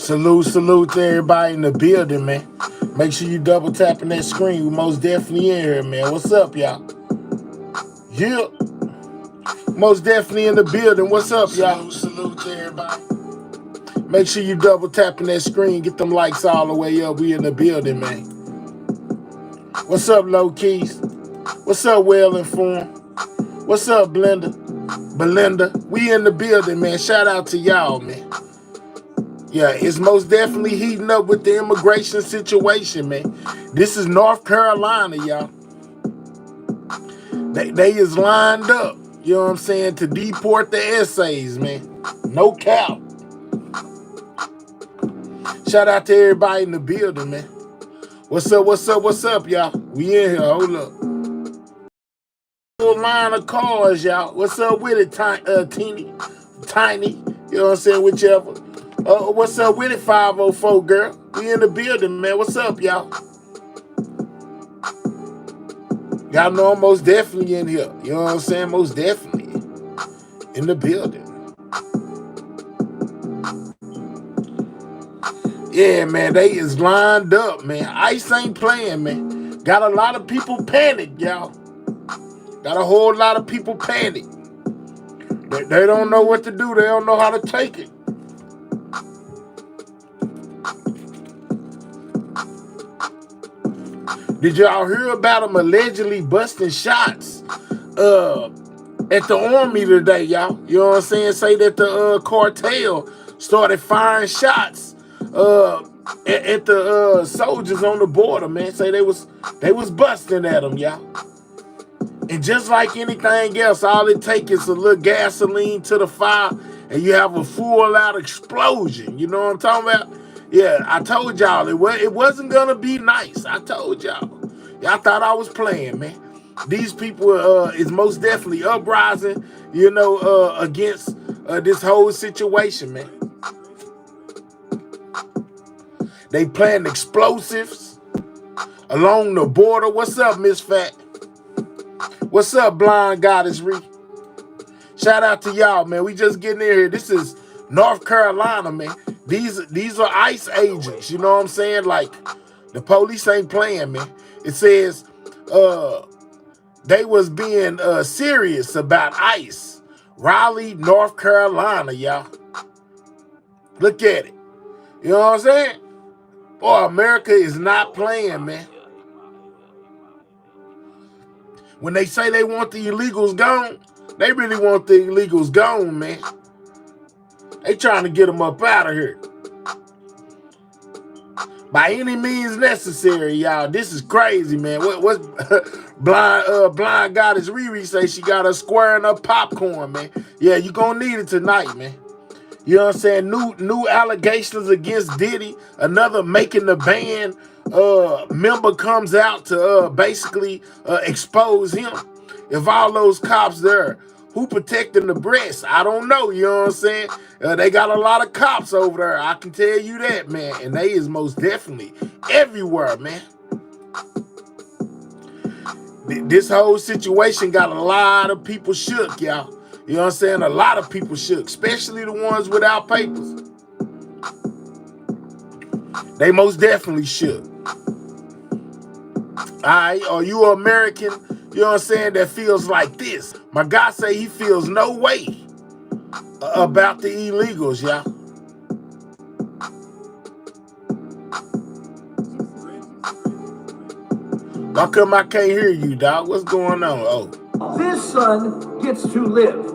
Salute to everybody in the building, man. Make sure you double tapping that screen. We most definitely in here, man. What's up, y'all? Yeah. Most definitely in the building. What's up, y'all? Salute to everybody. Make sure you double tapping that screen. Get them likes all the way up. We in the building, man. What's up, Low Keys? What's up, Well Informed? What's up, Belinda? We in the building, man. Shout out to y'all, man. Yeah, it's most definitely heating up with the immigration situation, man. This is North Carolina, y'all. They is lined up, you know what I'm saying, to deport the essays, man. No cap. Shout out to everybody in the building, man. What's up, y'all? We in here, hold up. Full line of cars, y'all. What's up with it, Tiny? You know what I'm saying, whichever. What's up with it, 504 girl? We in the building, man. What's up, y'all? Y'all know I'm most definitely in here. You know what I'm saying? Most definitely in the building. Yeah, man, they is lined up, man. ICE ain't playing, man. Got a lot of people panicked, y'all. Got a whole lot of people panicked. They don't know what to do. They don't know how to take it. Did y'all hear about them allegedly busting shots at the Army today, y'all? You know what I'm saying? Say that the cartel started firing shots at the soldiers on the border, man. Say they was busting at them, y'all. And just like anything else, all it takes is a little gasoline to the fire and you have a full-out explosion. You know what I'm talking about? Yeah, I told y'all it wasn't going to be nice. I told y'all. Y'all thought I was playing, man. These people is most definitely uprising, you know, against this whole situation, man. They planting explosives along the border. What's up, Miss Fat? What's up, Blind Goddess Ree? Shout out to y'all, man. We just getting in here. This is North Carolina, man. These are ICE agents, you know what I'm saying? Like, the police ain't playing, man. It says they was being serious about ICE. Raleigh, North Carolina, y'all. Look at it. You know what I'm saying? Boy, America is not playing, man. When they say they want the illegals gone, they really want the illegals gone, man. They trying to get them up out of here. By any means necessary, y'all. This is crazy, man. What's blind goddess Riri say she got her squaring up popcorn, man. Yeah, you gonna need it tonight, man. You know what I'm saying? New allegations against Diddy. Another making the band member comes out to basically expose him. If all those cops there, who protecting the breasts? I don't know, you know what I'm saying? They got a lot of cops over there, I can tell you that, man. And they is most definitely everywhere, man. This whole situation got a lot of people shook, y'all. You know what I'm saying? A lot of people shook, especially the ones without papers. They most definitely shook. All right, are you an American, you know what I'm saying, that feels like this? My guy say he feels no way about the illegals, y'all. How come I can't hear you, dog? What's going on? Oh. This son gets to live.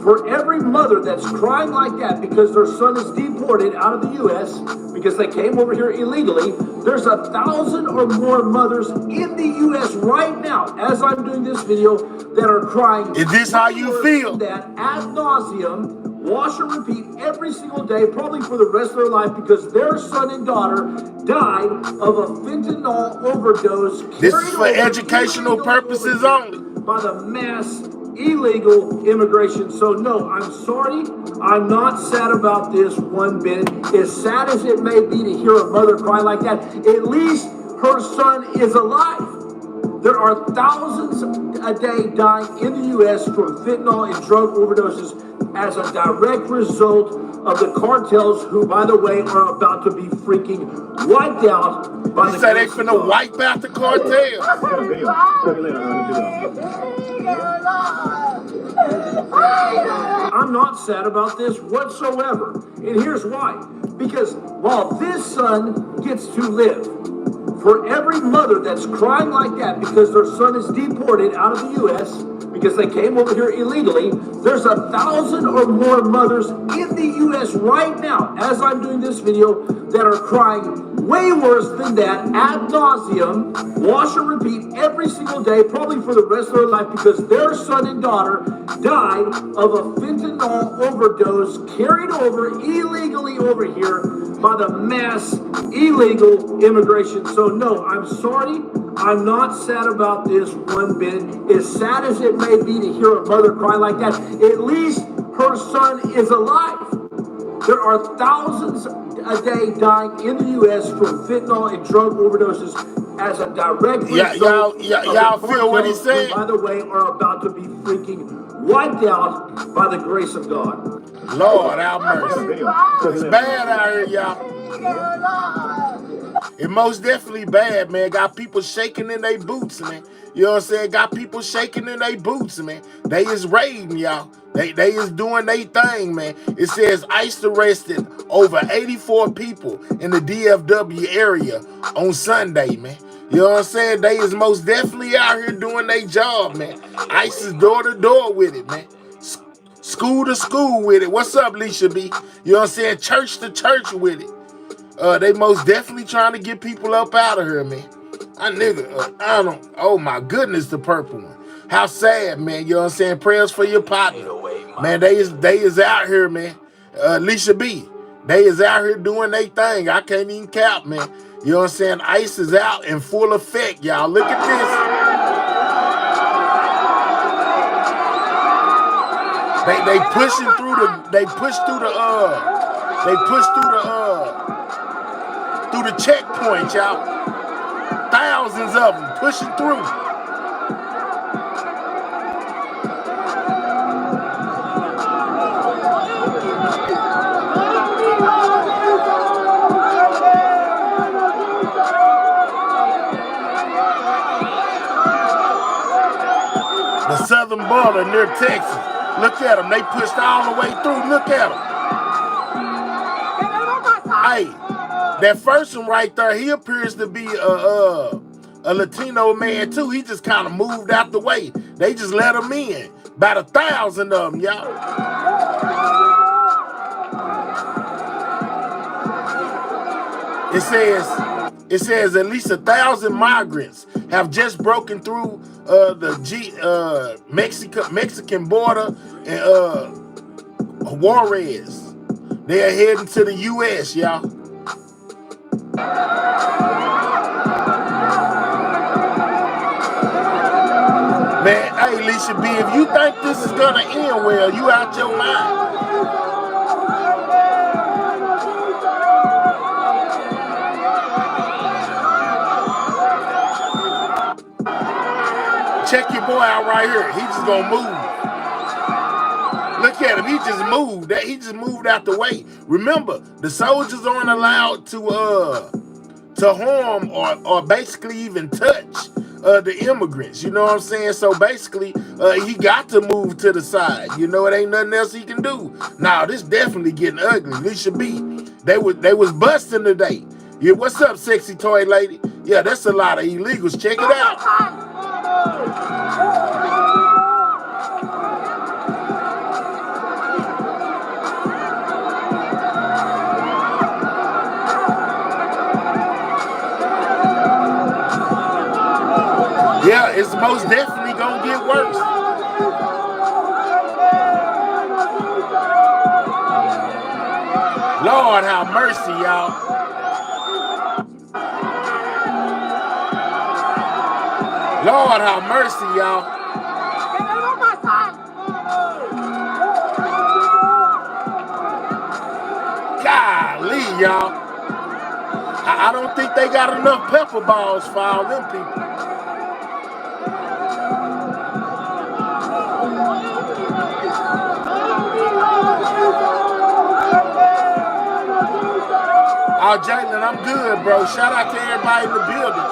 For every mother that's crying like that because their son is deported out of the U.S. because they came over here illegally, there's 1,000 or more mothers in the U.S. right now, as I'm doing this video, that are crying. Is this how you feel? That ad nauseum, wash and repeat every single day, probably for the rest of their life, because their son and daughter died of a fentanyl overdose. This is for educational purposes only. By the mass illegal immigration. So no, I'm sorry. I'm not sad about this one bit. As sad as it may be to hear a mother cry like that, at least her son is alive. There are thousands a day dying in the U.S. from fentanyl and drug overdoses. as a direct result of the cartels, who, by the way, are about to be freaking wiped out by You the say they grace of finna God. wipe out the cartel. I'm not sad about this whatsoever. And here's why. Because while this son gets to live, for every mother that's crying like that because their son is deported out of the U.S. because they came over here illegally, there's 1,000 or more mothers in the U.S. right now, as I'm doing this video, that are crying way worse than that ad nauseum, wash and repeat every single day, probably for the rest of their life, because their son and daughter died of a fentanyl overdose carried over illegally over here by the mass illegal immigration. So no, I'm sorry. I'm not sad about this one bit. As sad as it may be to hear a mother cry like that, at least her son is alive. There are thousands a day dying in the U.S. from fentanyl and drug overdoses as a direct result y'all feel what he's saying? who, by the way, are about to be freaking wiped out by the grace of God. Lord have mercy. It's bad out here, y'all. It most definitely bad, man. Got people shaking in their boots, man. You know what I'm saying? Got people shaking in their boots, man. They is raiding, y'all. They is doing their thing, man. It says ICE arrested over 84 people in the DFW area on Sunday, man. You know what I'm saying? They is most definitely out here doing their job, man. ICE is door to door with it, man. School to school with it. What's up, Leisha B? You know what I'm saying? Church to church with it. They most definitely trying to get people up out of here, man. Oh my goodness, the purple one. How sad, man. You know what I'm saying? Prayers for your partner. Man, they is out here, man. Leisha B, they is out here doing their thing. I can't even count, man. You know what I'm saying? ICE is out in full effect, y'all. Look at this. They pushing through the checkpoint, y'all. Thousands of them pushing through. The southern border near Texas. Look at them. They pushed all the way through. Look at them. Hey, that first one right there, he appears to be a Latino man too. He just kind of moved out the way. They just let him in. About 1,000 of them, y'all. It says at least 1,000 migrants have just broken through the Mexican border and Juarez. They are heading to the U.S., y'all. Man, hey, Alicia B, if you think this is gonna end well, you out your mind. Check your boy out right here. He just gonna move. Look at him. He just moved. He just moved out the way. Remember, the soldiers aren't allowed to harm or basically even touch the immigrants. You know what I'm saying? So basically, he got to move to the side. You know, it ain't nothing else he can do. Now, this definitely getting ugly. Alicia B, they was busting today. Yeah, what's up, sexy toy lady? Yeah, that's a lot of illegals. Check it out. Yeah, it's most definitely gonna get worse. Lord have mercy, y'all. Lord have mercy, y'all. Golly, y'all. I don't think they got enough pepper balls for all them people. Oh, Jalen, I'm good, bro. Shout out to everybody in the building.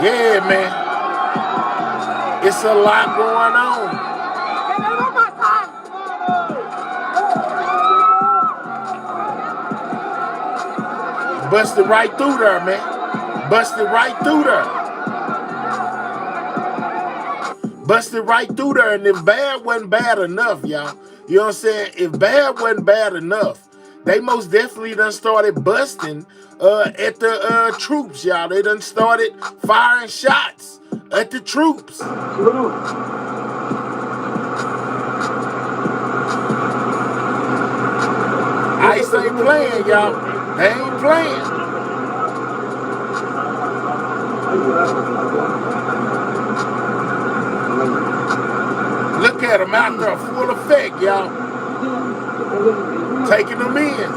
Yeah, man. It's a lot going on. Busted right through there, man. Busted right through there. Busted right through there. And if bad wasn't bad enough, y'all. You know what I'm saying? If bad wasn't bad enough, they most definitely done started busting at the troops, y'all. They done started firing shots at the troops. ICE ain't playing, y'all. They ain't playing. Look at them out there, full effect, y'all. Taking them in.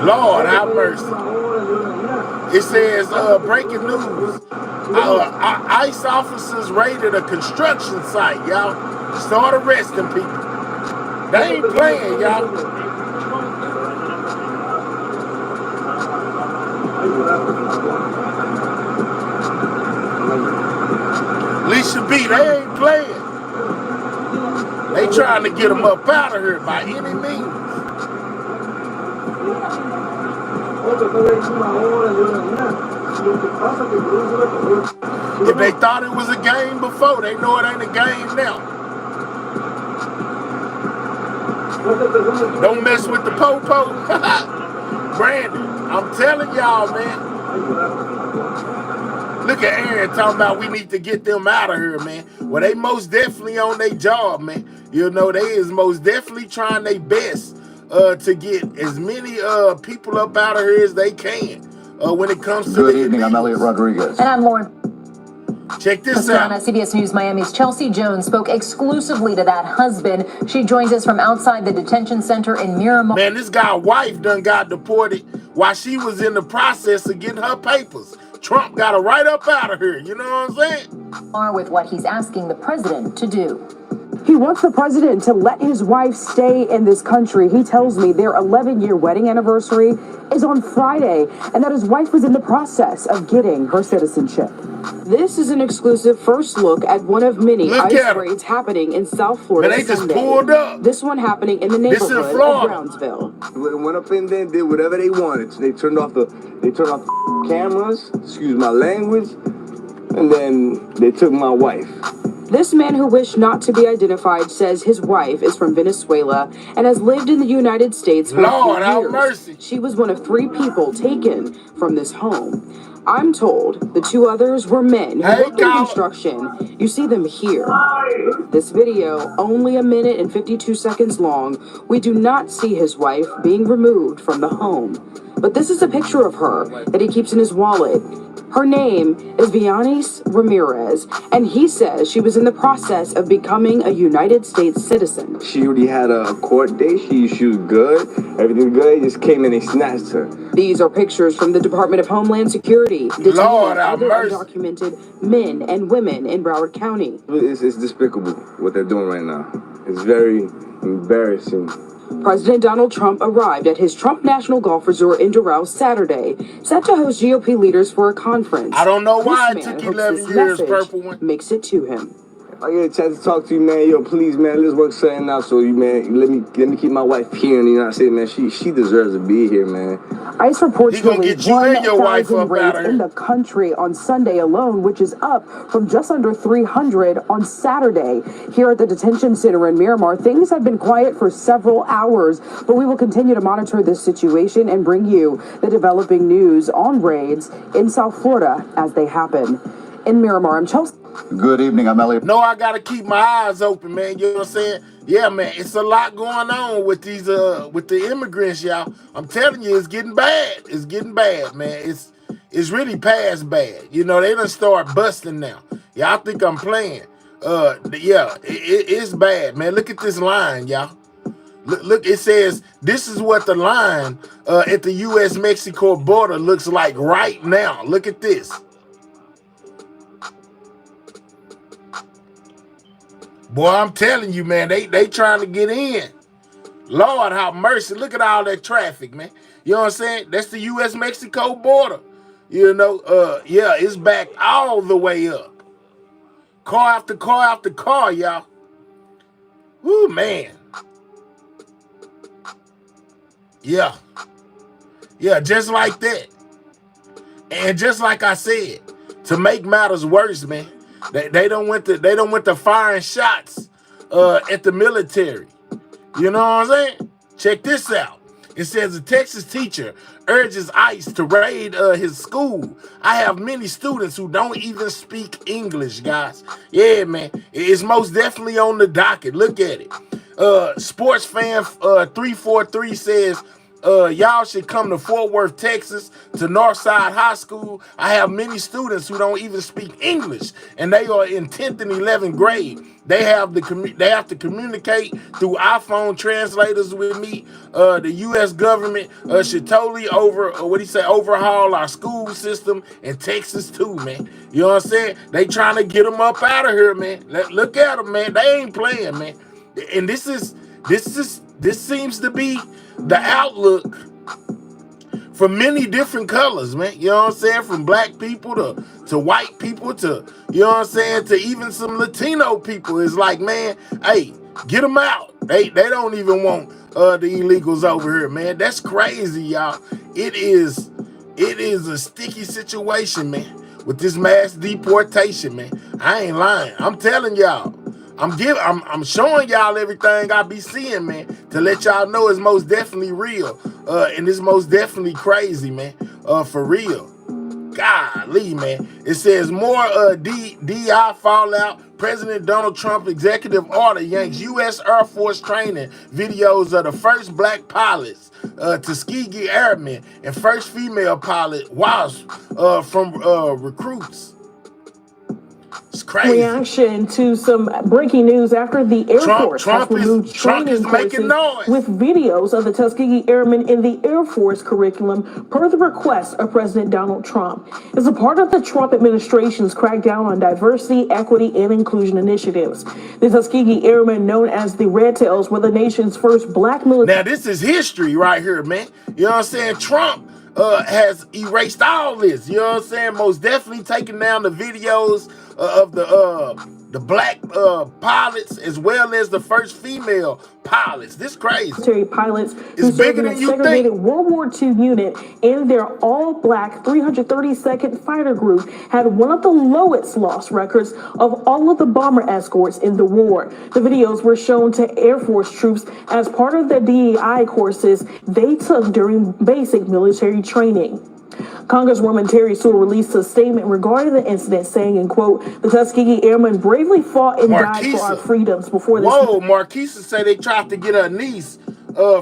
Lord, have mercy. It says, breaking news. ICE officers raided a construction site, y'all. Start arresting people. They ain't playing, y'all. Alicia B, they ain't playing. They trying to get them up out of here by any means. If they thought it was a game before, they know it ain't a game now. Don't mess with the po-po. Brandon, I'm telling y'all, man. Look at Aaron talking about we need to get them out of here, man. Well, they most definitely on their job, man. You know, they is most definitely trying their best to get as many people up out of here as they can when it comes to Good evening, I'm Elliot Rodriguez. And I'm Lauren. Check this out. CBS News Miami's Chelsea Jones spoke exclusively to that husband. She joins us from outside the detention center in Miramar. Man, this guy's wife done got deported while she was in the process of getting her papers. Trump got her right up out of here. You know what I'm saying? With what he's asking the president to do. He wants the president to let his wife stay in this country. He tells me their 11-year wedding anniversary is on Friday and that his wife was in the process of getting her citizenship. This is an exclusive first look at one of many ICE raids happening in South Florida. They just pulled up. This one happening in the neighborhood of Brownsville. Went up in there and did whatever they wanted. They turned off the cameras, excuse my language, and then they took my wife. This man who wished not to be identified says his wife is from Venezuela and has lived in the United States for a few years. Mercy. She was one of 3 people taken from this home. I'm told the 2 others were men who worked in construction. You see them here. This video, only 1 minute and 52 seconds long. We do not see his wife being removed from the home. But this is a picture of her that he keeps in his wallet. Her name is Vianis Ramirez, and he says she was in the process of becoming a United States citizen. She already had a court date. She was good. Everything good. Just came in and snatched her. These are pictures from the Department of Homeland Security detaining other mercy. undocumented men and women in Broward County. It's despicable what they're doing right now. It's very embarrassing. President Donald Trump arrived at his Trump National Golf Resort in Doral Saturday, set to host GOP leaders for a conference. I don't know why it took 11 years, Purple One. Makes it to him. If I get a chance to talk to you, man, yo, please, man, let's work something out. So you, man, let me keep my wife here in the United States, man. She deserves to be here, man. ICE reports nearly 1,000 raids in here. the country on Sunday alone, which is up from just under 300 on Saturday. Here at the detention center in Miramar, things have been quiet for several hours, but we will continue to monitor this situation and bring you the developing news on raids in South Florida as they happen. In Miramar, I'm Chelsea. Good evening, I'm Elliot. No, I gotta keep my eyes open, man. You know what I'm saying? Yeah, man, it's a lot going on with these with the immigrants, y'all. I'm telling you, it's getting bad. It's getting bad, man. It's really past bad. You know, they done start busting now. Y'all think I'm playing? Yeah, it's bad, man. Look at this line, y'all. Look, it says this is what the line at the U.S.-Mexico border looks like right now. Look at this. Boy, I'm telling you, man, they trying to get in. Lord have mercy. Look at all that traffic, man. You know what I'm saying? That's the U.S.-Mexico border. You know, yeah, it's backed all the way up. Car after car after car, y'all. Woo, man. Yeah. Yeah, just like that. And just like I said, to make matters worse, man, they don't went to firing shots at the military. You know what I'm saying? Check this out. It says a Texas teacher urges ICE to raid his school. I have many students who don't even speak English, guys. Yeah, man. It's most definitely on the docket. Look at it. Sports fan 343 says, y'all should come to Fort Worth, Texas, to Northside High School. I have many students who don't even speak English, and they are in 10th and 11th grade. They have to communicate through iPhone translators with me. The U.S. government should totally overhaul our school system in Texas too, man. You know what I'm saying? They trying to get them up out of here, man. Look at them, man. They ain't playing, man. And this seems to be the outlook for many different colors, man. You know what I'm saying? From black people to white people to, you know what I'm saying, to even some Latino people. It's like, man, hey, get them out. They don't even want the illegals over here, man. That's crazy, y'all. It is a sticky situation, man, with this mass deportation, man. I ain't lying. I'm telling y'all. I'm showing y'all everything I be seeing, man, to let y'all know it's most definitely real. And it's most definitely crazy, man. For real. Golly, man. It says more DI fallout. President Donald Trump executive order yanks U.S. Air Force training videos of the first black pilots, Tuskegee Airmen, and first female pilot, WASP, from recruits. It's crazy. Reaction to some breaking news after the Air Force has removed training courses with videos of the Tuskegee Airmen in the Air Force curriculum per the request of President Donald Trump. As a part of the Trump administration's crackdown on diversity, equity, and inclusion initiatives. The Tuskegee Airmen, known as the Red Tails, were the nation's first black military. Now, this is history right here, man. You know what I'm saying? Trump has erased all this. You know what I'm saying? Most definitely taking down the videos of the black pilots as well as the first female pilots. This crazy. Military pilots who served in a segregated World War II unit in their all-black 332nd Fighter Group had one of the lowest loss records of all of the bomber escorts in the war. The videos were shown to Air Force troops as part of the DEI courses they took during basic military training. Congresswoman Terry Sewell released a statement regarding the incident, saying, and quote, the Tuskegee Airmen bravely fought and died for our freedoms before this. Whoa, Marquisa said they tried to get her niece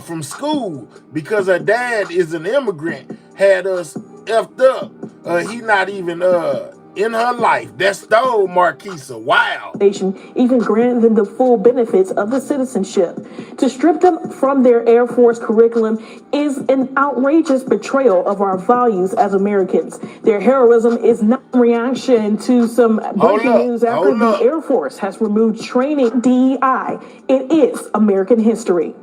from school because her dad is an immigrant, had us effed up. He not even in her life. That's stole Marquisa. Wow. Even granted them the full benefits of the citizenship. To strip them from their Air Force curriculum is an outrageous betrayal of our values as Americans. Their heroism is not a reaction to some breaking news after the Air Force has removed training DEI. It is American history.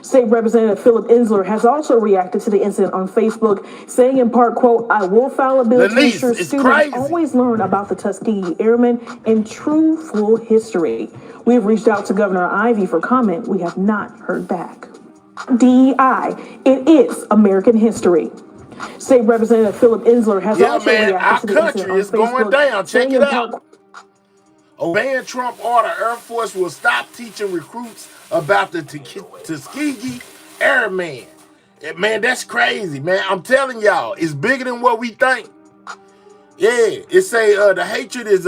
State Representative Philip Insler has also reacted to the incident on Facebook, saying in part, quote, I will file a bill to ensure students always learn about the Tuskegee Airmen and true full history. We have reached out to Governor Ivey for comment. We have not heard back. DEI, it is American history. State Representative Philip Insler has also reacted to the incident on Facebook. Going down. Check it out. Obeying Trump order, Air Force will stop teaching recruits about the Tuskegee Airmen. Man, that's crazy, man. I'm telling y'all, it's bigger than what we think. Yeah, it say the hatred is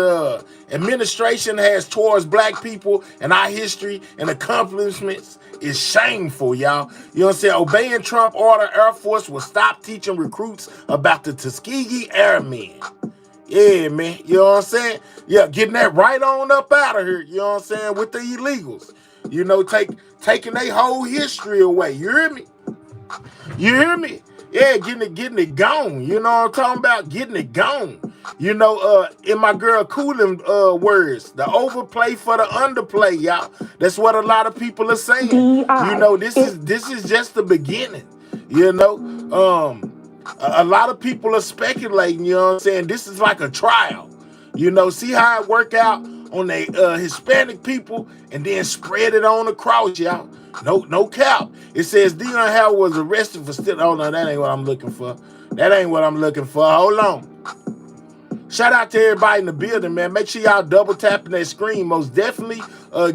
administration has towards black people and our history and accomplishments is shameful, y'all. You know what I'm saying? Obeying Trump order, Air Force will stop teaching recruits about the Tuskegee Airmen. Yeah, man. You know what I'm saying? Yeah, getting that right on up out of here. You know what I'm saying? With the illegals. You know, taking their whole history away. You hear me? You hear me? Yeah, getting it gone. You know what I'm talking about? Getting it gone. You know, in my girl Coolin words, the overplay for the underplay, y'all. That's what a lot of people are saying. DEI. You know, this is just the beginning. You know, a lot of people are speculating. You know what I'm saying? This is like a trial. You know, see how it work out on the Hispanic people, and then spread it on across, y'all. No cap. It says Dion Howard was arrested for still. Oh no, that ain't what I'm looking for. That ain't what I'm looking for. Hold on. Shout out to everybody in the building, man. Make sure y'all double tapping that screen. Most definitely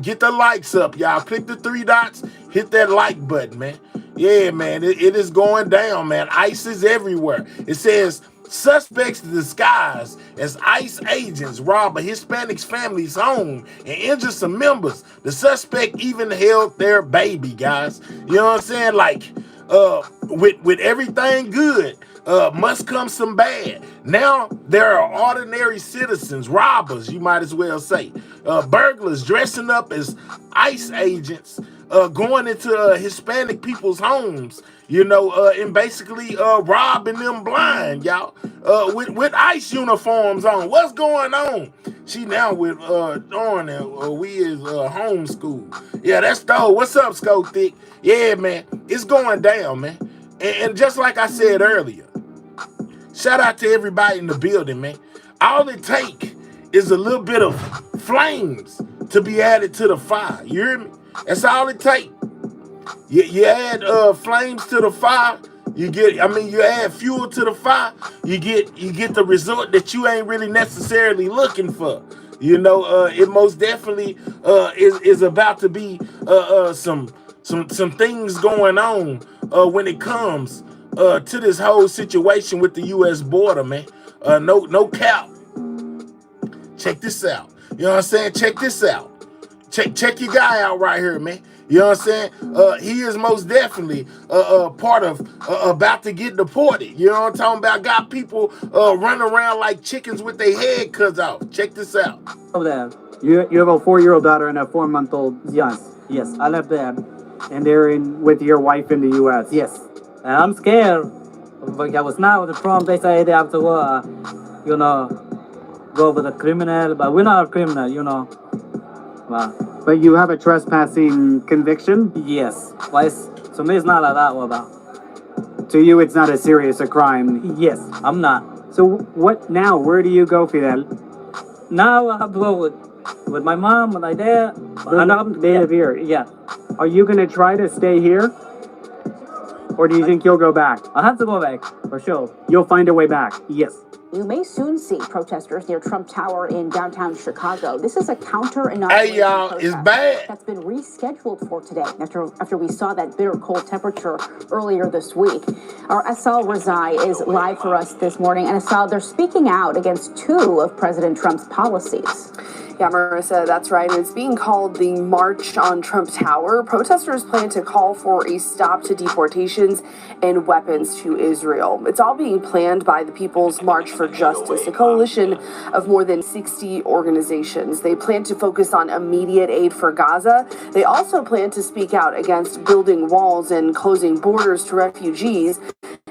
get the likes up, y'all. Click the 3 dots, hit that like button, man. Yeah, man, it is going down, man. ICE is everywhere. It says suspects disguised as ICE agents rob a Hispanic's family's home and injure some members. The suspect even held their baby, guys. You know what I'm saying? Like, with everything good, must come some bad. Now there are ordinary citizens, robbers, you might as well say, burglars dressing up as ICE agents, going into Hispanic people's homes, you know, and basically robbing them blind, y'all, with ICE uniforms on. What's going on? She now with Dawn, and we is homeschool. Yeah, that's dope. What's up, Sco Thick? Yeah, man, it's going down, man. And just like I said earlier, shout out to everybody in the building, man. All it take is a little bit of flames to be added to the fire. You hear me? That's all it take. You add flames to the fire, you add fuel to the fire, you get the result that you ain't really necessarily looking for. You know, it most definitely is about to be some things going on when it comes to this whole situation with the U.S. border, man. No cap. Check this out. You know what I'm saying? Check this out. Check your guy out right here, man. You know what I'm saying? He is most definitely part of about to get deported. You know what I'm talking about? Got people running around like chickens with their head cut off. Check this out. Over there. You have a 4-year-old daughter and a 4-month-old. Yes. I live there. And they're in with your wife in the U.S. Yes. And I'm scared. Because now the problem, they say they have to go with a criminal, but we're not a criminal, you know. But you have a trespassing conviction? Yes. Well, to me, it's not like that. About. To you, it's not as serious a crime? Yes, I'm not. So what now? Where do you go, Fidel? Now I have to go with my mom and my dad. They live here? Yeah. Are you going to try to stay here? Or do you think you'll go back? I have to go back, for sure. You'll find a way back? Yes. You may soon see protesters near Trump Tower in downtown Chicago. This is a counter-inauguration Hey, y'all, it's bad. That's been rescheduled for today after we saw that bitter cold temperature earlier this week. Our Asal Razai is live for us this morning. And Asal, they're speaking out against 2 of President Trump's policies. Yeah, Marissa, that's right. It's being called the March on Trump Tower. Protesters plan to call for a stop to deportations and weapons to Israel. It's all being planned by the People's March for Justice, a coalition of more than 60 organizations. They plan to focus on immediate aid for Gaza. They also plan to speak out against building walls and closing borders to refugees.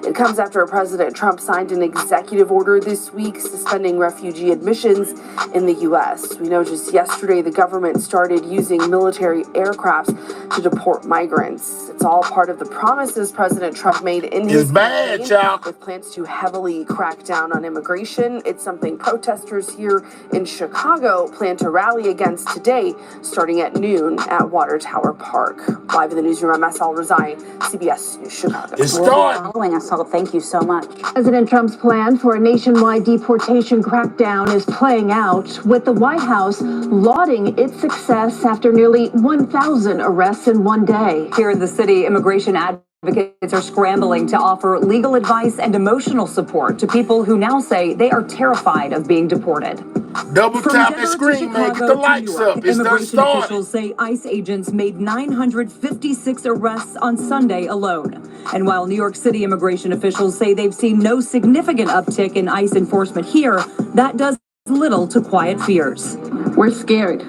It comes after President Trump signed an executive order this week suspending refugee admissions in the U.S. We know just yesterday the government started using military aircrafts to deport migrants. It's all part of the promises President Trump made in his campaign with plans to heavily crack down on immigration. It's something protesters here in Chicago plan to rally against today, starting at noon at Water Tower Park. Live in the newsroom, I'm Asal Razai, CBS News Chicago. It's starting. Following us all, thank you so much. President Trump's plan for a nationwide deportation crackdown is playing out, with the White House lauding its success after nearly 1,000 arrests in one day. Here in the city, immigration advocates are scrambling to offer legal advice and emotional support to people who now say they are terrified of being deported. Double tap the screen, man. Get the likes up. It's done Immigration started. officials say ICE agents made 956 arrests on Sunday alone. And while New York City immigration officials say they've seen no significant uptick in ICE enforcement here, that does little to quiet fears. We're scared.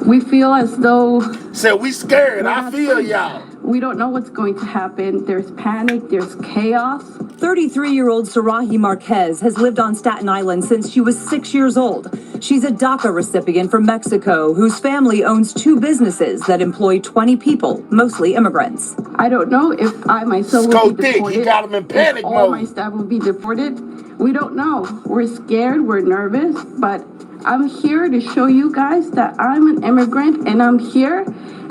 We feel as though... So we scared. I feel y'all. We don't know what's going to happen. There's panic. There's chaos. 33-year-old Sarahi Marquez has lived on Staten Island since she was 6 years old. She's a DACA recipient from Mexico whose family owns 2 businesses that employ 20 people, mostly immigrants. I don't know if I myself will be deported. He got him in panic if all mode. my staff will be deported. We don't know. We're scared. We're nervous. But I'm here to show you guys that I'm an immigrant and I'm here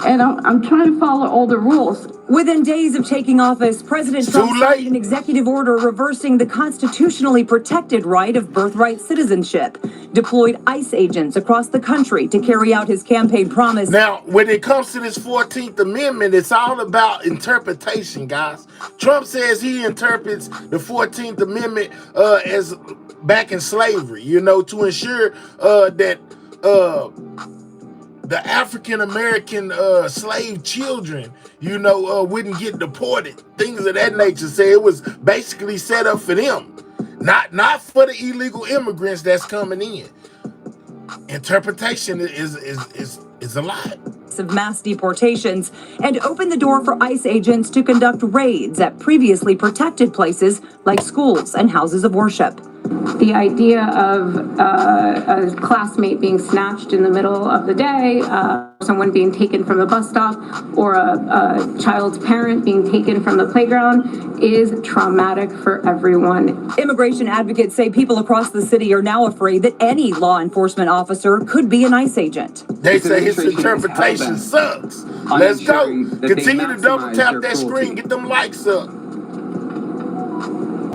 and I'm trying to follow all the rules. Within days of taking office, President Trump signed an executive order reversing the constitutionally protected right of birthright citizenship, deployed ICE agents across the country to carry out his campaign promise. Now, when it comes to this 14th Amendment, it's all about interpretation, guys. Trump says he interprets the 14th Amendment as back in slavery, you know, to ensure that the African-American slave children, you know, wouldn't get deported. Things of that nature. Say it was basically set up for them, not for the illegal immigrants that's coming in. Interpretation is a lot. Of mass deportations and opened the door for ICE agents to conduct raids at previously protected places like schools and houses of worship. The idea of a classmate being snatched in the middle of the day, someone being taken from a bus stop, or a child's parent being taken from the playground is traumatic for everyone. Immigration advocates say people across the city are now afraid that any law enforcement officer could be an ICE agent. They say his interpretation sucks. Let's go. Continue to double tap that screen. Get them likes up.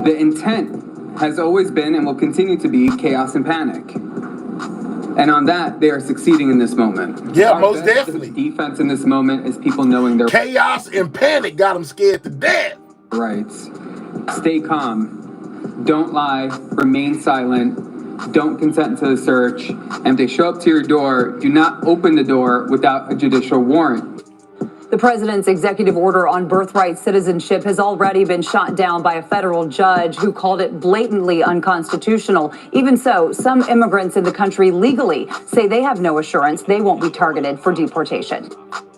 The intent has always been and will continue to be chaos and panic. And on that, they are succeeding in this moment. Yeah, most definitely. Defense in this moment is people knowing their chaos and panic got them scared to death. Rights. Stay calm. Don't lie. Remain silent. Don't consent to the search. And if they show up to your door, do not open the door without a judicial warrant. The president's executive order on birthright citizenship has already been shot down by a federal judge who called it blatantly unconstitutional. Even so, some immigrants in the country legally say they have no assurance they won't be targeted for deportation.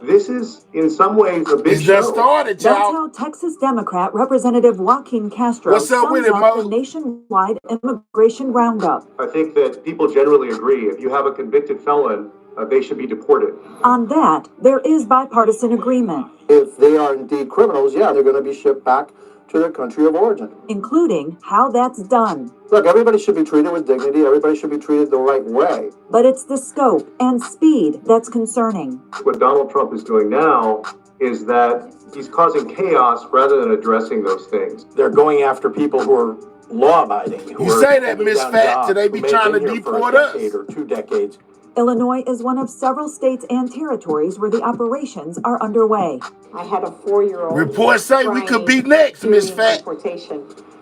This is, in some ways, a big show. Just started, y'all. That's how Texas Democrat Representative Joaquin Castro sums up the nationwide immigration roundup. I think that people generally agree if you have a convicted felon, they should be deported. On that, there is bipartisan agreement. If they are indeed criminals, yeah, they're going to be shipped back to their country of origin. Including how that's done. Look, everybody should be treated with dignity. Everybody should be treated the right way. But it's the scope and speed that's concerning. What Donald Trump is doing now is that he's causing chaos rather than addressing those things. They're going after people who are law-abiding. You say that, Miss Fat, today be trying to deport us. For a decade or 2 decades. Illinois is one of several states and territories where the operations are underway. I had a 4-year-old. Reports say we could be next, Miss Fat.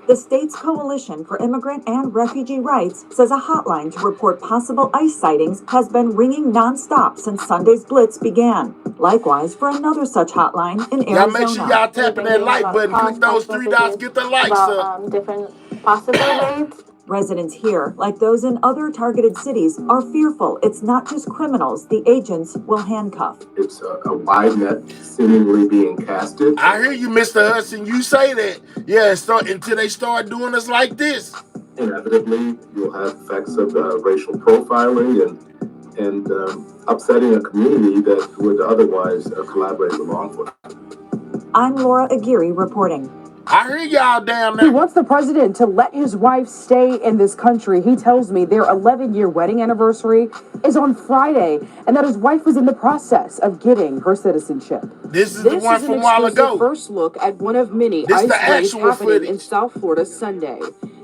The state's Coalition for Immigrant and Refugee Rights says a hotline to report possible ICE sightings has been ringing nonstop since Sunday's blitz began. Likewise, for another such hotline in Arizona. Y'all make sure y'all tapping that like button. Click those 3 dots, get the likes up. Different possible raids. Residents here, like those in other targeted cities, are fearful it's not just criminals the agents will handcuff. It's a wide net seemingly being casted. I hear you, Mr. Hudson. You say that. Yeah, until they start doing us like this. Inevitably, you'll have effects of racial profiling and upsetting a community that would otherwise collaborate with law enforcement. I'm Laura Aguirre reporting. I hear y'all down there. He wants the president to let his wife stay in this country. He tells me their 11-year wedding anniversary is on Friday and that his wife was in the process of getting her citizenship. This is the one from a while ago. First look at one of many ICE raids happening in South Florida Sunday.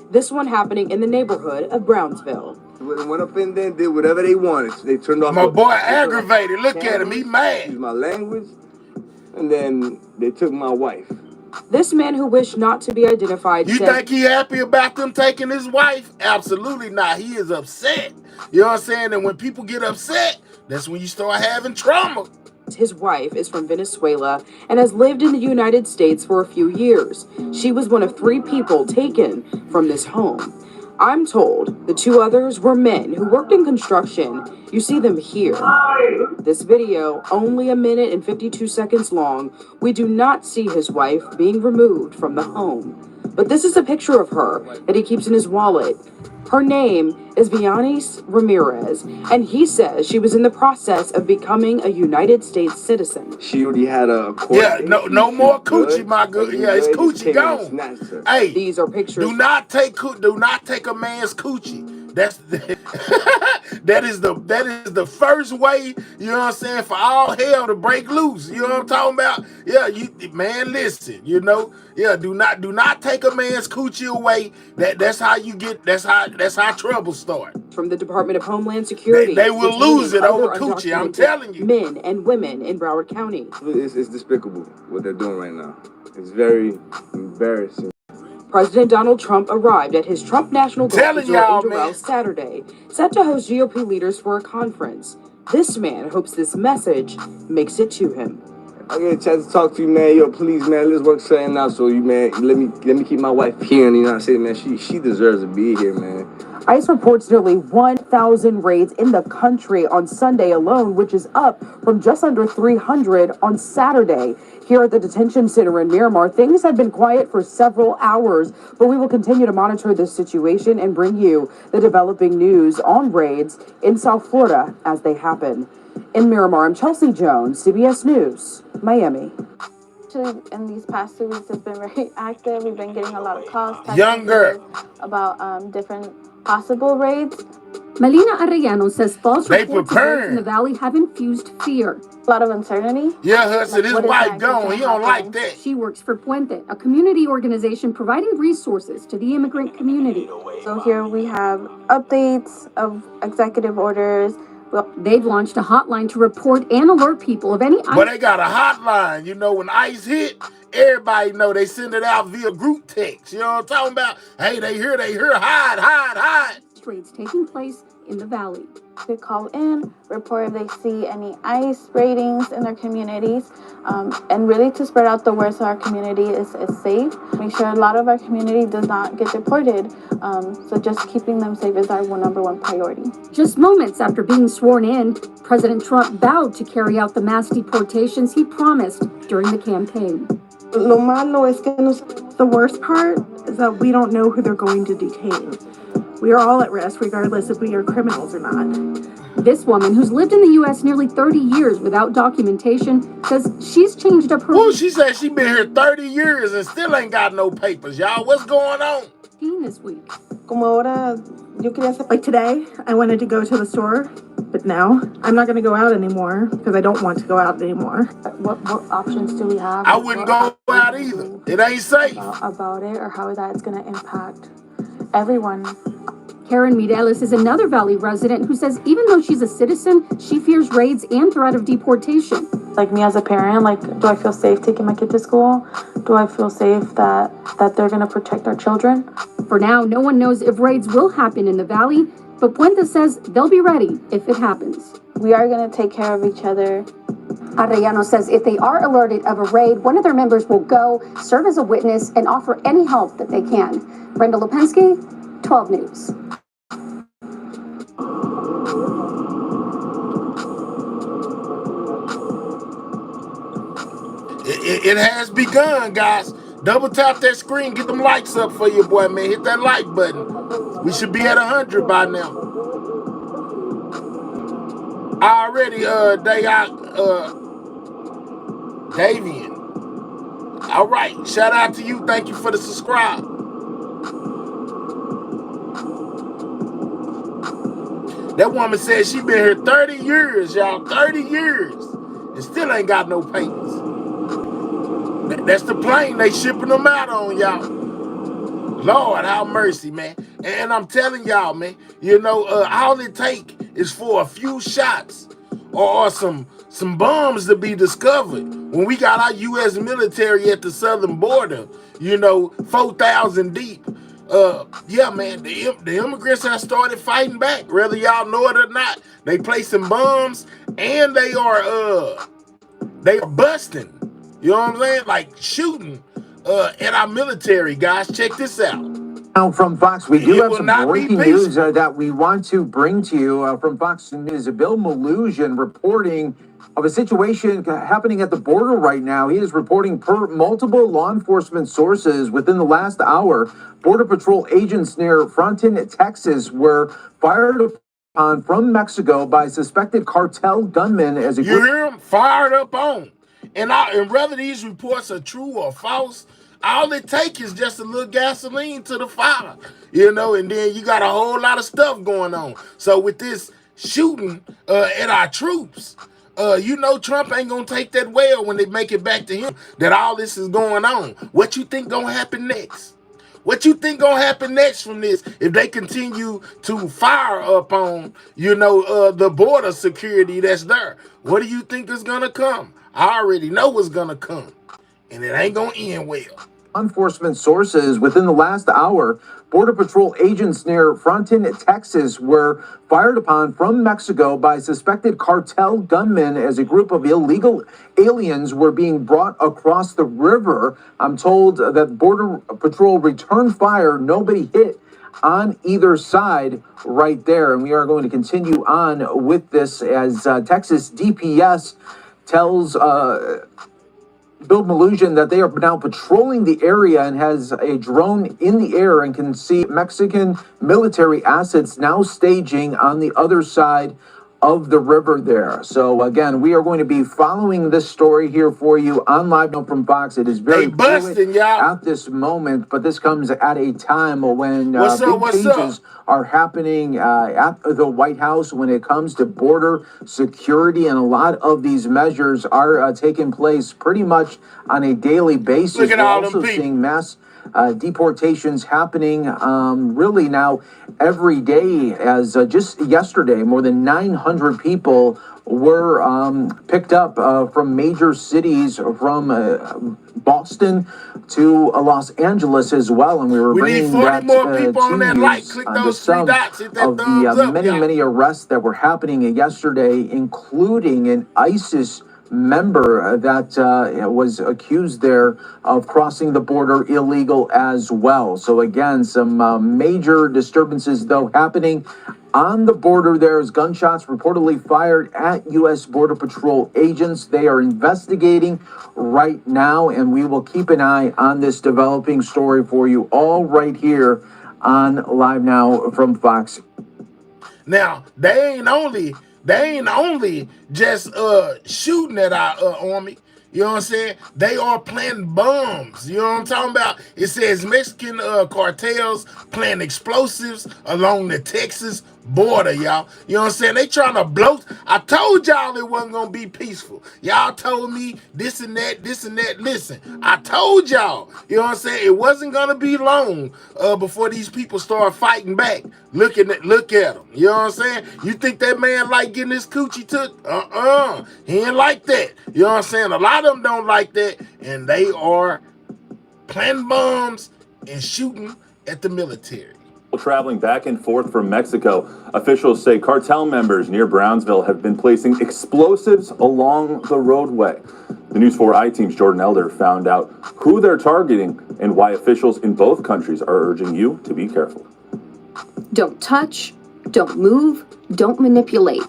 This one happening in the neighborhood of Brownsville. They went up in there and did whatever they wanted. They turned off. My boy aggravated. Look at him. He mad. Excuse my language. And then they took my wife. This man who wished not to be identified You think he happy about them taking his wife? Absolutely not. He is upset. You know what I'm saying? And when people get upset, that's when you start having trauma. His wife is from Venezuela and has lived in the United States for a few years. She was one of 3 people taken from this home. I'm told the 2 others were men who worked in construction. You see them here. This video, only 1 minute and 52 seconds long, we do not see his wife being removed from the home. But this is a picture of her that he keeps in his wallet. Her name is Vianis Ramirez, and he says she was in the process of becoming a United States citizen. She already had a court Yeah, date. no more coochie, Good. my good. Everything Yeah, it's good. Just coochie came in and gone. snatched her. Hey, These are pictures. do not take a man's coochie. That's that is the first way, you know what I'm saying, for all hell to break loose. You know what I'm talking about? Yeah, man, listen, you know, yeah, do not take a man's coochie away. That's how trouble starts. From the Department of Homeland Security. They will lose it over coochie, I'm telling you. Men and women in Broward County. It's despicable what they're doing right now. It's very embarrassing. President Donald Trump arrived at his Trump National Golf Resort in Doral man. Saturday, set to host GOP leaders for a conference. This man hopes this message makes it to him. I get a chance to talk to you, man. Yo, please, man, let's work something out. So you, man, let me keep my wife here. And you know what I'm saying, man? She deserves to be here, man. ICE reports nearly 1,000 raids in the country on Sunday alone, which is up from just under 300 on Saturday. Here at the detention center in Miramar, things have been quiet for several hours, but we will continue to monitor this situation and bring you the developing news on raids in South Florida as they happen. In Miramar, I'm Chelsea Jones, CBS News, Miami. In these past 2 weeks, it's been very active. We've been getting a lot of calls, about different possible raids. Melina Arellano says false reports of raids in the valley have infused fear. A lot of uncertainty. Yeah, Hudson, his wife gone. He don't like that. She works for Puente, a community organization providing resources to the immigrant community. So here we have updates of executive orders. They've launched a hotline to report and alert people of any... But they got a hotline. You know, when ICE hit, everybody know they send it out via group text. You know what I'm talking about? Hey, they hear, hide. Raids taking place in the valley. They call in, report if they see any ICE ratings in their communities, and really to spread out the word so our community is safe. Make sure a lot of our community does not get deported. So just keeping them safe is our number one priority. Just moments after being sworn in, President Trump vowed to carry out the mass deportations he promised during the campaign. The worst part is that we don't know who they're going to detain. We are all at risk, regardless if we are criminals or not. This woman, who's lived in the U.S. nearly 30 years without documentation, says she's changed up her... Well, she said she's been here 30 years and still ain't got no papers, y'all. What's going on? This week. Like today, I wanted to go to the store, but now I'm not going to go out anymore because I don't want to go out anymore. What options do we have? I wouldn't go out either. It ain't safe. About it or how that's going to impact everyone. Karen Mireles is another Valley resident who says even though she's a citizen, she fears raids and threat of deportation. Like me as a parent, do I feel safe taking my kid to school? Do I feel safe that they're going to protect our children? For now, no one knows if raids will happen in the valley, but Puente says they'll be ready if it happens. We are going to take care of each other. Arellano says if they are alerted of a raid, one of their members will go, serve as a witness, and offer any help that they can. Brenda Lipinski, 12 News. It has begun, guys. Double tap that screen, get them likes up for your boy, man. Hit that like button. We should be at 100 by now. Already, Davian. All right, shout out to you. Thank you for the subscribe. That woman said she been here 30 years, y'all. 30 years. And still ain't got no papers. That's the plane they shipping them out on, y'all. Lord, have mercy, man. And I'm telling y'all, man, you know, all it take is for a few shots or some bombs to be discovered. When we got our U.S. military at the southern border, you know, 4,000 deep. Yeah, man, the immigrants have started fighting back, whether y'all know it or not. They placing bombs and they are busting. You know what I'm saying? Like shooting at our military, guys. Check this out. Now from Fox, we do have some breaking news that we want to bring to you from Fox News. Bill Malhusian reporting of a situation happening at the border right now. He is reporting per multiple law enforcement sources within the last hour, Border Patrol agents near Fronton, Texas, were fired upon from Mexico by suspected cartel gunmen as a You hear him? Fired up on. And whether these reports are true or false, all it takes is just a little gasoline to the fire, you know, and then you got a whole lot of stuff going on. So with this shooting at our troops, you know Trump ain't gonna take that well when they make it back to him that all this is going on. What you think gonna happen next? What you think gonna happen next from this if they continue to fire up on, you know, the border security that's there? What do you think is gonna come? I already know what's gonna come, and it ain't gonna end well. Enforcement sources within the last hour, Border Patrol agents near Fronton, Texas, were fired upon from Mexico by suspected cartel gunmen as a group of illegal aliens were being brought across the river. I'm told that Border Patrol returned fire. Nobody hit on either side right there. And we are going to continue on with this as Texas DPS tells Bill Malusian that they are now patrolling the area and has a drone in the air and can see Mexican military assets now staging on the other side of the river there. So again, we are going to be following this story here for you on Live Note from Fox. It is very fluid at this moment, but this comes at a time when big changes are happening at the White House when it comes to border security, and a lot of these measures are taking place pretty much on a daily basis. Look at We're all also them people. seeing mass deportations happening really now every day, as just yesterday more than 900 people were picked up from major cities, from Boston to Los Angeles as well, and we were bringing that to you the sum of the many arrests that were happening yesterday, including an ISIS member that was accused there of crossing the border illegal as well. So again, some major disturbances though happening on the border. There's gunshots reportedly fired at U.S. Border Patrol agents. They are investigating right now, and we will keep an eye on this developing story for you all right here on Live Now from Fox. Now, they ain't only just shooting at our army. You know what I'm saying? They are planting bombs. You know what I'm talking about? It says Mexican cartels planting explosives along the Texas border, y'all. You know what I'm saying? They trying to blow. I told y'all it wasn't going to be peaceful. Y'all told me this and that, this and that. Listen, I told y'all, you know what I'm saying? It wasn't going to be long before these people start fighting back. Look at them. You know what I'm saying? You think that man like getting his coochie took? He ain't like that. You know what I'm saying? A lot of them don't like that, and they are planting bombs and shooting at the military. Traveling back and forth from Mexico, officials say cartel members near Brownsville have been placing explosives along the roadway. The News 4 I-Team's Jordan Elder found out who they're targeting and why officials in both countries are urging you to be careful. Don't touch, don't move, don't manipulate.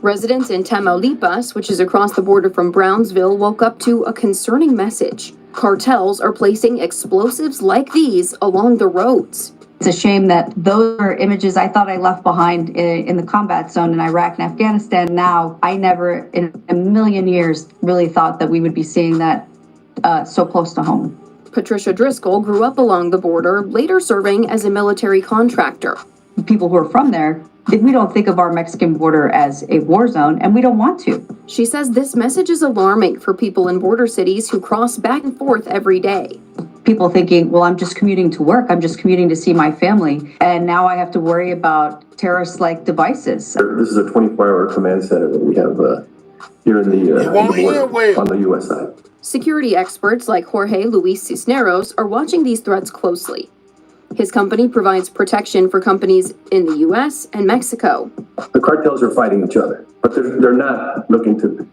Residents in Tamaulipas, which is across the border from Brownsville, woke up to a concerning message. Cartels are placing explosives like these along the roads. It's a shame that those are images I thought I left behind in the combat zone in Iraq and Afghanistan. Now, I never in a million years really thought that we would be seeing that so close to home. Patricia Driscoll grew up along the border, later serving as a military contractor. People who are from there, we don't think of our Mexican border as a war zone, and we don't want to. She says this message is alarming for people in border cities who cross back and forth every day. People thinking, well, I'm just commuting to work. I'm just commuting to see my family. And now I have to worry about terrorist-like devices. This is a 24-hour command center that we have here in the border on the U.S. side. Security experts like Jorge Luis Cisneros are watching these threats closely. His company provides protection for companies in the U.S. and Mexico. The cartels are fighting each other, but they're not looking to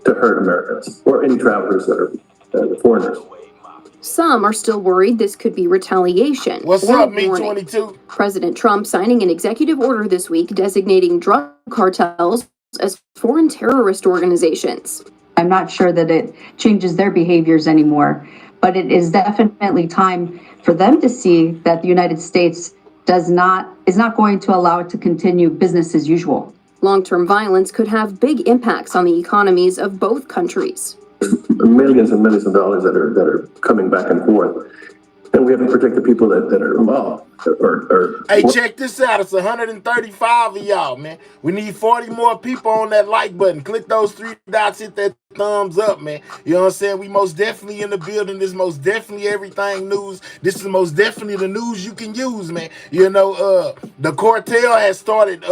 hurt Americans or any travelers that are foreigners. Some are still worried this could be retaliation. What's up, Me22? President Trump signing an executive order this week designating drug cartels as foreign terrorist organizations. I'm not sure that it changes their behaviors anymore, but it is definitely time for them to see that the United States is not going to allow it to continue business as usual. Long-term violence could have big impacts on the economies of both countries. Millions and millions of dollars that are coming back and forth, and we have to protect the people that are involved. Hey, check this out. It's 135 of y'all, man. We need 40 more people on that like button. Click those 3 dots, hit that thumbs up, man. You know what I'm saying? We most definitely in the building. This most definitely everything news. This is most definitely the news you can use, man. You know, the cartel has started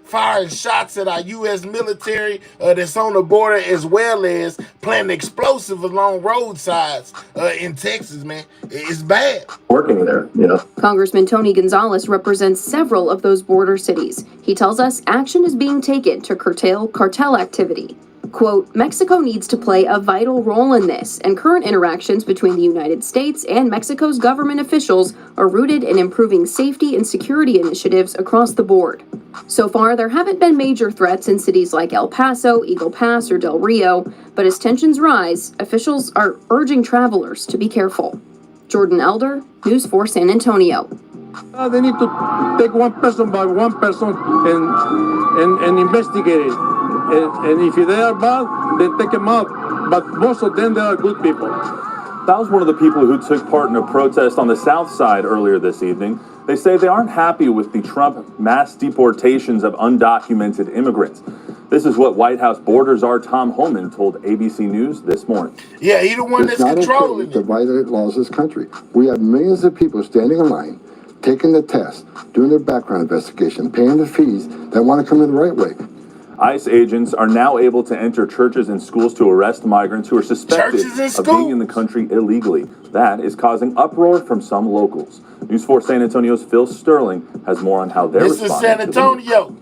firing shots at our U.S. military that's on the border, as well as planting explosives along roadsides in Texas, man. It's bad. Working there, you know. Congressman Tony Gonzalez represents several of those border cities. He tells us action is being taken to curtail cartel activity. Quote, Mexico needs to play a vital role in this, and current interactions between the United States and Mexico's government officials are rooted in improving safety and security initiatives across the board. So far, there haven't been major threats in cities like El Paso, Eagle Pass, or Del Rio, but as tensions rise, officials are urging travelers to be careful. Jordan Elder, News 4 San Antonio. They need to take one person by one person and investigate it. And if they are bad, then take them out. But most of them, they are good people. That was one of the people who took part in a protest on the South Side earlier this evening. They say they aren't happy with the Trump mass deportations of undocumented immigrants. This is what White House border czar Tom Homan told ABC News this morning. Yeah, he's the one that's controlling it. To violate laws of this country. We have millions of people standing in line, taking the test, doing their background investigation, paying the fees that want to come in the right way. ICE agents are now able to enter churches and schools to arrest migrants who are suspected of being in the country illegally. That is causing uproar from some locals. News 4 San Antonio's Phil Sterling has more on how they're responding. This is San Antonio.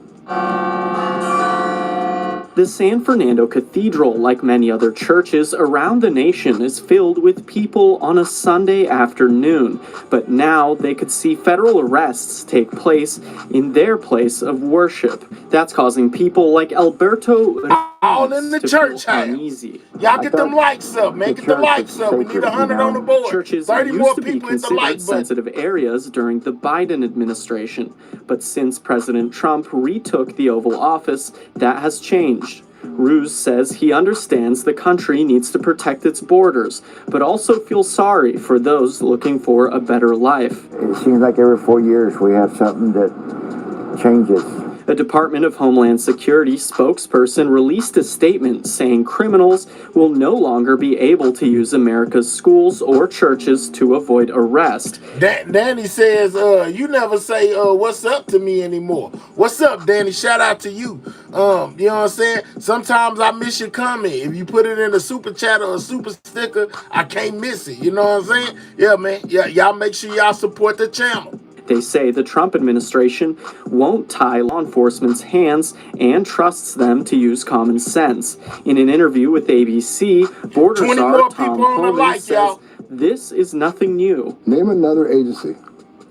The San Fernando Cathedral, like many other churches around the nation, is filled with people on a Sunday afternoon. But now they could see federal arrests take place in their place of worship. That's causing people like Alberto all in the church uneasy. Y'all get them likes up, man. Get the likes up. We need 100 on the board. Churches 30 used more to be people hit the like considered button. sensitive areas during the Biden administration. But since President Trump retook the Oval Office, that has changed. Ruse says he understands the country needs to protect its borders, but also feels sorry for those looking for a better life. It seems like every 4 years we have something that changes. A Department of Homeland Security spokesperson released a statement saying criminals will no longer be able to use America's schools or churches to avoid arrest. Danny says, you never say, what's up to me anymore. What's up, Danny? Shout out to you. You know what I'm saying? Sometimes I miss your comment. If you put it in a super chat or a super sticker, I can't miss it. You know what I'm saying? Yeah, man. Yeah, y'all make sure y'all support the channel. They say the Trump administration won't tie law enforcement's hands and trusts them to use common sense. In an interview with ABC, border czar Tom Homan says this is nothing new. Name another agency,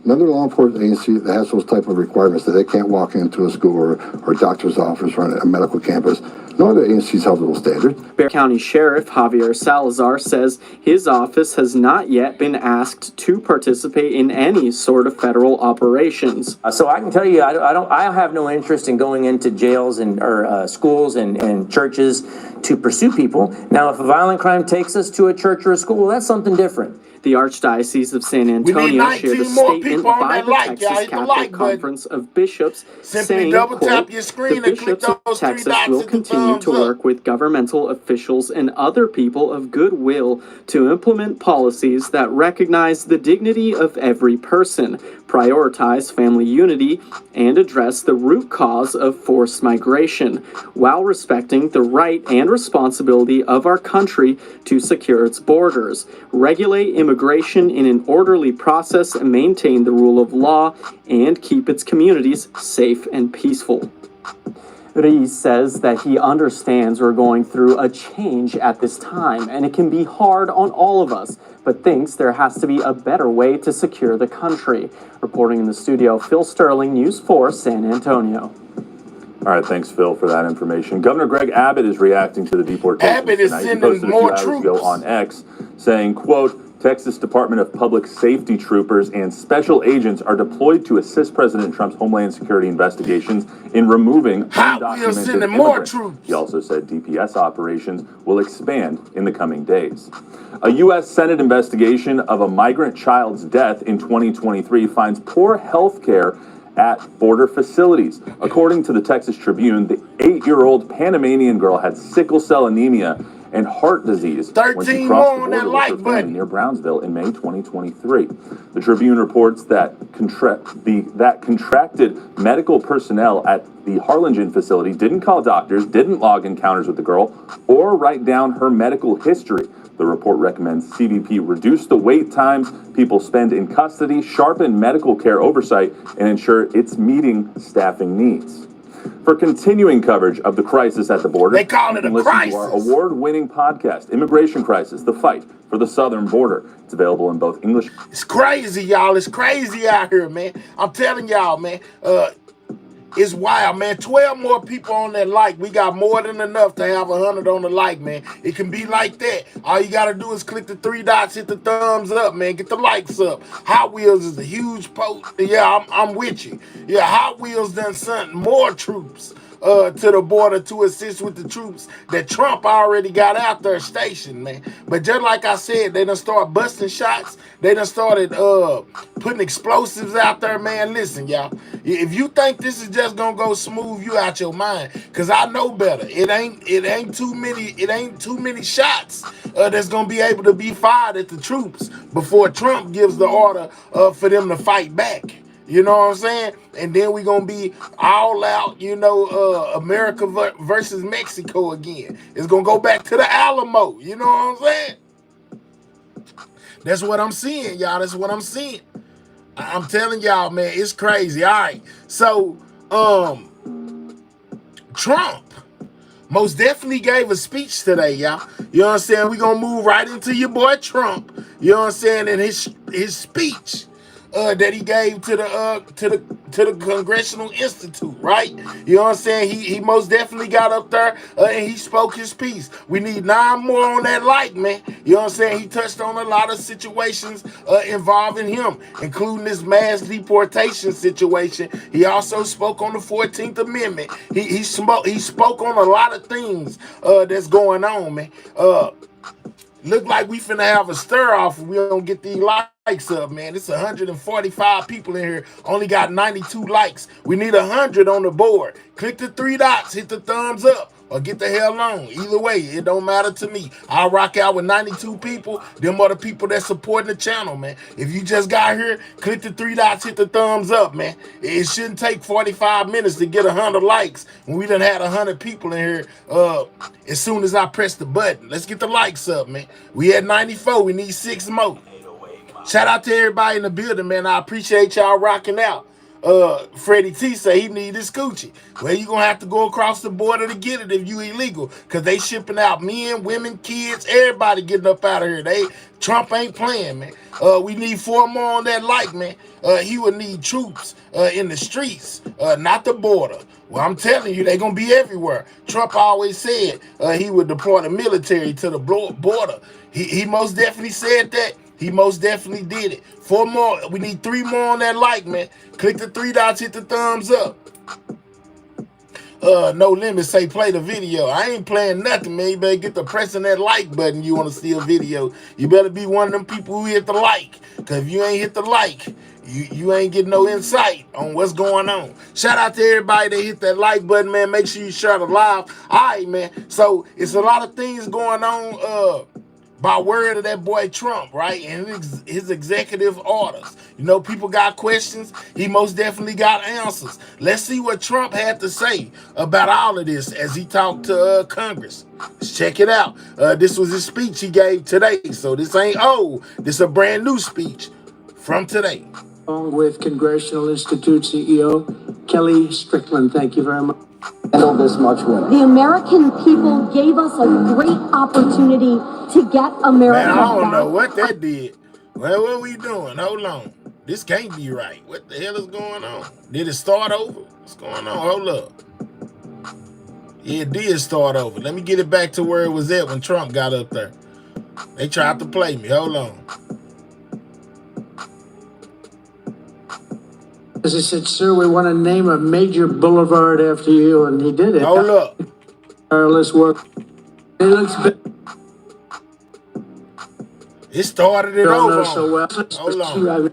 another law enforcement agency that has those type of requirements that they can't walk into a school or a doctor's office or a medical campus. No other agencies have those standards. Bexar County Sheriff Javier Salazar says his office has not yet been asked to participate in any sort of federal operations. So I can tell you, I have no interest in going into jails and or schools and churches to pursue people. Now, if a violent crime takes us to a church or a school, that's something different. The Archdiocese of San Antonio shared a statement by the Texas Catholic Conference of Bishops saying, quote, the bishops of Texas will continue to work with governmental officials and other people of goodwill to implement policies that recognize the dignity of every person, prioritize family unity, and address the root cause of forced migration, while respecting the right and responsibility of our country to secure its borders, regulate immigration in an orderly process, and maintain the rule of law, and keep its communities safe and peaceful. Rees says that he understands we're going through a change at this time, and it can be hard on all of us, but thinks there has to be a better way to secure the country. Reporting in the studio, Phil Sterling, News 4 San Antonio. All right, thanks, Phil, for that information. Governor Greg Abbott is reacting to the deportations Abbott is tonight. He sending posted a more few hours ago troops on X saying, quote, Texas Department of Public Safety troopers and special agents are deployed to assist President Trump's Homeland Security investigations in removing undocumented immigrants. He also said DPS operations will expand in the coming days. A U.S. Senate investigation of a migrant child's death in 2023 finds poor health care at border facilities. According to the Texas Tribune, the 8-year-old Panamanian girl had sickle cell anemia and heart disease when she crossed the border with her family near Brownsville in May 2023. The Tribune reports that contracted medical personnel at the Harlingen facility didn't call doctors, didn't log encounters with the girl, or write down her medical history. The report recommends CBP reduce the wait times people spend in custody, sharpen medical care oversight, and ensure it's meeting staffing needs. For continuing coverage of the crisis at the border, they call it a crisis. To our award-winning podcast, Immigration Crisis: The Fight for the Southern Border. It's available in both English. It's crazy, y'all. It's crazy out here, man. I'm telling y'all, man. It's wild, man. 12 more people on that like. We got more than enough to have 100 on the like, man. It can be like that. All you got to do is click the 3 dots, hit the thumbs up, man. Get the likes up. Hot Wheels is a huge post. Yeah, I'm with you. Yeah, Hot Wheels done sent more troops to the border to assist with the troops that Trump already got out there stationed, man. But just like I said, they done started busting shots. They done started putting explosives out there, man. Listen, y'all. If you think this is just gonna go smooth, you out your mind. Cause I know better. It ain't too many shots that's gonna be able to be fired at the troops before Trump gives the order for them to fight back. You know what I'm saying? And then we're going to be all out, America versus Mexico again. It's going to go back to the Alamo. You know what I'm saying? That's what I'm seeing, y'all. That's what I'm seeing. I'm telling y'all, man, it's crazy. All right. So, Trump most definitely gave a speech today, y'all. You know what I'm saying? We're going to move right into your boy Trump. You know what I'm saying? And his speech that he gave to the Congressional Institute, right? You know what I'm saying? He most definitely got up there and he spoke his piece. We need 9 more on that like, man. You know what I'm saying? He touched on a lot of situations involving him, including this mass deportation situation. He also spoke on the 14th Amendment. He spoke on a lot of things that's going on, man. Look like we finna have a stir-off if we don't get these likes up, man. It's 145 people in here. Only got 92 likes. We need 100 on the board. Click the 3 dots, hit the thumbs up, or get the hell on. Either way, it don't matter to me. I'll rock out with 92 people. Them are the people that supporting the channel, man. If you just got here, click the 3 dots, hit the thumbs up, man. It shouldn't take 45 minutes to get 100 likes when we done had 100 people in here as soon as I press the button. Let's get the likes up, man. We had 94. We need 6 more. Shout out to everybody in the building, man. I appreciate y'all rocking out. Freddie T say he need his coochie. Well, you gonna have to go across the border to get it if you illegal, cause they shipping out men, women, kids, everybody getting up out of here. Trump ain't playing, man. We need 4 more on that like, man. He would need troops in the streets, not the border. Well, I'm telling you, they gonna be everywhere. Trump always said he would deploy the military to the border. He most definitely said that. He most definitely did it. 4 more. We need 3 more on that like, man. Click the 3 dots, hit the thumbs up. No Limit say play the video. I ain't playing nothing, man. You better get to pressing that like button. You want to see a video. You better be one of them people who hit the like. Because if you ain't hit the like, you ain't getting no insight on what's going on. Shout out to everybody that hit that like button, man. Make sure you share the live. All right, man. So it's a lot of things going on by word of that boy Trump, right? And his executive orders. You know, people got questions. He most definitely got answers. Let's see what Trump had to say about all of this as he talked to Congress. Let's check it out. This was his speech he gave today. So this ain't old. This is a brand new speech from today. Along with Congressional Institute CEO Kelly Strickland. Thank you very much. This much winner. The American people gave us a great opportunity to get America Man, I don't back. know what that did. Well, what are we doing? Hold on. This can't be right. What the hell is going on? Did it start over? What's going on? Hold up. Yeah, it did start over. Let me get it back to where it was at when Trump got up there. They tried to play me. Hold on. As I said, sir, we want to name a major boulevard after you, and he did it. Hold up. Tireless work. Hey, it started it over. So well. Hold on.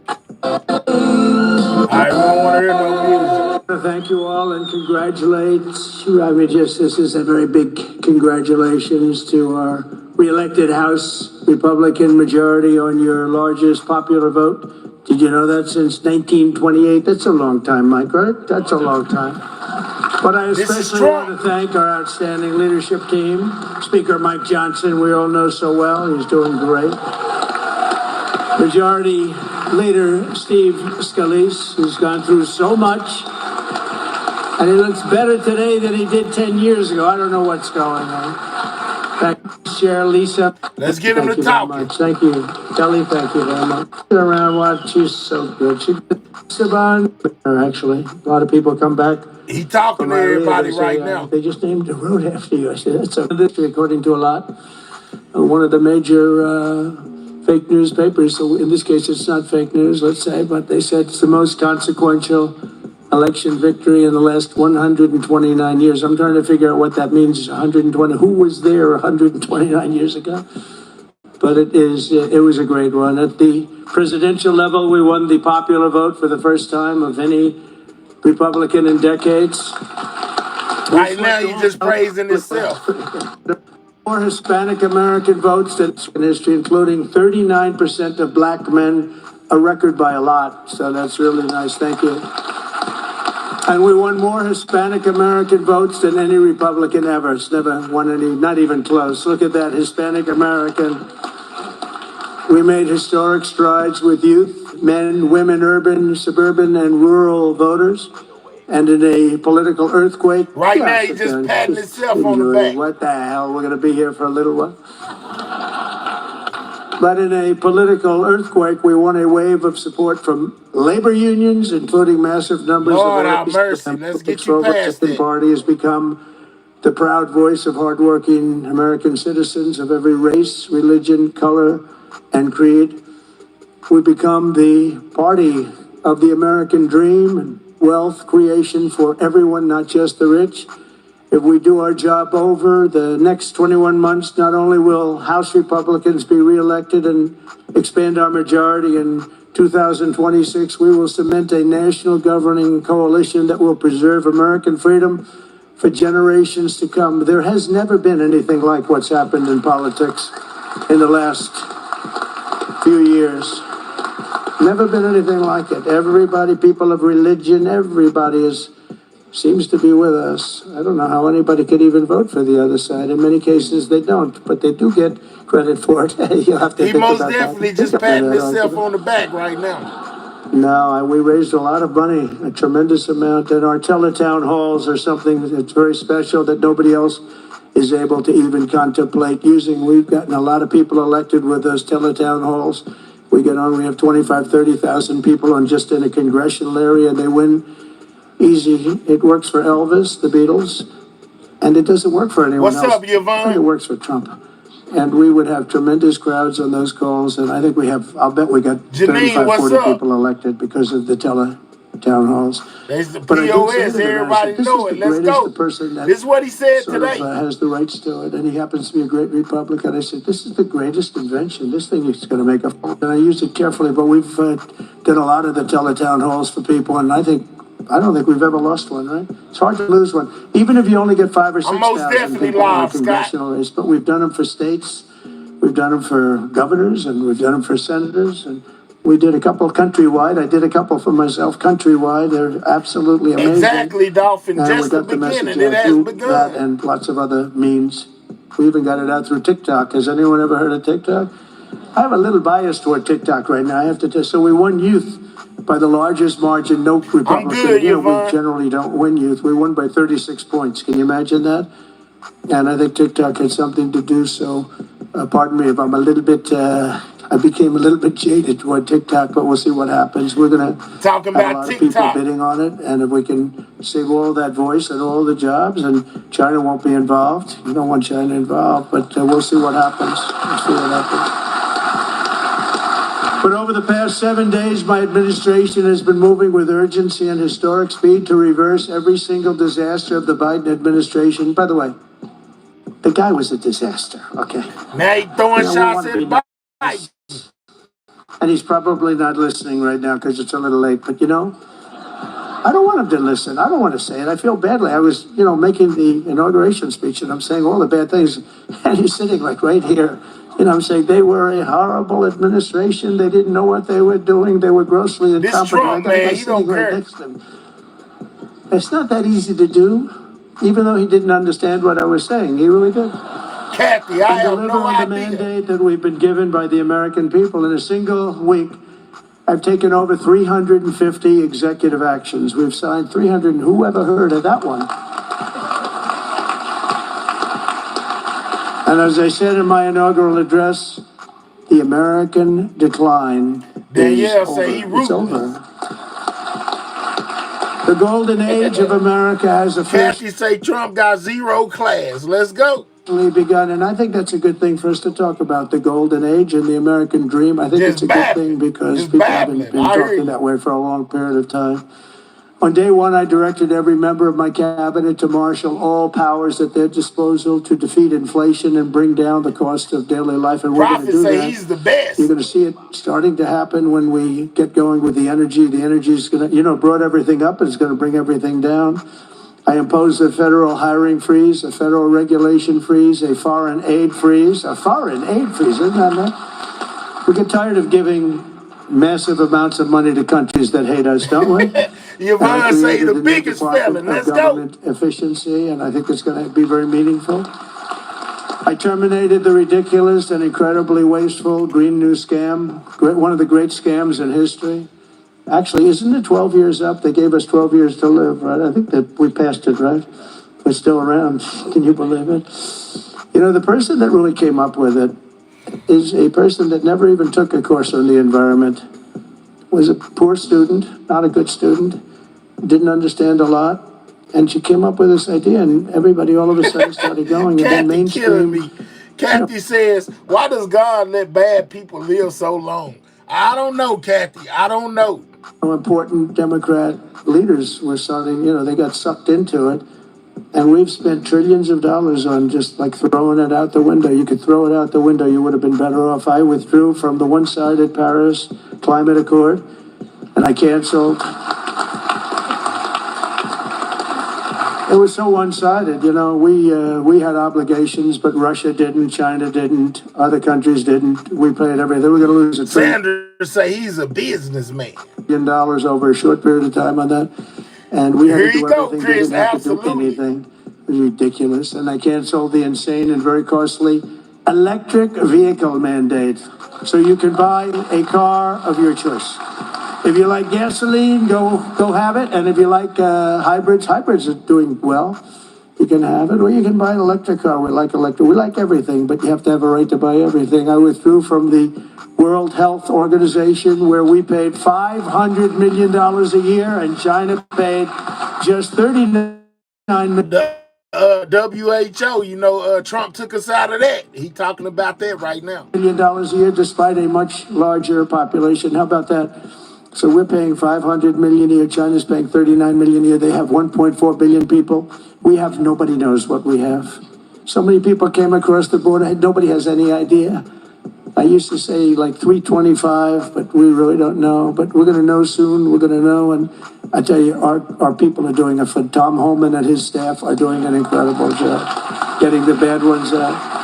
I don't want to hear no music. Thank you all and congratulate. I mean, this is a very big congratulations to our re-elected House Republican majority on your largest popular vote. Did you know that since 1928? That's a long time, Mike, right? That's a long time. But I especially want to thank our outstanding leadership team. Speaker Mike Johnson, we all know so well. He's doing great. Majority Leader Steve Scalise, who's gone through so much. And he looks better today than he did 10 years ago. I don't know what's going on. Thank you, Chair Lisa. Let's get him to talking. Thank you. Kelly, thank you very much. Around what? She's so good. She's actually. A lot of people come back. He talking to everybody right now. They just named the road after you. I said, that's a history according to a lot. One of the major fake newspapers, so in this case it's not fake news, let's say, but they said it's the most consequential election victory in the last 129 years. I'm trying to figure out what that means, 120. Who was there 129 years ago? But it was a great one. At the presidential level, we won the popular vote for the first time of any Republican in decades. Right now, you're just praising himself. More Hispanic American votes than in history, including 39% of black men, a record by a lot. So that's really nice. Thank you. And we won more Hispanic American votes than any Republican ever. It's never won any, not even close. Look at that, Hispanic American. We made historic strides with youth, men, women, urban, suburban, and rural voters. And in a political earthquake. Right now, he's just patting himself on the back. What the hell? We're going to be here for a little while. But in a political earthquake, we won a wave of support from labor unions, including massive numbers Lord of have mercy. Let's get you past that. The party has become the proud voice of hardworking American citizens of every race, religion, color, and creed. We become the party of the American dream and wealth creation for everyone, not just the rich. If we do our job over the next 21 months, not only will House Republicans be reelected and expand our majority in 2026, we will cement a national governing coalition that will preserve American freedom for generations to come. There has never been anything like what's happened in politics in the last few years. Never been anything like it. Everybody, people of religion, everybody seems to be with us. I don't know how anybody could even vote for the other side. In many cases, they don't, but they do get credit for it. You'll have to he think most about definitely that. just patting himself on the back right now. No, we raised a lot of money, a tremendous amount, and our teletown halls are something that's very special that nobody else is able to even contemplate using. We've gotten a lot of people elected with those teletown halls. We have 25, 30,000 people on just in a congressional area. They win easy. It works for Elvis, the Beatles, and it doesn't work for anyone else. What's up, Yvonne? It works for Trump. And we would have tremendous crowds on those calls, and I think I'll bet we got Janine, 35, 40 up? people elected because of the town halls. There's the POS, everybody know it. Let's go. This is what he said today. Has the rights to it, and he happens to be a great Republican. I said, this is the greatest invention. This thing is going to make and I used it carefully, but we've done a lot of the teletown halls for people, and I don't think we've ever lost one, right? It's hard to lose one, even if you only get 5 or 6,000 people in a congressional race. But we've done them for states, we've done them for governors, and we've done them for senators, and we did a couple countrywide. I did a couple for myself countrywide. They're absolutely amazing. Exactly, Dolphin. Just we got the beginning. It has begun. That and lots of other means. We even got it out through TikTok. Has anyone ever heard of TikTok? I have a little bias toward TikTok right now. I have to tell. So we won youth by the largest margin. No Republican. I'm good, we generally don't win youth. We won by 36 points. Can you imagine that? And I think TikTok had something to do. So, pardon me if I'm a little bit I became a little bit jaded toward TikTok, but we'll see what happens. We're going to have a lot of people bidding on it, and if we can save all that voice and all the jobs, and China won't be involved. You don't want China involved, but we'll see what happens. We'll see what happens. But over the past 7 days, my administration has been moving with urgency and historic speed to reverse every single disaster of the Biden administration. By the way, the guy was a disaster, okay? Now he's throwing shots at Biden. And he's probably not listening right now because it's a little late. But, I don't want him to listen. I don't want to say it. I feel badly. I was, making the inauguration speech, and I'm saying all the bad things. And he's sitting like right here. I'm saying they were a horrible administration. They didn't know what they were doing. They were grossly incompetent. This Trump, man, he don't care. It's not that easy to do, even though he didn't understand what I was saying. He really did. Kathy, I have no idea. The mandate that we've been given by the American people in a single week. I've taken over 350 executive actions. We've signed 300, and who ever heard of that one? And as I said in my inaugural address, the American decline is over. It's over. The golden age of America has officially Kathy say Trump got 0 class. Let's go. Begun, and I think that's a good thing for us to talk about the golden age and the American dream. I think it's a good thing because people haven't been talking that way for a long period of time. On day one, I directed every member of my cabinet to marshal all powers at their disposal to defeat inflation and bring down the cost of daily life. And we're going to do that. He's the best. You're going to see it starting to happen when we get going with the energy. The energy is going to, brought everything up and it's going to bring everything down. I imposed a federal hiring freeze, a federal regulation freeze, a foreign aid freeze. A foreign aid freeze, isn't that nice? We get tired of giving massive amounts of money to countries that hate us, don't we? You're going to say the biggest felon. Let's go. Efficiency, and I think it's going to be very meaningful. I terminated the ridiculous and incredibly wasteful Green New Scam, one of the great scams in history. Actually, isn't it 12 years up? They gave us 12 years to live, right? I think that we passed it, right? We're still around. Can you believe it? The person that really came up with it is a person that never even took a course on the environment, was a poor student, not a good student, didn't understand a lot, and she came up with this idea, and everybody all of a sudden started going, and then mainstream. Kathy says, why does God let bad people live so long? I don't know, Kathy. I don't know. Important Democrat leaders were starting, they got sucked into it. And we've spent trillions of dollars on just like throwing it out the window. You could throw it out the window. You would have been better off. I withdrew from the one-sided Paris Climate Accord, and I canceled. It was so one-sided. We had obligations, but Russia didn't, China didn't, other countries didn't. We paid everything. We're going to lose $1 trillion. Sanders say he's a businessman. $1 billion over a short period of time on that. And we had to do everything. They didn't have to do anything. It was ridiculous. And I canceled the insane and very costly electric vehicle mandate. So you can buy a car of your choice. If you like gasoline, go have it. And if you like hybrids are doing well. You can have it, or you can buy an electric car. We like electric. We like everything, but you have to have a right to buy everything. I withdrew from the World Health Organization, where we paid $500 million a year, and China paid just $39 million. WHO, Trump took us out of that. He's talking about that right now. $1 million a year, despite a much larger population. How about that? So we're paying $500 million a year. China's paying $39 million a year. They have 1.4 billion people. We have, nobody knows what we have. So many people came across the border. Nobody has any idea. I used to say like 325, but we really don't know. But we're going to know soon. We're going to know. And I tell you, our people are doing Tom Holman and his staff are doing an incredible job getting the bad ones out.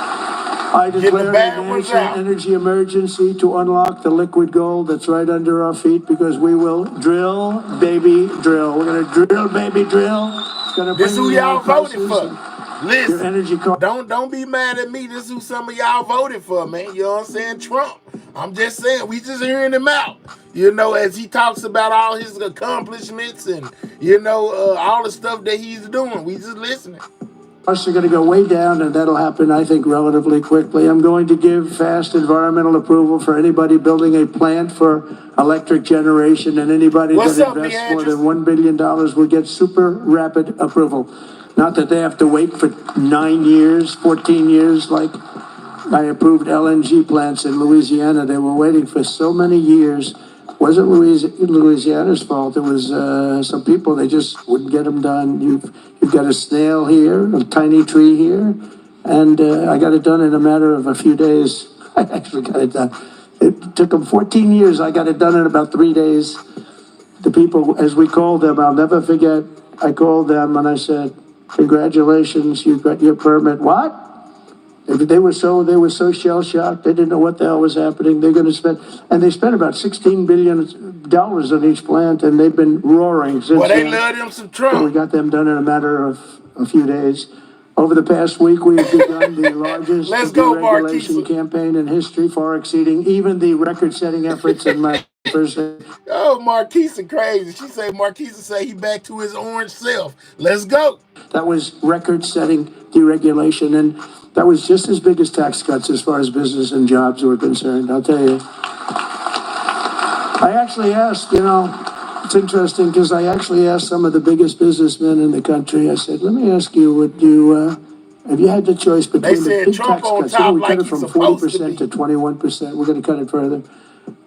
I declare a national energy emergency to unlock the liquid gold that's right under our feet, because we will drill, baby, drill. We're going to drill, baby, drill. It's going to bring this who y'all voted for. Listen, energy don't be mad at me. This is who some of y'all voted for, man. You know what I'm saying? Trump. I'm just saying, we just hearing him out. As he talks about all his accomplishments and, all the stuff that he's doing. We just listening. Costs are going to go way down, and that'll happen, I think, relatively quickly. I'm going to give fast environmental approval for anybody building a plant for electric generation, and anybody that invests more than $1 billion will get super rapid approval. Not that they have to wait for 9 years, 14 years, like I approved LNG plants in Louisiana. They were waiting for so many years. It wasn't Louisiana's fault. It was some people, they just wouldn't get them done. You've got a snail here, a tiny tree here, and I got it done in a matter of a few days. I actually got it done. It took them 14 years. I got it done in about 3 days. The people, as we called them, I'll never forget, I called them and I said, congratulations, you got your permit. What? They were so shell-shocked. They didn't know what the hell was happening. They're going to spend, and they spent about $16 billion on each plant, and they've been roaring since. Well, they love them some Trump. We got them done in a matter of a few days. Over the past week, we have begun the largest deregulation campaign in history, far exceeding even the record-setting efforts in my first. Oh, Marquisa crazy. She said Marquisa say he back to his orange self. Let's go. That was record-setting deregulation, and that was just as big as tax cuts as far as business and jobs were concerned. I'll tell you. I actually asked, it's interesting because I actually asked some of the biggest businessmen in the country. I said, let me ask you, have you had the choice between the big tax cuts? We cut it from 40% to 21%. We're going to cut it further.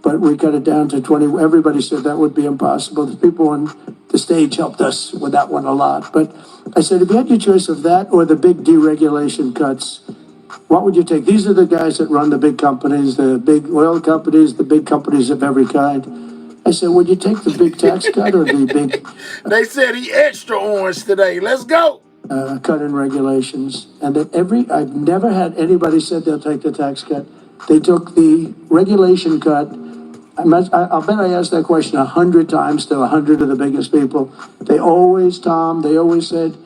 But we cut it down to 20. Everybody said that would be impossible. The people on the stage helped us with that one a lot. But I said, if you had your choice of that or the big deregulation cuts, what would you take? These are the guys that run the big companies, the big oil companies, the big companies of every kind. I said, would you take the big tax cut or the big... They said he extra orange today. Let's go. Cut in regulations. And that I've never had anybody said they'll take the tax cut. They took the regulation cut. I'll bet I asked that question 100 times to 100 of the biggest people. They always said,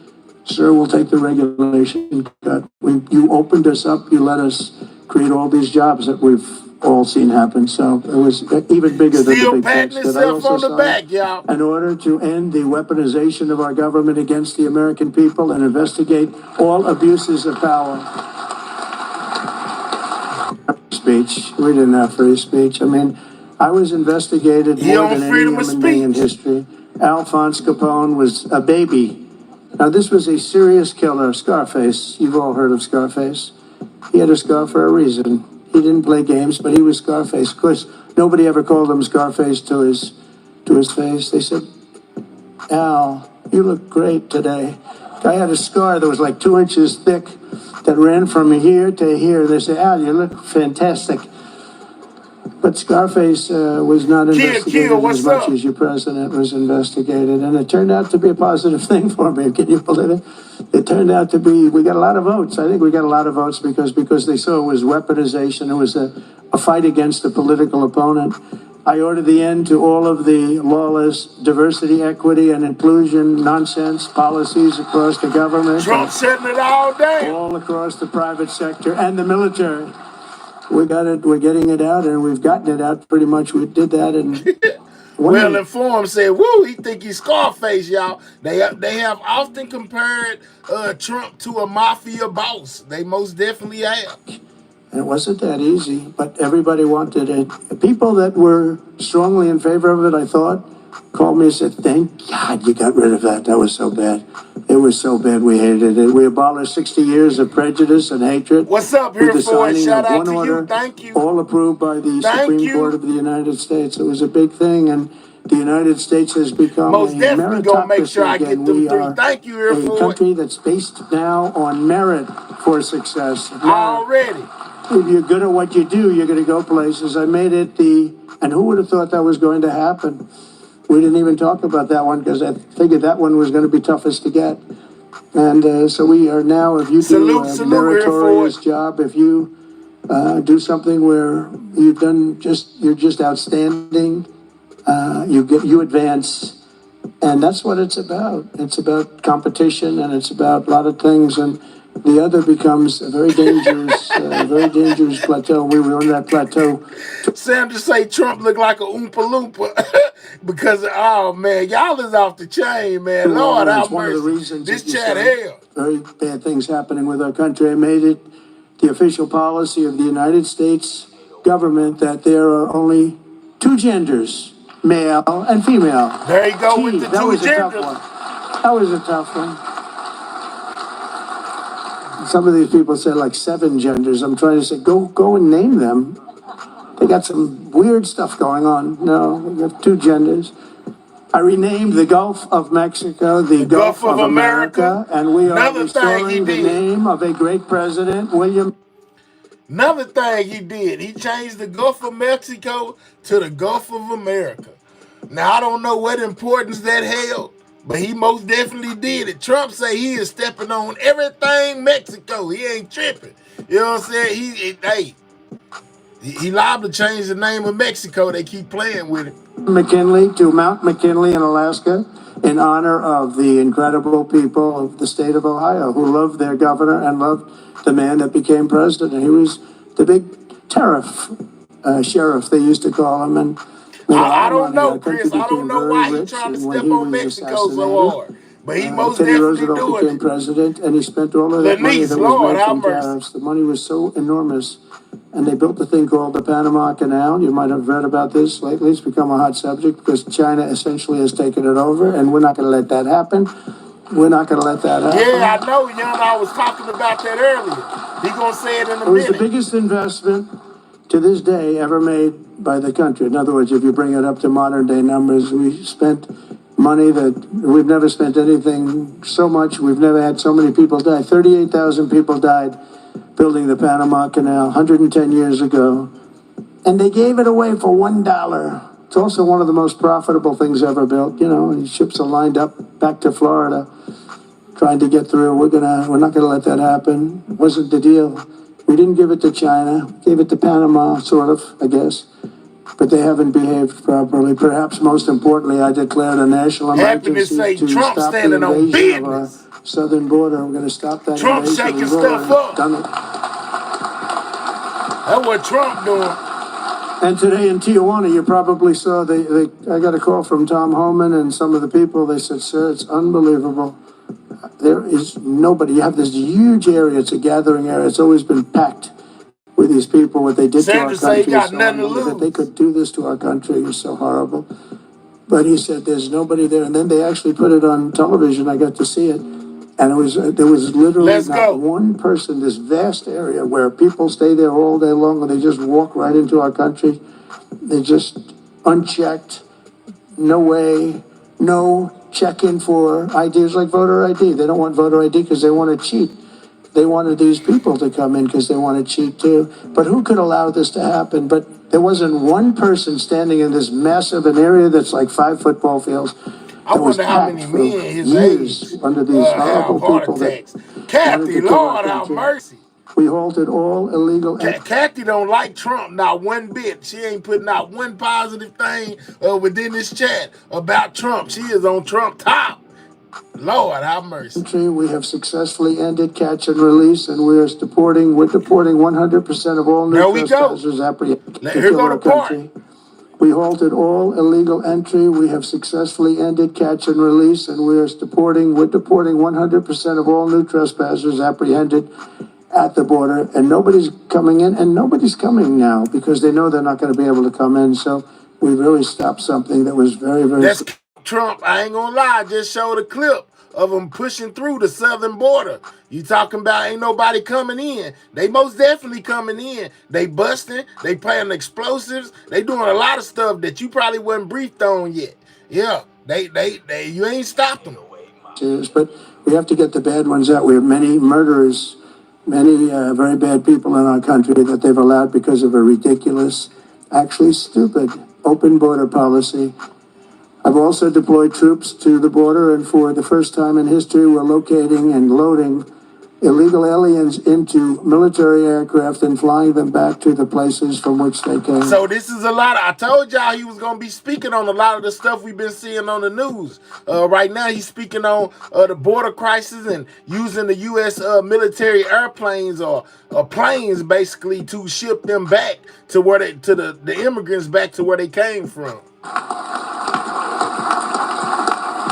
sir, we'll take the regulation cut. You opened us up, you let us create all these jobs that we've all seen happen. So it was even bigger than the big tax cut. I also signed an order to end the weaponization of our government against the American people and investigate all abuses of power. Speech. We didn't have free speech. I mean, I was investigated more than any human being in history. Alphonse Capone was a baby. Now, this was a serious killer, Scarface. You've all heard of Scarface. He had a scar for a reason. He didn't play games, but he was Scarface. Of course, nobody ever called him Scarface to his face. They said, Al, you look great today. Guy had a scar that was like 2 inches thick that ran from here to here. They say, Al, you look fantastic. But Scarface was not investigated as much as your president was investigated. And it turned out to be a positive thing for me. Can you believe it? It turned out to be, we got a lot of votes. I think we got a lot of votes because they saw it was weaponization. It was a fight against a political opponent. I ordered the end to all of the lawless diversity, equity, and inclusion nonsense policies across the government. Trump setting it all down. All across the private sector and the military. We got it. We're getting it out, and we've gotten it out pretty much. We did that, and Well-informed said, "Woo, he think he's Scarface, y'all." They have often compared Trump to a mafia boss. They most definitely have. And it wasn't that easy, but everybody wanted it. The people that were strongly in favor of it, I thought, called me and said, "Thank God you got rid of that. That was so bad. It was so bad. We hated it. We abolished 60 years of prejudice and hatred." What's up here for it? Shout out to you. Thank you. All approved by the Supreme Court of the United States. It was a big thing, and the United States has become most definitely gonna make sure I again. get them We three. are Thank you here for a country that's based now on merit for success. Already. If you're good at what you do, you're going to go places. I made it and who would have thought that was going to happen? We didn't even talk about that one because I figured that one was going to be toughest to get. And so we are now, if you do a meritorious job, if you do something where you're just outstanding, you advance. And that's what it's about. It's about competition, and it's about a lot of things. And the other becomes a very dangerous plateau. We were on that plateau. Sanders say Trump look like a Oompa Loompa because, oh man, y'all is off the chain, man. Lord have one of the mercy. reasons This that you chat saw hell. very bad things happening with our country. I made it the official policy of the United States government that there are only two genders, male and female. There you go with the that two was genders. A tough one. That was a tough one. Some of these people said like 7 genders. I'm trying to say, go and name them. They got some weird stuff going on. No, we have 2 genders. I renamed the Gulf of Mexico the Gulf of America, and we are restoring the name of a great president, William. Another thing he did, he changed the Gulf of Mexico to the Gulf of America. Now, I don't know what importance that held, but he most definitely did it. Trump say he is stepping on everything Mexico. He ain't tripping. You know what I'm saying? He liable to change the name of Mexico. They keep playing with it. McKinley to Mount McKinley in Alaska in honor of the incredible people of the state of Ohio who loved their governor and loved the man that became president. He was the big tariff sheriff, they used to call him. And I don't know, Chris. I don't know why he's trying to step on Mexico so hard. But he most Teddy definitely Roosevelt became president, and he spent all of that money that was made from tariffs. The money was so enormous, and they built the thing called the Panama Canal. You might have read about this lately. It's become a hot subject because China essentially has taken it over, and we're not going to let that happen. We're not going to let that happen. Yeah, I know. I was talking about that earlier. He's going to say it in a minute. It was the biggest investment to this day ever made by the country. In other words, if you bring it up to modern day numbers, we spent money that we've never spent anything so much. We've never had so many people die. 38,000 people died building the Panama Canal 110 years ago. And they gave it away for $1. It's also one of the most profitable things ever built. And ships are lined up back to Florida trying to get through. We're not gonna let that happen. It wasn't the deal. We didn't give it to China, gave it to Panama, sort of, I guess. But they haven't behaved properly. Perhaps most importantly, I declared a national emergency to Trump stop the standing on invasion of our southern border. We're going to stop that Trump invasion. shaking stuff up. Done it. That's what Trump doing. And today in Tijuana, you probably saw, I got a call from Tom Homan and some of the people. They said, sir, it's unbelievable. There is nobody. You have this huge area. It's a gathering area. It's always been packed with these people. What they did Sanders to our country. say he got nothing to lose. That they could do this to our country is so horrible. But he said there's nobody there. And then they actually put it on television. I got to see it. And there was literally not one person, this vast area where people stay there all day long and they just walk right into our country. They just unchecked, no way, no check-in for IDs like voter ID. They don't want voter ID because they want to cheat. They wanted these people to come in because they want to cheat too. But who could allow this to happen? But there wasn't one person standing in this massive an area that's like 5 football fields. I wonder how many men his age under these horrible people attacks. Kathy, Lord have mercy. We halted all illegal. Kathy don't like Trump not one bit. She ain't putting out one positive thing within this chat about Trump. She is on Trump top. Lord have mercy. We have successfully ended catch and release, and we're deporting 100% of all new trespassers apprehended to our country. We halted all illegal entry. We have successfully ended catch and release, and we're deporting 100% of all new trespassers apprehended at the border. And nobody's coming in, and nobody's coming now because they know they're not going to be able to come in. So we really stopped something that was very, very. That's Trump. I ain't gonna lie. I just showed a clip of them pushing through the southern border. You talking about ain't nobody coming in. They most definitely coming in. They busting. They playing explosives. They doing a lot of stuff that you probably wasn't briefed on yet. Yeah, they you ain't stopped them. But we have to get the bad ones out. We have many murderers, many very bad people in our country that they've allowed because of a ridiculous, actually stupid, open border policy. I've also deployed troops to the border, and for the first time in history, we're locating and loading illegal aliens into military aircraft and flying them back to the places from which they came. So this is a lot. I told y'all he was going to be speaking on a lot of the stuff we've been seeing on the news. Right now he's speaking on the border crisis and using the U.S. Military airplanes or planes basically to ship them back to where the immigrants back to where they came from.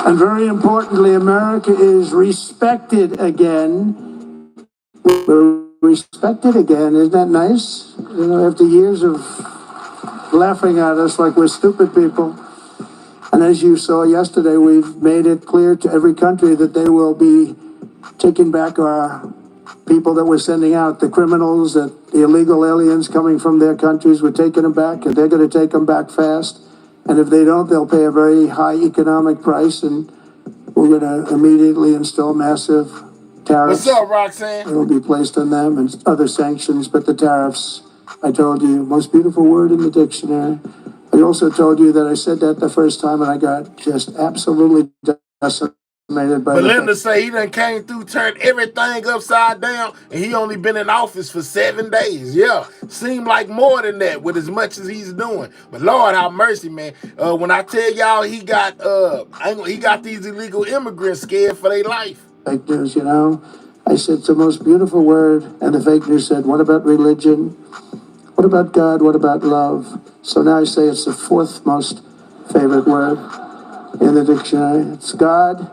And very importantly, America is respected again. We're respected again. Isn't that nice? You know, after years of laughing at us like we're stupid people. And as you saw yesterday, we've made it clear to every country that they will be taking back our people that we're sending out, the criminals, the illegal aliens coming from their countries. We're taking them back, and they're going to take them back fast. And if they don't, they'll pay a very high economic price, and we're going to immediately install massive tariffs. What's up, Roxanne? It'll be placed on them and other sanctions, but the tariffs, I told you, most beautiful word in the dictionary. I also told you that I said that the first time, and I got just absolutely decimated by Belinda say he done came through, turned everything upside down, and he only been in office for 7 days. Yeah, seemed like more than that with as much as he's doing. But Lord have mercy, man. When I tell y'all he got these illegal immigrants scared for their life. Fake news, you know. I said it's the most beautiful word, and the fake news said, what about religion? What about God? What about love? So now I say it's the fourth most favorite word in the dictionary. It's God,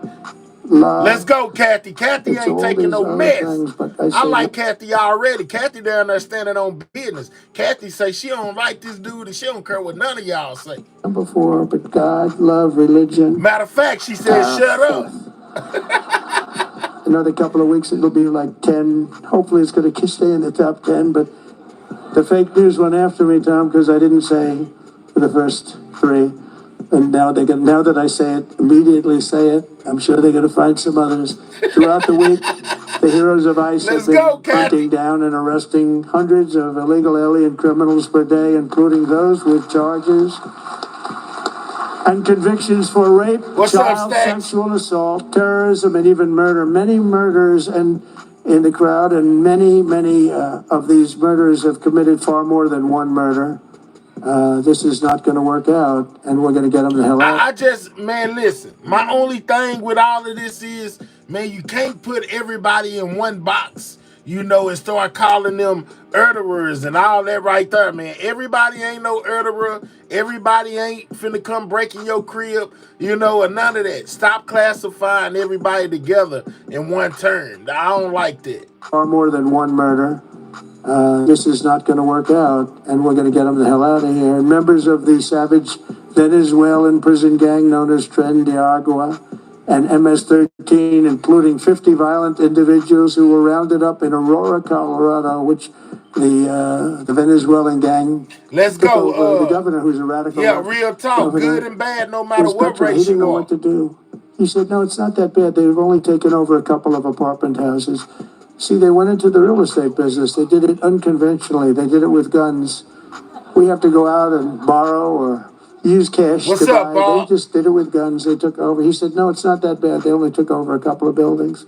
love. Let's go, Kathy. Kathy ain't taking no mess. I like Kathy already. Kathy down there standing on business. Kathy say she don't like this dude and she don't care what none of y'all say. Number 4, but God, love, religion. Matter of fact, she said shut up. Another couple of weeks, it'll be like 10. Hopefully it's going to stay in the top 10, but the fake news went after me, Tom, because I didn't say the first 3. And now now that I say it, immediately say it. I'm sure they're going to find some others. Throughout the week, the heroes of ICE have been hunting down and arresting hundreds of illegal alien criminals per day, including those with charges and convictions for rape, child sexual assault, terrorism, and even murder. Many murders and in the crowd, and many of these murderers have committed far more than one murder. This is not going to work out, and we're going to get them the hell out. Man, listen, my only thing with all of this is, man, you can't put everybody in one box, you know, and start calling them murderers and all that right there, man. Everybody ain't no murderer. Everybody ain't finna come breaking your crib, you know, or none of that. Stop classifying everybody together in one term. I don't like that. Far more than one murder. This is not going to work out, and we're going to get them the hell out of here. Members of the savage Venezuelan prison gang known as Tren de Agua and MS-13, including 50 violent individuals who were rounded up in Aurora, Colorado, which the Venezuelan gang took over. The governor, who's a radical. Yeah, real talk, good and bad, no matter what race he didn't you know are. what to do. He said, no, it's not that bad. They've only taken over a couple of apartment houses. See, they went into the real estate business. They did it unconventionally. They did it with guns. We have to go out and borrow or use cash to buy. They just did it with guns. They took over. He said, no, it's not that bad. They only took over a couple of buildings.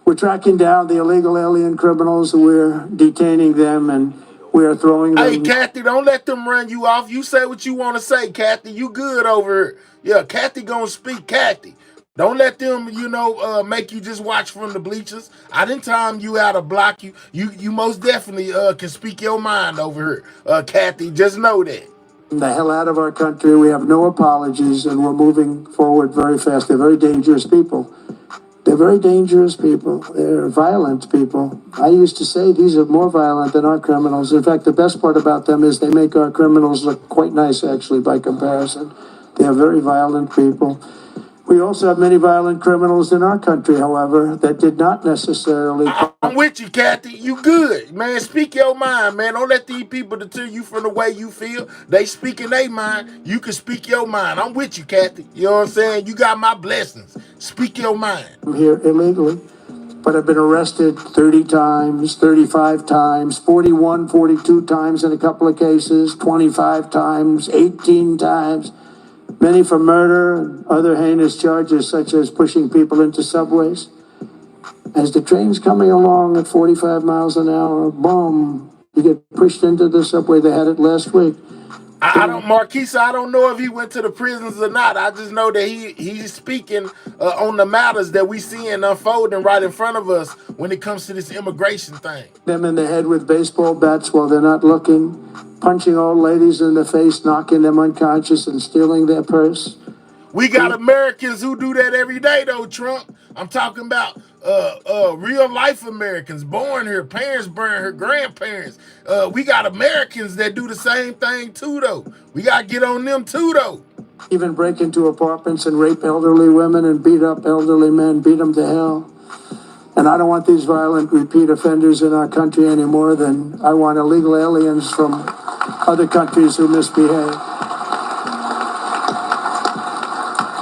We're tracking down the illegal alien criminals. We're detaining them, and we are throwing them. Hey, Kathy, don't let them run you off. You say what you want to say, Kathy. You good over here. Yeah, Kathy gonna speak, Kathy. Don't let them, you know, make you just watch from the bleachers. I didn't time you out or block you. You most definitely can speak your mind over here, Kathy. Just know that. The hell out of our country. We have no apologies, and we're moving forward very fast. They're very dangerous people. They're very dangerous people. They're violent people. I used to say these are more violent than our criminals. In fact, the best part about them is they make our criminals look quite nice, actually, by comparison. They are very violent people. We also have many violent criminals in our country, however, that did not necessarily... I'm with you, Kathy. You good. Man, speak your mind, man. Don't let these people deter you from the way you feel. They speaking their mind. You can speak your mind. I'm with you, Kathy. You know what I'm saying? You got my blessings. Speak your mind. I'm here illegally, but I've been arrested 30 times, 35 times, 41, 42 times in a couple of cases, 25 times, 18 times. Many for murder and other heinous charges, such as pushing people into subways. as the train's coming along at 45 miles an hour, boom, you get pushed into the subway. They had it last week. I don't, Marquise, I don't know if he went to the prisons or not. I just know that he's speaking on the matters that we seeing unfolding right in front of us when it comes to this immigration thing. Them in the head with baseball bats while they're not looking, punching old ladies in the face, knocking them unconscious and stealing their purse. We got Americans who do that every day, though, Trump. I'm talking about real life Americans born here, parents burn her, grandparents. We got Americans that do the same thing too, though. We got to get on them too, though. Even break into apartments and rape elderly women and beat up elderly men, beat them to hell. And I don't want these violent repeat offenders in our country any more than I want illegal aliens from other countries who misbehave.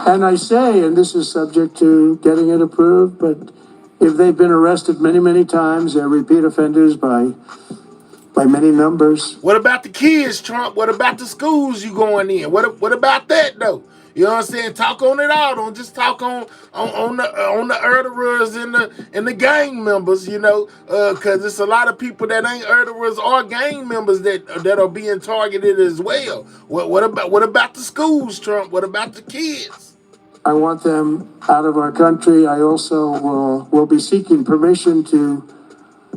And I say, and this is subject to getting it approved, but if they've been arrested many, many times, they're repeat offenders by many numbers. What about the kids, Trump? What about the schools you going in? What about that, though? You know what I'm saying? Talk on it all. Don't just talk on the murderers and the gang members, you know, because it's a lot of people that ain't murderers or gang members that are being targeted as well. What about the schools, Trump? What about the kids? I want them out of our country. I also will be seeking permission to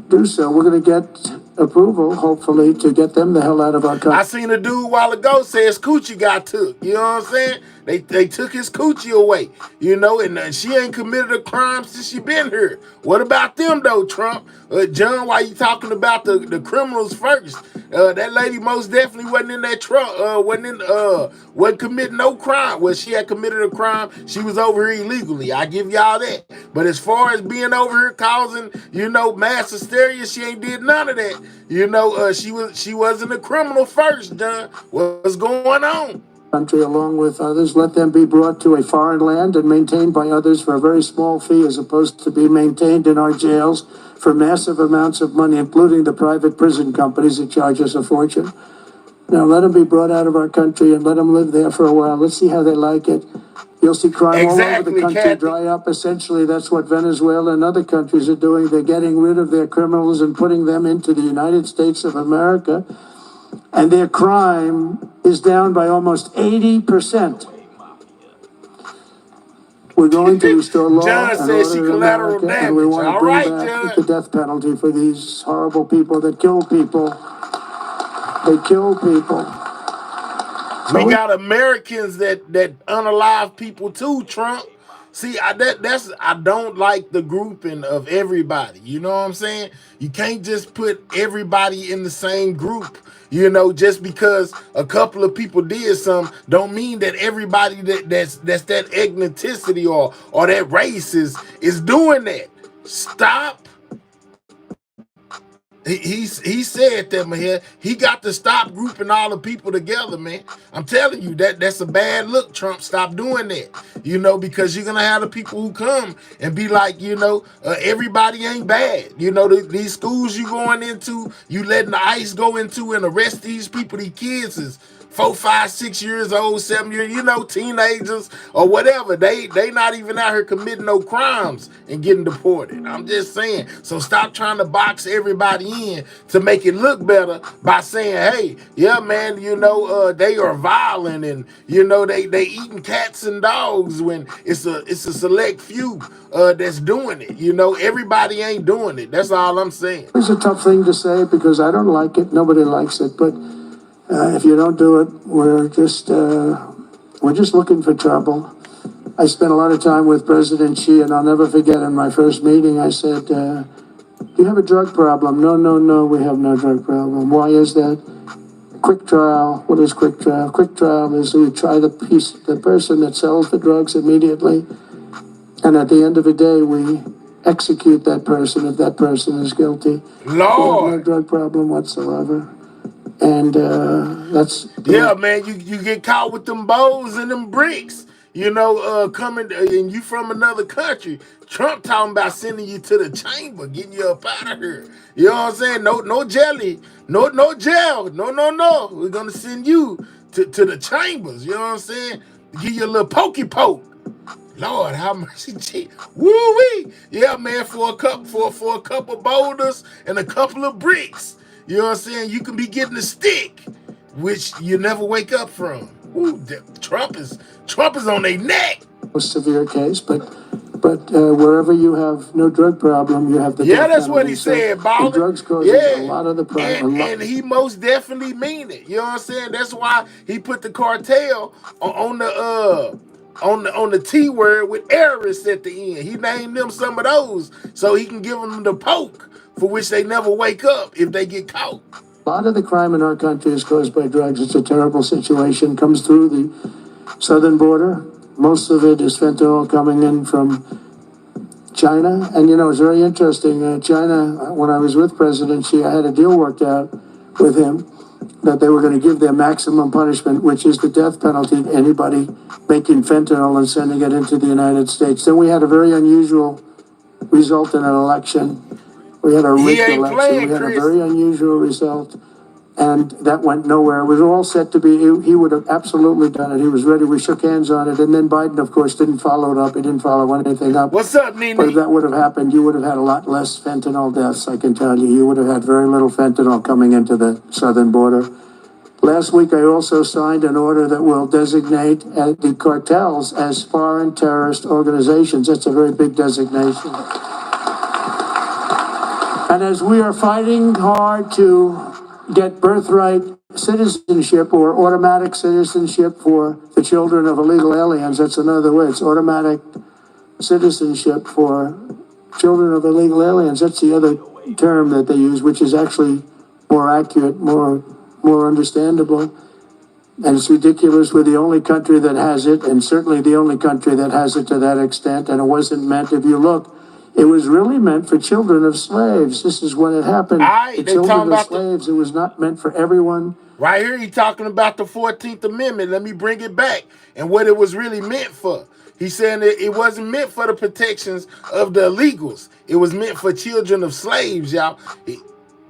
do so. We're going to get approval, hopefully, to get them the hell out of our country. I seen a dude a while ago say his coochie got took. You know what I'm saying? They took his coochie away, you know, and she ain't committed a crime since she been here. What about them, though, Trump? John, why you talking about the criminals first? That lady most definitely wasn't in that truck, wasn't committing no crime. Well, she had committed a crime. She was over here illegally. I give y'all that. But as far as being over here causing, you know, mass hysteria, she ain't did none of that. You know, she wasn't a criminal first, John. What's going on? Country along with others, let them be brought to a foreign land and maintained by others for a very small fee as opposed to be maintained in our jails for massive amounts of money, including the private prison companies that charge us a fortune. Now let them be brought out of our country and let them live there for a while. Let's see how they like it. You'll see crime all over the country dry up. Essentially, that's what Venezuela and other countries are doing. They're getting rid of their criminals and putting them into the United States of America. And their crime is down by almost 80%. We're going to restore law and order in America, and we want to bring back the death penalty for these horrible people that kill people. They kill people. We got Americans that unalive people too, Trump. See, I don't like the grouping of everybody. You know what I'm saying? You can't just put everybody in the same group. You know, just because a couple of people did something, don't mean that everybody that's that ethnicity or that race is doing that. Stop. He said that, man. He got to stop grouping all the people together, man. I'm telling you, that's a bad look, Trump. Stop doing that, you know, because you're going to have the people who come and be like, you know, everybody ain't bad. You know, these schools you going into, you letting the ICE go into and arrest these people, these kids is 4, 5, 6 years old, 7 years, you know, teenagers or whatever. They not even out here committing no crimes and getting deported. I'm just saying. So stop trying to box everybody in to make it look better by saying, hey, yeah, man, you know, they are violent and, you know, they eating cats and dogs when it's a select few that's doing it. You know, everybody ain't doing it. That's all I'm saying. It's a tough thing to say because I don't like it. Nobody likes it, but if you don't do it, we're just looking for trouble. I spent a lot of time with President Xi, and I'll never forget in my first meeting, I said, do you have a drug problem? No, we have no drug problem. Why is that? Quick trial. What is quick trial? Quick trial is we try the person that sells the drugs immediately, and at the end of the day, we execute that person if that person is guilty. Lord. We have no drug problem whatsoever. And that's... Yeah, man, you get caught with them bows and them bricks, you know, coming, and you from another country. Trump talking about sending you to the chamber, getting you up out of here. You know what I'm saying? No jelly, no jail, no. We're going to send you to the chambers, you know what I'm saying? To give you a little pokey poke. Lord, how much? Woo-wee. Yeah, man, for a couple boulders and a couple of bricks. You know what I'm saying? You can be getting a stick, which you never wake up from. Ooh, Trump is on their neck. Severe case, but wherever you have no drug problem, you have the death That's what he penalty. So said, Ballin. drugs causes a lot of the problem. And he most definitely mean it. You know what I'm saying? That's why he put the cartel on the T word with terrorists at the end. He named them some of those so he can give them the poke for which they never wake up if they get caught. A lot of the crime in our country is caused by drugs. It's a terrible situation. Comes through the southern border. Most of it is fentanyl coming in from China. And, you know, it's very interesting. China, when I was with President Xi, I had a deal worked out with him that they were going to give their maximum punishment, which is the death penalty to anybody making fentanyl and sending it into the United States. Then we had a very unusual result in an election. We had a rigged election. We had a very unusual result. And that went nowhere. It was all set to be, he would have absolutely done it. He was ready. We shook hands on it. And then Biden, of course, didn't follow it up. He didn't follow anything up. What's up, Nene? But if that would have happened, you would have had a lot less fentanyl deaths, I can tell you. You would have had very little fentanyl coming into the southern border. Last week, I also signed an order that will designate the cartels as foreign terrorist organizations. That's a very big designation. And as we are fighting hard to get birthright citizenship or automatic citizenship for the children of illegal aliens, that's another way. It's automatic citizenship for children of illegal aliens. That's the other term that they use, which is actually more accurate, more understandable. And it's ridiculous. We're the only country that has it, and certainly the only country that has it to that extent. And it wasn't meant, if you look, it was really meant for children of slaves. This is when it happened. The children of slaves. It was not meant for everyone. Right here, he's talking about the 14th Amendment. Let me bring it back and what it was really meant for. He's saying that it wasn't meant for the protections of the illegals. It was meant for children of slaves, y'all.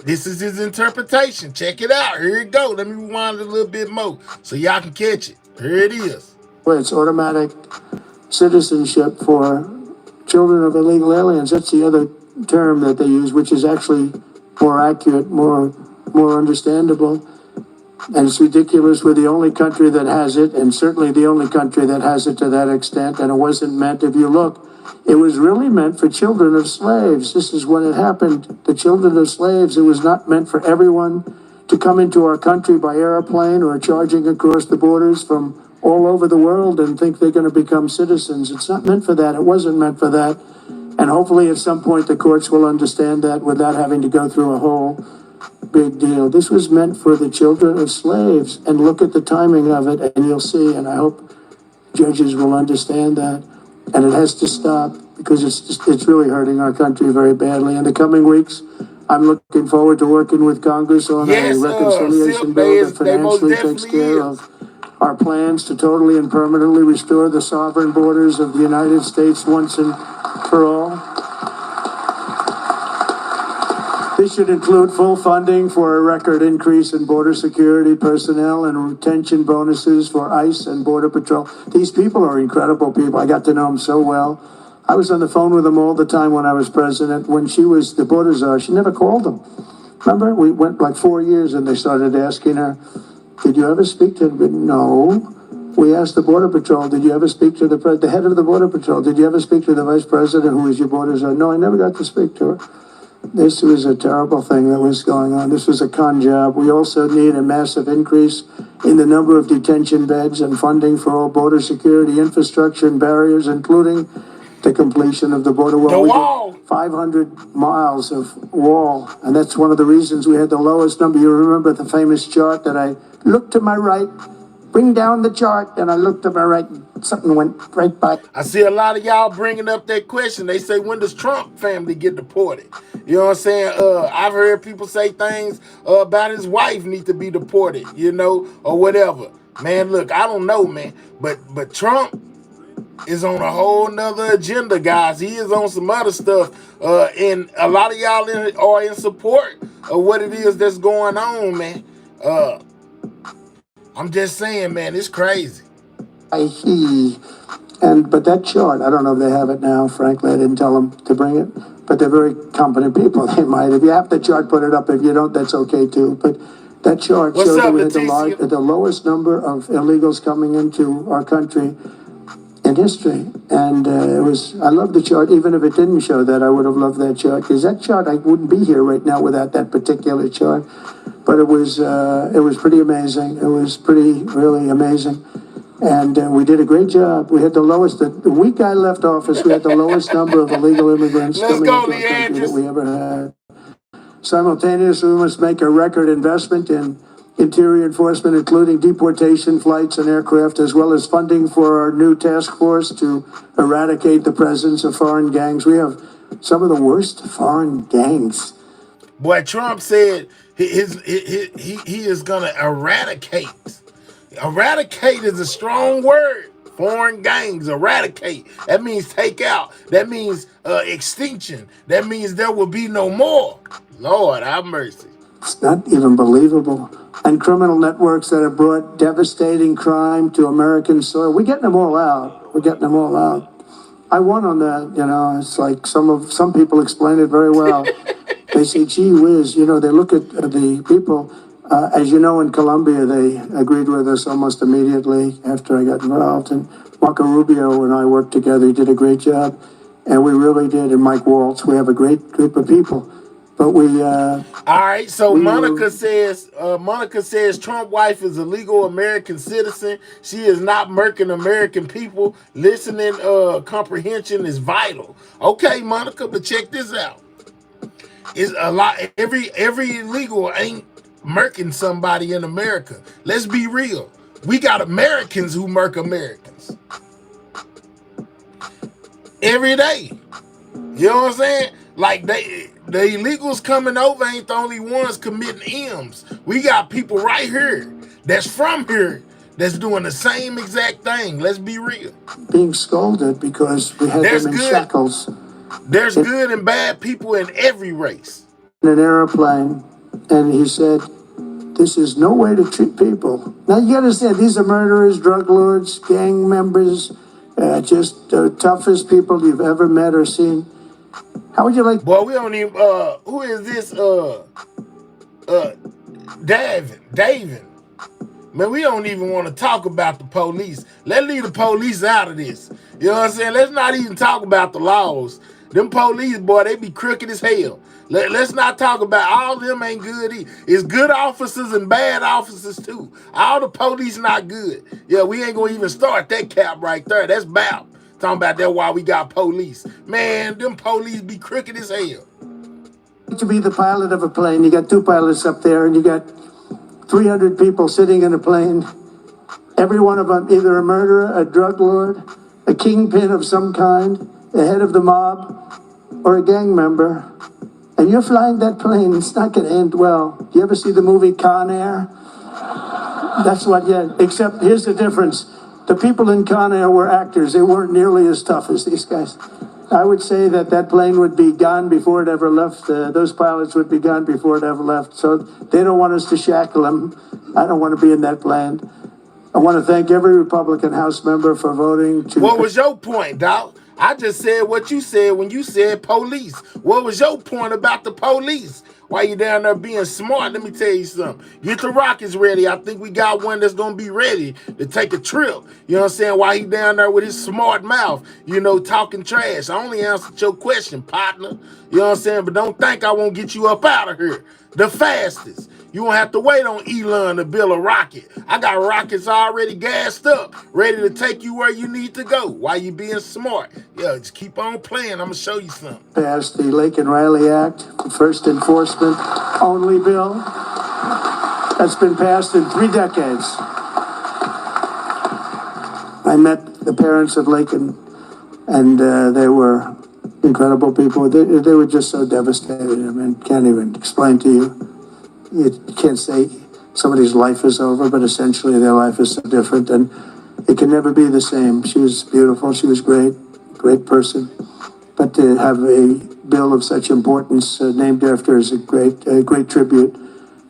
This is his interpretation. Check it out. Here it go. Let me rewind it a little bit more so y'all can catch it. Here it is. Well, it's automatic citizenship for children of illegal aliens. That's the other term that they use, which is actually more accurate, more understandable. And it's ridiculous. We're the only country that has it, and certainly the only country that has it to that extent. And it wasn't meant, if you look, it was really meant for children of slaves. This is when it happened. The children of slaves, it was not meant for everyone to come into our country by airplane or charging across the borders from all over the world and think they're going to become citizens. It's not meant for that. It wasn't meant for that. And hopefully at some point the courts will understand that without having to go through a whole big deal. This was meant for the children of slaves. And look at the timing of it and you'll see, and I hope judges will understand that. And it has to stop because it's really hurting our country very badly. In the coming weeks, I'm looking forward to working with Congress on a reconciliation bill that financially takes care of our plans to totally and permanently restore the sovereign borders of the United States once and for all. This should include full funding for a record increase in border security personnel and retention bonuses for ICE and Border Patrol. These people are incredible people. I got to know them so well. I was on the phone with them all the time when I was president. When she was the border czar, she never called them. Remember? We went like 4 years and they started asking her, did you ever speak to them? No. We asked the Border Patrol, did you ever speak to the head of the Border Patrol? Did you ever speak to the vice president who was your border czar? No, I never got to speak to her. This was a terrible thing that was going on. This was a con job. We also need a massive increase in the number of detention beds and funding for all border security infrastructure and barriers, including the completion of the border wall. The wall. 500 miles of wall. And that's one of the reasons we had the lowest number. You remember the famous chart that I looked to my right, bring down the chart, and I looked to my right, something went right by. I see a lot of y'all bringing up that question. They say, when does Trump family get deported? You know what I'm saying? I've heard people say things about his wife need to be deported, you know, or whatever. Man, look, I don't know, man. But Trump is on a whole nother agenda, guys. He is on some other stuff. And a lot of y'all are in support of what it is that's going on, man. I'm just saying, man, it's crazy. He But that chart, I don't know if they have it now, frankly, I didn't tell them to bring it, but they're very competent people, they might. If you have the chart, put it up. If you don't, that's okay too. But that chart showed that we had the lowest number of illegals coming into our country in history. And I love the chart. Even if it didn't show that, I would have loved that chart, because that chart, I wouldn't be here right now without that particular chart. But it was pretty amazing. It was really amazing. And we did a great job. We had the lowest, the week I left office, we had the lowest number of illegal immigrants coming into our country that we ever had. Simultaneously, we must make a record investment in interior enforcement, including deportation flights and aircraft, as well as funding for our new task force to eradicate the presence of foreign gangs. We have some of the worst foreign gangs. Boy, Trump said he is going to eradicate. Eradicate is a strong word. Foreign gangs, eradicate. That means take out. That means extinction. That means there will be no more. Lord, have mercy. It's not even believable. And criminal networks that have brought devastating crime to American soil. We're getting them all out. We're getting them all out. I won on that, you know. It's like some people explain it very well. They say, gee whiz, you know, they look at the people. As you know, in Colombia, they agreed with us almost immediately after I got involved. And Marco Rubio and I worked together. He did a great job. And we really did. And Mike Waltz, we have a great group of people. But we... all right, so Monica says Trump wife is a legal American citizen. She is not murking American people. Listening comprehension is vital. Okay, Monica, but check this out. It's a lot. Every illegal ain't murking somebody in America. Let's be real. We got Americans who murk Americans every day. You know what I'm saying? Like the illegals coming over ain't the only ones committing M's. We got people right here that's from here that's doing the same exact thing. Let's be real. Being scolded because we had them in shackles. There's good and bad people in every race. In an airplane, and he said, this is no way to treat people. Now you understand, these are murderers, drug lords, gang members, just the toughest people you've ever met or seen. How would you like? Boy, we don't even, who is this, David. Man, we don't even want to talk about the police. Let's leave the police out of this. You know what I'm saying? Let's not even talk about the laws. Them police, boy, they be crooked as hell. Let's not talk about all of them ain't good. It's good officers and bad officers too. All the police not good. Yeah, we ain't gonna even start that cap right there. That's bad. Talking about that why we got police. Man, them police be crooked as hell. To be the pilot of a plane, you got two pilots up there and you got 300 people sitting in a plane. Every one of them either a murderer, a drug lord, a kingpin of some kind, the head of the mob, or a gang member. And you're flying that plane, it's not going to end well. You ever see the movie Con Air? That's what, yeah, except here's the difference. The people in Con Air were actors. They weren't nearly as tough as these guys. I would say that plane would be gone before it ever left. Those pilots would be gone before it ever left. So they don't want us to shackle them. I don't want to be in that plane. I want to thank every Republican House member for voting to... What was your point, Doc? I just said what you said when you said police. What was your point about the police? Why you down there being smart? Let me tell you something. Get the rockets ready. I think we got one that's going to be ready to take a trip. You know what I'm saying? Why he down there with his smart mouth, you know, talking trash. I only answered your question, partner. You know what I'm saying? But don't think I won't get you up out of here the fastest. You won't have to wait on Elon to build a rocket. I got rockets already gassed up, ready to take you where you need to go. Why you being smart? Yeah, just keep on playing. I'm going to show you something. Passed the Lake and Riley Act, the first enforcement only bill that's been passed in 3 decades. I met the parents of Laken, and they were incredible people. They were just so devastated. I mean, can't even explain to you. You can't say somebody's life is over, but essentially their life is so different, and it can never be the same. She was beautiful. She was great person. But to have a bill of such importance named after her is a great tribute.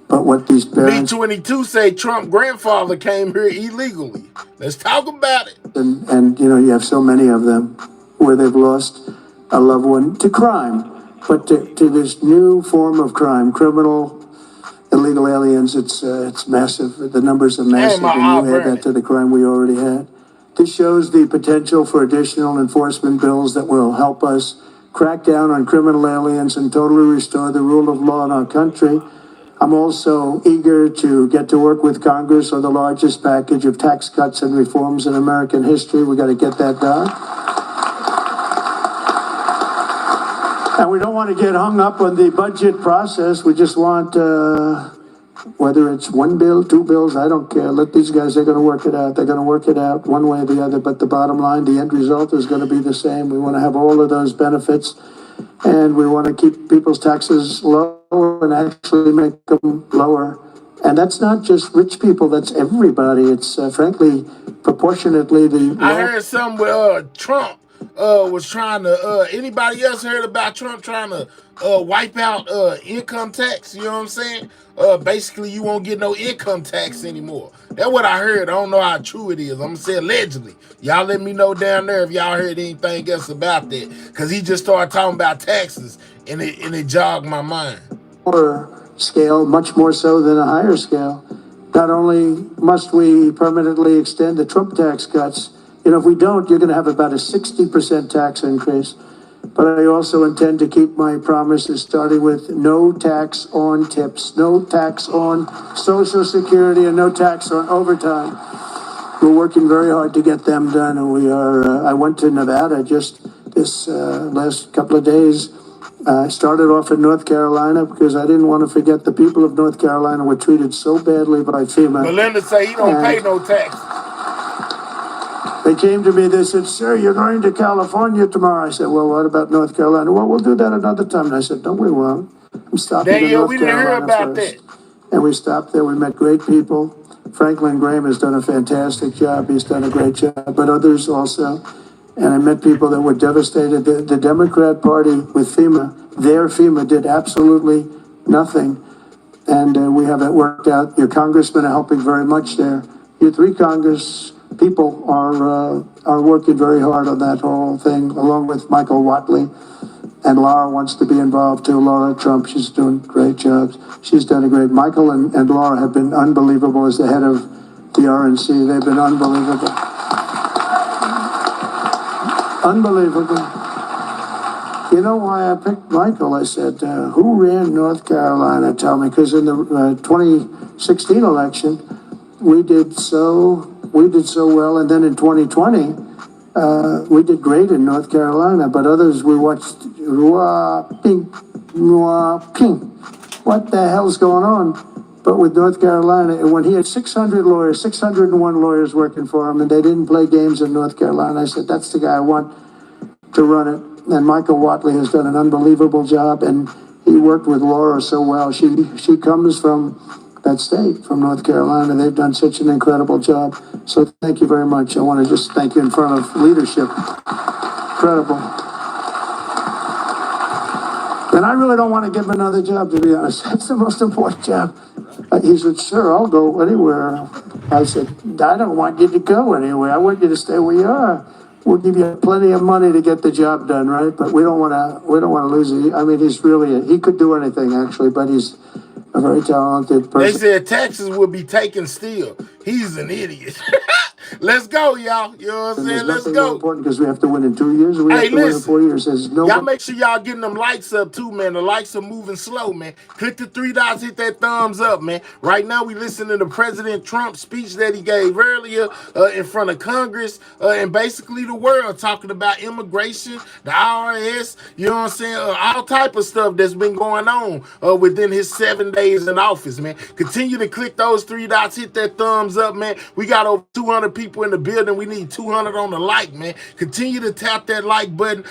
But what these parents... Me22 say Trump grandfather came here illegally. Let's talk about it. And you know, you have so many of them where they've lost a loved one to crime, but to this new form of crime, criminal, illegal aliens. It's massive. The numbers are massive, and you add that to the crime we already had. This shows the potential for additional enforcement bills that will help us crack down on criminal aliens and totally restore the rule of law in our country. I'm also eager to get to work with Congress on the largest package of tax cuts and reforms in American history. We got to get that done. And we don't want to get hung up on the budget process. We just want, whether it's one bill, two bills, I don't care. Let these guys, they're going to work it out. They're going to work it out one way or the other. But the bottom line, the end result is going to be the same. We want to have all of those benefits. And we want to keep people's taxes low and actually make them lower. And that's not just rich people, that's everybody. It's frankly, proportionately the... I heard something with Trump was trying to, anybody else heard about Trump trying to wipe out income tax? You know what I'm saying? Basically, you won't get no income tax anymore. That's what I heard. I don't know how true it is. I'm going to say allegedly. Y'all let me know down there if y'all heard anything else about that. Because he just started talking about taxes, and it jogged my mind. Scale, much more so than a higher scale. Not only must we permanently extend the Trump tax cuts, you know, if we don't, you're going to have about a 60% tax increase. But I also intend to keep my promises, starting with no tax on tips, no tax on Social Security, and no tax on overtime. We're working very hard to get them done, and we are. I went to Nevada just this last couple of days. I started off in North Carolina because I didn't want to forget the people of North Carolina were treated so badly by FEMA. Melinda say he don't pay no tax. They came to me, they said, "Sir, you're going to California tomorrow." I said, "Well, what about North Carolina?" "Well, we'll do that another time." And I said, "No, we won't. I'm stopping in North we didn't Carolina hear about first." That. And we stopped there. We met great people. Franklin Graham has done a fantastic job. He's done a great job, but others also. And I met people that were devastated. The Democrat Party with FEMA, their FEMA did absolutely nothing. And we have it worked out. Your congressmen are helping very much there. Your three Congress people are working very hard on that whole thing, along with Michael Watley. And Laura wants to be involved too. Laura Trump, she's doing great jobs. She's done a great. Michael and Laura have been unbelievable as the head of the RNC. They've been unbelievable. Unbelievable. You know why I picked Michael? I said, who ran North Carolina? Tell me, because in the 2016 election, we did so well, and then in 2020, we did great in North Carolina, but others we watched, ping. What the hell's going on? But with North Carolina, when he had 600 lawyers, 601 lawyers working for him, and they didn't play games in North Carolina, I said, that's the guy I want to run it. And Michael Watley has done an unbelievable job, and he worked with Laura so well. She comes from that state, from North Carolina. They've done such an incredible job. So thank you very much. I want to just thank you in front of leadership. Incredible. And I really don't want to give him another job, to be honest. That's the most important job. He said, "Sir, I'll go anywhere." I said, "I don't want you to go anywhere. I want you to stay where you are. We'll give you plenty of money to get the job done, right? But we don't want to lose it." I mean, he could do anything, actually, but he's a very talented person. They said taxes will be taken still. He's an idiot. Let's go, y'all. You know what I'm saying? Let's go. Important because we have to win in 2 years. We have to win in 4 years. Y'all make sure y'all getting them likes up too, man. The likes are moving slow, man. Click the 3 dots, hit that thumbs up, man. Right now, we listening to President Trump's speech that he gave earlier in front of Congress and basically the world, talking about immigration, the IRS, you know what I'm saying? All type of stuff that's been going on within his 7 days in office, man. Continue to click those 3 dots, hit that thumbs up, man. We got over 200 people in the building. We need 200 on the like, man. Continue to tap that like button.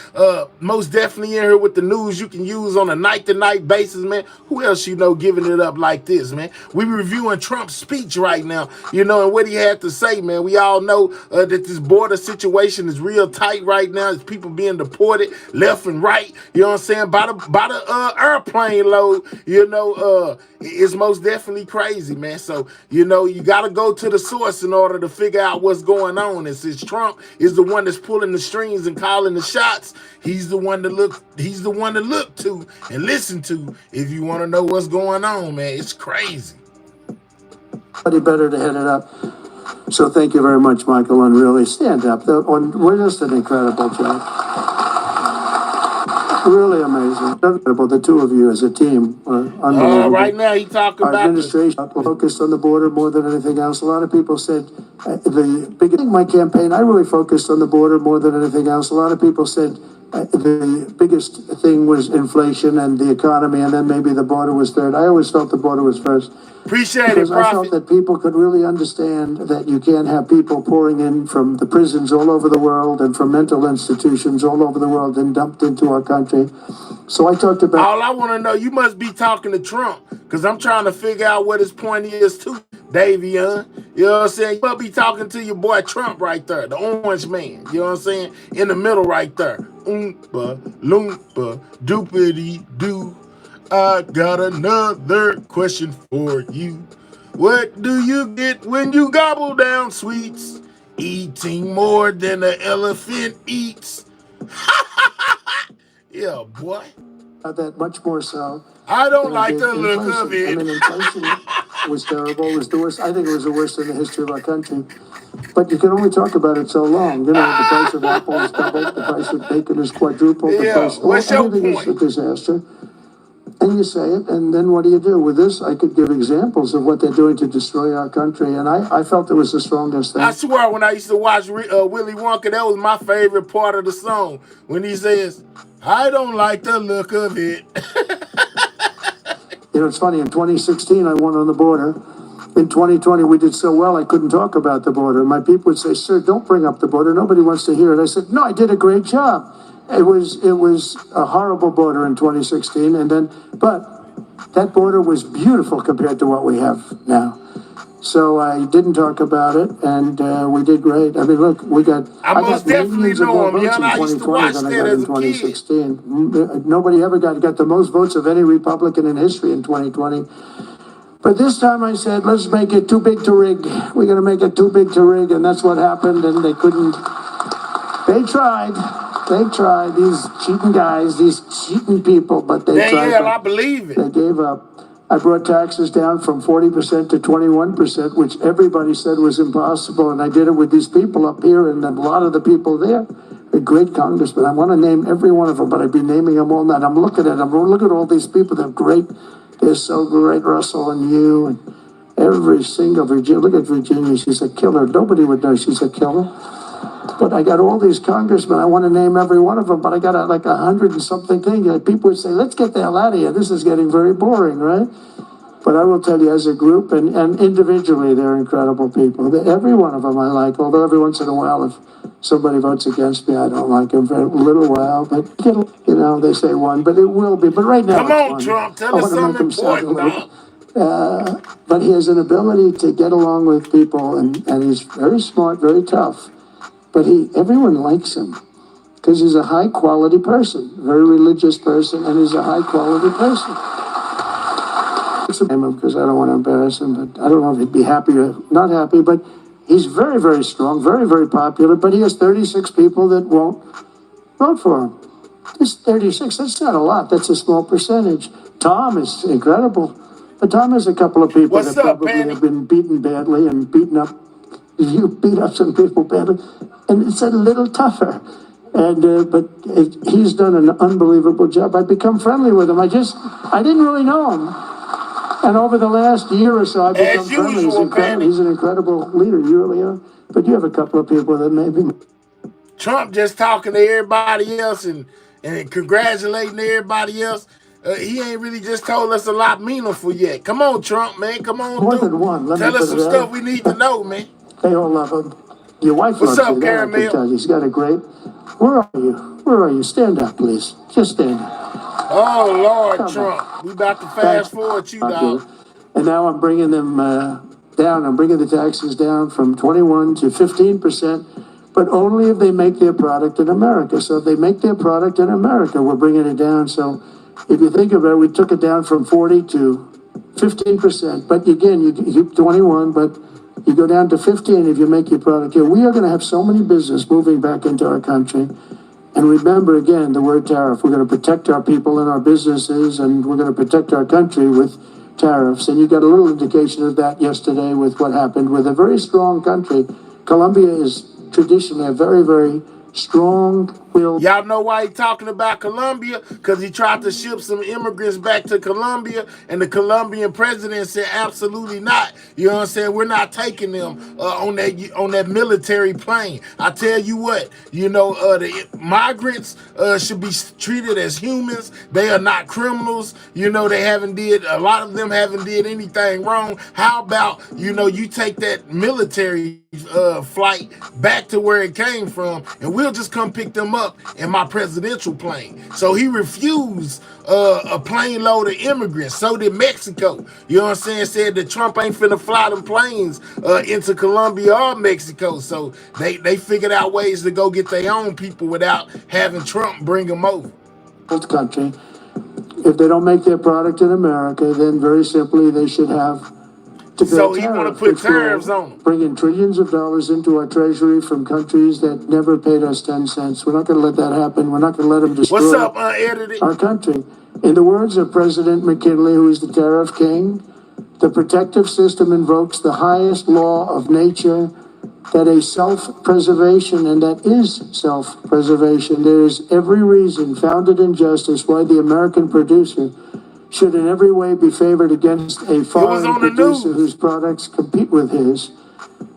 Most definitely in here with the news you can use on a night-to-night basis, man. Who else you know giving it up like this, man? We reviewing Trump's speech right now, you know, and what he had to say, man. We all know that this border situation is real tight right now. There's people being deported left and right, you know what I'm saying, by the airplane load, you know. It's most definitely crazy, man. So, you know, you got to go to the source in order to figure out what's going on. And since Trump is the one that's pulling the strings and calling the shots, he's the one to look to and listen to if you want to know what's going on, man. It's crazy. Better to head it up. So thank you very much, Michael, and really stand up. We're just an incredible job. Really amazing. Incredible. The two of you as a team are unbelievable. Right now he talking about administration focused on the border more than anything else. A lot of people said the biggest my campaign, I really focused on the border more than anything else. A lot of people said the biggest thing was inflation and the economy, and then maybe the border was third. I always felt the border was first. Appreciate because it, Prophet. I felt that people could really understand that you can't have people pouring in from the prisons all over the world and from mental institutions all over the world and dumped into our country. So I talked about... All I want to know, you must be talking to Trump, because I'm trying to figure out what his point is too, Davion. You know what I'm saying? You must be talking to your boy Trump right there, the orange man. You know what I'm saying? In the middle right there. Oompa, loompa, doopity-doo. I got another question for you. What do you get when you gobble down sweets? Eating more than an elephant eats. Yeah, boy. That much more so. I don't like the look of it. I mean, inflation was terrible. It was the worst. I think it was the worst in the history of our country. But you can only talk about it so long. You know, the price of apples doubled, the price of bacon is quadrupled, the price what's your everything point? is a disaster. And you say it, and then what do you do? With this, I could give examples of what they're doing to destroy our country, and I felt it was the strongest thing. I swear, when I used to watch Willy Wonka, that was my favorite part of the song, when he says, I don't like the look of it. You know, it's funny, in 2016, I won on the border. In 2020, we did so well, I couldn't talk about the border. My people would say, sir, don't bring up the border. Nobody wants to hear it. I said, no, I did a great job. It was a horrible border in 2016, but that border was beautiful compared to what we have now. So I didn't talk about it, and we did great. I mean, look, I most definitely know him, man. I used to watch that as a 2016. Kid. Nobody ever got the most votes of any Republican in history in 2020. But this time I said, let's make it too big to rig. We're going to make it too big to rig, and that's what happened, and they couldn't. They tried, these cheating guys, these cheating people, but they tried. Yeah, I believe it. They gave up. I brought taxes down from 40% to 21%, which everybody said was impossible, and I did it with these people up here and a lot of the people there. A great congressman. I want to name every one of them, but I'd be naming them all night. I'm looking at them. Look at all these people. They're great. They're so great, Russell and you, and every single Virginia. Look at Virginia. She's a killer. Nobody would know she's a killer. But I got all these congressmen. I want to name every one of them, but I got like 100 and something things. People would say, let's get the hell out of here. This is getting very boring, right? But I will tell you, as a group and individually, they're incredible people. Every one of them I like, although every once in a while, if somebody votes against me, I don't like them for a little while. But, you know, they say one, but it will be. But right now, come on, Trump, tell us something important, but he has an ability to get along with people, and he's very smart, very tough. But everyone likes him because he's a high quality person, very religious person, and he's a high quality person. Because I don't want to embarrass him, but I don't know if he'd be happy or not happy, but he's very, very strong, very, very popular, but he has 36 people that won't vote for him. It's 36, that's not a lot, that's a small percentage. Tom is incredible, but Tom has a couple of people that probably have been beaten badly and beaten up. You beat up some people badly, and it's a little tougher. And but he's done an unbelievable job. I've become friendly with him. I didn't really know him, and over the last year or so, I've become friendly. He's an incredible leader. You really are. But you have a couple of people that maybe. Trump just talking to everybody else and congratulating everybody else. He ain't really just told us a lot meaningful yet. Come on, Trump, man. Come on. More than one. Tell us some stuff we need to know, man. They all love him. Your wife loves up, you. Caramel? He's got a great... Where are you? Where are you? Stand up, please. Just stand up. Oh, Lord, Trump. We about to fast forward you, dog. And now I'm bringing them down. I'm bringing the taxes down from 21 to 15%, but only if they make their product in America. So if they make their product in America, we're bringing it down. So if you think of it, we took it down from 40 to 15%. But again, you 21, but you go down to 15 if you make your product here. We are going to have so many business moving back into our country. And remember, again, the word tariff. We're going to protect our people and our businesses, and we're going to protect our country with tariffs. And you got a little indication of that yesterday with what happened with a very strong country. Colombia is traditionally a very, very strong-willed. Y'all know why he talking about Colombia? Because he tried to ship some immigrants back to Colombia, and the Colombian president said absolutely not. You know what I'm saying? We're not taking them on that military plane. I tell you what, you know, the migrants should be treated as humans. They are not criminals. You know, a lot of them haven't did anything wrong. How about, you know, you take that military flight back to where it came from, and we'll just come pick them up in my presidential plane. So he refused a plane load of immigrants. So did Mexico. You know what I'm saying? Said that Trump ain't finna fly them planes into Colombia or Mexico. So they figured out ways to go get their own people without having Trump bring them over. Country. If they don't make their product in America, then very simply they should have to pay so he want to put tariffs on them. Bringing trillions of dollars into our treasury from countries that never paid us 10 cents. We're not going to let that happen. We're not going to let them destroy What's up, unedited? Our country. In the words of President McKinley, who is the tariff king, the protective system invokes the highest law of nature, that a self-preservation, and that is self-preservation. There is every reason founded in justice why the American producer should in every way be favored against a foreign producer whose products compete with his.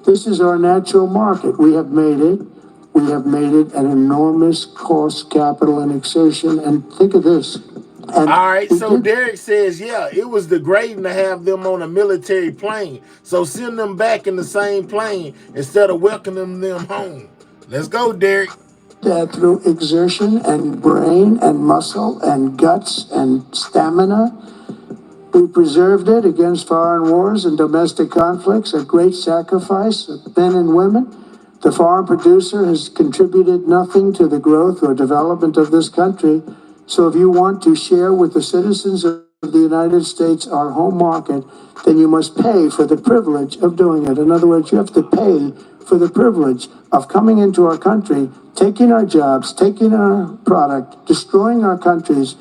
This is our natural market. We have made it. We have made it an enormous cost, capital, and exertion. And think of this. All right, so Derek says, yeah, it was degrading to have them on a military plane. So send them back in the same plane instead of welcoming them home. Let's go, Derek. That through exertion and brain and muscle and guts and stamina, we preserved it against foreign wars and domestic conflicts at great sacrifice of men and women. The foreign producer has contributed nothing to the growth or development of this country. So if you want to share with the citizens of the United States our home market, then you must pay for the privilege of doing it. In other words, you have to pay for the privilege of coming into our country, taking our jobs, taking our product, destroying our countries.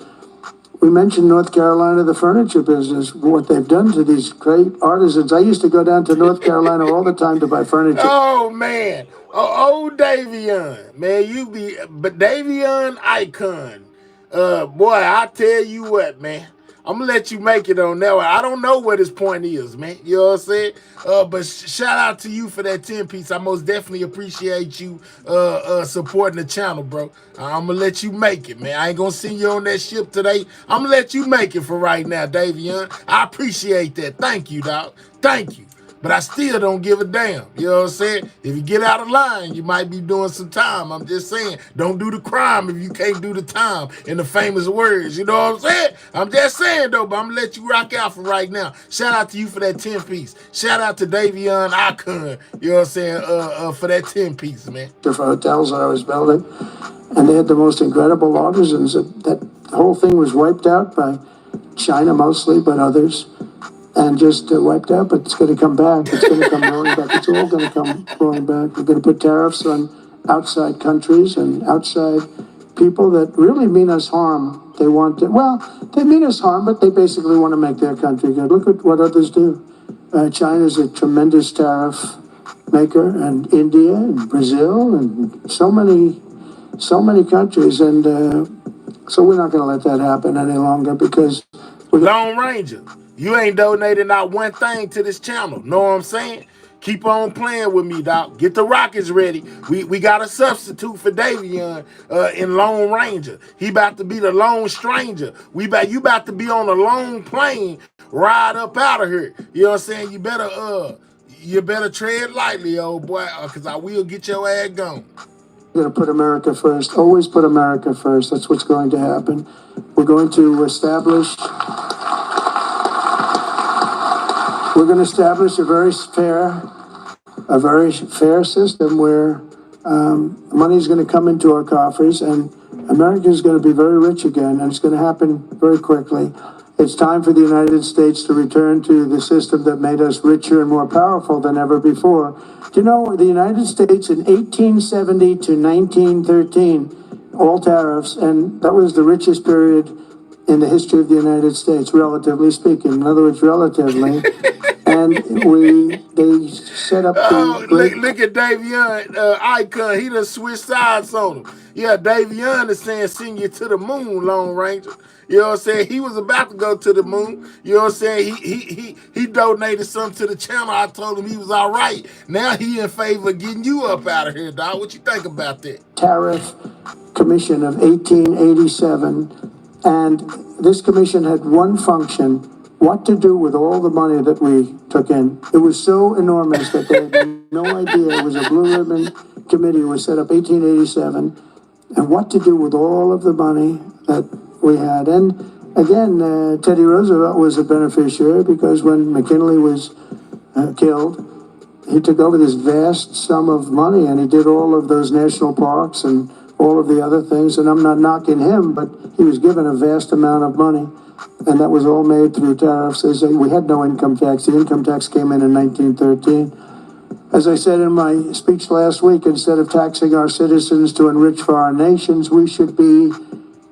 We mentioned North Carolina, the furniture business, what they've done to these great artisans. I used to go down to North Carolina all the time to buy furniture. Oh, man. Oh, Davion. Man, but Davion Icon. Boy, I tell you what, man. I'm going to let you make it on that one. I don't know what his point is, man. You know what I'm saying? But shout out to you for that 10-piece. I most definitely appreciate you supporting the channel, bro. I'm going to let you make it, man. I ain't going to send you on that ship today. I'm going to let you make it for right now, Davion. I appreciate that. Thank you, dog. Thank you. But I still don't give a damn. You know what I'm saying? If you get out of line, you might be doing some time. I'm just saying, don't do the crime if you can't do the time, in the famous words. You know what I'm saying? I'm just saying, though, but I'm going to let you rock out for right now. Shout out to you for that 10-piece. Shout out to Davion Icon, you know what I'm saying, for that 10-piece, man. For hotels that I was building, and they had the most incredible artisans. That whole thing was wiped out by China mostly, but others. And just wiped out, but it's going to come back. It's going to come roaring back. It's all going to come roaring back. We're going to put tariffs on outside countries and outside people that really mean us harm. They want to, well, they mean us harm, but they basically want to make their country good. Look at what others do. China's a tremendous tariff maker, and India and Brazil and so many countries. And so we're not going to let that happen any longer because Lone Ranger, you ain't donated not one thing to this channel. Know what I'm saying? Keep on playing with me, dog. Get the rockets ready. We got a substitute for Davion in Lone Ranger. He about to be the lone stranger. You about to be on a lone plane, ride up out of here. You know what I'm saying? You better tread lightly, old boy, because I will get your ass gone. We're going to put America first. Always put America first. That's what's going to happen. We're going to establish a very fair system where money is going to come into our coffers, and America is going to be very rich again, and it's going to happen very quickly. It's time for the United States to return to the system that made us richer and more powerful than ever before. Do you know, the United States in 1870 to 1913, all tariffs, and that was the richest period in the history of the United States, relatively speaking. In other words, relatively. And they set up look at Davion Icon. He done switched sides on him. Yeah, Davion is saying send you to the moon, Lone Ranger. You know what I'm saying? He was about to go to the moon. You know what I'm saying? He donated something to the channel. I told him he was all right. Now he in favor of getting you up out of here, dog. What you think about that? Tariff Commission of 1887. And this commission had one function: what to do with all the money that we took in. It was so enormous that they had no idea. It was a blue ribbon committee. It was set up 1887. And what to do with all of the money that we had. And again, Teddy Roosevelt was a beneficiary, because when McKinley was killed, he took over this vast sum of money, and he did all of those national parks and all of the other things. And I'm not knocking him, but he was given a vast amount of money, and that was all made through tariffs. We had no income tax. The income tax came in 1913. As I said in my speech last week, instead of taxing our citizens to enrich foreign nations, we should be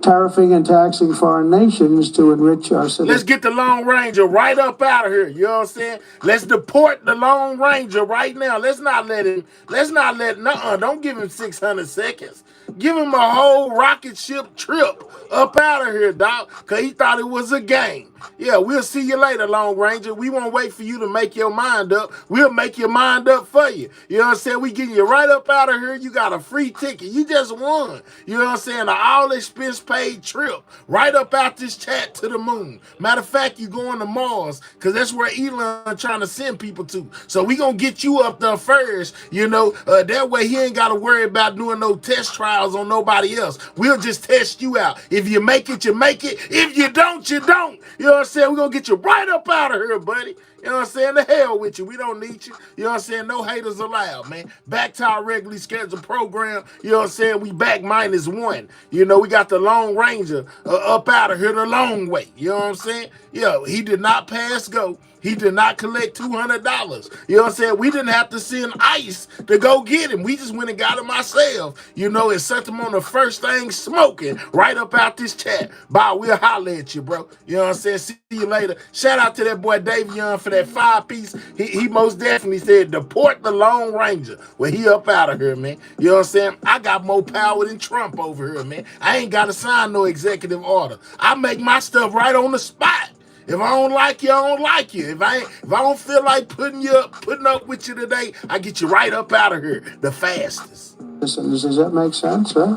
tariffing and taxing foreign nations to enrich our citizens. Let's get the Lone Ranger right up out of here. You know what I'm saying? Let's deport the Lone Ranger right now. Let's not let, don't give him 600 seconds. Give him a whole rocket ship trip up out of here, dog, because he thought it was a game. Yeah, we'll see you later, Lone Ranger. We won't wait for you to make your mind up. We'll make your mind up for you. You know what I'm saying? We getting you right up out of here. You got a free ticket. You just won. You know what I'm saying? An all-expense paid trip right up out this chat to the moon. Matter of fact, you going to Mars, because that's where Elon trying to send people to. So we going to get you up there first, you know. That way he ain't got to worry about doing no test trials on nobody else. We'll just test you out. If you make it, you make it. If you don't, you don't. You know what I'm saying? We're going to get you right up out of here, buddy. You know what I'm saying? The hell with you. We don't need you. You know what I'm saying? No haters allowed, man. Back to our regularly scheduled program. You know what I'm saying? We back -1. You know, we got the Lone Ranger up out of here the long way. You know what I'm saying? Yeah, he did not pass go. He did not collect $200. You know what I'm saying? We didn't have to send ICE to go get him. We just went and got him ourselves. You know, and set him on the first thing smoking right up out this chat. Bye, we'll holler at you, bro. You know what I'm saying? See you later. Shout out to that boy Davion for that 5-piece. He most definitely said deport the Lone Ranger. Well, he up out of here, man. You know what I'm saying? I got more power than Trump over here, man. I ain't got to sign no executive order. I make my stuff right on the spot. If I don't like you, I don't like you. If I don't feel like putting up with you today, I get you right up out of here the fastest. Listen, does that make sense, right?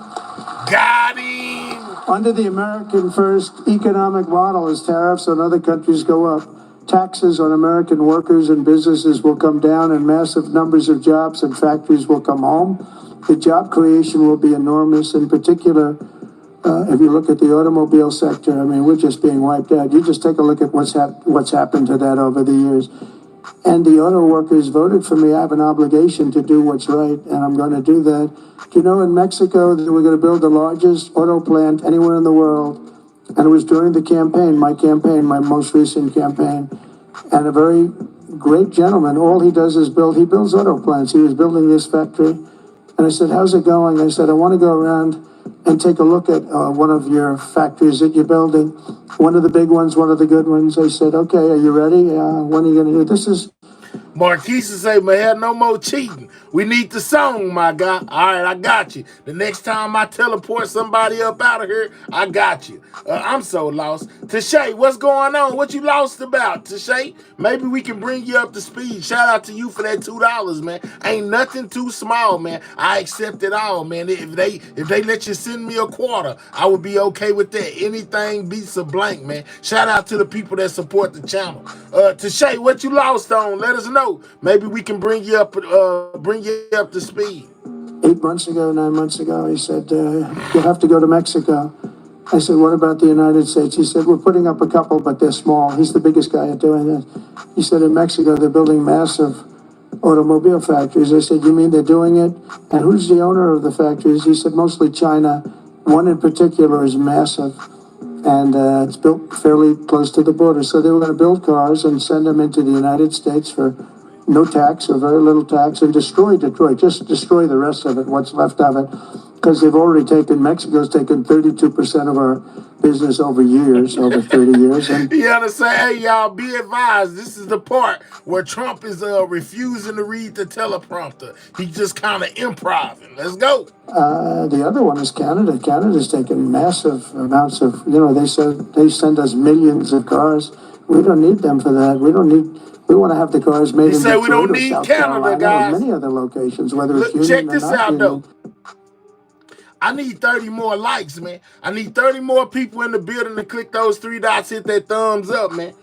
Got him. Under the American first economic model, as tariffs on other countries go up, taxes on American workers and businesses will come down, and massive numbers of jobs and factories will come home. The job creation will be enormous. In particular, if you look at the automobile sector, I mean, we're just being wiped out. You just take a look at what's happened to that over the years. And the auto workers voted for me. I have an obligation to do what's right, and I'm going to do that. Do you know, in Mexico, that we're going to build the largest auto plant anywhere in the world? And it was during the campaign, my most recent campaign. And a very great gentleman, all he does is he builds auto plants. He was building this factory. And I said, how's it going? I said, I want to go around and take a look at one of your factories that you're building, one of the big ones, one of the good ones. I said, okay, are you ready? When are you going to do this? Is Marquise say, man, no more cheating. We need the song, my guy. All right, I got you. The next time I teleport somebody up out of here, I got you. I'm so lost. Tashay, what's going on? What you lost about, Tashay? Maybe we can bring you up to speed. Shout out to you for that $2, man. Ain't nothing too small, man. I accept it all, man. If they let you send me a quarter, I would be okay with that. Anything beats a blank, man. Shout out to the people that support the channel. Tashay, what you lost on? Let us know. Maybe we can bring you up to speed. 8 months ago, 9 months ago, he said, you'll have to go to Mexico. I said, what about the United States? He said, we're putting up a couple, but they're small. He's the biggest guy at doing this. He said, in Mexico, they're building massive automobile factories. I said, you mean they're doing it? And who's the owner of the factories? He said, mostly China. One in particular is massive. and it's built fairly close to the border. So they were going to build cars and send them into the United States for no tax or very little tax and destroy Detroit, just destroy the rest of it, what's left of it, because they've already taken, Mexico's taken 32% of our business over years, over 30 years. And you understand? Hey, y'all, be advised, this is the part where Trump is refusing to read the teleprompter. He's just kind of improvising. Let's go. The other one is Canada. Canada's taken massive amounts of, they said they send us millions of cars. We don't need them for that. We want to have the cars made in Detroit we don't or need South Canada, Carolina guys. or many other locations, whether it's union check or this not out, union. though. I need 30 more likes, man. I need 30 more people in the building to click those 3 dots, hit that thumbs up, man.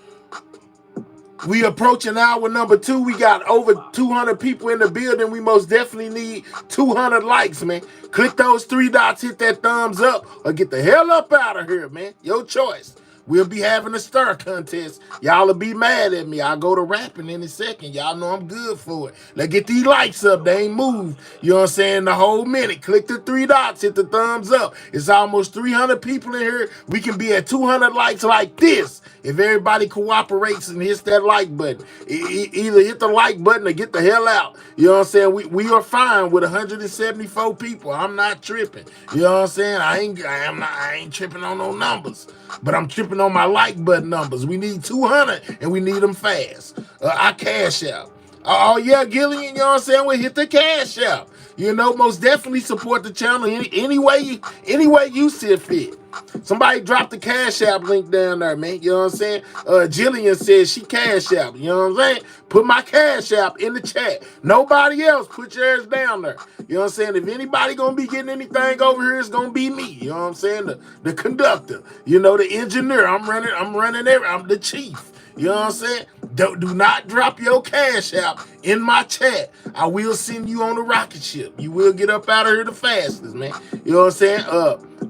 We approaching hour number 2. We got over 200 people in the building. We most definitely need 200 likes, man. Click those 3 dots, hit that thumbs up, or get the hell up out of here, man. Your choice. We'll be having a stir contest. Y'all will be mad at me. I'll go to rapping in a second. Y'all know I'm good for it. Let's get these likes up. They ain't moved. You know what I'm saying? The whole minute. Click the 3 dots. Hit the thumbs up. It's almost 300 people in here. We can be at 200 likes like this if everybody cooperates and hits that like button. Either hit the like button or get the hell out. You know what I'm saying? We are fine with 174 people. I'm not tripping. You know what I'm saying? I ain't tripping on no numbers. But I'm tripping on my like button numbers. We need 200 and we need them fast. I cash out. Oh yeah, Gillian, you know what I'm saying? We hit the cash out. You know, most definitely support the channel any way you see fit. Somebody drop the Cash App link down there, man. You know what I'm saying? Jillian says she Cash App. You know what I'm saying? Put my Cash App in the chat. Nobody else, put yours down there. You know what I'm saying? If anybody gonna be getting anything over here, it's gonna be me. You know what I'm saying? The conductor. You know, the engineer. I'm running there. I'm the chief. You know what I'm saying? Do not drop your Cash App in my chat. I will send you on the rocket ship. You will get up out of here the fastest, man. You know what I'm saying?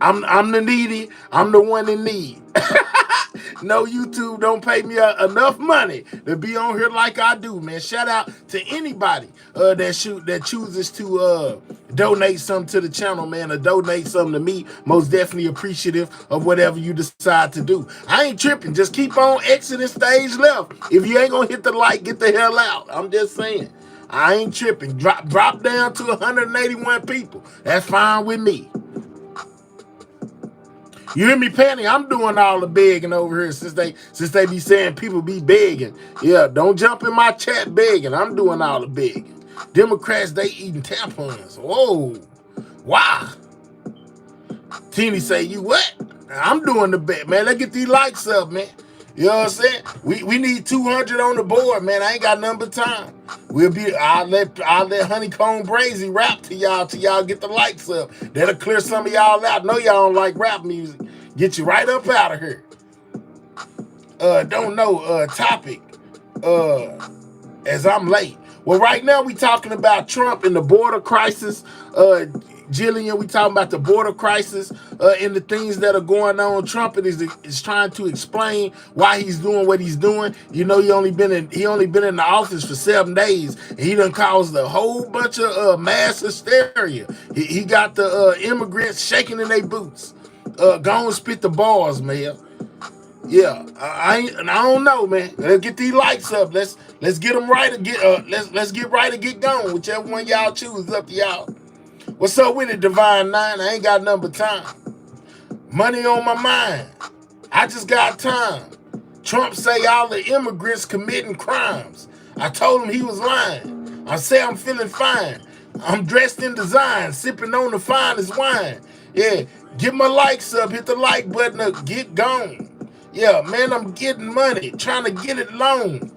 I'm the needy. I'm the one in need. No, YouTube don't pay me enough money to be on here like I do, man. Shout out to anybody that chooses to donate something to the channel, man, or donate something to me. Most definitely appreciative of whatever you decide to do. I ain't tripping. Just keep on exiting stage left. If you ain't gonna hit the like, get the hell out. I'm just saying. I ain't tripping. Drop down to 181 people. That's fine with me. You hear me, Penny? I'm doing all the begging over here since they be saying people be begging. Yeah, don't jump in my chat begging. I'm doing all the begging. Democrats, they eating tampons. Whoa. Wow. Teeny say, you what? I'm doing the bet, man. Let's get these likes up, man. You know what I'm saying? We need 200 on the board, man. I ain't got nothing but time. I'll let Honeycomb Brazy rap to y'all till y'all get the likes up. That'll clear some of y'all out. Know y'all don't like rap music. Get you right up out of here. Don't know topic. As I'm late. Well, right now we talking about Trump and the border crisis. Jillian, we talking about the border crisis and the things that are going on. Trump is trying to explain why he's doing what he's doing. You know, he only been in the office for 7 days, and he done caused a whole bunch of mass hysteria. He got the immigrants shaking in their boots. Go and spit the bars, man. Yeah, I don't know, man. Let's get these likes up. Let's get them right and let's get right and get going. Whichever one y'all choose, up to y'all. What's up with it, Divine 9? I ain't got nothing but time. Money on my mind. I just got time. Trump say all the immigrants committing crimes. I told him he was lying. I say I'm feeling fine. I'm dressed in design, sipping on the finest wine. Yeah, get my likes up, hit the like button up, get gone. Yeah, man, I'm getting money, trying to get it loan.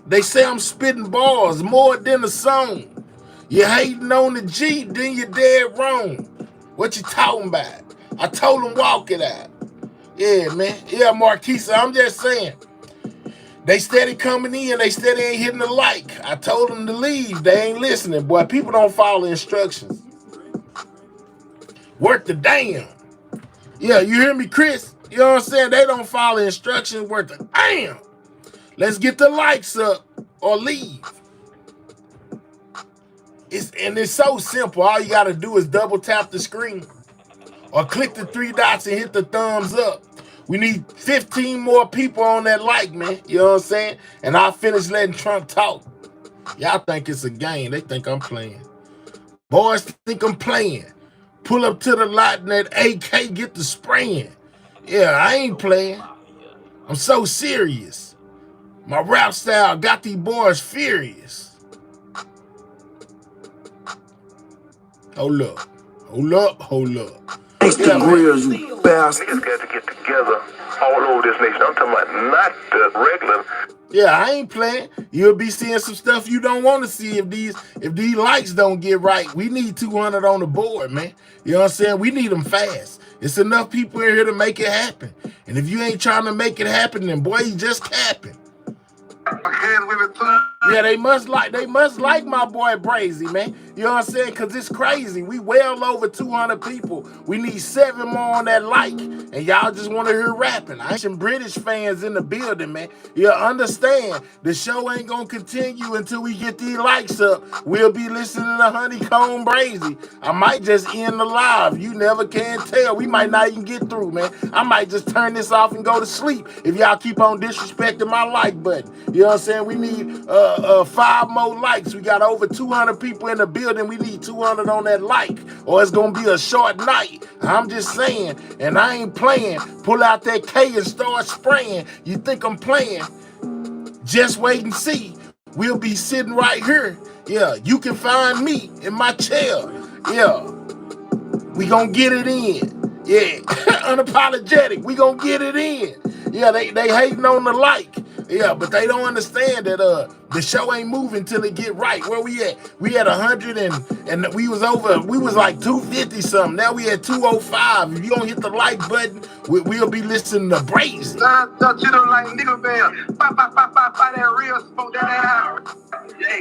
They say I'm spitting bars more than a song. You hating on the G, then you're dead wrong. What you talking about? I told him walk it out. Yeah, man. Yeah, Marquisa, I'm just saying. They steady coming in, they steady ain't hitting the like. I told them to leave, they ain't listening. Boy, people don't follow instructions. Worth the damn. Yeah, you hear me, Chris? You know what I'm saying? They don't follow instructions worth the damn. Let's get the likes up or leave. It's so simple. All you got to do is double tap the screen or click the 3 dots and hit the thumbs up. We need 15 more people on that like, man. You know what I'm saying? And I'll finish letting Trump talk. Y'all think it's a game. They think I'm playing. Boys think I'm playing. Pull up to the lot and that AK get the spraying. Yeah, I ain't playing. I'm so serious. My rap style got these boys furious. Hold up. Hold up. Hold up. Gangsta grills, you bastard. Niggas got to get together all over this nation. I'm talking about not the regular. Yeah, I ain't playing. You'll be seeing some stuff you don't want to see if these lights don't get right. We need 200 on the board, man. You know what I'm saying? We need them fast. It's enough people in here to make it happen. And if you ain't trying to make it happen, then boy, you just capping. Yeah, they must like my boy Brazy, man. You know what I'm saying? Because it's crazy. We well over 200 people. We need 7 more on that like. And y'all just want to hear rapping. I ain't some British fans in the building, man. You understand, the show ain't going to continue until we get these likes up. We'll be listening to Honeycomb Brazy. I might just end the live. You never can tell. We might not even get through, man. I might just turn this off and go to sleep if y'all keep on disrespecting my like button. You know what I'm saying? We need 5 more likes. We got over 200 people in the building. We need 200 on that like, or it's gonna be a short night. I'm just saying, and I ain't playing. Pull out that K and start spraying. You think I'm playing? Just wait and see. We'll be sitting right here. Yeah, you can find me in my chair. Yeah, we gonna get it in. Yeah, unapologetic. We gonna get it in. Yeah, they hating on the like. Yeah, but they don't understand that the show ain't moving till it get right. Where we at? We at 100 and we was like 250 something. Now we at 205. If you don't hit the like button, we'll be listening to Brazy.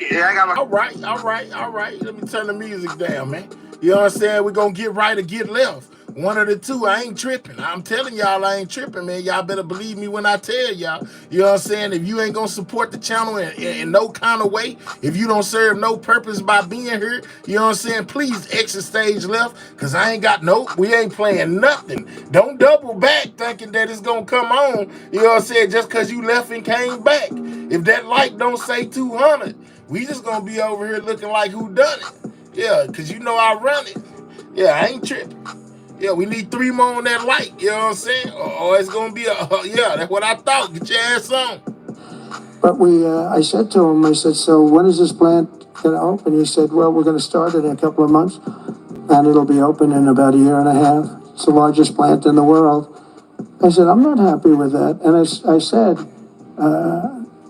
Yeah, I got all right. Let me turn the music down, man. You know what I'm saying? We're gonna get right or get left. One of the two. I ain't tripping. I'm telling y'all I ain't tripping, man. Y'all better believe me when I tell y'all. You know what I'm saying? If you ain't gonna support the channel in no kind of way, if you don't serve no purpose by being here, you know what I'm saying? Please exit stage left, because I ain't got we ain't playing nothing. Don't double back thinking that it's gonna come on, you know what I'm saying, just because you left and came back. If that like don't say 200, we just gonna be over here looking like who done it. Yeah, because you know I run it. Yeah, I ain't tripping. Yeah, we need 3 more on that like, you know what I'm saying? Or it's going to be yeah, that's what I thought. Get your ass on. But I said to him, I said, so when is this plant going to open? He said, well, we're going to start it in a couple of months, and it'll be open in about 1.5 years. It's the largest plant in the world. I said, I'm not happy with that. And I said,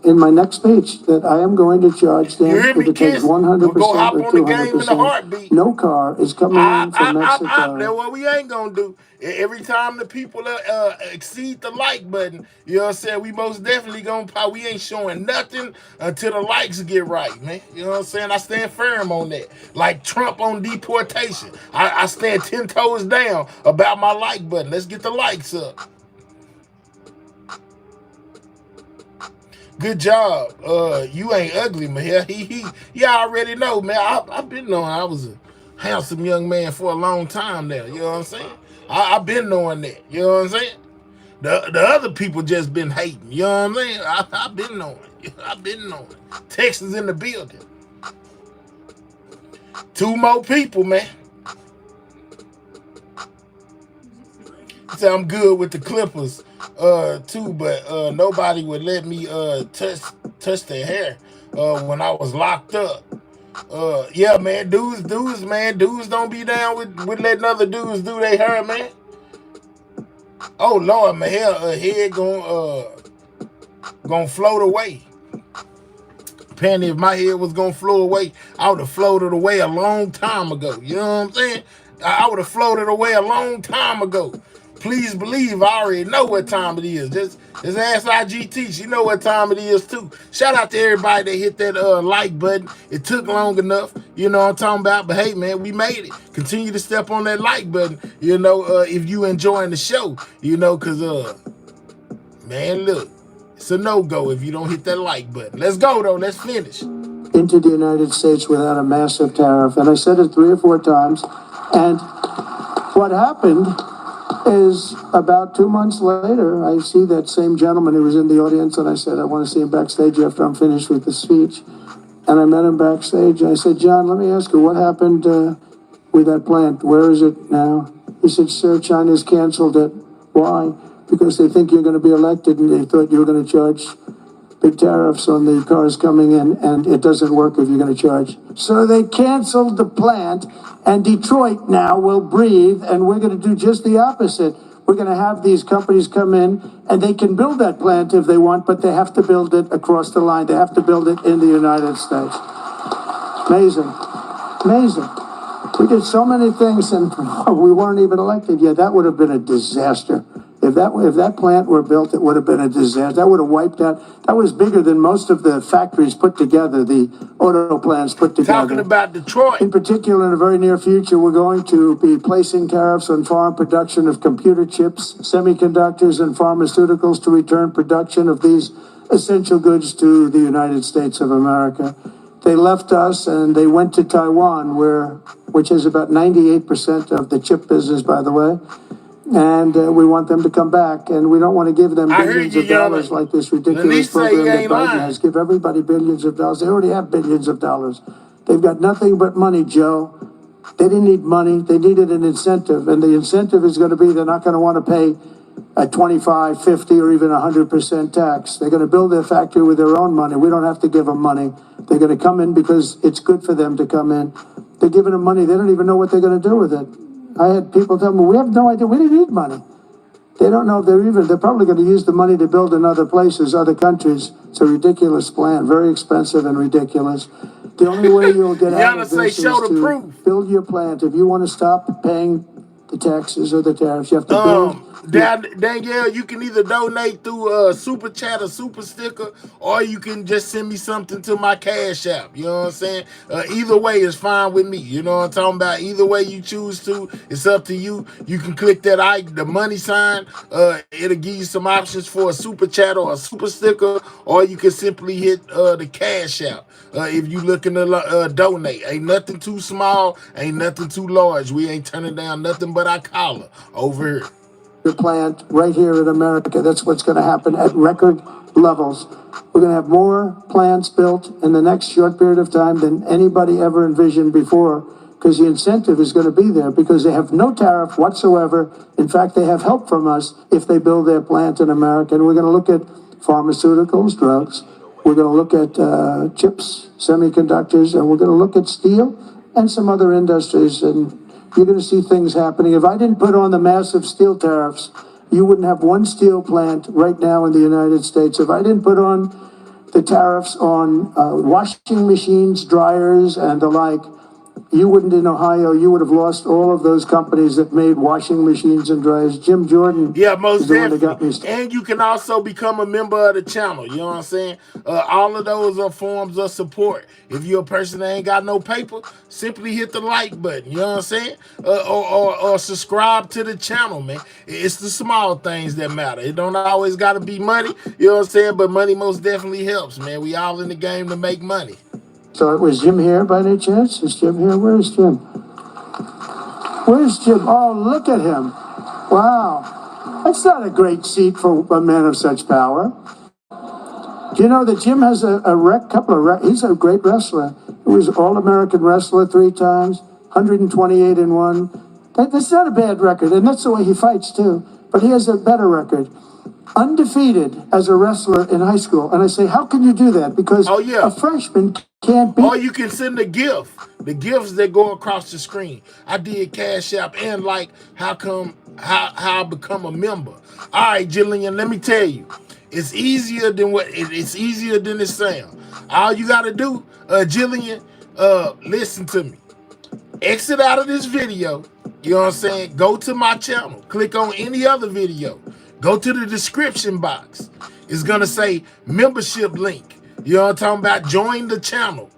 in my next speech, that I am going to charge them if it takes 100% or 200%. No car is coming in from Mexico. That's what we ain't gonna do. Every time the people exceed the like button, you know what I'm saying, we most definitely gonna we ain't showing nothing until the likes get right, man. You know what I'm saying? I stand firm on that. Like Trump on deportation. I stand 10 toes down about my like button. Let's get the likes up. Good job. You ain't ugly, man. You already know, man. I've been knowing I was a handsome young man for a long time now. You know what I'm saying? I've been knowing that. You know what I'm saying? The other people just been hating. You know what I'm saying? I've been knowing. I've been knowing. Texas in the building. 2 more people, man. So I'm good with the Clippers too, but nobody would let me touch their hair when I was locked up. Yeah, man, dudes don't be down with letting other dudes do their hair, man. Oh Lord, my head gonna float away. Penny, if my head was gonna float away, I would have floated away a long time ago. You know what I'm saying? I would have floated away a long time ago. Please believe I already know what time it is. Just ask IGT. She know what time it is too. Shout out to everybody that hit that like button. It took long enough. You know what I'm talking about? But hey, man, we made it. Continue to step on that like button, you know, if you enjoying the show, you know, because, man, look, it's a no-go if you don't hit that like button. Let's go, though. Let's finish. Into the United States without a massive tariff. And I said it 3 or 4 times. And what happened is about 2 months later, I see that same gentleman who was in the audience, and I said, I want to see him backstage after I'm finished with the speech. And I met him backstage, and I said, John, let me ask you, what happened with that plant? Where is it now? He said, sir, China's canceled it. Why? Because they think you're going to be elected, and they thought you were going to charge big tariffs on the cars coming in, and it doesn't work if you're going to charge. So they canceled the plant, and Detroit now will breathe, and we're going to do just the opposite. We're going to have these companies come in, and they can build that plant if they want, but they have to build it across the line. They have to build it in the United States. Amazing. Amazing. We did so many things, and we weren't even elected yet. That would have been a disaster. If that plant were built, it would have been a disaster. That would have wiped out. That was bigger than most of the factories put together, the auto plants put together. Talking about Detroit. In particular, in the very near future, we're going to be placing tariffs on foreign production of computer chips, semiconductors, and pharmaceuticals to return production of these essential goods to the United States of America. They left us and they went to Taiwan, which is about 98% of the chip business, by the way. And we want them to come back, and we don't want to give them billions of dollars like this ridiculous program that Biden has. Give everybody billions of dollars. They already have billions of dollars. They've got nothing but money, Joe. They didn't need money. They needed an incentive, and the incentive is going to be they're not going to want to pay a 25, 50, or even 100% tax. They're going to build their factory with their own money. We don't have to give them money. They're going to come in because it's good for them to come in. They're giving them money. They don't even know what they're going to do with it. I had people tell me, we have no idea. We didn't need money. They don't know if they're probably going to use the money to build in other places, other countries. It's a ridiculous plan, very expensive and ridiculous. The only way you'll get out of this is to build your plant. If you want to stop paying the taxes or the tariffs, you have to build. Danielle, you can either donate through Super Chat or Super Sticker, or you can just send me something to my Cash App. You know what I'm saying? Either way is fine with me. You know what I'm talking about? Either way you choose to, it's up to you. You can click that the money sign. It'll give you some options for a Super Chat or a Super Sticker, or you can simply hit the Cash App. If you looking to donate, ain't nothing too small, ain't nothing too large. We ain't turning down nothing but our collar over here. The plant right here in America. That's what's going to happen at record levels. We're going to have more plants built in the next short period of time than anybody ever envisioned before, because the incentive is going to be there, because they have no tariff whatsoever. In fact, they have help from us if they build their plant in America. And we're going to look at pharmaceuticals, drugs. We're going to look at chips, semiconductors, and we're going to look at steel and some other industries. And you're going to see things happening. If I didn't put on the massive steel tariffs, you wouldn't have one steel plant right now in the United States. If I didn't put on the tariffs on washing machines, dryers, and the like, you wouldn't in Ohio. You would have lost all of those companies that made washing machines and dryers. Jim Jordan. Yeah, most definitely. And you can also become a member of the channel. You know what I'm saying? All of those are forms of support. If you're a person that ain't got no paper, simply hit the like button. You know what I'm saying? Or subscribe to the channel, man. It's the small things that matter. It don't always got to be money. You know what I'm saying? But money most definitely helps, man. We all in the game to make money. So was Jim here by any chance? Is Jim here? Where's Jim? Where's Jim? Oh, look at him. Wow. That's not a great seat for a man of such power. Do you know that Jim has he's a great wrestler. He was All-American wrestler 3 times, 128 and 1. That's not a bad record, and that's the way he fights too. But he has a better record. Undefeated as a wrestler in high school. And I say, how can you do that? Because a freshman can't be. Or you can send a gift. The gifts that go across the screen. I did Cash App and how I become a member. All right, Jillian, let me tell you. It's easier than it sounds. All you got to do, Jillian, listen to me. Exit out of this video. You know what I'm saying? Go to my channel. Click on any other video. Go to the description box. It's going to say membership link. You know what I'm talking about? Join the channel.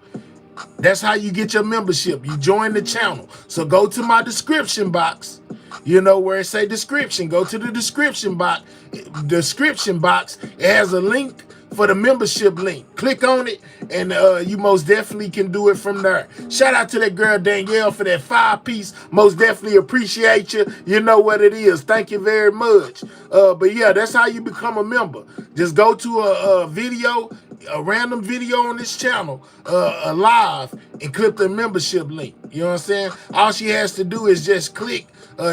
That's how you get your membership. You join the channel. So go to my description box. You know where it say description. Go to the description box. It has a link for the membership link. Click on it, and you most definitely can do it from there. Shout out to that girl Danielle for that 5-piece. Most definitely appreciate you. You know what it is. Thank you very much. But yeah, that's how you become a member. Just go to a video, a random video on this channel, live, and click the membership link. You know what I'm saying? All she has to do is just click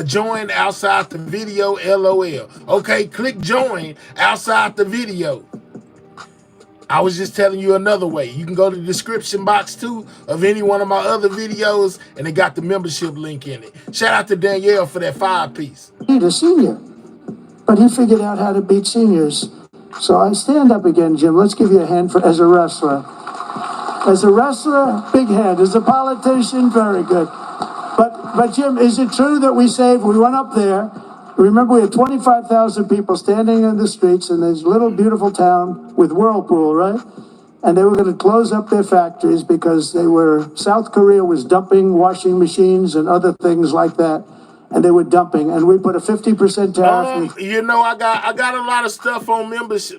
join outside the video, LOL. Okay, click join outside the video. I was just telling you another way. You can go to the description box too of any one of my other videos, and it got the membership link in it. Shout out to Danielle for that 5-piece. He's a senior, but he figured out how to beat seniors. So I stand up again, Jim. Let's give you a hand as a wrestler. As a wrestler, big hand. As a politician, very good. But Jim, is it true that we went up there, remember we had 25,000 people standing in the streets in this little beautiful town with Whirlpool, right? And they were going to close up their factories because South Korea was dumping washing machines and other things like that. And they were dumping, and we put a 50% tariff. You know, I got a lot of stuff on members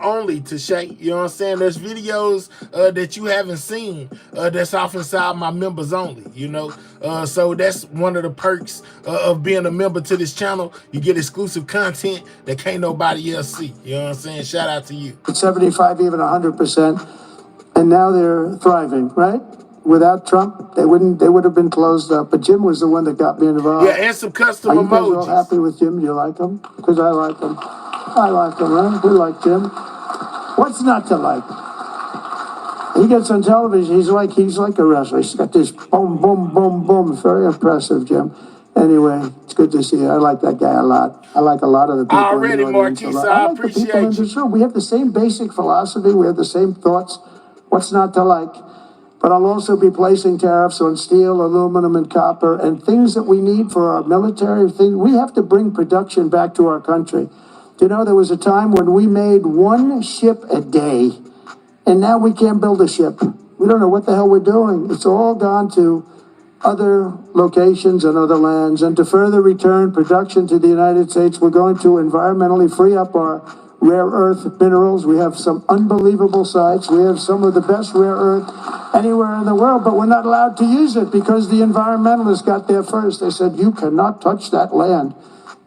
only to shake. You know what I'm saying? There's videos that you haven't seen that's off inside my members only. You know, so that's one of the perks of being a member to this channel. You get exclusive content that can't nobody else see. You know what I'm saying? Shout out to you. 75, even 100%, and now they're thriving, right? Without Trump, they would have been closed up. But Jim was the one that got me involved. Yeah, and some custom emojis. Are you guys all happy with Jim? Do you like him? Because I like him. I like him, right? We like Jim. What's not to like? He gets on television. He's like a wrestler. He's got this boom, boom, boom, boom. It's very impressive, Jim. Anyway, it's good to see you. I like that guy a lot. I like a lot of the people already, in the audience. Marquise, I like appreciate the people in this room. We have the same basic philosophy. We have the same thoughts. What's not to like? But I'll also be placing tariffs on steel, aluminum, and copper, and things that we need for our military. We have to bring production back to our country. You know, there was a time when we made 1 ship a day, and now we can't build a ship. We don't know what the hell we're doing. It's all gone to other locations and other lands. And to further return production to the United States, we're going to environmentally free up our rare earth minerals. We have some unbelievable sites. We have some of the best rare earth anywhere in the world, but we're not allowed to use it because the environmentalists got there first. They said, you cannot touch that land.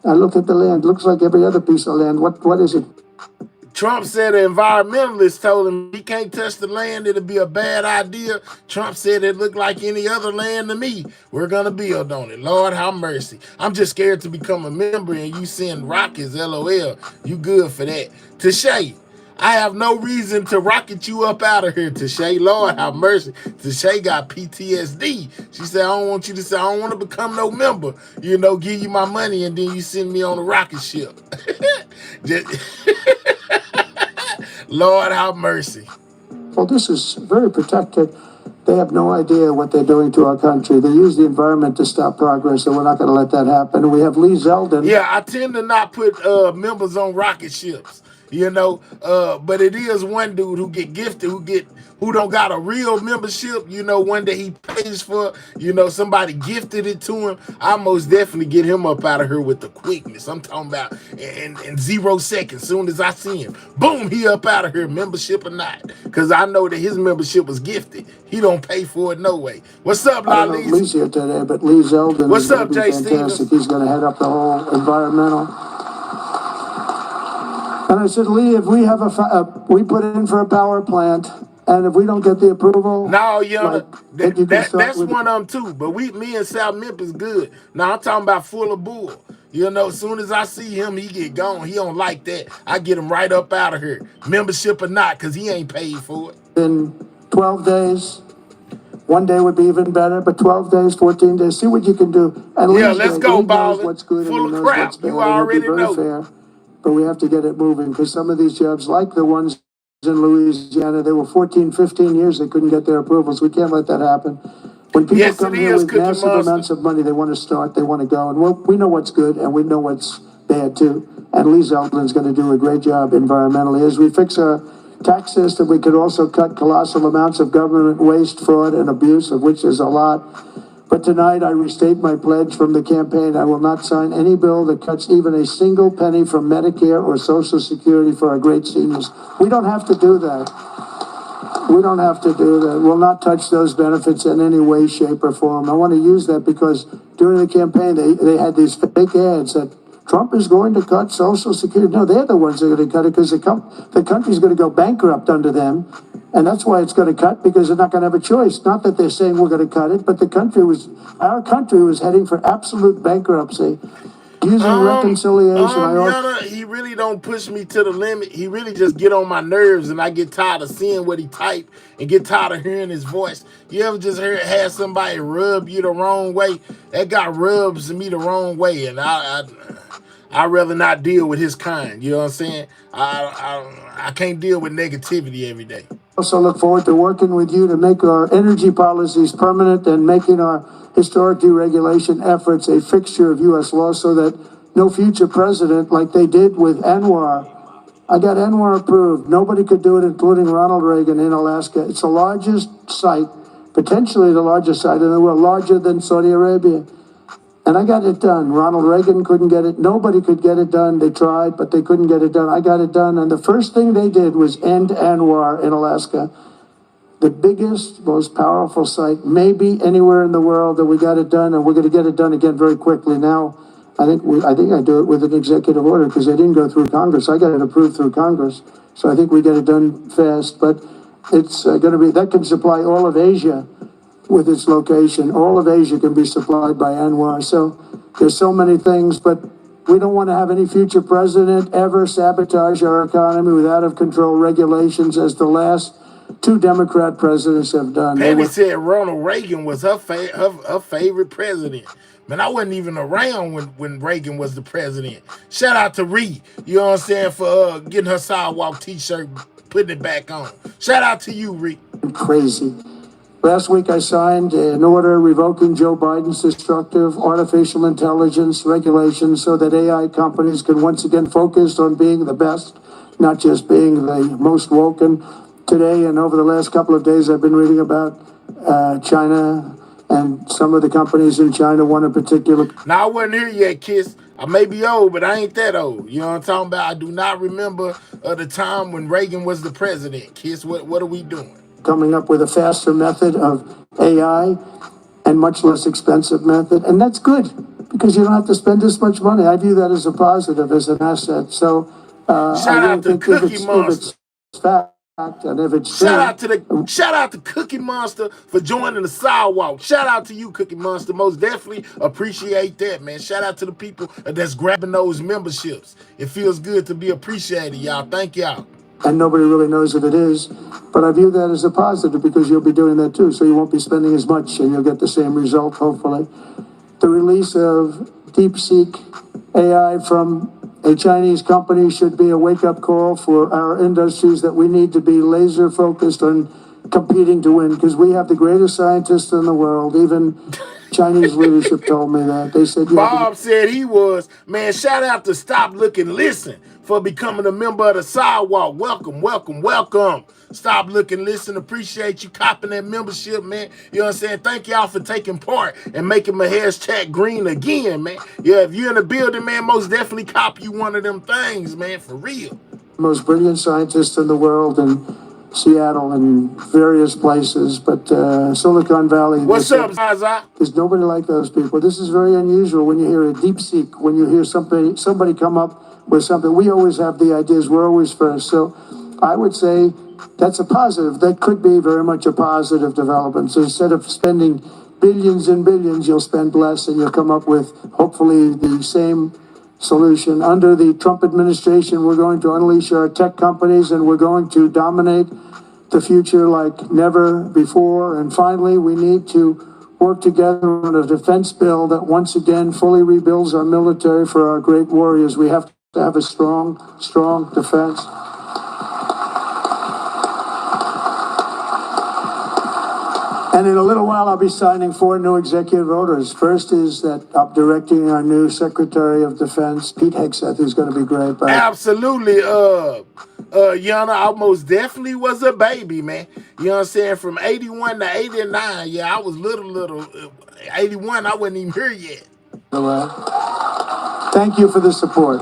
I look at the land, looks like every other piece of land. What is it? Trump said the environmentalists told him he can't touch the land, it'll be a bad idea. Trump said it looked like any other land to me. We're gonna build on it. Lord have mercy. I'm just scared to become a member and you send rockets, LOL. You good for that. Tashay, I have no reason to rocket you up out of here, Tashay. Lord have mercy. Tashay got PTSD. She said, I don't want you to say, I don't want to become no member. You know, give you my money and then you send me on a rocket ship. Lord have mercy. Well, this is very protected. They have no idea what they're doing to our country. They use the environment to stop progress, and we're not going to let that happen. And we have Lee Zeldin. Yeah, I tend to not put members on rocket ships, you know, but it is one dude who get gifted, who don't got a real membership, you know, one that he pays for, you know, somebody gifted it to him. I most definitely get him up out of here with the quickness. I'm talking about in 0 seconds. Soon as I see him, boom, he up out of here, membership or not. Because I know that his membership was gifted. He don't pay for it no way. What's up, Lali? Lee's here today, but Lee Zeldin What's is up, Jay fantastic. Stevens? He's going to head up the whole environmental. And I said, Lee, if we have we put in for a power plant, and if we don't get the approval, no, yeah, that's one of them too. But me and South Memphis good. Now I'm talking about Full of Bull. You know, as soon as I see him, he get gone. He don't like that. I get him right up out of here, membership or not, because he ain't paid for it. In 12 days, one day would be even better, but 12 days, 14 days, see what you can do. And yeah, let's go, Ballin. What's good Full and of knows crap. what's bad. You already know. Fair, but we have to get it moving because some of these jobs, like the ones in Louisiana, they were 14, 15 years, they couldn't get their approvals. We can't let that happen. When people come here with massive amounts of money, they want to start, they want to go. And we know what's good and we know what's bad too. And Lee Zeldin's going to do a great job environmentally. As we fix our tax system, we could also cut colossal amounts of government waste, fraud, and abuse, of which there's a lot. But tonight, I restate my pledge from the campaign. I will not sign any bill that cuts even a single penny from Medicare or Social Security for our great seniors. We don't have to do that. We don't have to do that. We'll not touch those benefits in any way, shape, or form. I want to use that because during the campaign, they had these fake ads that Trump is going to cut Social Security. No, they're the ones that are going to cut it because the country's going to go bankrupt under them. And that's why it's going to cut, because they're not going to have a choice. Not that they're saying we're going to cut it, but our country was heading for absolute bankruptcy. Using reconciliation, he really don't push me to the limit. He really just get on my nerves, and I get tired of seeing what he type and get tired of hearing his voice. You ever just had somebody rub you the wrong way? That guy rubs me the wrong way, and I'd rather not deal with his kind. You know what I'm saying? I can't deal with negativity every day. Also look forward to working with you to make our energy policies permanent and making our historic deregulation efforts a fixture of U.S. law so that no future president, like they did with Anwar. I got Anwar approved. Nobody could do it, including Ronald Reagan in Alaska. It's the largest site, potentially the largest site in the world, larger than Saudi Arabia. And I got it done. Ronald Reagan couldn't get it. Nobody could get it done. They tried, but they couldn't get it done. I got it done. And the first thing they did was end Anwar in Alaska. The biggest, most powerful site, maybe anywhere in the world, that we got it done. And we're going to get it done again very quickly. Now, I think I do it with an executive order because they didn't go through Congress. I got it approved through Congress. So I think we get it done fast. But it's going to be, that can supply all of Asia. With its location, all of Asia can be supplied by Anwar. So there's so many things, but we don't want to have any future president ever sabotage our economy with out-of-control regulations as the last two Democrat presidents have done. Penny said Ronald Reagan was her favorite president. Man, I wasn't even around when Reagan was the president. Shout out to Reed, you know what I'm saying, for getting her sidewalk t-shirt, putting it back on. Shout out to you, Reed. Crazy. Last week, I signed an order revoking Joe Biden's destructive artificial intelligence regulations so that AI companies can once again focus on being the best, not just being the most woke. And today and over the last couple of days, I've been reading about China and some of the companies in China, one in particular. Now, I wasn't here yet, Kiss. I may be old, but I ain't that old. You know what I'm talking about? I do not remember the time when Reagan was the president. Kiss, what are we doing? Coming up with a faster method of AI and much less expensive method. And that's good because you don't have to spend this much money. I view that as a positive, as an asset. So shout out to Cookie Monster. Shout out to Cookie Monster for joining the sidewalk. Shout out to you, Cookie Monster. Most definitely appreciate that, man. Shout out to the people that's grabbing those memberships. It feels good to be appreciated, y'all. Thank y'all. And nobody really knows what it is. But I view that as a positive because you'll be doing that too. So you won't be spending as much and you'll get the same result, hopefully. The release of DeepSeek AI from a Chinese company should be a wake-up call for our industries that we need to be laser focused on competing to win because we have the greatest scientists in the world. Even Chinese leadership told me that. They said, Bob said he was. Man, shout out to Stop, Look, and Listen for becoming a member of the sidewalk. Welcome, welcome, welcome. Stop, Look, and Listen. Appreciate you copping that membership, man. You know what I'm saying? Thank y'all for taking part and making my hashtag green again, man. Yeah, if you're in the building, man, most definitely cop you one of them things, man, for real. Most brilliant scientists in the world in Seattle and various places, but Silicon Valley. What's up, Zaza? There's nobody like those people. This is very unusual when you hear a DeepSeek, when you hear somebody come up with something. We always have the ideas. We're always first. So I would say that's a positive. That could be very much a positive development. So instead of spending billions and billions, you'll spend less and you'll come up with hopefully the same solution. Under the Trump administration, we're going to unleash our tech companies and we're going to dominate the future like never before. And finally, we need to work together on a defense bill that once again fully rebuilds our military for our great warriors. We have to have a strong defense. And in a little while, I'll be signing 4 new executive orders. First is that I'm directing our new Secretary of Defense, Pete Hegseth, who's going to be great. Absolutely. Yana, I most definitely was a baby, man. You know what I'm saying? From 81 to 89, yeah, I was little. 81, I wasn't even here yet. Thank you for the support.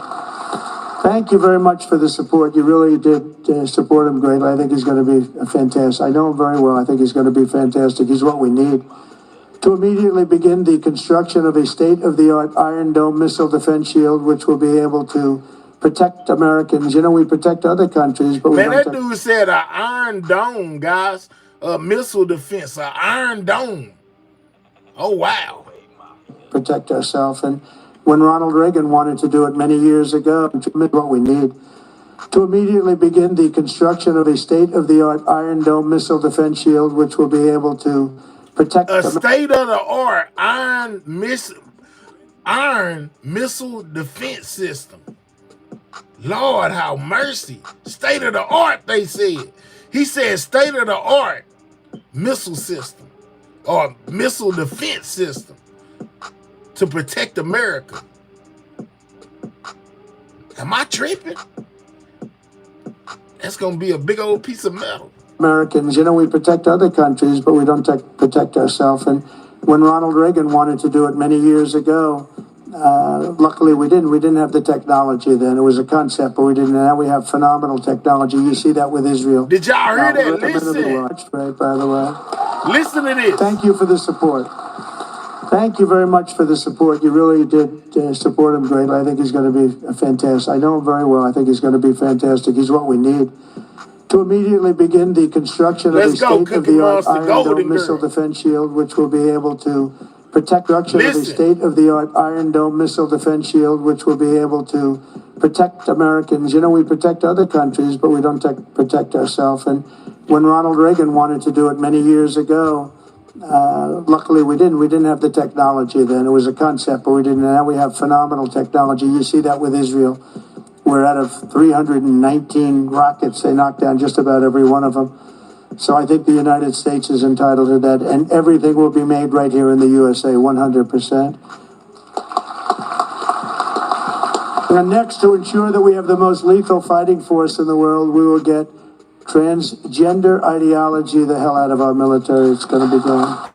Thank you very much for the support. You really did support him greatly. I think he's going to be fantastic. I know him very well. I think he's going to be fantastic. He's what we need. To immediately begin the construction of a state-of-the-art Iron Dome missile defense shield, which will be able to protect Americans. You know, we protect other countries, but we man, don't. that dude said an Iron Dome, guys. Missile defense, an Iron Dome. Oh, wow. Protect ourselves. And when Ronald Reagan wanted to do it many years ago, what we need. To immediately begin the construction of a state-of-the-art Iron Dome missile defense shield, which will be able to protect a state-of-the-art iron missile defense system. Lord, have mercy. State-of-the-art, they said. He said state-of-the-art missile system or missile defense system to protect America. Am I tripping? That's going to be a big old piece of metal. Americans, you know, we protect other countries, but we don't protect ourselves. And when Ronald Reagan wanted to do it many years ago, luckily we didn't. We didn't have the technology then. It was a concept, but we didn't. Now we have phenomenal technology. You see that with Israel. Did y'all hear that? Listen. Right, by the way. Listen to this. Thank you for the support. Thank you very much for the support. You really did support him greatly. I think he's going to be fantastic. I know him very well. I think he's going to be fantastic. He's what we need. To immediately begin the construction of a state-of-the-art Iron Dome missile defense shield, which will be able to protect of a state-of-the-art Iron Dome missile defense shield, which will be able to protect Americans. You know, we protect other countries, but we don't protect ourselves. And when Ronald Reagan wanted to do it many years ago, luckily we didn't. We didn't have the technology then. It was a concept, but we didn't. Now we have phenomenal technology. You see that with Israel. We're out of 319 rockets. They knocked down just about every one of them. So I think the United States is entitled to that. And everything will be made right here in the USA, 100%. And next, to ensure that we have the most lethal fighting force in the world, we will get transgender ideology the hell out of our military. It's going to be gone.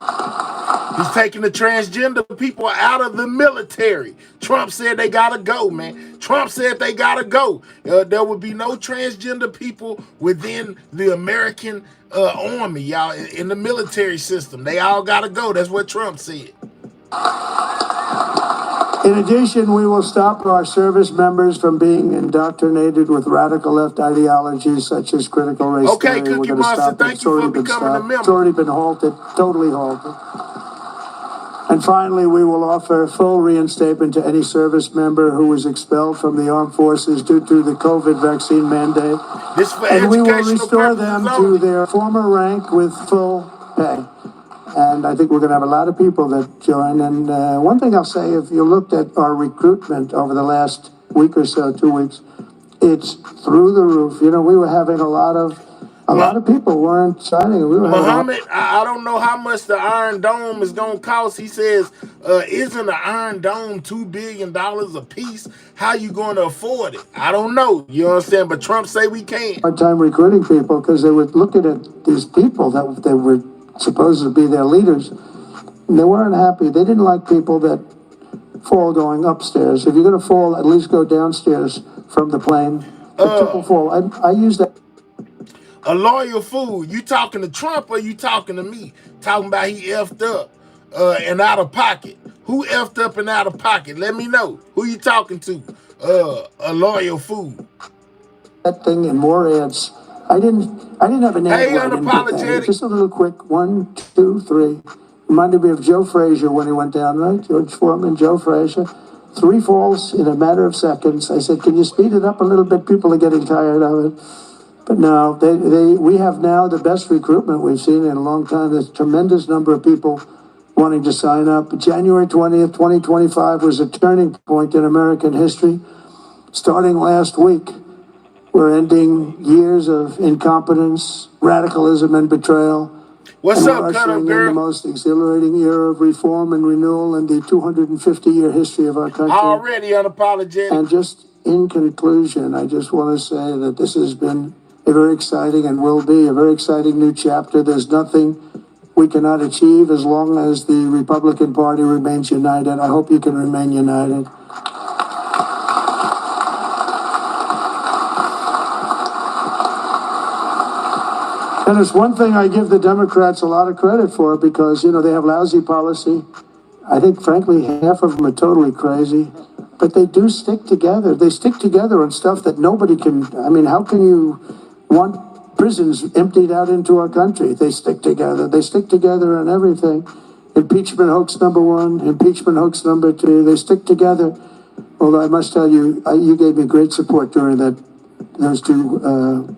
He's taking the transgender people out of the military. Trump said they gotta go, man. Trump said they gotta go. There would be no transgender people within the American army, y'all, in the military system. They all gotta go. That's what Trump said. In addition, we will stop our service members from being indoctrinated with radical left ideologies such as critical race theory. Okay, Cookie Monster, thank you for becoming a member. It's already been halted, totally halted. And finally, we will offer full reinstatement to any service member who was expelled from the armed forces due to the COVID vaccine mandate. And we will restore them to their former rank with full pay. And I think we're going to have a lot of people that join. And one thing I'll say, if you looked at our recruitment over the last week or so, 2 weeks, it's through the roof. You know, we were having a lot of people weren't signing. Muhammad, I don't know how much the Iron Dome is going to cost. He says, isn't the Iron Dome $2 billion a piece? How you going to afford it? I don't know. You know what I'm saying? But Trump say we can't. Hard time recruiting people because they were looking at these people that they were supposed to be their leaders. And they weren't happy. They didn't like people that fall going upstairs. If you're going to fall, at least go downstairs from the plane. Triple fall. I use that. A loyal fool. You talking to Trump or you talking to me? Talking about he effed up and out of pocket. Who effed up and out of pocket? Let me know. Who you talking to? A loyal fool. That thing and more ads. I didn't have an ad. Hey, unapologetic. Just a little quick 1, 2, 3. Reminded me of Joe Frazier when he went down, right? George Foreman, Joe Frazier. 3 falls in a matter of seconds. I said, can you speed it up a little bit? People are getting tired of it. But no, we have now the best recruitment we've seen in a long time. There's a tremendous number of people wanting to sign up. January 20th, 2025 was a turning point in American history. Starting last week, we're ending years of incompetence, radicalism, and betrayal. What's up, Cuddle Girl? The most exhilarating era of reform and renewal in the 250-year history of our country. Already unapologetic. And just in conclusion, I just want to say that this has been a very exciting and will be a very exciting new chapter. There's nothing we cannot achieve as long as the Republican Party remains united. I hope you can remain united. And it's one thing I give the Democrats a lot of credit for because, you know, they have lousy policy. I think, frankly, half of them are totally crazy. But they do stick together. They stick together on stuff that nobody can. I mean, how can you want prisons emptied out into our country? They stick together. They stick together on everything. Impeachment hoax #1, impeachment hoax #2. They stick together. Although I must tell you, you gave me great support during those two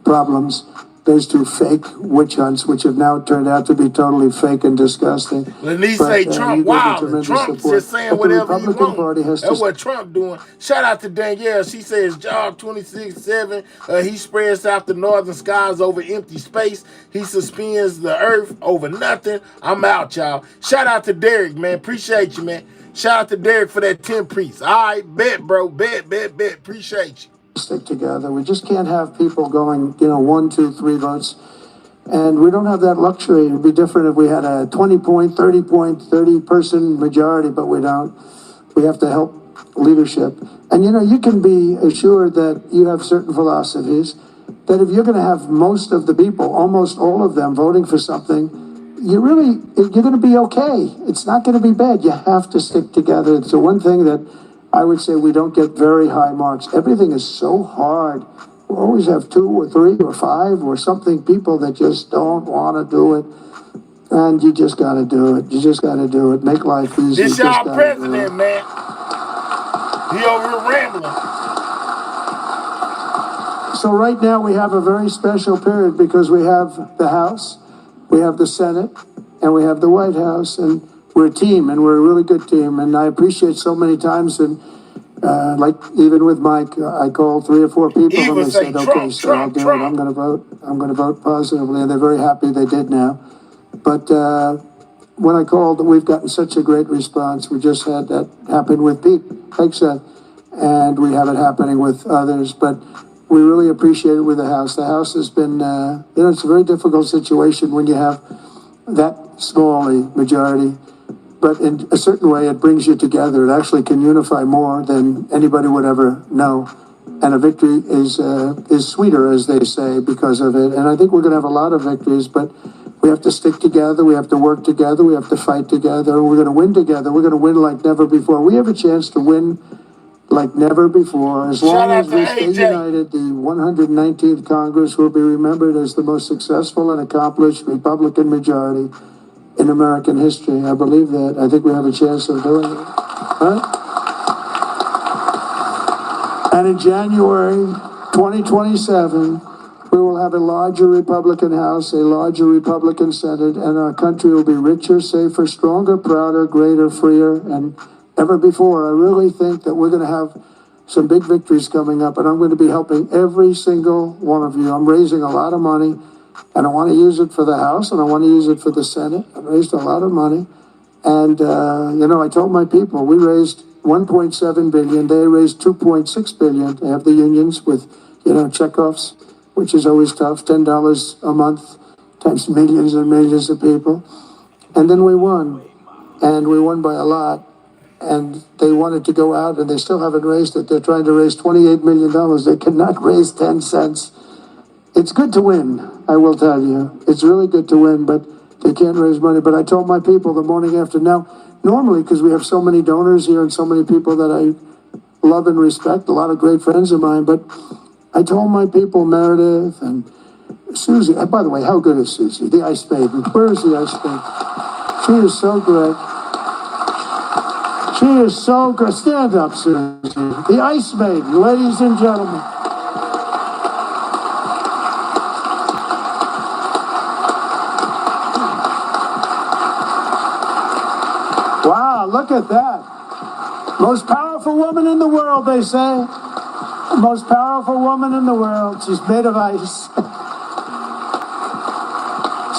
problems. Those two fake witch hunts, which have now turned out to be totally fake and disgusting. Lenise say Trump wild. Trump's just saying whatever he wants. That's what Trump doing. Shout out to Danielle. She says job 26/7. He spreads out the northern skies over empty space. He suspends the earth over nothing. I'm out, y'all. Shout out to Derek, man. Appreciate you, man. Shout out to Derek for that 10 piece. All right, bet, bro. Bet. Appreciate you. Stick together. We just can't have people going, 1, 2, 3 votes. And we don't have that luxury. It'd be different if we had a 20-point, 30-person majority, but we don't. We have to help leadership. And, you can be assured that you have certain philosophies, that if you're going to have most of the people, almost all of them, voting for something, you're going to be okay. It's not going to be bad. You have to stick together. It's the one thing that I would say we don't get very high marks. Everything is so hard. We always have 2 or 3 or 5 or something, people that just don't want to do it. And you just got to do it. You just got to do it. Make life easy. This y'all president, man. He over here rambling. So right now we have a very special period because we have the House, we have the Senate, and we have the White House. And we're a team, and we're a really good team. And I appreciate so many times, and like even with Mike, I called 3 or 4 people, and they said, okay, so I'll do it. I'm going to vote. I'm going to vote positively, and they're very happy they did now. But when I called, we've gotten such a great response. We just had that happen with Pete Hegseth, and we have it happening with others. But we really appreciate it with the House. The House has been, it's a very difficult situation when you have that small a majority. But in a certain way, it brings you together. It actually can unify more than anybody would ever know. And a victory is sweeter, as they say, because of it. And I think we're going to have a lot of victories, but we have to stick together. We have to work together. We have to fight together. We're going to win together. We're going to win like never before. We have a chance to win like never before. As long as we stay united, the 119th Congress will be remembered as the most successful and accomplished Republican majority in American history. I believe that. I think we have a chance of doing it. Right? And in January 2027, we will have a larger Republican House, a larger Republican Senate, and our country will be richer, safer, stronger, prouder, greater, freer, and ever before. I really think that we're going to have some big victories coming up, and I'm going to be helping every single one of you. I'm raising a lot of money. And I want to use it for the House, and I want to use it for the Senate. I raised a lot of money. And, I told my people, we raised $1.7 billion. They raised $2.6 billion. They have the unions with, checkoffs, which is always tough, $10 a month times millions and millions of people. And then we won. And we won by a lot. And they wanted to go out, and they still haven't raised it. They're trying to raise $28 million. They cannot raise 10 cents. It's good to win, I will tell you. It's really good to win, but they can't raise money. But I told my people the morning after. Now, normally, because we have so many donors here and so many people that I love and respect, a lot of great friends of mine, but I told my people, Meredith and Susie, and by the way, how good is Susie? The Ice Maiden. Where is the Ice Maiden? She is so great. She is so good. Stand up, Susie. The Ice Maiden, ladies and gentlemen. Wow, look at that. Most powerful woman in the world, they say. Most powerful woman in the world. She's made of ice.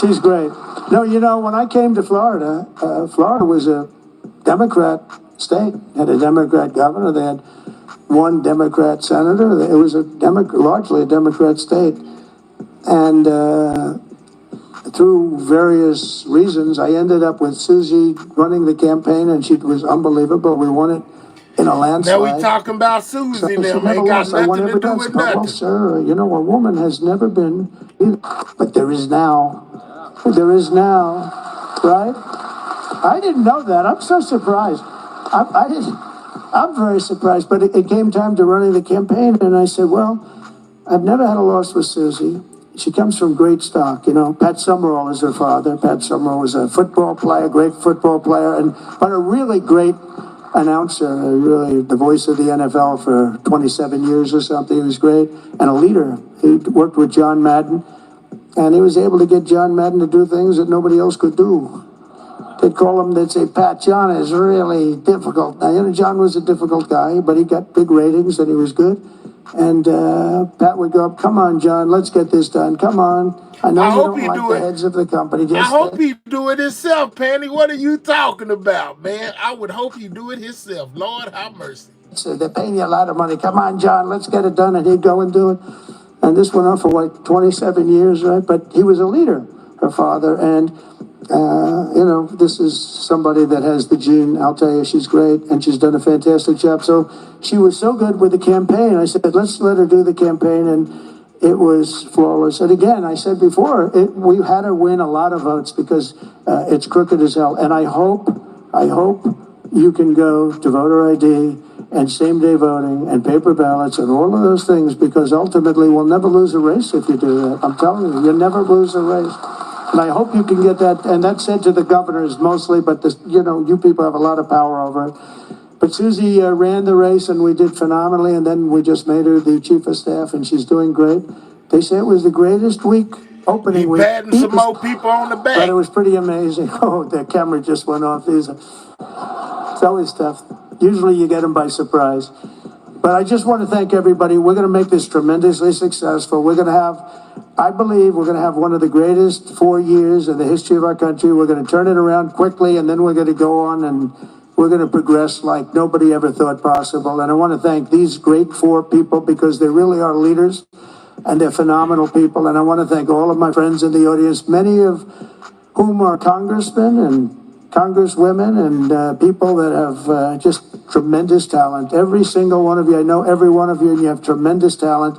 She's great. No, when I came to Florida, Florida was a Democrat state. Had a Democrat governor. They had one Democrat senator. It was largely a Democrat state. And through various reasons, I ended up with Susie running the campaign, and she was unbelievable. We won it in a landslide. Now we talking about Susie now, She man. never Got lost. I won nothing every to do debate. with Well, nothing. sir, you know, a woman has never been, but there is now. There is now, right? I didn't know that. I'm so surprised. I didn't. I'm very surprised. But it came time to running the campaign, and I said, well, I've never had a loss with Susie. She comes from great stock, you know. Pat Summerall is her father. Pat Summerall was a football player, great football player, but a really great announcer, really the voice of the NFL for 27 years or something. He was great, and a leader. He worked with John Madden, and he was able to get John Madden to do things that nobody else could do. They'd call him, they'd say, Pat, John is really difficult. Now, you know, John was a difficult guy, but he got big ratings and he was good. And Pat would go up, come on, John, let's get this done. Come on. I know you don't like the heads of the company. I hope he do it himself, Penny. What are you talking about, man? I would hope he do it himself. Lord have mercy. So they're paying you a lot of money. Come on, John, let's get it done. And he'd go and do it. And this went on for, like, 27 years, right? But he was a leader, her father. And, you know, this is somebody that has the gene. I'll tell you, she's great. And she's done a fantastic job. So she was so good with the campaign. I said, let's let her do the campaign. And it was flawless. And again, I said before, we had her win a lot of votes because it's crooked as hell. And I hope you can go to voter ID and same-day voting and paper ballots and all of those things, because ultimately we'll never lose a race if you do that. I'm telling you, you'll never lose a race. And I hope you can get that. And that's said to the governors mostly, but this, you know, you people have a lot of power over it. But Susie ran the race, and we did phenomenally. And then we just made her the chief of staff, and she's doing great. They say it was the greatest opening week. Patting some more people on the back. But it was pretty amazing. Oh, the camera just went off. It's always tough. Usually you get them by surprise. But I just want to thank everybody. We're going to make this tremendously successful. We're going to have, I believe, we're going to have one of the greatest 4 years in the history of our country. We're going to turn it around quickly, and then we're going to go on and we're going to progress like nobody ever thought possible. And I want to thank these great 4 people, because they really are leaders and they're phenomenal people. And I want to thank all of my friends in the audience, many of whom are congressmen and congresswomen and people that have just tremendous talent. Every single one of you, I know every one of you, and you have tremendous talent.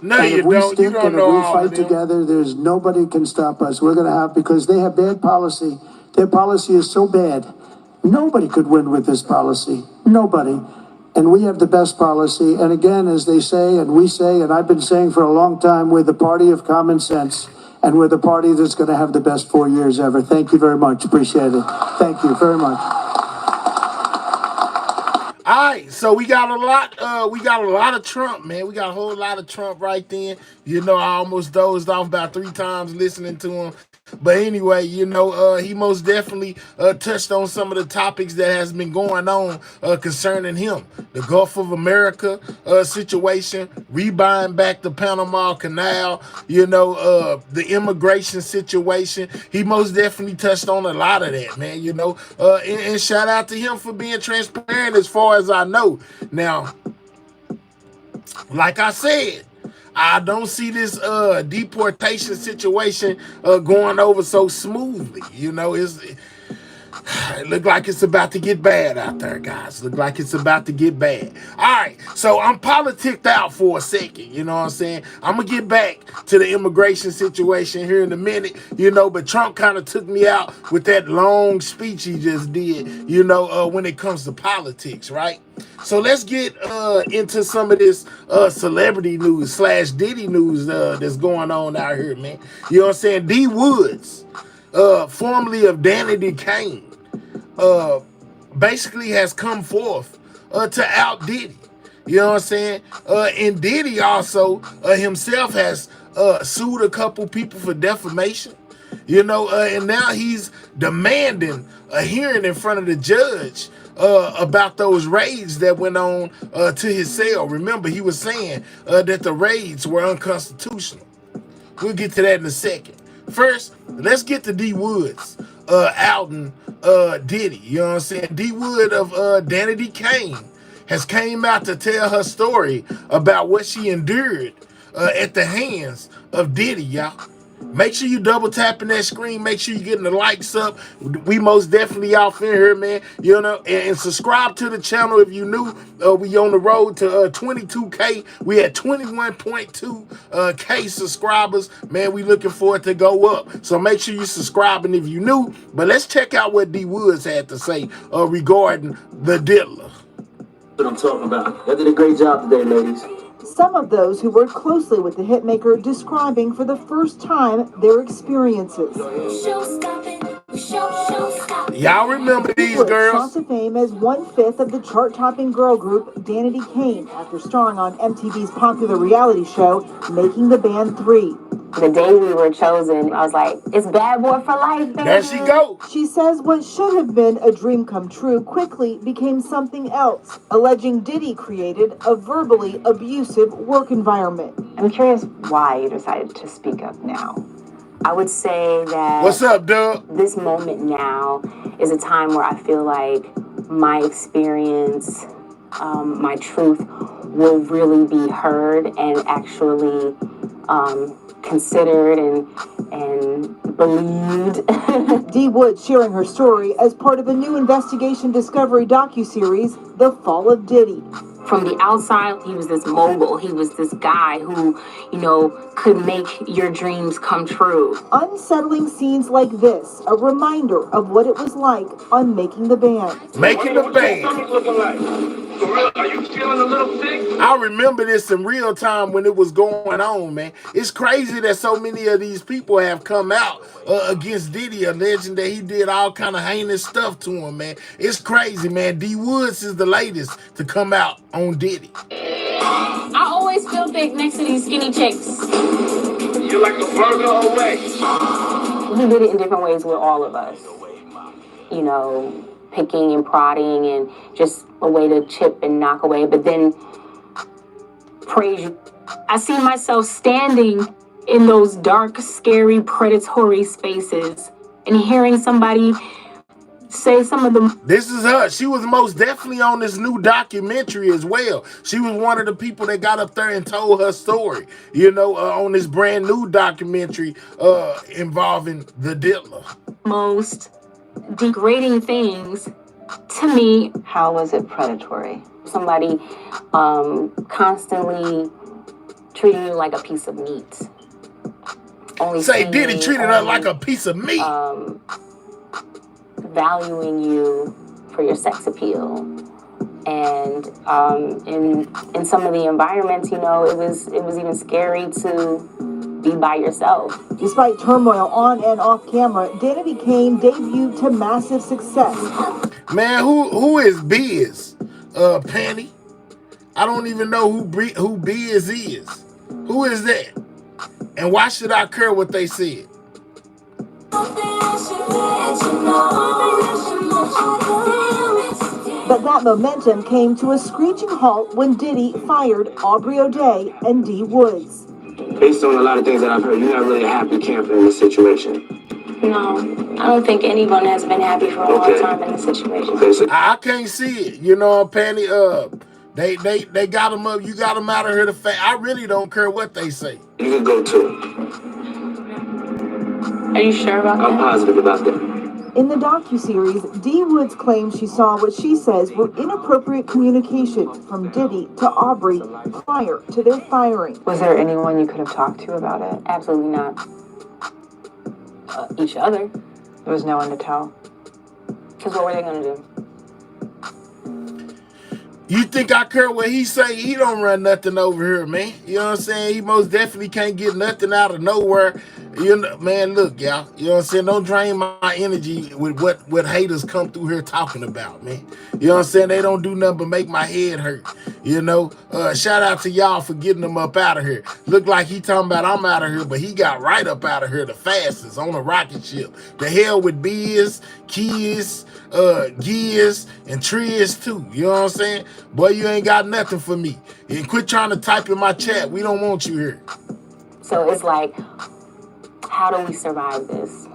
No, and you if we don't. stick You don't and know if we all fight of them. together, there's nobody can stop us. We're going to have, because they have bad policy. Their policy is so bad. Nobody could win with this policy. Nobody. And we have the best policy. And again, as they say, and we say, and I've been saying for a long time, we're the party of common sense. And we're the party that's going to have the best 4 years ever. Thank you very much. Appreciate it. Thank you very much. All right, so we got a lot of Trump, man. We got a whole lot of Trump right then. You know, I almost dozed off about 3 times listening to him. But anyway, you know, he most definitely touched on some of the topics that has been going on concerning him. The Gulf of America situation, rebuying back the Panama Canal, you know, the immigration situation. He most definitely touched on a lot of that, man, you know. And shout out to him for being transparent as far as I know. Now, like I said, I don't see this deportation situation going over so smoothly. You know, it look like it's about to get bad out there, guys. Look like it's about to get bad. All right, so I'm politicked out for a second. You know what I'm saying? I'm going to get back to the immigration situation here in a minute, you know, but Trump kind of took me out with that long speech he just did, you know, when it comes to politics, right? So let's get into some of this celebrity news / Diddy news that's going on out here, man. You know what I'm saying? D. Woods, formerly of Danny Kane, basically has come forth to out Diddy. You know what I'm saying? And Diddy also himself has sued a couple people for defamation. You know, and now he's demanding a hearing in front of the judge about those raids that went on to his cell. Remember, he was saying that the raids were unconstitutional. We'll get to that in a second. First, let's get to D. Woods outing Diddy. You know what I'm saying? D. Wood of Danny Kane. has came out to tell her story about what she endured at the hands of Diddy, y'all. Make sure you double tapping that screen. Make sure you getting the likes up. We most definitely out in here, man. You know, and subscribe to the channel if you new. We on the road to 22K. We at 21.2 K subscribers. Man, we looking for it to go up. So make sure you subscribing if you new. But let's check out what D Woods had to say regarding the diddler. What I'm talking about. Y'all did a great job today, ladies. Some of those who worked closely with the hitmaker describing for the first time their experiences. Y'all remember these girls? Shot to fame as 1/5 of the chart-topping girl group Danity Kane after starring on MTV's popular reality show Making the Band 3. The day we were chosen, I was like, it's bad boy for life, baby. There she go. She says what should have been a dream come true quickly became something else, alleging Diddy created a verbally abusive work environment. I'm curious why you decided to speak up now. I would say that... What's up, Doug? This moment now is a time where I feel like my experience, my truth will really be heard and actually considered and believed. D. Woods sharing her story as part of a new investigation discovery docuseries, The Fall of Diddy. From the outside, he was this mogul. He was this guy who, you know, could make your dreams come true. Unsettling scenes like this, a reminder of what it was like on Making the Band. Making the Band. Are you feeling a little sick? I remember this in real time when it was going on, man. It's crazy that so many of these people have come out against Diddy, alleging that he did all kind of heinous stuff to him, man. It's crazy, man. D. Woods is the latest to come out on Diddy. I always feel big next to these skinny chicks. You like a burger away? He did it in different ways with all of us. You know, picking and prodding and just a way to chip and knock away. But then, praise you, I see myself standing in those dark, scary, predatory spaces and hearing somebody say some of them. This is her. She was most definitely on this new documentary as well. She was one of the people that got up there and told her story, you know, on this brand new documentary involving the diddler. Most degrading things to me. How was it predatory? Somebody constantly treating you like a piece of meat. Only say Diddy treated her like a piece of meat. Valuing you for your sex appeal. And in some of the environments, you know, it was even scary to be by yourself. Despite turmoil on and off camera, Danity Kane debuted to massive success. Man, who is Biz? Penny? I don't even know who Biz is. Who is that? And why should I care what they said? But that momentum came to a screeching halt when Diddy fired Aubrey O'Day and D. Woods. Based on a lot of things that I've heard, you're not really a happy camper in this situation. No, I don't think anyone has been happy for a long time in this situation. Okay, so I can't see it. You know, Penny, they got him up. You got him out of here. I really don't care what they say. you can go too. Are you sure about that? I'm positive about that. In the docuseries, D. Woods claims she saw what she says were inappropriate communication from Diddy to Aubrey prior to their firing. Was there anyone you could have talked to about it? Absolutely not. Each other. There was no one to tell. Because what were they going to do? You think I care what he say? He don't run nothing over here, man. You know what I'm saying? He most definitely can't get nothing out of nowhere. You know, man, look, y'all. You know what I'm saying? Don't drain my energy with what haters come through here talking about, man. You know what I'm saying? They don't do nothing but make my head hurt. You know? Shout out to y'all for getting them up out of here. Look like he talking about I'm out of here, but he got right up out of here the fastest on a rocket ship. The hell with Biz, Kids, Gears, and Triz too. You know what I'm saying? Boy, you ain't got nothing for me. And quit trying to type in my chat. We don't want you here. So it's like, how do we survive this?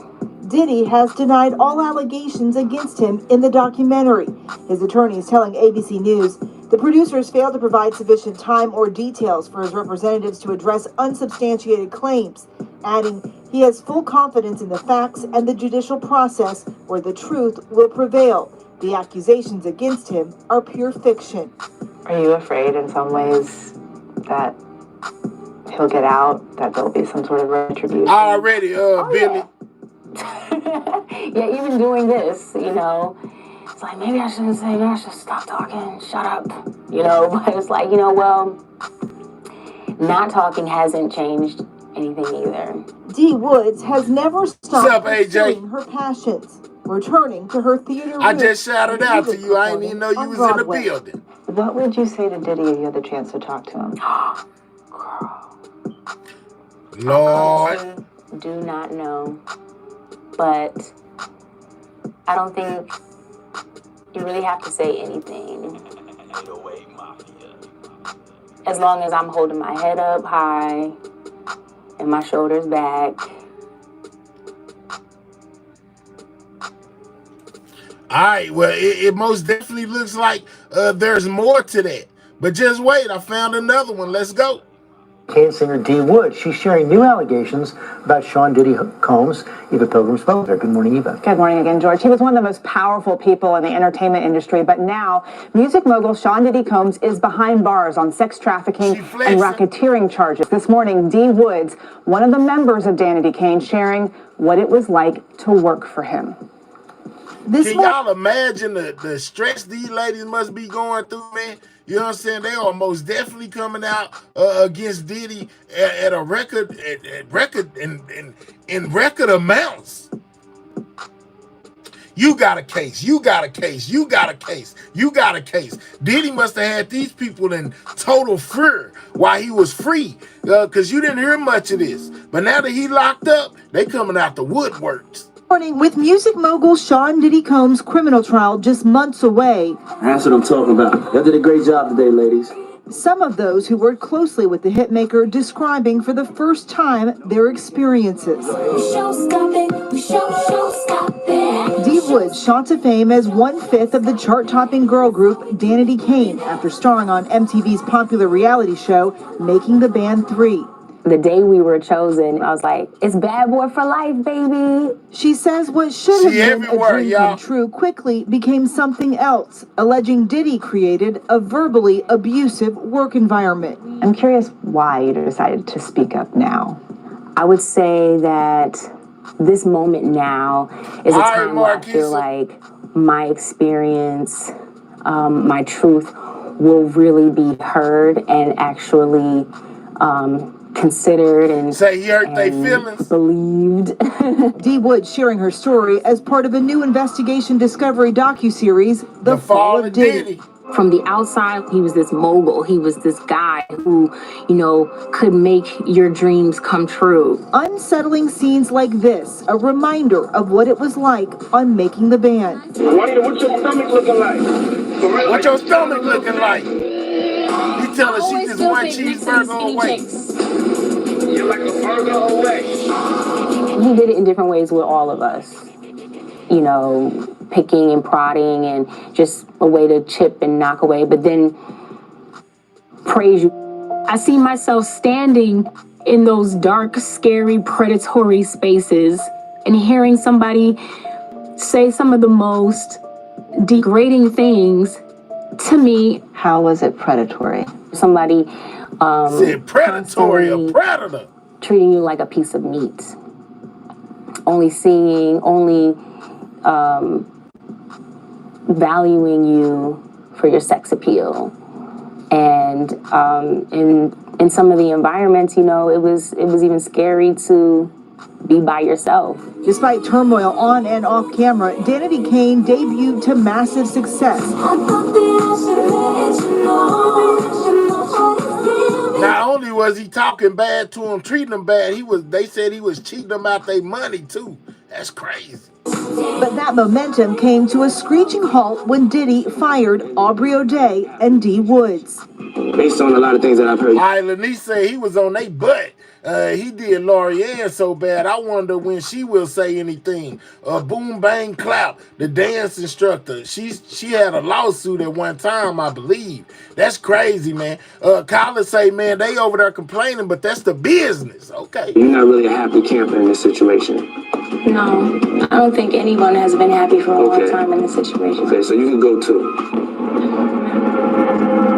Diddy has denied all allegations against him in the documentary. His attorney is telling ABC News The producers failed to provide sufficient time or details for his representatives to address unsubstantiated claims, adding he has full confidence in the facts and the judicial process where the truth will prevail. The accusations against him are pure fiction. Are you afraid in some ways that he'll get out, that there'll be some sort of retribution? Already, Billy. Yeah, even doing this, you know, it's like, maybe I shouldn't say, maybe I should stop talking, shut up, you know, but it's like, you know, well, not talking hasn't changed anything either. Dee Woods has never stopped pursuing her passions, returning to her theater roots. I just shouted out to you. I didn't even know you was in the building. What would you say to Diddy if you had the chance to talk to him? Lord. I do not know, but I don't think you really have to say anything. As long as I'm holding my head up high and my shoulders back. All right, well, it most definitely looks like there's more to that. But just wait, I found another one. Let's go. Kane singer Dee Woods. She's sharing new allegations about Sean Diddy Combs. Eva Pilgrim spoke there. Good morning, Eva. Good morning again, George. He was one of the most powerful people in the entertainment industry, but now music mogul Sean Diddy Combs is behind bars on sex trafficking and racketeering charges. This morning, Dee Woods, one of the members of Danity Kane, sharing what it was like to work for him. Can y'all imagine the stress these ladies must be going through, man? You know what I'm saying? They are most definitely coming out against Diddy at a record in record amounts. You got a case. You got a case. You got a case. You got a case. Diddy must have had these people in total fear while he was free, because you didn't hear much of this. But now that he locked up, they coming out the woodworks. Morning, with music mogul Sean Diddy Combs' criminal trial just months away. That's what I'm talking about. Y'all did a great job today, ladies. Some of those who worked closely with the hitmaker describing for the first time their experiences. Dee Woods shot to fame as 1/5 of the chart-topping girl group Danity Kane after starring on MTV's popular reality show Making the Band 3. The day we were chosen, I was like, it's bad boy for life, baby. She says what should have been a dream come true quickly became something else, alleging Diddy created a verbally abusive work environment. I'm curious why you decided to speak up now. I would say that this moment now is a time where I feel like my experience, my truth will really be heard and actually considered and believed. Dee Woods sharing her story as part of a new investigation discovery docuseries, The Fall of Diddy. From the outside, he was this mogul. He was this guy who, you know, could make your dreams come true. Unsettling scenes like this, a reminder of what it was like on Making the Band. Juanita, what's your stomach looking like? What's your stomach looking like? You tell her she just one cheeseburger away. You're like a burger away. He did it in different ways with all of us. You know, picking and prodding and just a way to chip and knock away, but then praise you. I see myself standing in those dark, scary, predatory spaces and hearing somebody say some of the most degrading things to me. How was it predatory? Somebody said predatory, a predator. Treating you like a piece of meat. Only valuing you for your sex appeal. And in some of the environments, you know, it was even scary to be by yourself. Despite turmoil on and off camera, Danity Kane debuted to massive success. Not only was he talking bad to him, treating them bad, they said he was cheating them out their money too. That's crazy. But that momentum came to a screeching halt when Diddy fired Aubrey O'Day and D. Woods. Based on a lot of things that I've heard. All right, Lanice said he was on their butt. He did Lorianne so bad, I wonder when she will say anything. Boom, bang, clap, the dance instructor. She had a lawsuit at one time, I believe. That's crazy, man. Colin say, man, they over there complaining, but that's the business. Okay. You're not really a happy camper in this situation. No, I don't think anyone has been happy for a long time in this situation. Okay, so you can go too.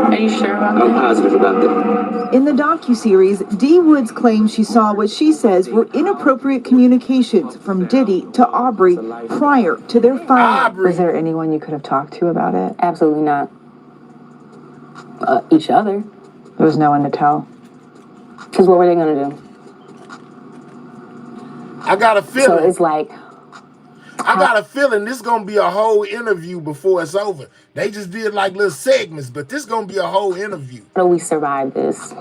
Are you sure about that? I'm positive about that. In the docuseries, D. Woods claims she saw what she says were inappropriate communications from Diddy to Aubrey prior to their firing. Was there anyone you could have talked to about it? Absolutely not. Each other. There was no one to tell. Because what were they going to do? I got a feeling. So it's like, I got a feeling this gonna be a whole interview before it's over. They just did like little segments, but this gonna be a whole interview. how do we survive this?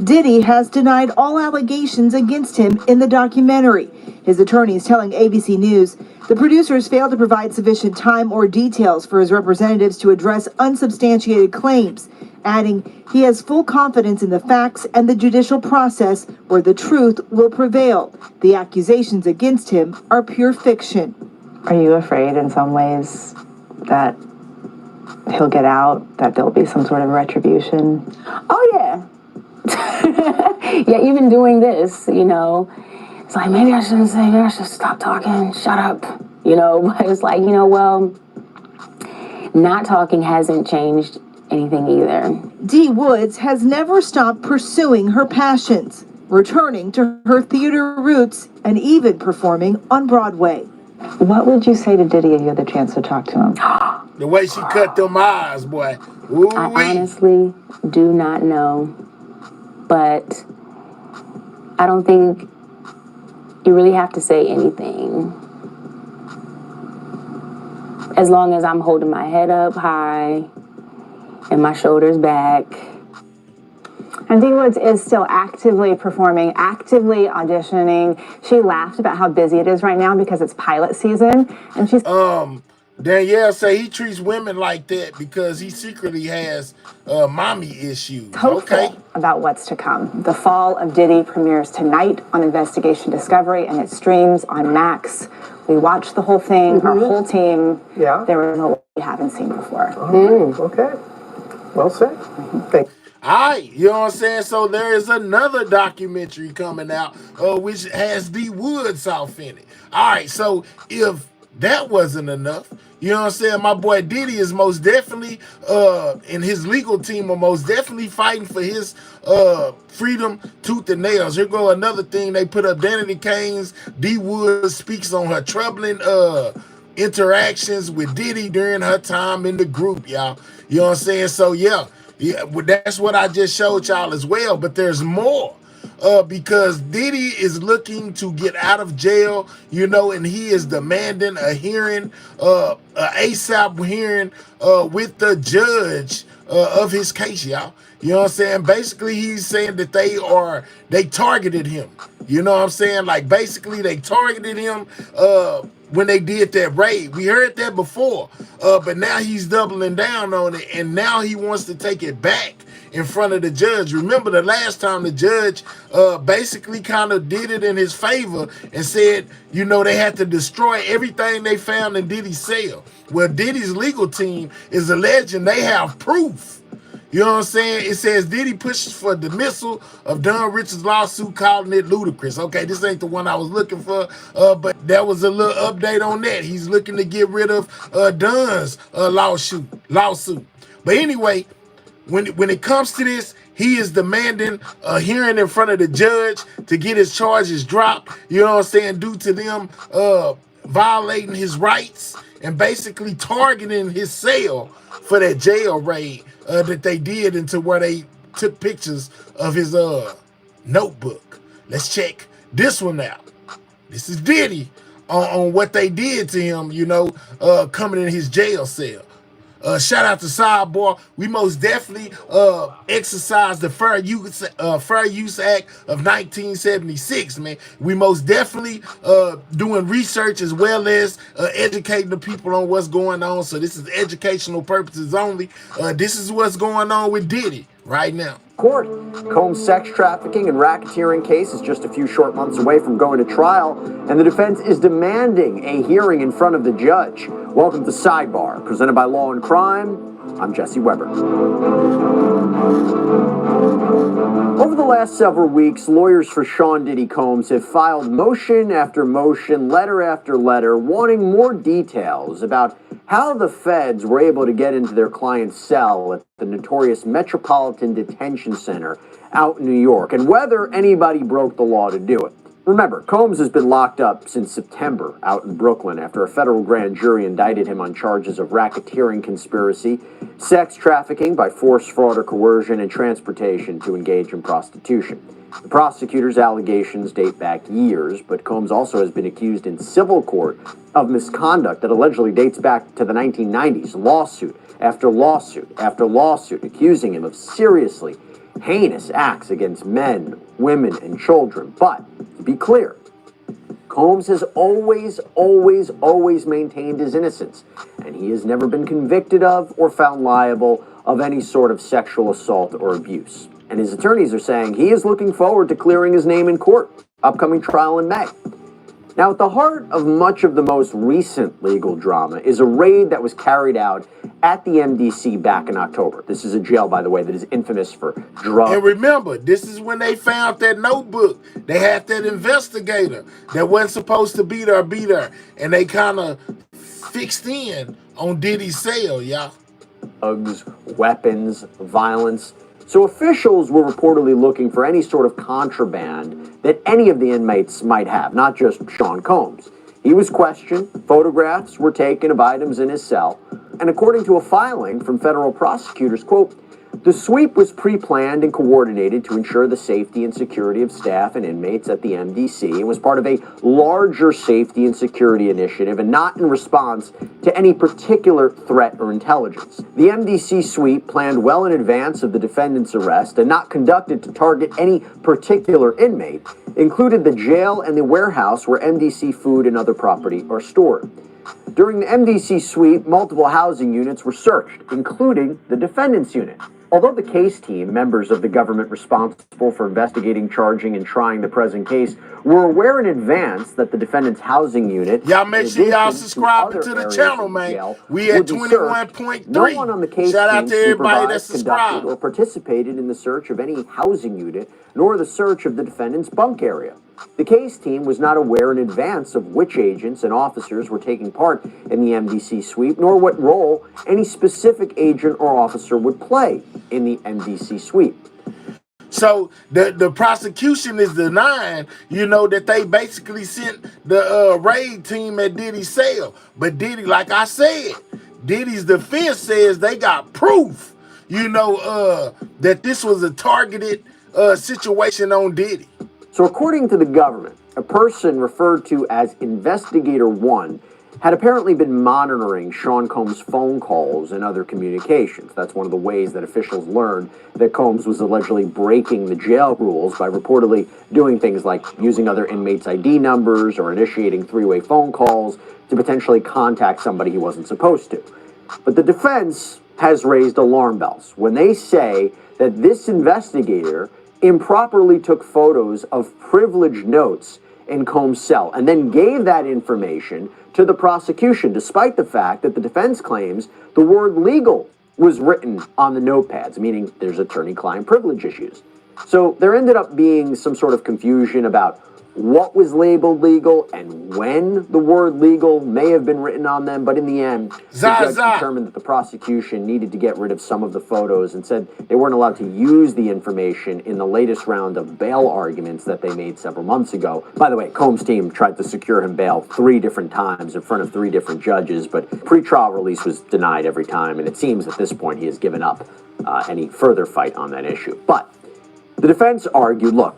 Diddy has denied all allegations against him in the documentary. His attorneys telling ABC News the producers failed to provide sufficient time or details for his representatives to address unsubstantiated claims, adding he has full confidence in the facts and the judicial process where the truth will prevail. The accusations against him are pure fiction. Are you afraid in some ways that he'll get out, that there'll be some sort of retribution? Oh, yeah. Yeah, even doing this, you know, it's like, maybe I shouldn't say, maybe I should stop talking, shut up, you know, but it's like, you know, well, not talking hasn't changed anything either. D. Woods has never stopped pursuing her passions, returning to her theater roots and even performing on Broadway. What would you say to Diddy if you had the chance to talk to him? The way she cut them eyes, boy. Ooh-wee. I honestly do not know, but I don't think you really have to say anything. As long as I'm holding my head up high and my shoulders back. And D. Woods is still actively performing, actively auditioning. She laughed about how busy it is right now because it's pilot season. And she's... Danielle say he treats women like that because he secretly has mommy issues. hopeful about what's to come. The Fall of Diddy premieres tonight on Investigation Discovery, and it streams on Max. We watched the whole thing, our whole team. Yeah. There was a lot we haven't seen before. Okay. Well said. Thanks. All right, you know what I'm saying? So there is another documentary coming out which has D. Woods off in it. All right, so if that wasn't enough, you know what I'm saying? My boy Diddy is most definitely, and his legal team are most definitely fighting for his freedom tooth and nails. Here go another thing they put up. Danity Kane's D. Woods speaks on her troubling interactions with Diddy during her time in the group, y'all. You know what I'm saying? So, yeah, well, that's what I just showed y'all as well. But there's more. Because Diddy is looking to get out of jail, you know, and he is demanding a hearing, a ASAP hearing with the judge of his case, y'all. You know what I'm saying? Basically, he's saying that they targeted him. You know what I'm saying? Like, basically, they targeted him when they did that raid. We heard that before, but now he's doubling down on it, and now he wants to take it back in front of the judge. Remember the last time the judge basically kind of did it in his favor and said, you know, they had to destroy everything they found in Diddy's cell. Well, Diddy's legal team is alleging they have proof. You know what I'm saying? It says Diddy pushes for dismissal of Don Richards' lawsuit, calling it ludicrous. Okay, this ain't the one I was looking for, but that was a little update on that. He's looking to get rid of Don's lawsuit. But anyway, when it comes to this, he is demanding a hearing in front of the judge to get his charges dropped, you know what I'm saying, due to them violating his rights and basically targeting his cell for that jail raid that they did, into where they took pictures of his notebook. Let's check this one out. This is Diddy on what they did to him, you know, coming in his jail cell. Shout out to Sidebar. We most definitely exercised the Fair Use Act of 1976, man. We most definitely doing research as well as educating the people on what's going on. So this is educational purposes only. This is what's going on with Diddy right now. Court. Combs' sex trafficking and racketeering case is just a few short months away from going to trial, and the defense is demanding a hearing in front of the judge. Welcome to Sidebar, presented by Law and Crime. I'm Jesse Weber. Over the last several weeks, lawyers for Sean Diddy Combs have filed motion after motion, letter after letter, wanting more details about how the feds were able to get into their client's cell at the notorious Metropolitan Detention Center out in New York, and whether anybody broke the law to do it. Remember, Combs has been locked up since September out in Brooklyn after a federal grand jury indicted him on charges of racketeering conspiracy, sex trafficking by force, fraud, or coercion, and transportation to engage in prostitution. The prosecutor's allegations date back years, but Combs also has been accused in civil court of misconduct that allegedly dates back to the 1990s, lawsuit after lawsuit after lawsuit, accusing him of seriously heinous acts against men, women, and children. But, to be clear, Combs has always maintained his innocence, and he has never been convicted of or found liable of any sort of sexual assault or abuse. And his attorneys are saying he is looking forward to clearing his name in court, upcoming trial in May. Now, at the heart of much of the most recent legal drama is a raid that was carried out at the MDC back in October. This is a jail, by the way, that is infamous for drugs. And remember, this is when they found that notebook. They had that investigator that wasn't supposed to be there, and they kind of fixed in on Diddy's cell, y'all. Drugs, weapons, violence. So officials were reportedly looking for any sort of contraband that any of the inmates might have, not just Sean Combs. He was questioned, photographs were taken of items in his cell, and according to a filing from federal prosecutors, quote, the sweep was pre-planned and coordinated to ensure the safety and security of staff and inmates at the MDC and was part of a larger safety and security initiative and not in response to any particular threat or intelligence. The MDC sweep, planned well in advance of the defendant's arrest and not conducted to target any particular inmate, included the jail and the warehouse where MDC food and other property are stored. During the MDC sweep, multiple housing units were searched, including the defendant's unit. Although the case team, members of the government responsible for investigating, charging, and trying the present case, were aware in advance that the defendant's housing unit... Y'all make sure y'all subscribe to the channel, man. We at 21.3. No one on the case Shout out team to everybody that supervised, conducted, or participated in the search of any housing unit, nor the search of the defendant's bunk area. The case team was not aware in advance of which agents and officers were taking part in the MDC sweep, nor what role any specific agent or officer would play in the MDC sweep. So the prosecution is denying, that they basically sent the raid team at Diddy's cell. But Diddy, like I said, Diddy's defense says they got proof, that this was a targeted situation on Diddy. So according to the government, a person referred to as Investigator 1 had apparently been monitoring Sean Combs' phone calls and other communications. That's one of the ways that officials learned that Combs was allegedly breaking the jail rules by reportedly doing things like using other inmates' ID numbers or initiating three-way phone calls to potentially contact somebody he wasn't supposed to. But the defense has raised alarm bells when they say that this investigator improperly took photos of privileged notes in Combs' cell and then gave that information to the prosecution, despite the fact that the defense claims the word legal was written on the notepads, meaning there's attorney-client privilege issues. So there ended up being some sort of confusion about what was labeled legal and when the word legal may have been written on them, but in the end, the judge determined that the prosecution needed to get rid of some of the photos and said they weren't allowed to use the information in the latest round of bail arguments that they made several months ago. By the way, Combs' team tried to secure him bail 3 different times in front of 3 different judges, but pretrial release was denied every time, and it seems at this point he has given up any further fight on that issue. But the defense argued, look,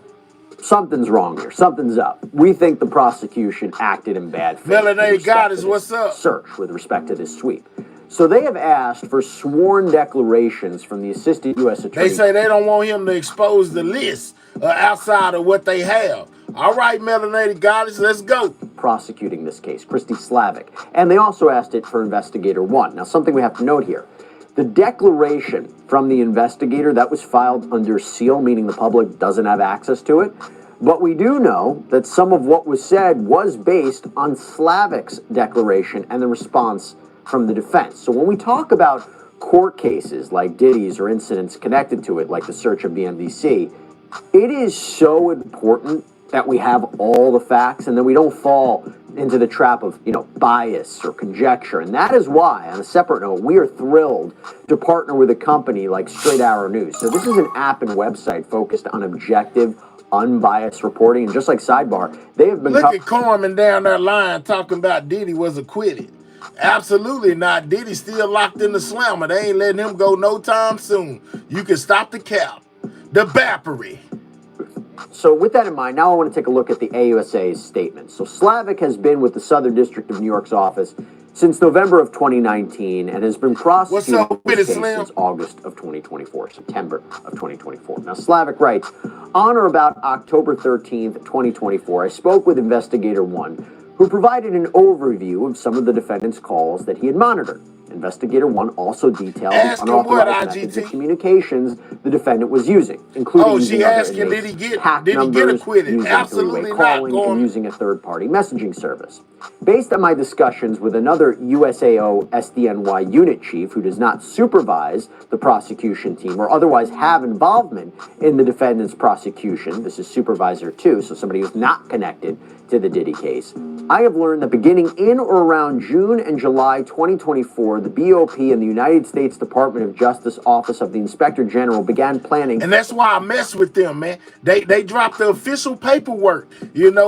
something's wrong here. Something's up. We think the prosecution acted in bad faith. Melanated Goddess, what's up? Search with respect to this sweep. So they have asked for sworn declarations from the assistant U.S. attorney. They say they don't want him to expose the list outside of what they have. All right, melanated goddess, let's go. Prosecuting this case, Christy Slavic. And they also asked it for Investigator 1. Now, something we have to note here. The declaration from the investigator, that was filed under seal, meaning the public doesn't have access to it. But we do know that some of what was said was based on Slavic's declaration and the response from the defense. So when we talk about court cases like Diddy's or incidents connected to it, like the search of the MDC, it is so important that we have all the facts and that we don't fall into the trap of, bias or conjecture. And that is why, on a separate note, we are thrilled to partner with a company like Straight Arrow News. So this is an app and website focused on objective, unbiased reporting. And just like Sidebar, they have been... Look at Corman down that line talking about Diddy was acquitted. Absolutely not. Diddy still locked in the slammer. They ain't letting him go no time soon. You can stop the cap. The Bappery. So with that in mind, now I want to take a look at the AUSA's statement. So Slavic has been with the Southern District of New York's office since November of 2019 and has been prosecuting this case since August of 2024, September of 2024. Now, Slavic writes, on or about October 13th, 2024, I spoke with Investigator 1, who provided an overview of some of the defendant's calls that he had monitored. Investigator 1 also detailed the unauthorized methods of communications the defendant was using, including using other inmates' PAC numbers, using three-way calling, and using a third-party messaging service. Based on my discussions with another USAO SDNY unit chief who does not supervise the prosecution team or otherwise have involvement in the defendant's prosecution, this is Supervisor 2, so somebody who's not connected to the Diddy case, I have learned that beginning in or around June and July 2024, the BOP and the United States Department of Justice Office of the Inspector General began planning. And that's why I mess with them, man. They dropped the official paperwork,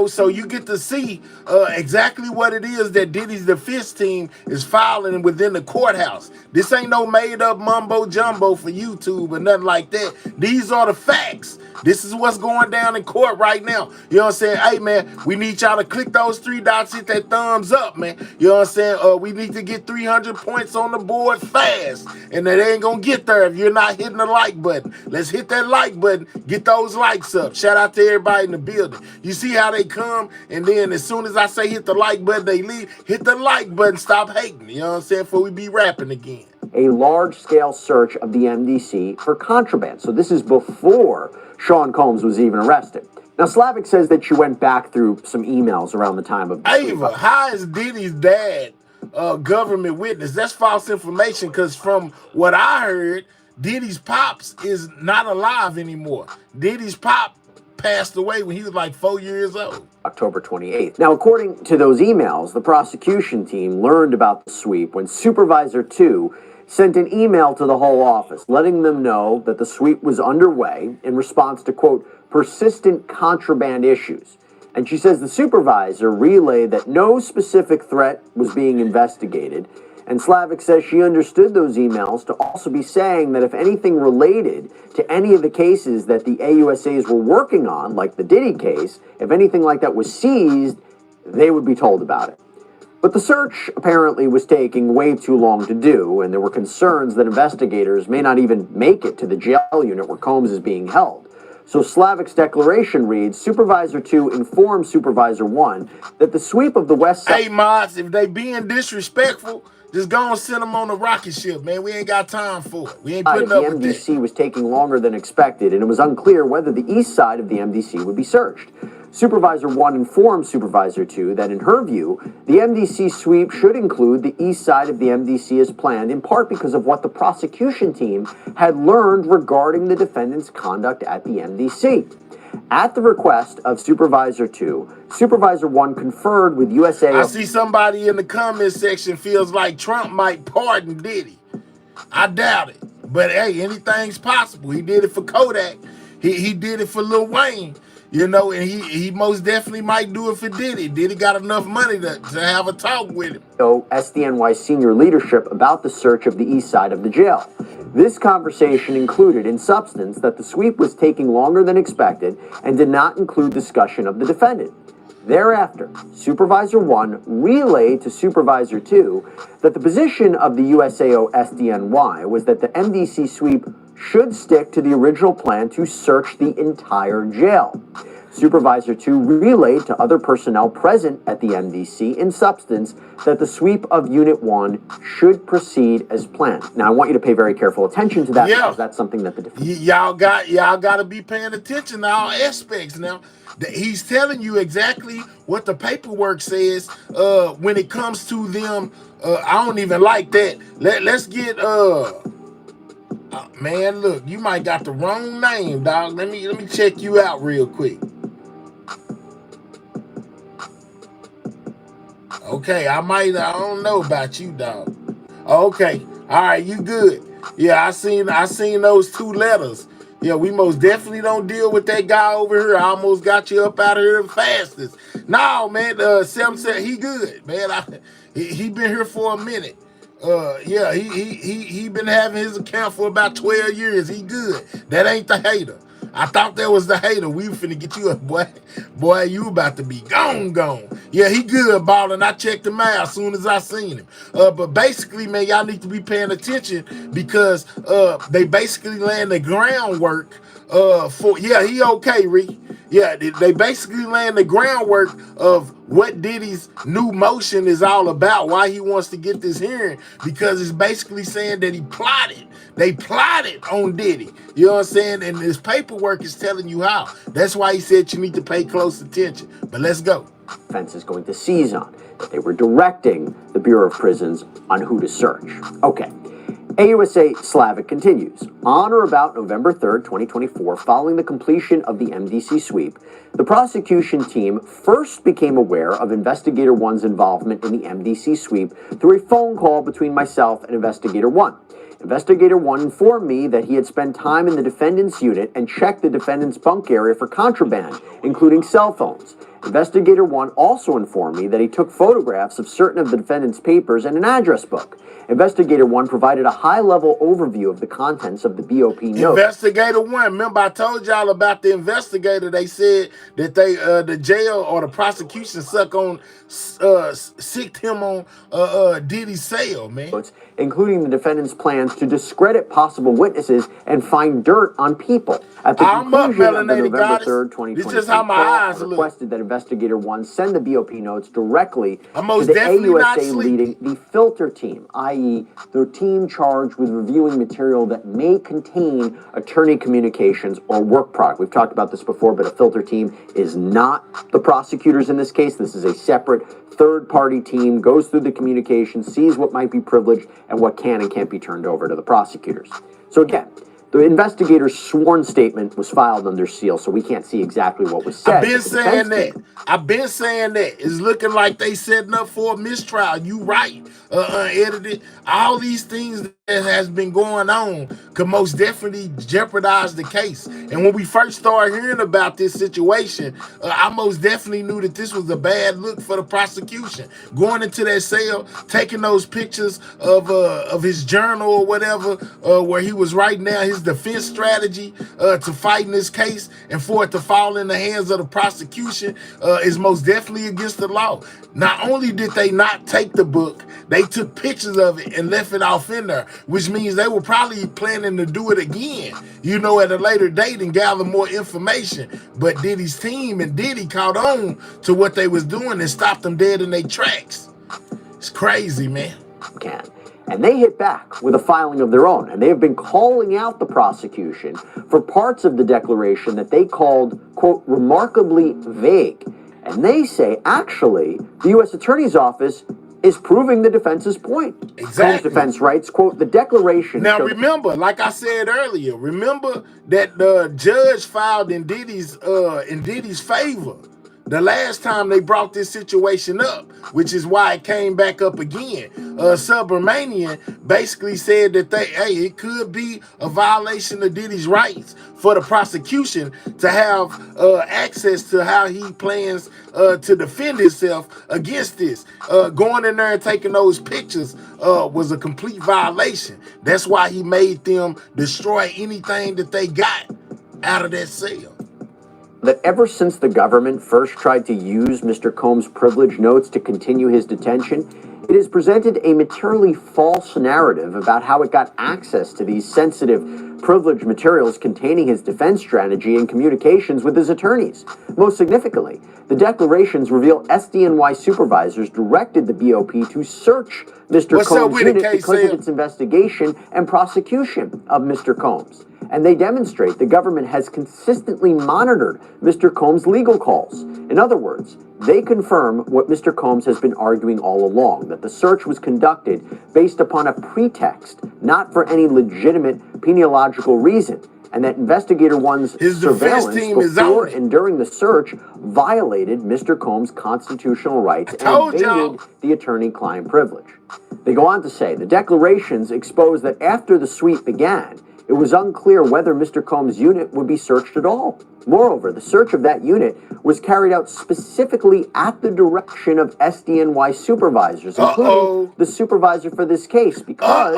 so you get to see exactly what it is that Diddy's defense team is filing within the courthouse. This ain't no made up mumbo jumbo for YouTube or nothing like that. These are the facts. This is what's going down in court right now. You know what I'm saying? Hey, man, we need y'all to click those 3 dots, hit that thumbs up, man. You know what I'm saying? We need to get 300 points on the board fast. And they ain't going to get there if you're not hitting the like button. Let's hit that like button. Get those likes up. Shout out to everybody in the building. You see how they come? And then as soon as I say hit the like button, they leave. Hit the like button. Stop hating. You know what I'm saying? Before we be rapping again. A large-scale search of the MDC for contraband. So this is before Sean Combs was even arrested. Now, Slavic says that she went back through some emails around the time of the Ava, how is Diddy's dad government witness? That's false information because from what I heard, Diddy's pops is not alive anymore. Diddy's pop passed away when he was like 4 years old. October 28th. Now, according to those emails, the prosecution team learned about the sweep when Supervisor 2 sent an email to the whole office, letting them know that the sweep was underway in response to, quote, persistent contraband issues. And she says the supervisor relayed that no specific threat was being investigated. And Slavic says she understood those emails to also be saying that if anything related to any of the cases that the AUSAs were working on, like the Diddy case, if anything like that was seized, they would be told about it. But the search apparently was taking way too long to do, and there were concerns that investigators may not even make it to the jail unit where Combs is being held. So Slavic's declaration reads, Supervisor 2 informed Supervisor 1 that the sweep of the West Side... Hey, mods, if they being disrespectful, just go and send them on the rocket ship, man. We ain't got time for it. We ain't putting up with that. The MDC was taking longer than expected, and it was unclear whether the east side of the MDC would be searched. Supervisor 1 informed Supervisor 2 that in her view, the MDC sweep should include the east side of the MDC as planned, in part because of what the prosecution team had learned regarding the defendant's conduct at the MDC. At the request of Supervisor 2, Supervisor 1 conferred with USAO... I see somebody in the comment section feels like Trump might pardon Diddy. I doubt it. But hey, anything's possible. He did it for Kodak. He did it for Lil Wayne. And he most definitely might do it for Diddy. Diddy got enough money to have a talk with him. So SDNY senior leadership about the search of the east side of the jail. This conversation included in substance that the sweep was taking longer than expected and did not include discussion of the defendant. Thereafter, Supervisor 1 relayed to Supervisor 2 that the position of the USAO SDNY was that the MDC sweep should stick to the original plan to search the entire jail. Supervisor 2 relayed to other personnel present at the MDC in substance that the sweep of Unit 1 should proceed as planned. Now, I want you to pay very careful attention to that because that's something that the defense... Y'all got to be paying attention to all aspects now. He's telling you exactly what the paperwork says when it comes to them. I don't even like that. Let's get... man, look, you might got the wrong name, dog. Let me check you out real quick. Okay, I don't know about you, dog. Okay, all right, you good. Yeah, I seen those 2 letters. Yeah, we most definitely don't deal with that guy over here. I almost got you up out of here the fastest. No, man, Sam said he good, man. He been here for a minute. Yeah, he been having his account for about 12 years. He good. That ain't the hater. I thought that was the hater. We finna get you up, boy. Boy, you about to be gone. Yeah, he good, ballin'. I checked him out as soon as I seen him. But basically, man, y'all need to be paying attention because they basically laying the groundwork for, yeah, he okay, Rick. Yeah, they basically laying the groundwork of what Diddy's new motion is all about, why he wants to get this hearing, because it's basically saying that he plotted. They plotted on Diddy. You know what I'm saying? And this paperwork is telling you how. That's why he said you need to pay close attention. But let's go. Defense is going to seize on that they were directing the Bureau of Prisons on who to search. Okay. AUSA Slavic continues. On or about November 3rd, 2024, following the completion of the MDC sweep, the prosecution team first became aware of Investigator 1's involvement in the MDC sweep through a phone call between myself and Investigator 1. Investigator 1 informed me that he had spent time in the defendant's unit and checked the defendant's bunk area for contraband, including cell phones. Investigator 1 also informed me that he took photographs of certain of the defendant's papers and an address book. Investigator 1 provided a high-level overview of the contents of the BOP note. Investigator 1, remember I told y'all about the investigator. They said that they, the jail or the prosecution sicked him on Diddy's cell, man. Including the defendant's plans to discredit possible witnesses and find dirt on people. At the conclusion of the November 3rd, 2023 call, requested that Investigator 1 send the BOP notes directly to the AUSA leading the filter team, i.e. the team charged with reviewing material that may contain attorney communications or work product. We've talked about this before, but a filter team is not the prosecutors in this case. This is a separate third-party team, goes through the communication, sees what might be privileged and what can and can't be turned over to the prosecutors. So again, the investigator's sworn statement was filed under seal, so we can't see exactly what was said. I've been saying that. It's looking like they setting up for a mistrial. You right, unedited. All these things that has been going on could most definitely jeopardize the case. And when we first started hearing about this situation, I most definitely knew that this was a bad look for the prosecution. Going into that cell, taking those pictures of his journal or whatever, where he was writing down his defense strategy to fight in this case, and for it to fall in the hands of the prosecution is most definitely against the law. Not only did they not take the book, they took pictures of it and left it off in there, which means they were probably planning to do it again, you know, at a later date and gather more information. But Diddy's team and Diddy caught on to what they was doing and stopped them dead in their tracks. It's crazy, man. And they hit back with a filing of their own, and they have been calling out the prosecution for parts of the declaration that they called, quote, remarkably vague. And they say, actually, the U.S. Attorney's Office is proving the defense's point. Exactly. Combs defense writes, quote, the declaration... Now remember, like I said earlier, remember that the judge filed in Diddy's favor the last time they brought this situation up, which is why it came back up again. Subramanian basically said that it could be a violation of Diddy's rights for the prosecution to have access to how he plans to defend himself against this. Going in there and taking those pictures was a complete violation. That's why he made them destroy anything that they got out of that cell. that ever since the government first tried to use Mr. Combs' privilege notes to continue his detention, it has presented a materially false narrative about how it got access to these sensitive, privileged materials containing his defense strategy and communications with his attorneys. Most significantly, the declarations reveal SDNY supervisors directed the BOP to search Mr. Combs' unit because of its investigation and prosecution of Mr. Combs. And they demonstrate the government has consistently monitored Mr. Combs' legal calls. In other words, they confirm what Mr. Combs has been arguing all along, that the search was conducted based upon a pretext, not for any legitimate peniological reason, and that Investigator One's surveillance before and during the search violated Mr. Combs' constitutional rights and invaded the attorney-client privilege. They go on to say, the declarations expose that after the sweep began, it was unclear whether Mr. Combs' unit would be searched at all. Moreover, the search of that unit was carried out specifically at the direction of SDNY supervisors, including the supervisor for this case, because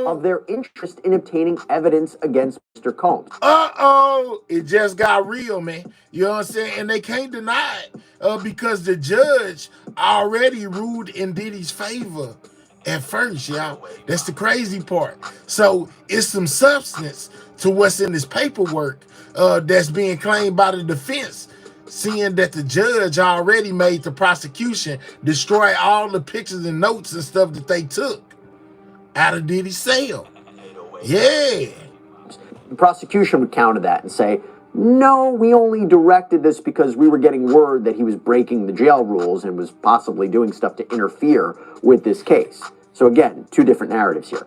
of their interest in obtaining evidence against Mr. Combs. It just got real, man. You know what I'm saying? And they can't deny it because the judge already ruled in Diddy's favor at first, y'all. That's the crazy part. So it's some substance to what's in this paperwork that's being claimed by the defense, seeing that the judge already made the prosecution destroy all the pictures and notes and stuff that they took out of Diddy's cell. Yeah. The prosecution would counter that and say, no, we only directed this because we were getting word that he was breaking the jail rules and was possibly doing stuff to interfere with this case. So again, two different narratives here.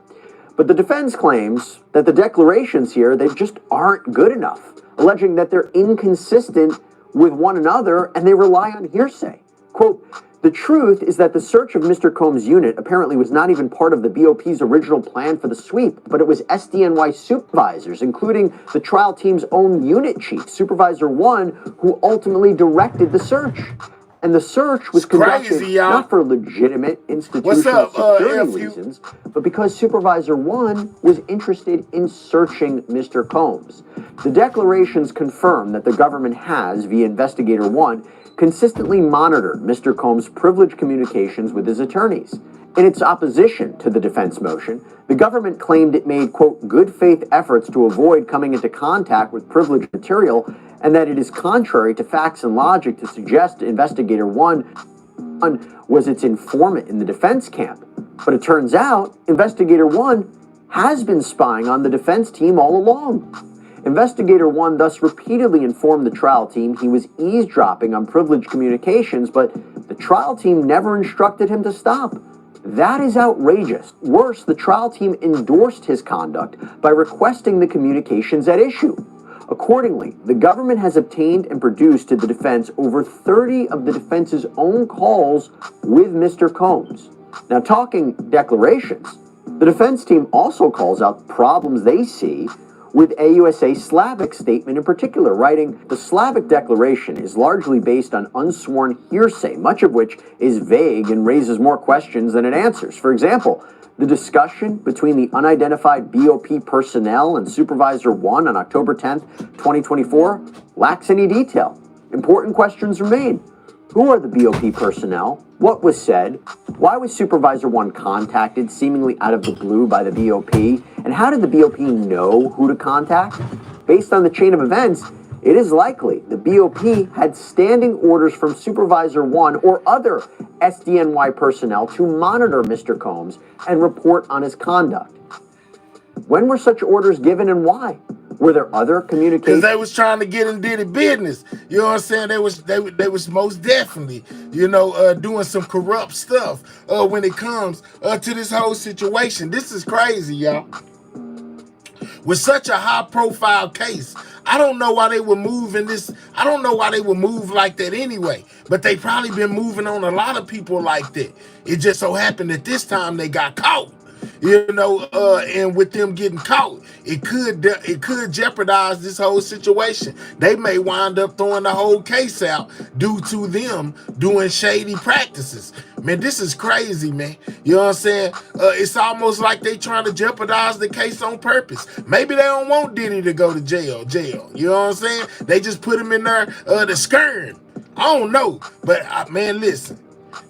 But the defense claims that the declarations here, they just aren't good enough, alleging that they're inconsistent with one another and they rely on hearsay. Quote, the truth is that the search of Mr. Combs' unit apparently was not even part of the BOP's original plan for the sweep, but it was SDNY supervisors, including the trial team's own unit chief, Supervisor 1, who ultimately directed the search. And the search was conducted not for legitimate institutional security reasons, but because Supervisor 1 was interested in searching Mr. Combs. The declarations confirm that the government has, via Investigator 1, consistently monitored Mr. Combs' privileged communications with his attorneys. In its opposition to the defense motion, the government claimed it made, quote, good faith efforts to avoid coming into contact with privileged material, and that it is contrary to facts and logic to suggest Investigator 1 was its informant in the defense camp. But it turns out Investigator 1 has been spying on the defense team all along. Investigator 1 thus repeatedly informed the trial team he was eavesdropping on privileged communications, but the trial team never instructed him to stop. That is outrageous. Worse, the trial team endorsed his conduct by requesting the communications at issue. Accordingly, the government has obtained and produced to the defense over 30 of the defense's own calls with Mr. Combs. Now, talking declarations, the defense team also calls out problems they see with AUSA Slavic's statement in particular, writing, the Slavic declaration is largely based on unsworn hearsay, much of which is vague and raises more questions than it answers. For example, the discussion between the unidentified BOP personnel and Supervisor 1 on October 10th, 2024 lacks any detail. Important questions remain. Who are the BOP personnel? What was said? Why was Supervisor 1 contacted seemingly out of the blue by the BOP? And how did the BOP know who to contact? Based on the chain of events, it is likely the BOP had standing orders from Supervisor 1 or other SDNY personnel to monitor Mr. Combs and report on his conduct. When were such orders given and why? Were there other communications? Because they was trying to get in Diddy business. You know what I'm saying? They was most definitely, doing some corrupt stuff when it comes to this whole situation. This is crazy, y'all. With such a high profile case, I don't know why they were moving this. I don't know why they would move like that anyway. But they probably been moving on a lot of people like that. It just so happened that this time they got caught. And with them getting caught, it could jeopardize this whole situation. They may wind up throwing the whole case out due to them doing shady practices. Man, this is crazy, man. You know what I'm saying? It's almost like they trying to jeopardize the case on purpose. Maybe they don't want Diddy to go to jail. You know what I'm saying? They just put him in there to scare him. I don't know. But, man, listen.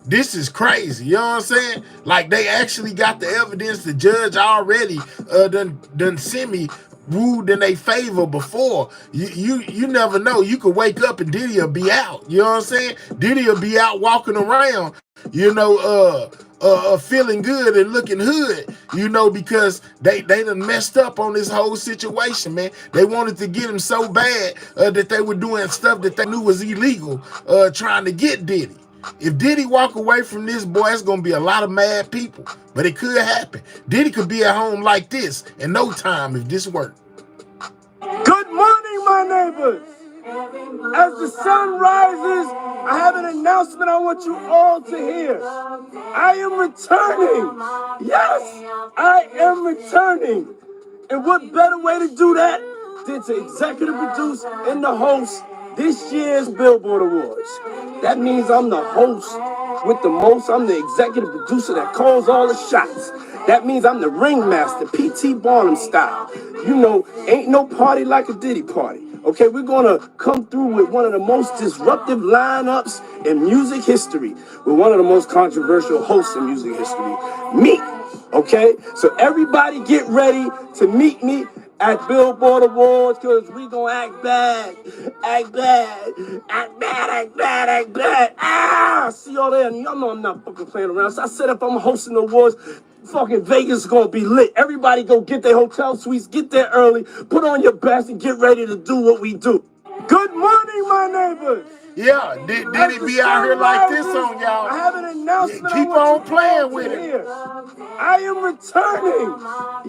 This is crazy, you know what I'm saying? Like, they actually got the evidence. The judge already done semi ruled in their favor before. You never know. You could wake up and Diddy will be out. You know what I'm saying? Diddy will be out walking around, feeling good and looking hood, because they done messed up on this whole situation, man. They wanted to get him so bad that they were doing stuff that they knew was illegal, trying to get Diddy. If Diddy walk away from this, boy, it's going to be a lot of mad people. But it could happen. Diddy could be at home like this in no time if this worked. Good morning, my neighbors. As the sun rises, I have an announcement I want you all to hear. I am returning. Yes, I am returning. And what better way to do that than to executive produce and the host this year's Billboard Awards. That means I'm the host with the most. I'm the executive producer that calls all the shots. That means I'm the ringmaster, P.T. Barnum style. Ain't no party like a Diddy party. Okay, we're gonna come through with one of the most disruptive lineups in music history, with one of the most controversial hosts in music history, me. Okay, so everybody get ready to meet me at Billboard Awards, because we gonna act bad, act bad, act bad, act bad, act bad. See y'all there. Y'all know I'm not fucking playing around. So I said if I'm hosting the awards, fucking Vegas is gonna be lit. Everybody go get their hotel suites, get there early, put on your best, and get ready to do what we do. Good morning, my neighbors. Yeah, Diddy be out here like this on y'all. I have an announcement. Keep on playing with it. I am returning.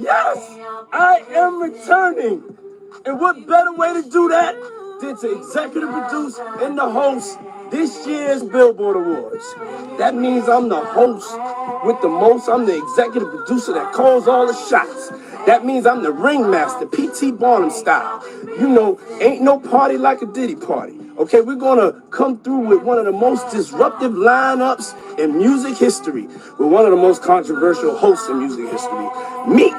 Yes, I am returning. And what better way to do that than to executive produce and the host this year's Billboard Awards. That means I'm the host with the most. I'm the executive producer that calls all the shots. That means I'm the ringmaster, P.T. Barnum style. Ain't no party like a Diddy party. Okay, we're gonna come through with one of the most disruptive lineups in music history, with one of the most controversial hosts in music history, me.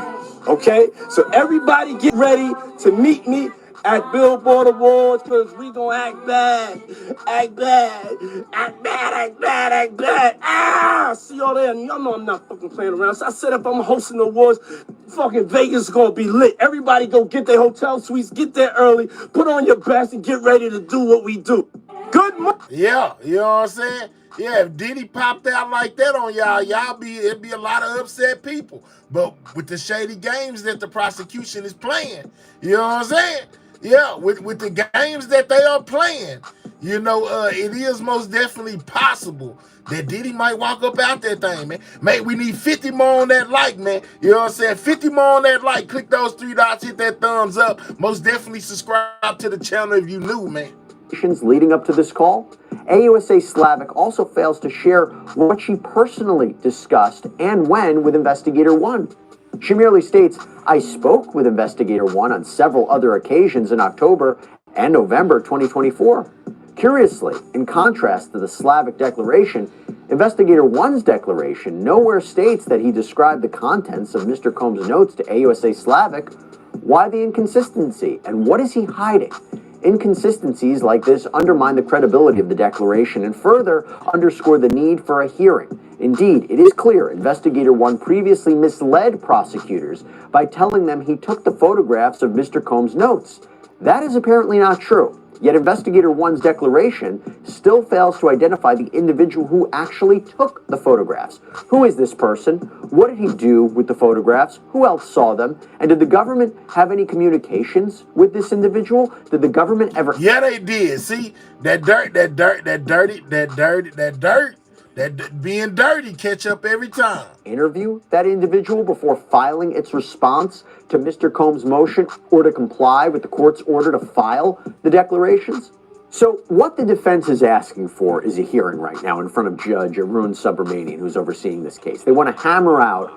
Okay, so everybody get ready to meet me at Billboard Awards, because we gonna act bad, act bad, act bad, act bad, act bad. See y'all there. Y'all know I'm not fucking playing around. So I said if I'm hosting the awards, fucking Vegas is gonna be lit. Everybody go get their hotel suites, get there early, put on your best, and get ready to do what we do. Good morning. Yeah, you know what I'm saying? Yeah, if Diddy popped out like that on y'all, it'd be a lot of upset people. But with the shady games that the prosecution is playing, you know what I'm saying? Yeah, with the games that they are playing, it is most definitely possible that Diddy might walk up out that thing, man. Mate, we need 50 more on that like, man. You know what I'm saying? 50 more on that like. Click those 3 dots, hit that thumbs up. Most definitely subscribe to the channel if you new, man. Leading up to this call, AUSA Slavic also fails to share what she personally discussed and when with Investigator 1. She merely states, I spoke with Investigator 1 on several other occasions in October and November 2024. Curiously, in contrast to the Slavic declaration, Investigator 1's declaration nowhere states that he described the contents of Mr. Combs' notes to AUSA Slavic. Why the inconsistency, and what is he hiding? Inconsistencies like this undermine the credibility of the declaration and further underscore the need for a hearing. Indeed, it is clear Investigator 1 previously misled prosecutors by telling them he took the photographs of Mr. Combs' notes. That is apparently not true. Yet Investigator 1's declaration still fails to identify the individual who actually took the photographs. Who is this person? What did he do with the photographs? Who else saw them? And did the government have any communications with this individual? Did the government ever... Yeah, they did. See, that being dirty catch up every time. Interview that individual before filing its response to Mr. Combs' motion or to comply with the court's order to file the declarations? So what the defense is asking for is a hearing right now in front of Judge Arun Subramanian, who's overseeing this case. They want to hammer out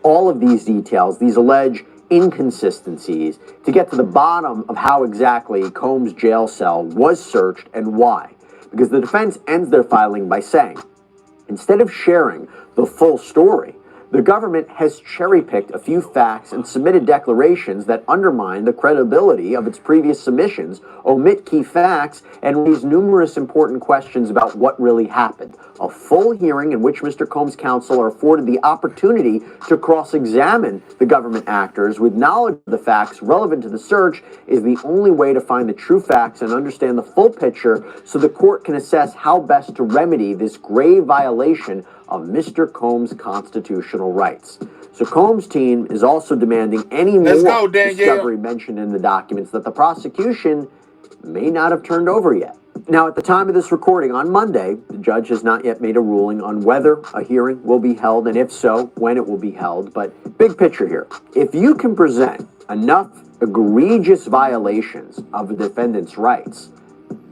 all of these details, these alleged inconsistencies, to get to the bottom of how exactly Combs' jail cell was searched and why. Because the defense ends their filing by saying, instead of sharing the full story, the government has cherry-picked a few facts and submitted declarations that undermine the credibility of its previous submissions, omit key facts, and raise numerous important questions about what really happened. A full hearing in which Mr. Combs' counsel are afforded the opportunity to cross-examine the government actors with knowledge of the facts relevant to the search is the only way to find the true facts and understand the full picture so the court can assess how best to remedy this grave violation of Mr. Combs' constitutional rights. So Combs' team is also demanding any more discovery mentioned in the documents that the prosecution may not have turned over yet. Now, at the time of this recording on Monday, the judge has not yet made a ruling on whether a hearing will be held, and if so, when it will be held. But big picture here, if you can present enough egregious violations of the defendant's rights,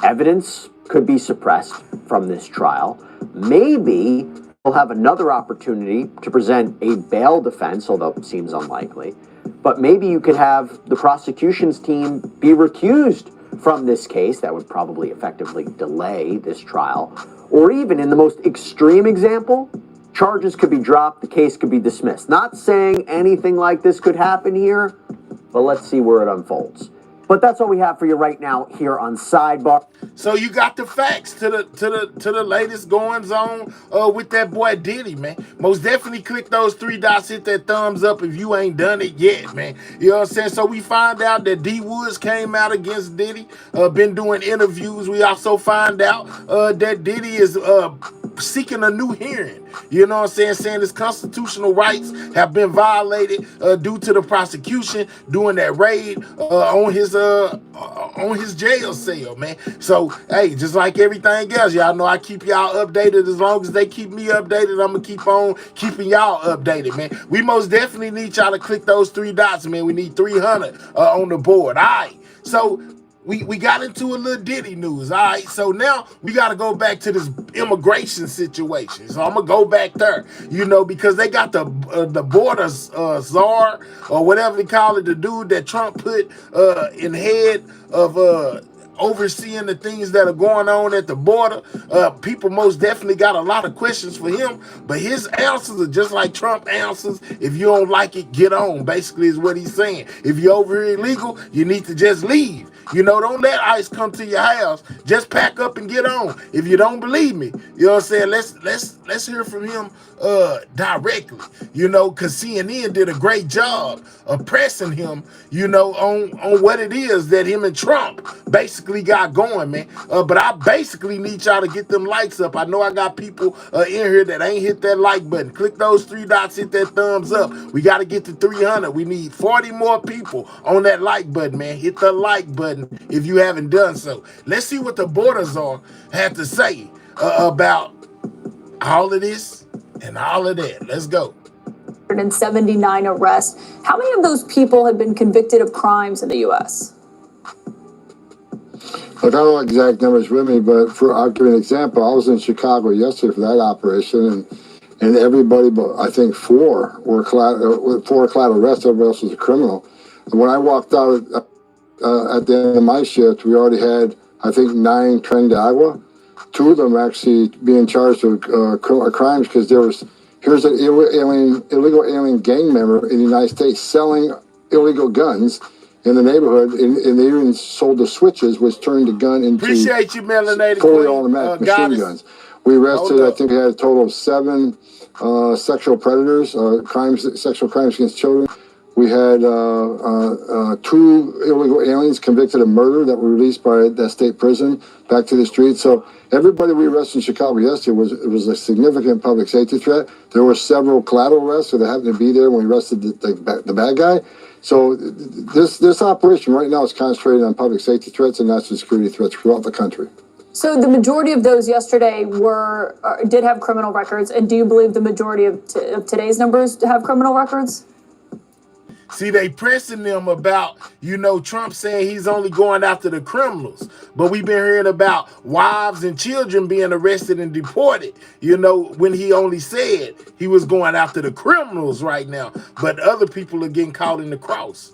evidence could be suppressed from this trial. Maybe we'll have another opportunity to present a bail defense, although it seems unlikely. But maybe you could have the prosecution's team be recused from this case. That would probably effectively delay this trial. Or even in the most extreme example, charges could be dropped, the case could be dismissed. Not saying anything like this could happen here, but let's see where it unfolds. But that's all we have for you right now here on Sidebar. So you got the facts to the latest goings on with that boy Diddy, man. Most definitely click those three dots, hit that thumbs up if you ain't done it yet, man. You know what I'm saying? So we find out that D Woods came out against Diddy, been doing interviews. We also find out that Diddy is seeking a new hearing. You know what I'm saying? Saying his constitutional rights have been violated due to the prosecution doing that raid on his jail cell, man. So, hey, just like everything else, y'all know I keep y'all updated. As long as they keep me updated, I'm going to keep on keeping y'all updated, man. We most definitely need y'all to click those three dots, man. We need 300 on the board. All right. So, we got into a little Diddy news, all right? So now we got to go back to this immigration situation. So I'm going to go back there, you know, because they got the border czar or whatever they call it, the dude that Trump put in head of overseeing the things that are going on at the border. People most definitely got a lot of questions for him, but his answers are just like Trump answers. If you don't like it, get on, basically is what he's saying. If you're over here illegal, you need to just leave. You know, don't let ICE come to your house. Just pack up and get on. If you don't believe me, you know what I'm saying? Let's hear from him directly, you know, because CNN did a great job of pressing him, you know, on what it is that him and Trump basically got going, man. But I basically need y'all to get them likes up. I know I got people in here that ain't hit that like button. Click those three dots, hit that thumbs up. We got to get to 300. We need 40 more people on that like button, man. Hit the like button if you haven't done so. Let's see what the border czar had to say about all of this and all of that. Let's go. 179 arrests. How many of those people have been convicted of crimes in the U.S.? I don't know exact numbers with me, but I'll give you an example. I was in Chicago yesterday for that operation, and everybody, but I think four were collateral arrests. Everybody else was a criminal. And when I walked out at the end of my shift, we already had, I think, 9 Tren de Agua. 2 of them actually being charged with crimes because here's an illegal alien gang member in the United States selling illegal guns in the neighborhood, and they even sold the switches, which turned the gun into fully automatic machine guns. We arrested, I think we had a total of 7 sexual predators, sexual crimes against children. We had 2 illegal aliens convicted of murder that were released by that state prison back to the streets. So everybody we arrested in Chicago yesterday was a significant public safety threat. There were several collateral arrests, so they happened to be there when we arrested the bad guy. So this operation right now is concentrated on public safety threats and national security threats throughout the country. So the majority of those yesterday did have criminal records, and do you believe the majority of today's numbers have criminal records? See, they pressing them about, Trump saying he's only going after the criminals. But we've been hearing about wives and children being arrested and deported, when he only said he was going after the criminals right now. But other people are getting caught in the cross.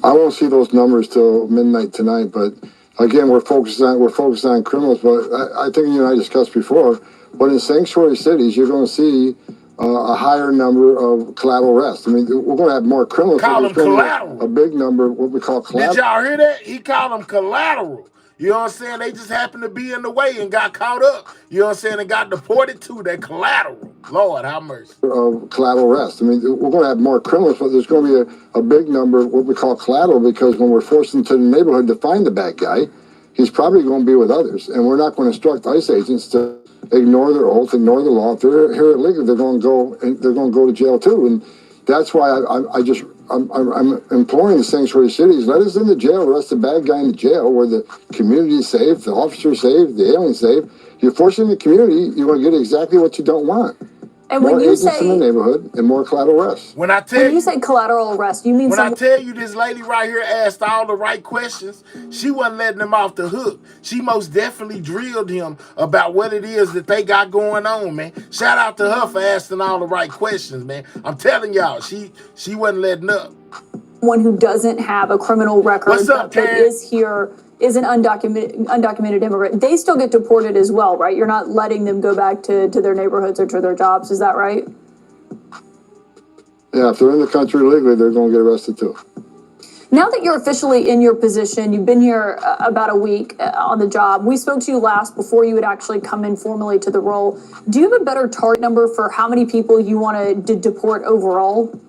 I won't see those numbers till midnight tonight, but again, we're focused on criminals. But I think you and I discussed before, but in sanctuary cities, you're going to see a higher number of collateral arrests. I mean, we're going to have more criminals. Call them collateral. A big number, what we call collateral. Did y'all hear that? He called them collateral. You know what I'm saying? They just happened to be in the way and got caught up. You know what I'm saying? And got deported too. They're collateral. Lord, have mercy. Collateral arrest. I mean, we're going to have more criminals, but there's going to be a big number of what we call collateral, because when we're forced into the neighborhood to find the bad guy, he's probably going to be with others. And we're not going to instruct ICE agents to ignore their oath, ignore the law. If they're here illegally, they're going to go to jail too. And that's why I'm imploring the sanctuary cities, let us in the jail, arrest the bad guy in the jail, where the community is safe, the officer's safe, the alien's safe. You're forcing the community, you're going to get exactly what you don't want. And more when you agents say in the neighborhood and more collateral arrests. When I say collateral arrest, you mean when I tell you this lady right here asked all the right questions, she wasn't letting him off the hook. She most definitely drilled him about what it is that they got going on, man. Shout out to her for asking all the right questions, man. I'm telling y'all, she wasn't letting up. One who doesn't have a criminal record that is here, is an undocumented immigrant, they still get deported as well, right? You're not letting them go back to their neighborhoods or to their jobs, is that right? Yeah, if they're in the country illegally, they're going to get arrested too. Now that you're officially in your position, you've been here about a week on the job. We spoke to you last before you had actually come in formally to the role. Do you have a better target number for how many people you want to deport overall?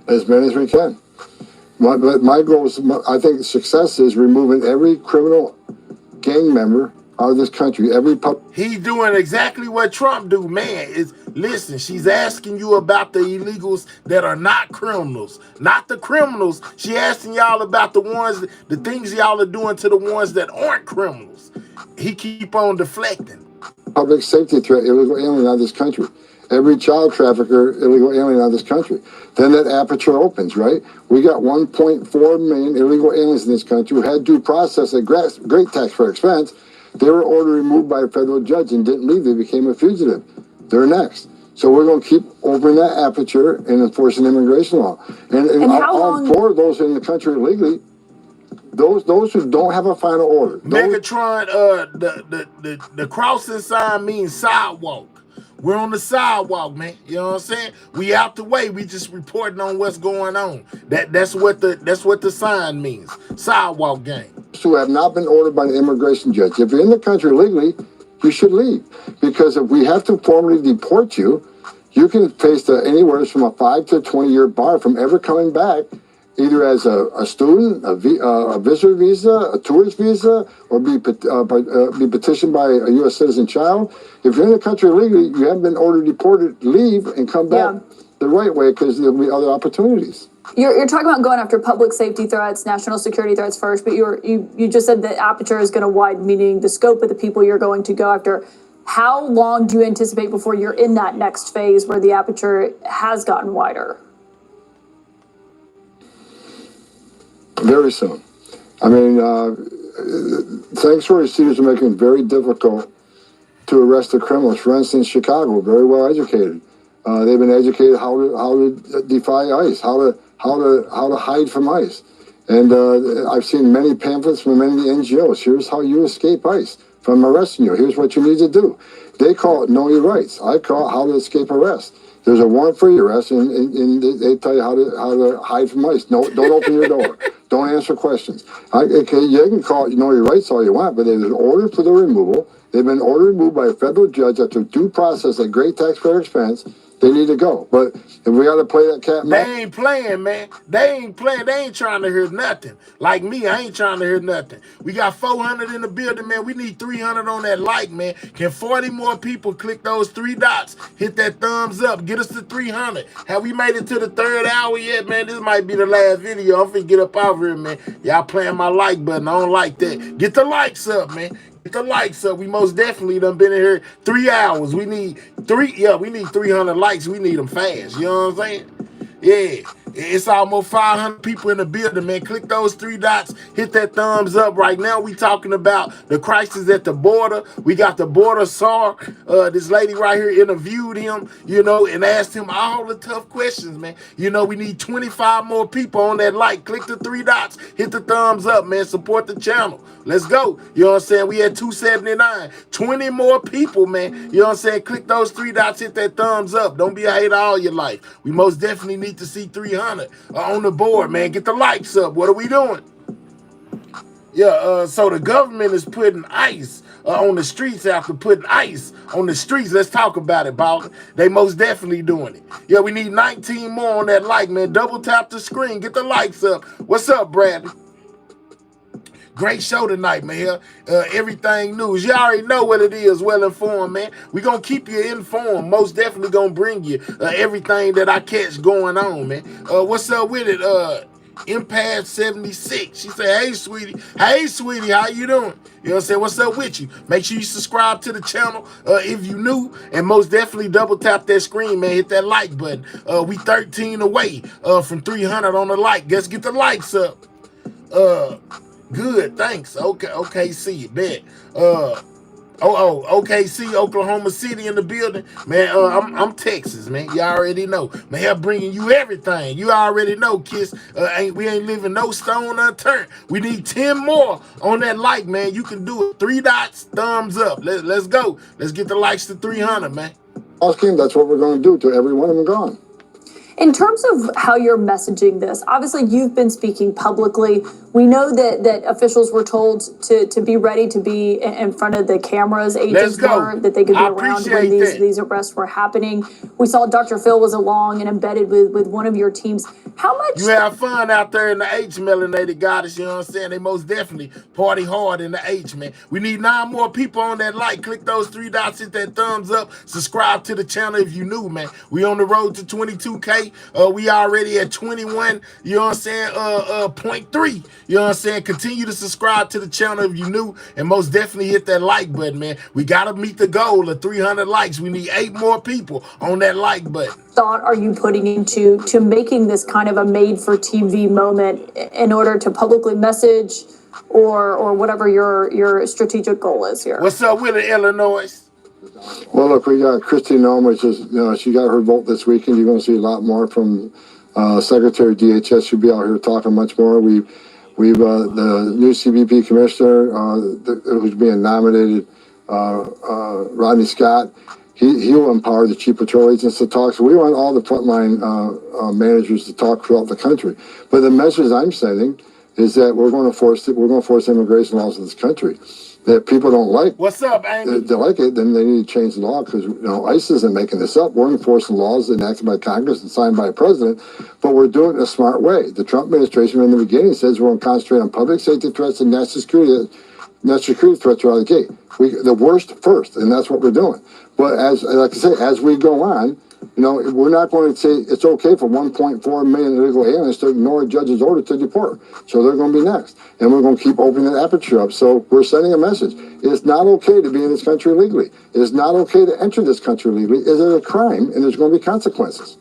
As many as we can. My goal is, I think success is removing every criminal gang member out of this country. He's doing exactly what Trump do, man. Listen, she's asking you about the illegals that are not criminals, not the criminals. She asking y'all about the things y'all are doing to the ones that aren't criminals. He keep on deflecting. Public safety threat, illegal alien out of this country. Every child trafficker, illegal alien out of this country. Then that aperture opens, right? We got 1.4 million illegal aliens in this country who had due process at great taxpayer expense. They were ordered removed by a federal judge and didn't leave. They became a fugitive. They're next. So we're going to keep opening that aperture and enforcing immigration law. And I'll implore those in the country illegally, those who don't have a final order. Megatron, the crossing sign means sidewalk. We're on the sidewalk, man. You know what I'm saying? We out the way. We just reporting on what's going on. That's what the sign means. Sidewalk gang. Who have not been ordered by an immigration judge. If you're in the country legally, you should leave. Because if we have to formally deport you, you can face anywhere from a 5 to 20-year bar from ever coming back, either as a student, a visitor visa, a tourist visa, or be petitioned by a U.S. citizen child. If you're in the country illegally, you haven't been ordered deported, leave and come back the right way, because there'll be other opportunities. You're talking about going after public safety threats, national security threats first, but you just said the aperture is going to widen, meaning the scope of the people you're going to go after. How long do you anticipate before you're in that next phase where the aperture has gotten wider? Very soon. I mean, sanctuary cities are making it very difficult to arrest the criminals. For instance, Chicago, very well educated. They've been educated how to defy ICE, how to hide from ICE. And I've seen many pamphlets from many of the NGOs. Here's how you escape ICE from arresting you. Here's what you need to do. They call it know your rights. I call it how to escape arrest. There's a warrant for your arrest, and they tell you how to hide from ICE. No, don't open your door. Don't answer questions. Okay, you can call it know your rights all you want, but there's an order for the removal. They've been ordered removed by a federal judge after due process at great taxpayer expense. They need to go. But if we got to play that cat and mouse. They ain't playing, man. They ain't playing. They ain't trying to hear nothing. Like me, I ain't trying to hear nothing. We got 400 in the building, man. We need 300 on that like, man. Can 40 more people click those 3 dots, hit that thumbs up, get us to 300? Have we made it to the 3rd hour yet, man? This might be the last video. I'm finna get up out here, man. Y'all playing my like button. I don't like that. Get the likes up, man. Get the likes up. We most definitely done been in here 3 hours. We need 300 likes. We need them fast. You know what I'm saying? Yeah. It's almost 500 people in the building, man. Click those 3 dots. Hit that thumbs up. Right now, we talking about the crisis at the border. We got the border czar. This lady right here interviewed him, you know, and asked him all the tough questions, man. You know, we need 25 more people on that like. Click the 3 dots. Hit the thumbs up, man. Support the channel. Let's go. You know what I'm saying? We had 279. 20 more people, man. You know what I'm saying? Click those 3 dots. Hit that thumbs up. Don't be a hater all your life. We most definitely need to see 300 on the board, man. Get the likes up. What are we doing? Yeah, so the government is putting ice on the streets after putting ice on the streets. Let's talk about it, Balkan. They most definitely doing it. Yeah, we need 19 more on that like, man. Double tap the screen. Get the likes up. What's up, Bradley? Great show tonight, man. Everything news. You already know what it is. Well informed, man. We gonna keep you informed. Most definitely gonna bring you everything that I catch going on, man. What's up with it? Empath 76. She said, hey, sweetie. Hey, sweetie, how you doing? You know what I'm saying? What's up with you? Make sure you subscribe to the channel if you new. And most definitely double tap that screen, man. Hit that like button. We 13 away from 300 on the like. Let's get the likes up. Good, thanks. Okay, see you, bet. OKC, Oklahoma City in the building. Man, I'm Texas, man. You already know. Man, I'm bringing you everything. You already know, Kiss. We ain't leaving no stone unturned. We need 10 more on that like, man. You can do it. 3 dots, thumbs up. Let's go. Let's get the likes to 300, man. That's what we're going to do to every one of them gone. In terms of how you're messaging this, obviously you've been speaking publicly. We know that officials were told to be ready to be in front of the cameras. Agents were, that they could be around when these arrests were happening. We saw Dr. Phil was along and embedded with one of your teams. How much? You have fun out there in the H, melanated goddess, you know what I'm saying? They most definitely party hard in the H, man. We need 9 more people on that like. Click those 3 dots, hit that thumbs up. Subscribe to the channel if you new, man. We on the road to 22K. We already at 21, you know what I'm saying, 0.3. You know what I'm saying? Continue to subscribe to the channel if you new, and most definitely hit that like button, man. We got to meet the goal of 300 likes. We need 8 more people on that like button. Thought are you putting into making this kind of a made-for-TV moment in order to publicly message or whatever your strategic goal is here? What's up with it, Illinois? Well, look, we got Kristi Noem, which is, you know, she got her vote this weekend. You're going to see a lot more from Secretary of DHS. She'll be out here talking much more. We've the new CBP commissioner who's being nominated, Rodney Scott. He will empower the chief patrol agents to talk. So we want all the frontline managers to talk throughout the country. But the message I'm sending is that we're going to force immigration laws in this country that people don't like. What's up, Amy? They like it, then they need to change the law because, you know, ICE isn't making this up. We're enforcing laws enacted by Congress and signed by a president, but we're doing it in a smart way. The Trump administration in the beginning says we're going to concentrate on public safety threats and national security threats are out of the gate. The worst first, and that's what we're doing. But like I say, as we go on, you know, we're not going to say it's okay for 1.4 million illegal aliens to ignore a judge's order to deport. So they're going to be next. And we're going to keep opening the aperture up. So we're sending a message. It's not okay to be in this country illegally. It is not okay to enter this country illegally. It is a crime, and there's going to be consequences.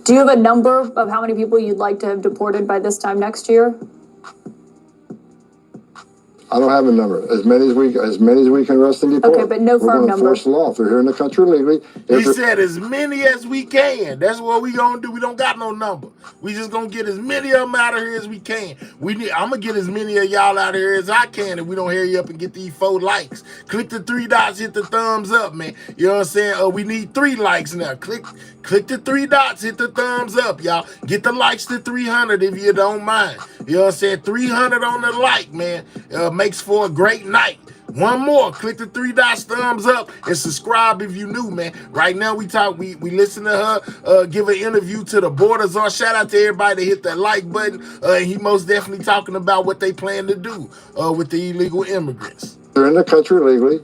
Do you have a number of how many people you'd like to have deported by this time next year? I don't have a number. As many as we can arrest and deport. Okay, but no firm number. We're going to enforce the law. If they're here in the country illegally. He said as many as we can. That's what we going to do. We don't got no number. We just going to get as many of them out of here as we can. I'm going to get as many of y'all out of here as I can if we don't hurry up and get these 4 likes. Click the 3 dots, hit the thumbs up, man. You know what I'm saying? We need 3 likes now. Click the 3 dots, hit the thumbs up, y'all. Get the likes to 300 if you don't mind. You know what I'm saying? 300 on the like, man. Makes for a great night. One more. Click the 3 dots, thumbs up, and subscribe if you new, man. Right now we listen to her give an interview to the border czar. Shout out to everybody that hit that like button. He most definitely talking about what they plan to do with the illegal immigrants. They're in the country illegally.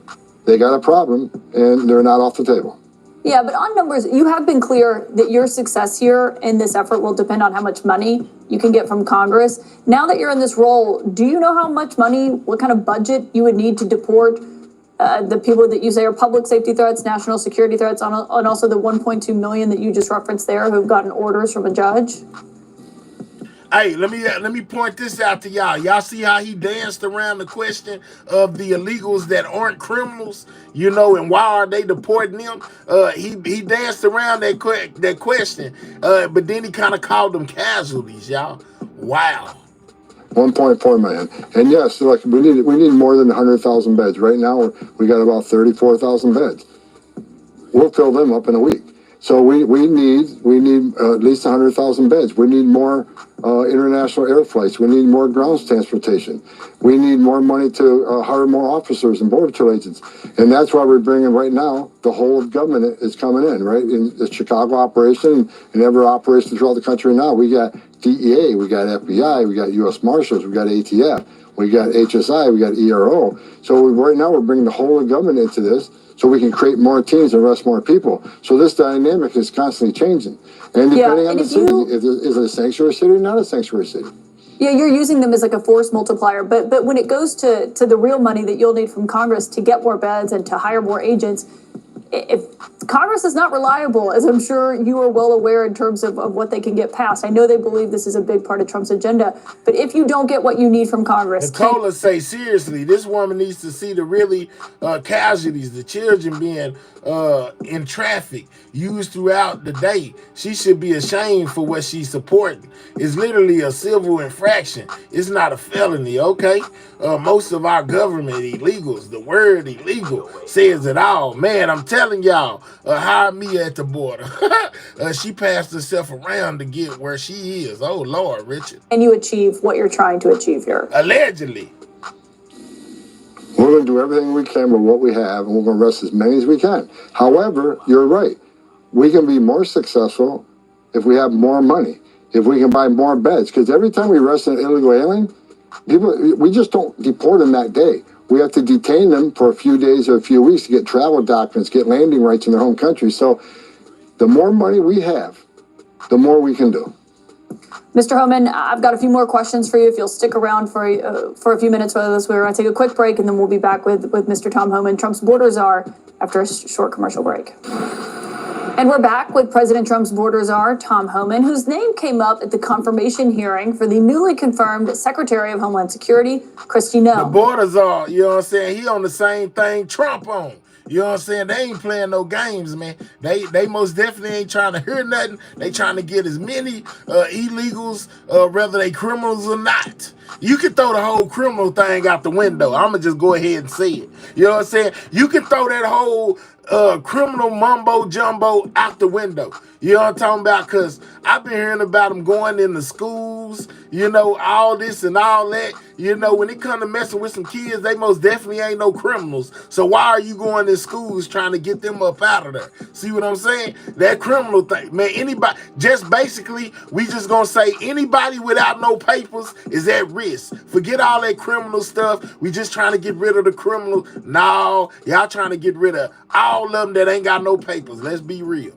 They got a problem, and they're not off the table. Yeah, but on numbers, you have been clear that your success here in this effort will depend on how much money you can get from Congress. Now that you're in this role, do you know how much money, what kind of budget you would need to deport the people that you say are public safety threats, national security threats, and also the 1.2 million that you just referenced there who've gotten orders from a judge? Hey, let me point this out to y'all. Y'all see how he danced around the question of the illegals that aren't criminals, you know, and why are they deporting them? He danced around that question, but then he kind of called them casualties, y'all. Wow. 1.4 million. And yes, like we need more than 100,000 beds. Right now, we got about 34,000 beds. We'll fill them up in a week. So we need at least 100,000 beds. We need more international air flights. We need more ground transportation. We need more money to hire more officers and border patrol agents. And that's why we're bringing right now, the whole of government is coming in, right? In the Chicago operation and every operation throughout the country now. We got DEA, we got FBI, we got U.S. Marshals, we got ATF, we got HSI, we got ERO. So right now we're bringing the whole of government into this, so we can create more teams and arrest more people. So this dynamic is constantly changing. And depending on the city, is it a sanctuary city or not a sanctuary city? Yeah, you're using them as like a force multiplier, but when it goes to the real money that you'll need from Congress to get more beds and to hire more agents, if Congress is not reliable, as I'm sure you are well aware in terms of what they can get passed. I know they believe this is a big part of Trump's agenda, but if you don't get what you need from Congress... Nicola say, seriously, this woman needs to see the really casualties, the children being in traffic, used throughout the day. She should be ashamed for what she's supporting. It's literally a civil infraction. It's not a felony, okay? Most of our government illegals, the word illegal says it all. Man, I'm telling y'all, hire me at the border. She passed herself around to get where she is. Oh, Lord, Richard. And you achieve what you're trying to achieve here. Allegedly. We're going to do everything we can with what we have, and we're going to arrest as many as we can. However, you're right. We can be more successful if we have more money, if we can buy more beds. Because every time we arrest an illegal alien, we just don't deport them that day. We have to detain them for a few days or a few weeks to get travel documents, get landing rights in their home country. So the more money we have, the more we can do. Mr. Homan, I've got a few more questions for you. If you'll stick around for a few minutes with us, we're going to take a quick break, and then we'll be back with Mr. Tom Homan, Trump's border czar, after a short commercial break. And we're back with President Trump's border czar, Tom Homan, whose name came up at the confirmation hearing for the newly confirmed Secretary of Homeland Security, Kristi Noem. The border czar, you know what I'm saying? He on the same thing Trump on. You know what I'm saying? They ain't playing no games, man. They most definitely ain't trying to hear nothing. They trying to get as many illegals, whether they criminals or not. You can throw the whole criminal thing out the window. I'm going to just go ahead and say it. You know what I'm saying? You can throw that whole criminal mumbo jumbo out the window. You know what I'm talking about? Because I've been hearing about them going into schools, you know, all this and all that. You know, when it comes to messing with some kids, they most definitely ain't no criminals. So why are you going to schools trying to get them up out of there? See what I'm saying? That criminal thing. Man, anybody, just basically, we just going to say anybody without no papers is at risk. Forget all that criminal stuff. We just trying to get rid of the criminals. No, y'all trying to get rid of all of them that ain't got no papers. Let's be real.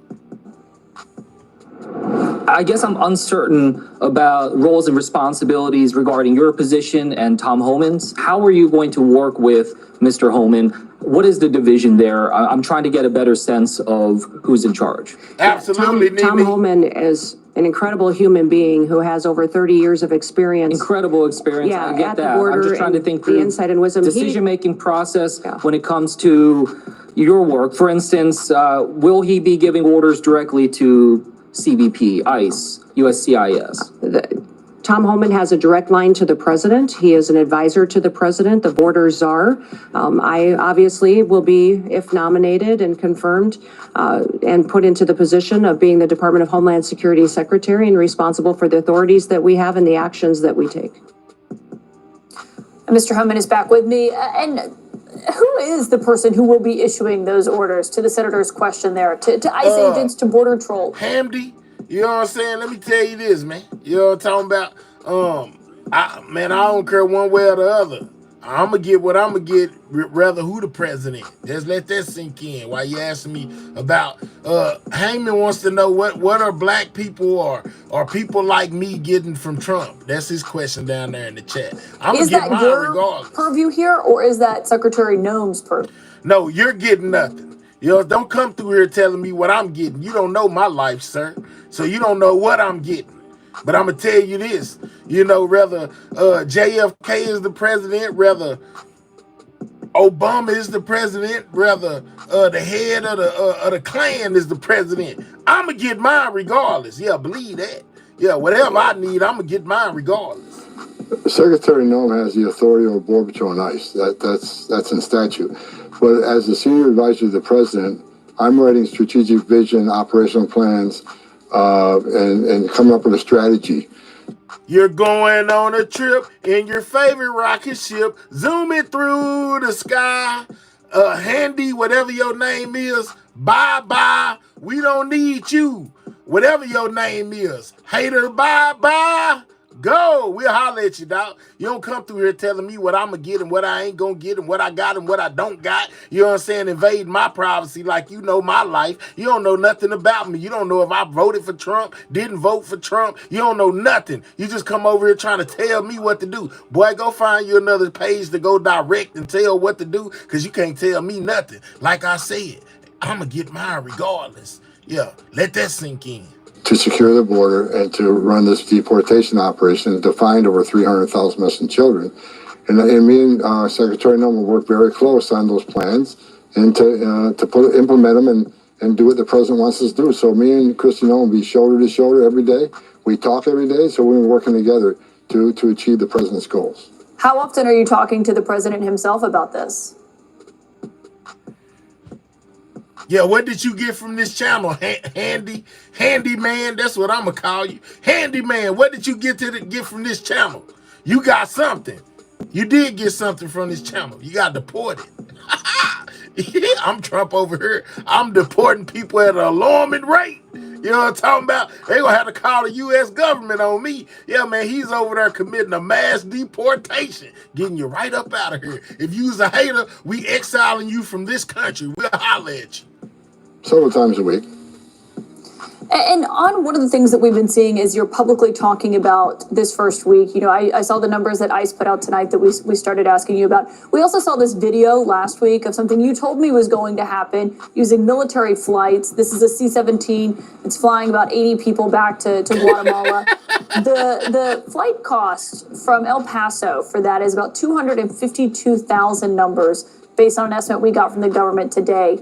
I guess I'm uncertain about roles and responsibilities regarding your position and Tom Homan's. How are you going to work with Mr. Homan? What is the division there? I'm trying to get a better sense of who's in charge. Absolutely. Tom Homan is an incredible human being who has over 30 years of experience. Incredible experience. Yeah, I get at that. the border, I'm just trying to think through the insight and wisdom. Decision-making process when it comes to your work. For instance, will he be giving orders directly to CBP, ICE, USCIS? Tom Homan has a direct line to the president. He is an advisor to the president, the border czar. I obviously will be, if nominated and confirmed, and put into the position of being the Department of Homeland Security Secretary and responsible for the authorities that we have and the actions that we take. And Mr. Homan is back with me. And who is the person who will be issuing those orders, to the senator's question there, to ICE agents, to Border Patrol? Hamdi, you know what I'm saying? Let me tell you this, man. You know what I'm talking about? I don't care one way or the other. I'm gonna get what I'm gonna get, rather who the president. Just let that sink in. While you asking me about, Heyman wants to know what are black people or people like me getting from Trump? That's his question down there in the chat. I'm gonna get mine regardless. Purview here, or is that Secretary Noem's purview? No, you're getting nothing. Don't come through here telling me what I'm getting. You don't know my life, sir. So you don't know what I'm getting. But I'm going to tell you this, whether JFK is the president, whether Obama is the president, whether the head of the Klan is the president, I'm going to get mine regardless. Yeah, believe that. Yeah, whatever I need, I'm going to get mine regardless. Secretary Noem has the authority over Border Patrol and ICE. That's in statute. But as the senior advisor to the president, I'm writing strategic vision, operational plans, and coming up with a strategy. You're going on a trip in your favorite rocket ship, zooming through the sky. Handy, whatever your name is, bye-bye. We don't need you. Whatever your name is. Hater, bye-bye. Go. We'll holler at you, dog. You don't come through here telling me what I'm going to get and what I ain't going to get and what I got and what I don't got. You know what I'm saying? Invading my privacy like you know my life. You don't know nothing about me. You don't know if I voted for Trump, didn't vote for Trump. You don't know nothing. You just come over here trying to tell me what to do. Boy, go find you another page to go direct and tell what to do, because you can't tell me nothing. Like I said, I'm going to get mine regardless. Yeah, let that sink in. To secure the border and to run this deportation operation to find over 300,000 missing children. And me and Secretary Noem will work very close on those plans and to implement them and do what the president wants us to do. So me and Kristi Noem will be shoulder to shoulder every day. We talk every day, so we're working together to achieve the president's goals. How often are you talking to the president himself about this? Yeah, what did you get from this channel, Handy man? That's what I'm gonna call you, Handy man. What did you get from this channel? You got something. You did get something from this channel. You got deported. I'm Trump over here. I'm deporting people at an alarming rate. You know what I'm talking about? They gonna have to call the U.S. government on me. Yeah, man, he's over there committing a mass deportation, getting you right up out of here. If you was a hater, we exiling you from this country. We'll holler at you. Several times a week. And on one of the things that we've been seeing is you're publicly talking about this first week. I saw the numbers that ICE put out tonight that we started asking you about. We also saw this video last week of something you told me was going to happen using military flights. This is a C-17. It's flying about 80 people back to Guatemala. The flight cost from El Paso for that is about 252,000 numbers based on an estimate we got from the government today.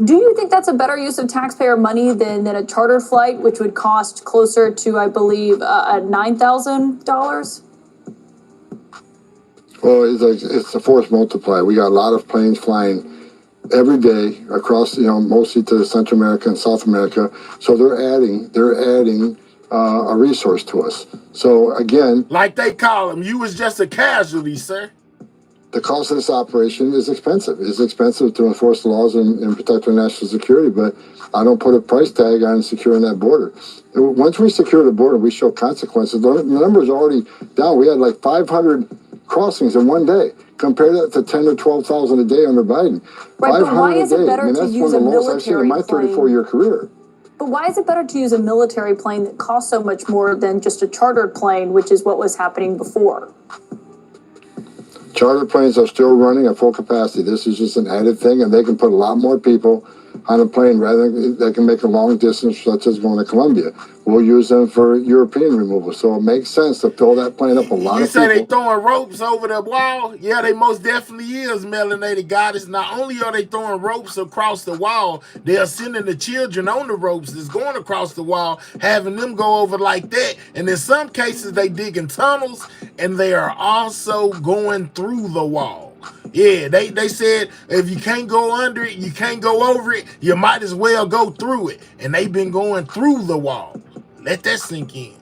Do you think that's a better use of taxpayer money than a chartered flight, which would cost closer to, I believe, $9,000? Well, it's a force multiplier. We got a lot of planes flying every day across, mostly to Central America and South America. So they're adding a resource to us. So again, like they call them, you was just a casualty, sir. The cost of this operation is expensive. It's expensive to enforce the laws and protect our national security, but I don't put a price tag on securing that border. Once we secure the border, we show consequences. The number is already down. We had like 500 crossings in one day. Compare that to 10 or 12,000 a day under Biden. Right, but why is it better to use a military in my 34-year career. But why is it better to use a military plane that costs so much more than just a chartered plane, which is what was happening before? Charter planes are still running at full capacity. This is just an added thing, and they can put a lot more people on a plane rather than they can make a long distance, such as going to Colombia. We'll use them for European removal. So it makes sense to fill that plane up a lot of people. You say they throwing ropes over the wall? Yeah, they most definitely is, melanated goddess. Not only are they throwing ropes across the wall, they are sending the children on the ropes that's going across the wall, having them go over like that. And in some cases, they digging tunnels, and they are also going through the wall. Yeah, they said if you can't go under it, you can't go over it, you might as well go through it. And they've been going through the wall. Let that sink in.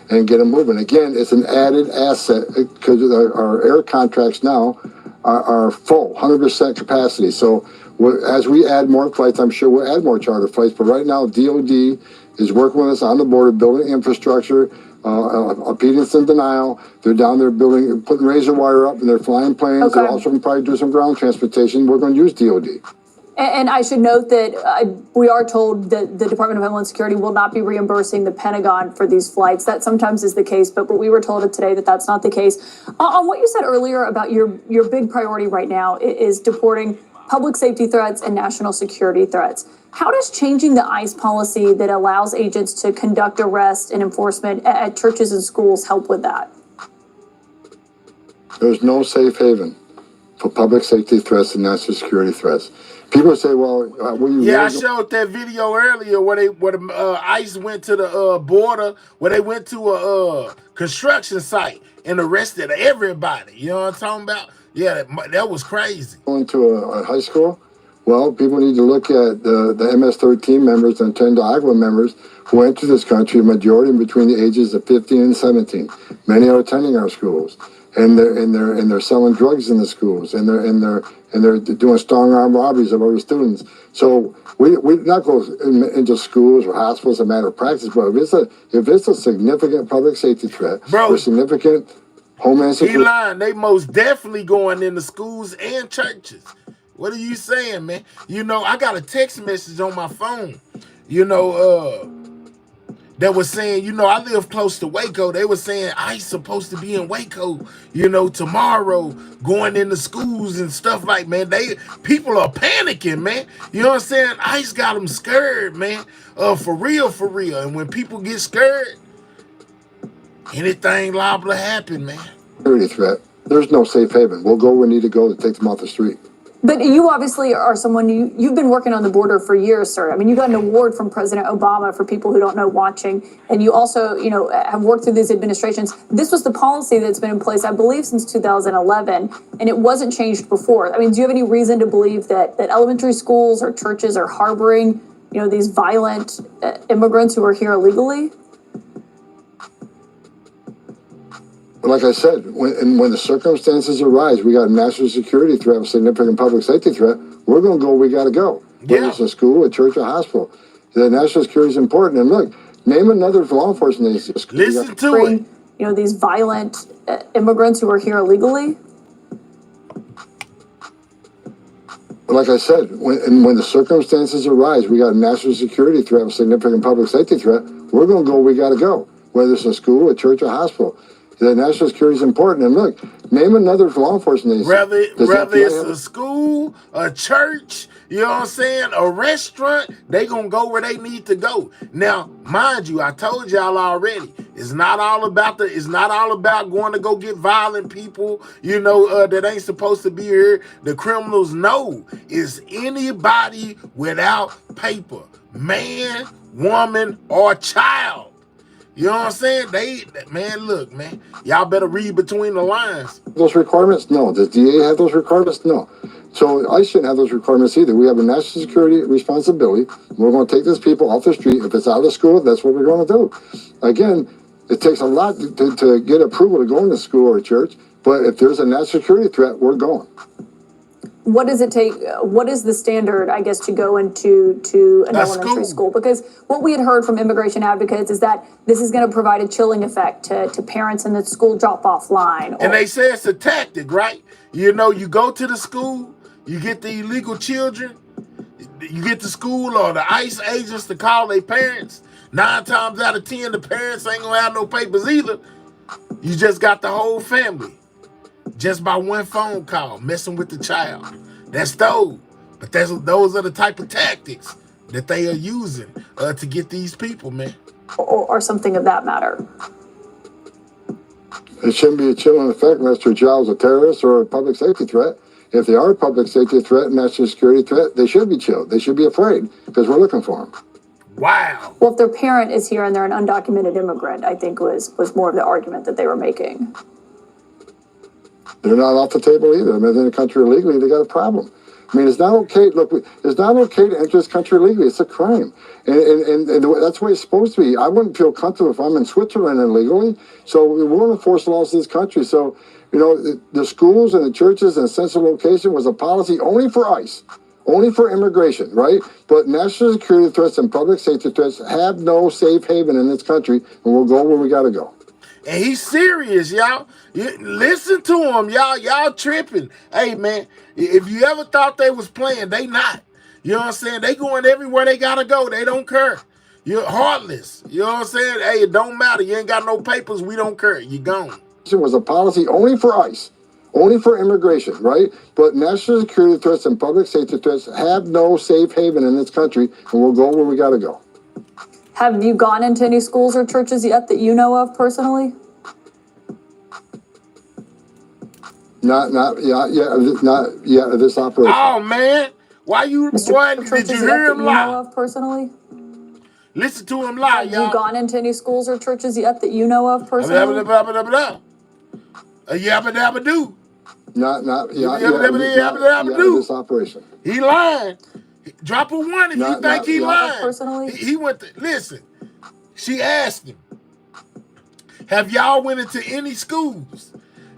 And get them moving. Again, it's an added asset because our air contracts now are full, 100% capacity. So as we add more flights, I'm sure we'll add more charter flights. But right now, DOD is working with us on the border, building infrastructure, obedience and denial. They're down there putting razor wire up, and they're flying planes. Okay. They're also going to probably do some ground transportation. We're going to use DOD. And I should note that we are told that the Department of Homeland Security will not be reimbursing the Pentagon for these flights. That sometimes is the case, but we were told today that that's not the case. On what you said earlier about your big priority right now is deporting public safety threats and national security threats. How does changing the ICE policy that allows agents to conduct arrest and enforcement at churches and schools help with that? There's no safe haven for public safety threats and national security threats. People say, well, I showed that video earlier where ICE went to the border, where they went to a construction site and arrested everybody. You know what I'm talking about? Yeah, that was crazy. Going to a high school? Well, people need to look at the MS-13 members and Tren de Agua members who entered this country, a majority between the ages of 15 and 17. Many are attending our schools, and they're selling drugs in the schools, and they're doing strong arm robberies of other students. So we not go into schools or hospitals as a matter of practice, but if it's a significant public safety threat, or significant homeland security, they most definitely going into schools and churches. What are you saying, man? You know, I got a text message on my phone, that was saying, I live close to Waco. They were saying ICE supposed to be in Waco, tomorrow, going into schools and stuff like, man. People are panicking, man. You know what I'm saying? ICE got them scared, man. For real. And when people get scared, anything liable to happen, man. Security threat. There's no safe haven. We'll go where we need to go to take them off the street. But you obviously are someone, you've been working on the border for years, sir. I mean, you got an award from President Obama for people who don't know watching. And you also, have worked through these administrations. This was the policy that's been in place, I believe, since 2011, and it wasn't changed before. I mean, do you have any reason to believe that elementary schools or churches are harboring, these violent immigrants who are here illegally? Like I said, when the circumstances arise, we got a national security threat, a significant public safety threat, we're going to go where we got to go. Whether it's a school, a church, a hospital. The national security is important. And look, name another law enforcement agency. Listen to it. These violent immigrants who are here illegally. Like I said, when the circumstances arise, we got a national security threat, a significant public safety threat, we're going to go where we got to go. Whether it's a school, a church, a hospital. The national security is important. And look, name another law enforcement agency. Whether it's a school, a church, you know what I'm saying, a restaurant, they gonna go where they need to go. Now, mind you, I told y'all already, it's not all about going to go get violent people, that ain't supposed to be here. The criminals know it's anybody without paper, man, woman, or child. You know what I'm saying? Look, man, y'all better read between the lines. Those requirements? No. Does DA have those requirements? No. So I shouldn't have those requirements either. We have a national security responsibility. We're going to take these people off the street. If it's out of school, that's what we're going to do. Again, it takes a lot to get approval to go into school or church, but if there's a national security threat, we're going. What does it take? What is the standard, I guess, to go into an elementary school? Because what we had heard from immigration advocates is that this is going to provide a chilling effect to parents in the school drop-off line. And they say it's a tactic, right? You go to the school, you get the illegal children, you get the school or the ICE agents to call their parents. 9 times out of 10, the parents ain't going to have no papers either. You just got the whole family. Just by one phone call, messing with the child. That's those. But those are the type of tactics that they are using to get these people, man. Or something of that matter. It shouldn't be a chilling effect unless your child's a terrorist or a public safety threat. If they are a public safety threat and national security threat, they should be chilled. They should be afraid because we're looking for them. Wow. Well, if their parent is here and they're an undocumented immigrant, I think was more of the argument that they were making. They're not off the table either. I mean, they're in the country illegally, they got a problem. I mean, it's not okay. Look, it's not okay to enter this country illegally. It's a crime. And that's the way it's supposed to be. I wouldn't feel comfortable if I'm in Switzerland illegally. So we won't enforce laws in this country. So, the schools and the churches in a sensitive location was a policy only for ICE, only for immigration, right? But national security threats and public safety threats have no safe haven in this country, and we'll go where we got to go. And he's serious, y'all. Listen to him, y'all. Y'all tripping. Hey, man, if you ever thought they was playing, they not. You know what I'm saying? They going everywhere they gotta go. They don't care. You're heartless. You know what I'm saying? Hey, it don't matter. You ain't got no papers. We don't care. You gone. It was a policy only for ICE, only for immigration, right? But national security threats and public safety threats have no safe haven in this country, and we'll go where we gotta go. Have you gone into any schools or churches yet that you know of personally? Not yet this operation. Oh man, why you boy? Did you hear him lie? You know of personally? Listen to him lie, y'all. Have you gone into any schools or churches yet that you know of personally? Yabba dabba do. Not this operation. He lying. Drop a one if you think he lying. Personally? He went to, listen, she asked him, have y'all went into any schools?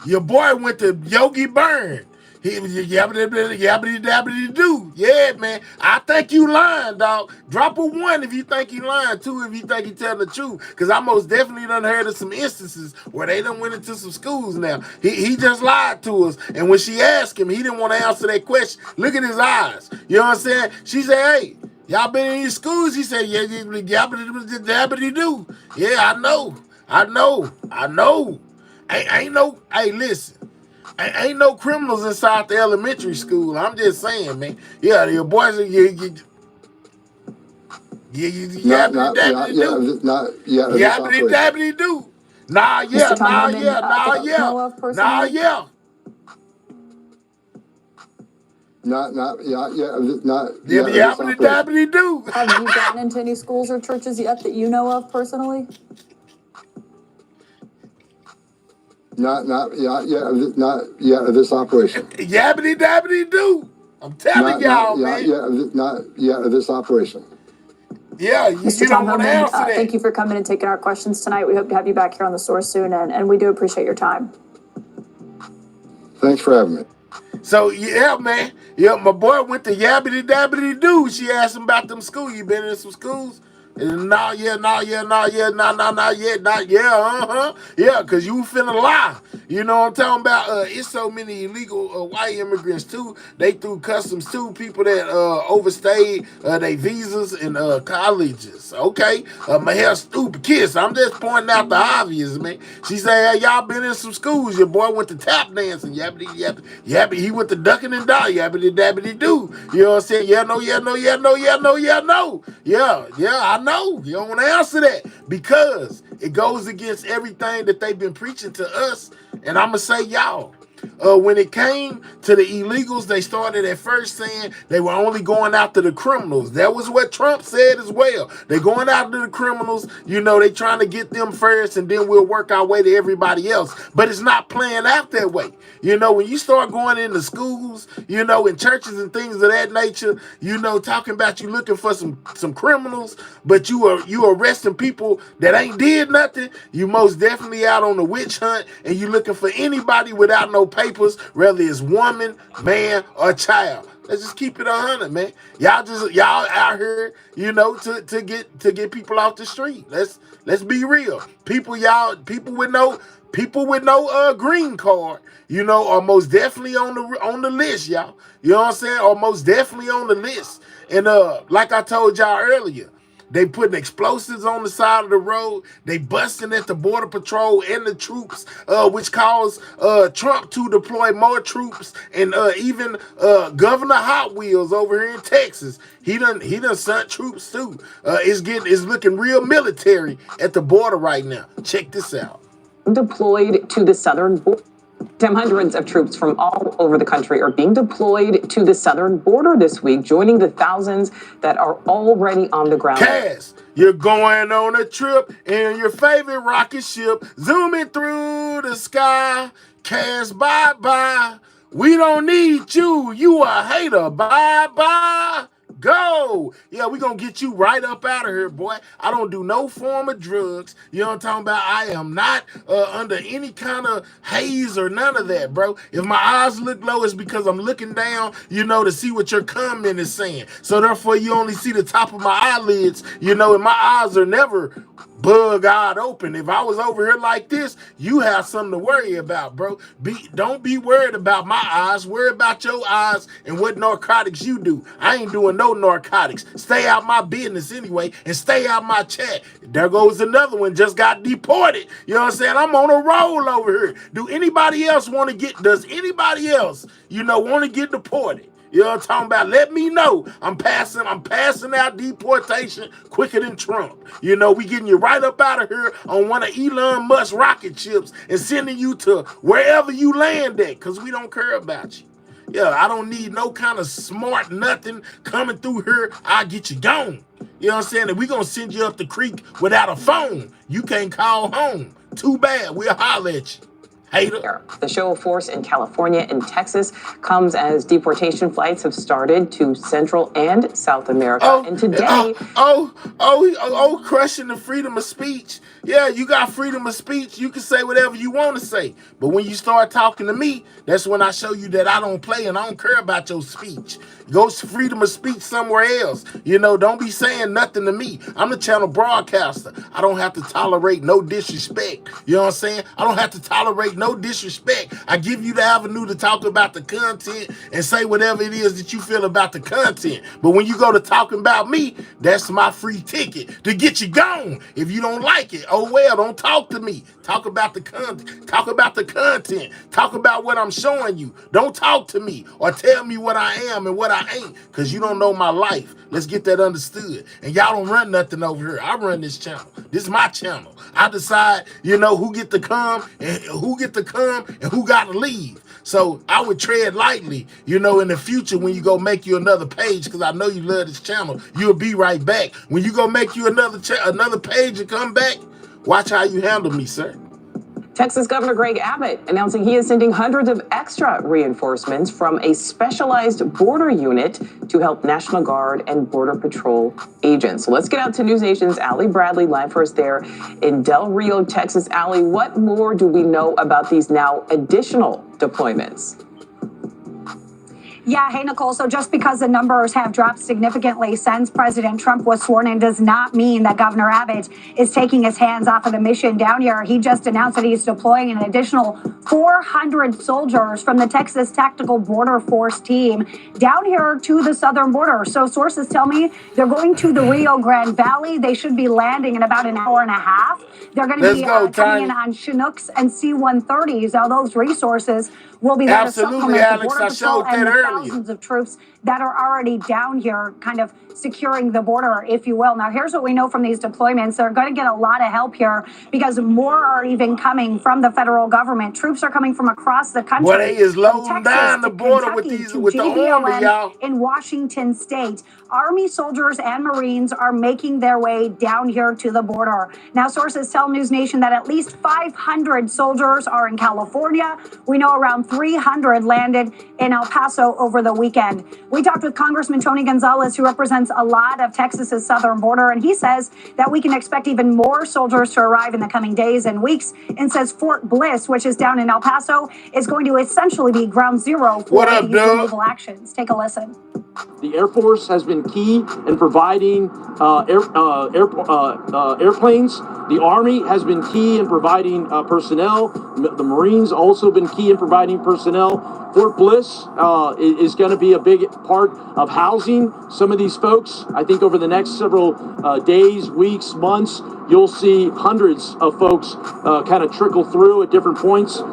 Your boy went to Yogi Byrne. He was yabbity do. Yeah, man. I think you lying, dog. Drop a one if you think he lying, two if you think he telling the truth. Because I most definitely done heard of some instances where they done went into some schools now. He just lied to us. And when she asked him, he didn't want to answer that question. Look at his eyes. You know what I'm saying? She said, hey, y'all been in these schools? He said, yeah, yabbity do. Yeah, I know. Ain't no, hey, listen. Ain't no criminals inside the elementary school. I'm just saying, man. Yeah, your boys are yabbity dabbity do. Nah, yeah. Yabbity dabbity do. Have you gotten into any schools or churches yet that you know of personally? Not this operation. Yabbity dabbity do. I'm telling y'all, man. Not this operation. Yeah, Mr. Tom Homan, thank you for coming and taking our questions tonight. We hope to have you back here on The Source soon, and we do appreciate your time. Thanks for having me. So, yeah, man. Yeah, my boy went to yabbity dabbity do. She asked him about them schools. You been in some schools? And not yet. Yeah, because you finna lie. You know what I'm talking about? It's so many illegal white immigrants, too. They through customs, too. People that overstayed their visas in colleges. Okay? My hair stupid kiss. I'm just pointing out the obvious, man. She said, hey, y'all been in some schools. Your boy went to tap dancing. Yabbity. He went to ducking and die. Yabbity dabbity do. You know what I'm saying? Yeah, no. Yeah, I know. You don't want to answer that because it goes against everything that they've been preaching to us. And I'm going to say, y'all, when it came to the illegals, they started at first saying they were only going after the criminals. That was what Trump said as well. They're going after the criminals. You know, they trying to get them first and then we'll work our way to everybody else. But it's not playing out that way. You know, when you start going into schools, you know, in churches and things of that nature, you know, talking about you looking for some criminals, but you arresting people that ain't did nothing, you most definitely out on the witch hunt and you looking for anybody without no papers, whether it's woman, man, or child. Let's just keep it 100, man. Y'all out here, you know, to get people off the street. Let's be real. People with no green card, you know, are most definitely on the list, y'all. You know what I'm saying? Are most definitely on the list. And like I told y'all earlier, they putting explosives on the side of the road. They busting at the Border Patrol and the troops, which caused Trump to deploy more troops. And even Governor Hot Wheels over here in Texas, he done sent troops too. It's looking real military at the border right now. Check this out. Deployed to the southern border. Hundreds of troops from all over the country are being deployed to the southern border this week, joining the thousands that are already on the ground. Cass, you're going on a trip in your favorite rocket ship, zooming through the sky. Cass, bye-bye. We don't need you. You a hater. Bye-bye. Go. Yeah, we gonna get you right up out of here, boy. I don't do no form of drugs. You know what I'm talking about? I am not under any kind of haze or none of that, bro. If my eyes look low, it's because I'm looking down, you know, to see what your comment is saying. So therefore, you only see the top of my eyelids, you know, and my eyes are never bug-eyed open. If I was over here like this, you have something to worry about, bro. Don't be worried about my eyes. Worry about your eyes and what narcotics you do. I ain't doing no narcotics. Stay out my business anyway, and stay out my chat. There goes another one, just got deported. You know what I'm saying? I'm on a roll over here. Does anybody else, want to get deported? You know what I'm talking about? Let me know. I'm passing out deportation quicker than Trump. You know, we getting you right up out of here on one of Elon Musk's rocket ships and sending you to wherever you land at, because we don't care about you. Yeah, I don't need no kind of smart nothing coming through here. I'll get you gone. You know what I'm saying? And we going to send you up the creek without a phone. You can't call home. Too bad. We'll holler at you. Hater. The show of force in California and Texas comes as deportation flights have started to Central and South America. And today... crushing the freedom of speech. Yeah, you got freedom of speech. You can say whatever you want to say. But when you start talking to me, that's when I show you that I don't play and I don't care about your speech. Go freedom of speech somewhere else. You know, don't be saying nothing to me. I'm the channel broadcaster. I don't have to tolerate no disrespect. You know what I'm saying? I don't have to tolerate no disrespect. I give you the avenue to talk about the content and say whatever it is that you feel about the content. But when you go to talking about me, that's my free ticket to get you gone. If you don't like it, oh well, don't talk to me. Talk about the content. Talk about the content. Talk about what I'm showing you. Don't talk to me or tell me what I am and what I ain't, because you don't know my life. Let's get that understood. And y'all don't run nothing over here. I run this channel. This is my channel. I decide, who get to come and who got to leave. So I would tread lightly, in the future when you go make you another page, because I know you love this channel. You'll be right back. When you go make you another page and come back, watch how you handle me, sir. Texas Governor Greg Abbott announcing he is sending hundreds of extra reinforcements from a specialized border unit to help National Guard and Border Patrol agents. So let's get out to News Nation's Allie Bradley, live for us there in Del Rio, Texas. Allie, what more do we know about these now additional deployments? Yeah, hey, Nicole. So just because the numbers have dropped significantly since President Trump was sworn in does not mean that Governor Abbott is taking his hands off of the mission down here. He just announced that he's deploying an additional 400 soldiers from the Texas Tactical Border Force team down here to the southern border. So sources tell me they're going to the Rio Grande Valley. They should be landing in about an hour and a half. They're going to be coming in on Chinooks and C-130s. Now, those resources will be there to supplement the Border Patrol and the thousands of troops that are already down here kind of securing the border, if you will. Now, here's what we know from these deployments. They're going to get a lot of help here because more are even coming from the federal government. Troops are coming from across the country. Well, they is loading down the border with the Army, y'all. In Washington State, Army soldiers and Marines are making their way down here to the border. Now, sources tell News Nation that at least 500 soldiers are in California. We know around 300 landed in El Paso over the weekend. We talked with Congressman Tony Gonzalez, who represents a lot of Texas's southern border, and he says that we can expect even more soldiers to arrive in the coming days and weeks, and says Fort Bliss, which is down in El Paso, is going to essentially be ground zero for these removal actions. Take a listen. The Air Force has been key in providing airplanes. The Army has been key in providing personnel. The Marines also been key in providing personnel. Fort Bliss is going to be a big part of housing some of these folks. I think over the next several days, weeks, months, you'll see hundreds of folks kind of trickle through at different points.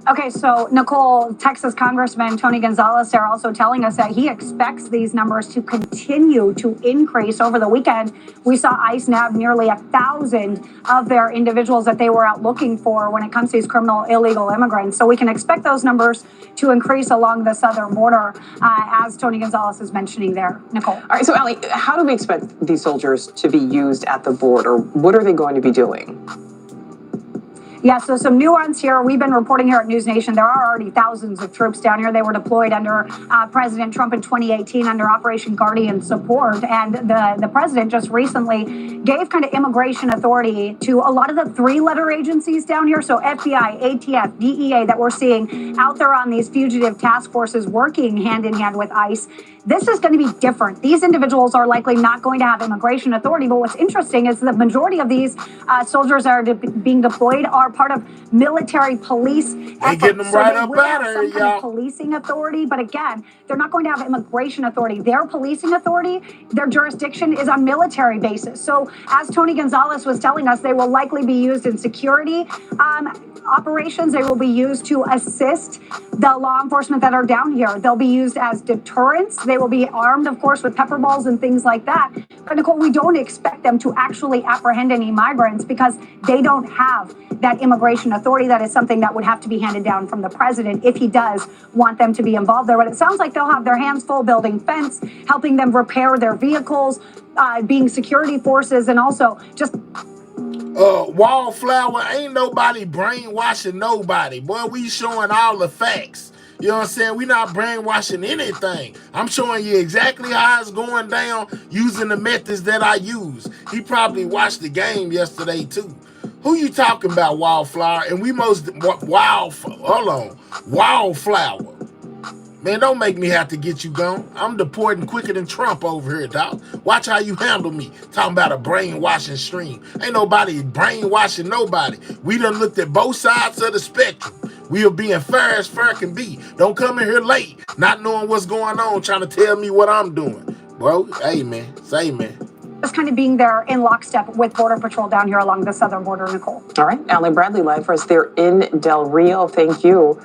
Okay, so Nicole, Texas Congressman Tony Gonzalez are also telling us that he expects these numbers to continue to increase over the weekend. We saw ICE nab nearly 1,000 of their individuals that they were out looking for when it comes to these criminal illegal immigrants. So we can expect those numbers to increase along the southern border, as Tony Gonzalez is mentioning there. Nicole. All right, so Allie, how do we expect these soldiers to be used at the border? What are they going to be doing? Yeah, so some nuance here. We've been reporting here at News Nation. There are already thousands of troops down here. They were deployed under President Trump in 2018 under Operation Guardian Support. And the president just recently gave kind of immigration authority to a lot of the three-letter agencies down here. So FBI, ATF, DEA that we're seeing out there on these fugitive task forces working hand in hand with ICE. This is going to be different. These individuals are likely not going to have immigration authority. But what's interesting is the majority of these soldiers that are being deployed are part of military police efforts. They getting them right up will out have of some here, kind of y'all. policing authority. But again, they're not going to have immigration authority. Their policing authority, their jurisdiction is on military basis. So as Tony Gonzalez was telling us, they will likely be used in security operations. They will be used to assist the law enforcement that are down here. They'll be used as deterrents. They will be armed, of course, with pepper balls and things like that. But Nicole, we don't expect them to actually apprehend any migrants because they don't have that immigration authority. That is something that would have to be handed down from the president if he does want them to be involved there. But it sounds like they'll have their hands full building fence, helping them repair their vehicles, being security forces, and also just Wallflower, ain't nobody brainwashing nobody. Boy, we showing all the facts. You know what I'm saying? We not brainwashing anything. I'm showing you exactly how it's going down using the methods that I use. He probably watched the game yesterday too. Who you talking about, Wallflower? And we Wallflower. Man, don't make me have to get you gone. I'm deporting quicker than Trump over here, dog. Watch how you handle me. Talking about a brainwashing stream. Ain't nobody brainwashing nobody. We done looked at both sides of the spectrum. We are being fair as fair can be. Don't come in here late, not knowing what's going on, trying to tell me what I'm doing. Bro, hey, man. Say, man. just kind of being there in lockstep with Border Patrol down here along the southern border, Nicole. All right, Allie Bradley live for us there in Del Rio. Thank you.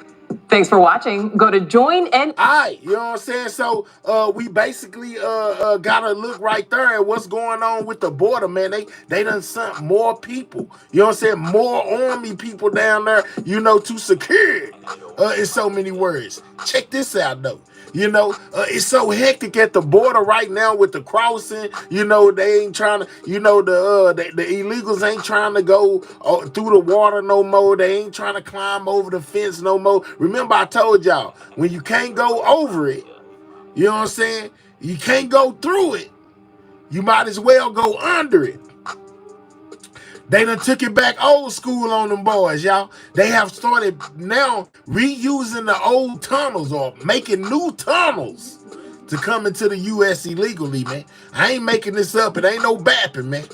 Thanks for watching. Go to join and you know what I'm saying? So we basically gotta look right there at what's going on with the border, man. They done sent more people, you know what I'm saying? More army people down there, you know, to secure it, in so many words. Check this out though. You know, it's so hectic at the border right now with the crossing. You know, they ain't trying to, you know, the illegals ain't trying to go through the water no more. They ain't trying to climb over the fence no more. Remember, I told y'all, when you can't go over it, you know what I'm saying? You can't go through it. You might as well go under it. They done took it back old school on them boys, y'all. They have started now reusing the old tunnels or making new tunnels to come into the U.S. illegally, man. I ain't making this up. It ain't no bapping, man.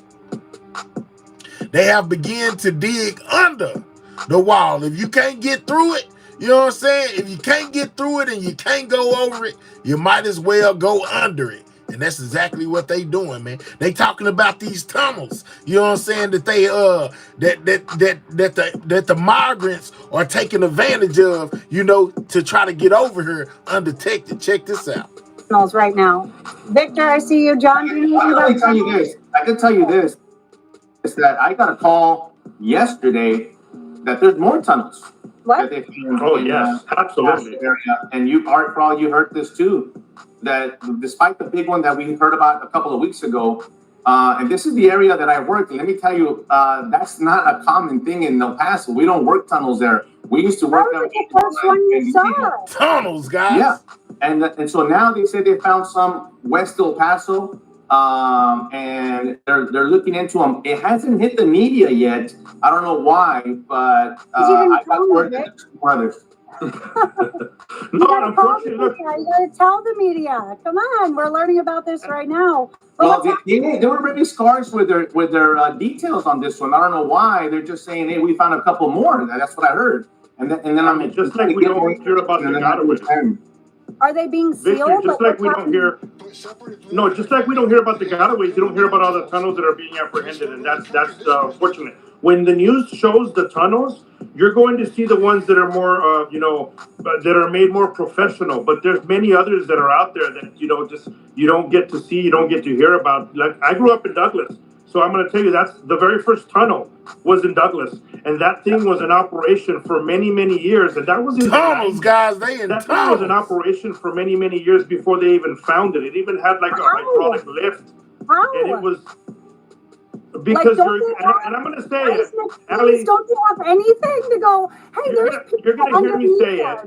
They have begun to dig under the wall. If you can't get through it, you know what I'm saying? If you can't get through it and you can't go over it, you might as well go under it. And that's exactly what they doing, man. They talking about these tunnels. You know what I'm saying? That they that the migrants are taking advantage of, you know, to try to get over here undetected. Check this out. Right now, Victor, I see you. John, do you I can tell you this. I can tell you this. Is that I got a call yesterday that there's more tunnels. What? That yes, absolutely. And you, Art, probably you heard this too. That despite the big one that we heard about a couple of weeks ago, and this is the area that I work in. Let me tell you, that's not a common thing in El Paso. We don't work tunnels there. We used to work them. The first one you saw. Tunnels, guys. Yeah, and so now they say they found some West El Paso, and they're looking into them. It hasn't hit the media yet. I don't know why, but I got word that there's two others. No, unfortunately, you gotta tell the media. Come on, we're learning about this right now. Well, they were really scarce with their details on this one. I don't know why. They're just saying, "Hey, we found a couple more." That's what I heard. And then I'm just like we don't hear about the gotaways. Are they being sealed? Victor, just like we don't hear. No, just like we don't hear about the gotaways, you don't hear about all the tunnels that are being apprehended, and that's unfortunate. When the news shows the tunnels, you're going to see the ones that are more, that are made more professional. But there's many others that are out there that just you don't get to see, you don't get to hear about. Like I grew up in Douglas, so I'm going to tell you that's the very first tunnel was in Douglas, and that thing was in operation for many, many years. And that was in tunnels, guys. That thing was in operation for many, many years before they even found it. It even had like a hydraulic lift, and it was. Because and I'm going to say it, Allie, don't you have anything to go, hey, you're going to hear me say it.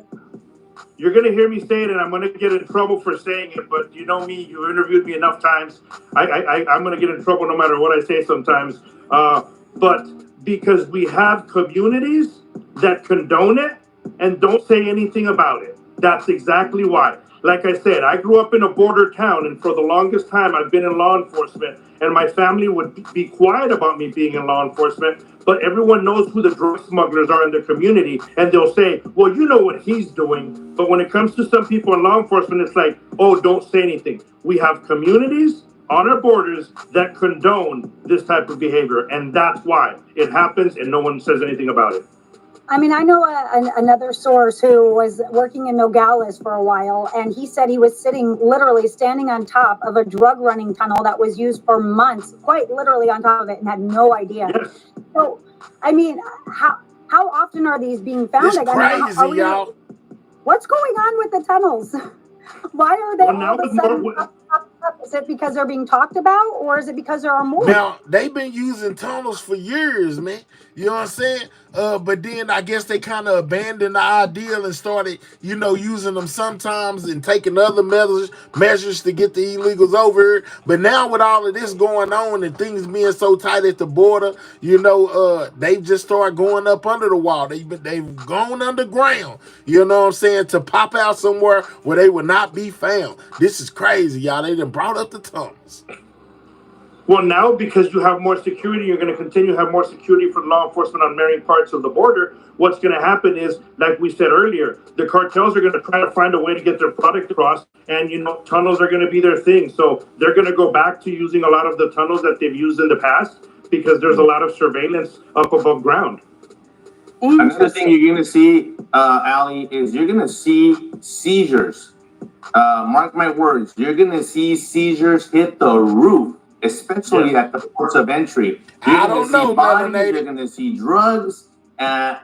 You're going to hear me say it, and I'm going to get in trouble for saying it, but you know me, you interviewed me enough times. I'm going to get in trouble no matter what I say sometimes. But because we have communities that condone it and don't say anything about it. That's exactly why. Like I said, I grew up in a border town, and for the longest time, I've been in law enforcement. And my family would be quiet about me being in law enforcement, but everyone knows who the drug smugglers are in the community, and they'll say, well, you know what he's doing. But when it comes to some people in law enforcement, it's like, oh, don't say anything. We have communities on our borders that condone this type of behavior, and that's why it happens, and no one says anything about it. I mean, I know another source who was working in Nogales for a while, and he said he was literally standing on top of a drug running tunnel that was used for months, quite literally on top of it, and had no idea. Yes. So, I mean, how often are these being found? It's like, crazy, I mean, y'all. What's going on with the tunnels? Why are they all of a sudden up? Is it because they're being talked about, or is it because there are more? Now, they've been using tunnels for years, man. You know what I'm saying? But then I guess they kind of abandoned the ideal and started, using them sometimes and taking other measures to get the illegals over here. But now with all of this going on and things being so tight at the border, they've just started going up under the wall. They've gone underground, you know what I'm saying, to pop out somewhere where they would not be found. This is crazy, y'all. They done brought up the tunnels. Well, now because you have more security, you're going to continue to have more security for law enforcement on many parts of the border. What's going to happen is, like we said earlier, the cartels are going to try to find a way to get their product across, and tunnels are going to be their thing. So they're going to go back to using a lot of the tunnels that they've used in the past because there's a lot of surveillance up above ground. Another thing you're going to see, Ali, is you're going to see seizures. Mark my words, you're going to see seizures hit the roof, especially at the ports of entry. You're going to see bodies, you're going to see drugs,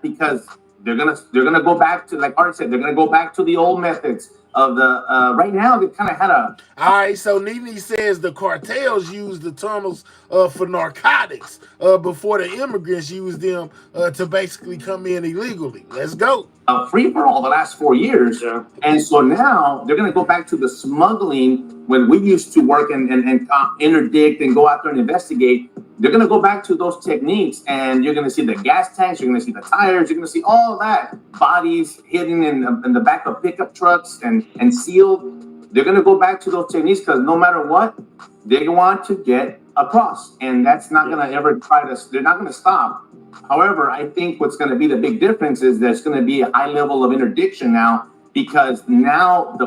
because they're gonna go back to, like Art said, they're gonna go back to the old methods of the. Right now, they kind of had a. All right, so Nene says the cartels use the tunnels for narcotics before the immigrants used them to basically come in illegally. Let's go. Free for all the last 4 years, and so now they're going to go back to the smuggling when we used to work and interdict and go out there and investigate. They're going to go back to those techniques, and you're going to see the gas tanks, you're going to see the tires, you're going to see all of that, bodies hidden in the back of pickup trucks and sealed. They're going to go back to those techniques because no matter what, they want to get across, and that's not going to ever they're not going to stop. However, I think what's going to be the big difference is there's going to be a high level of interdiction now, because now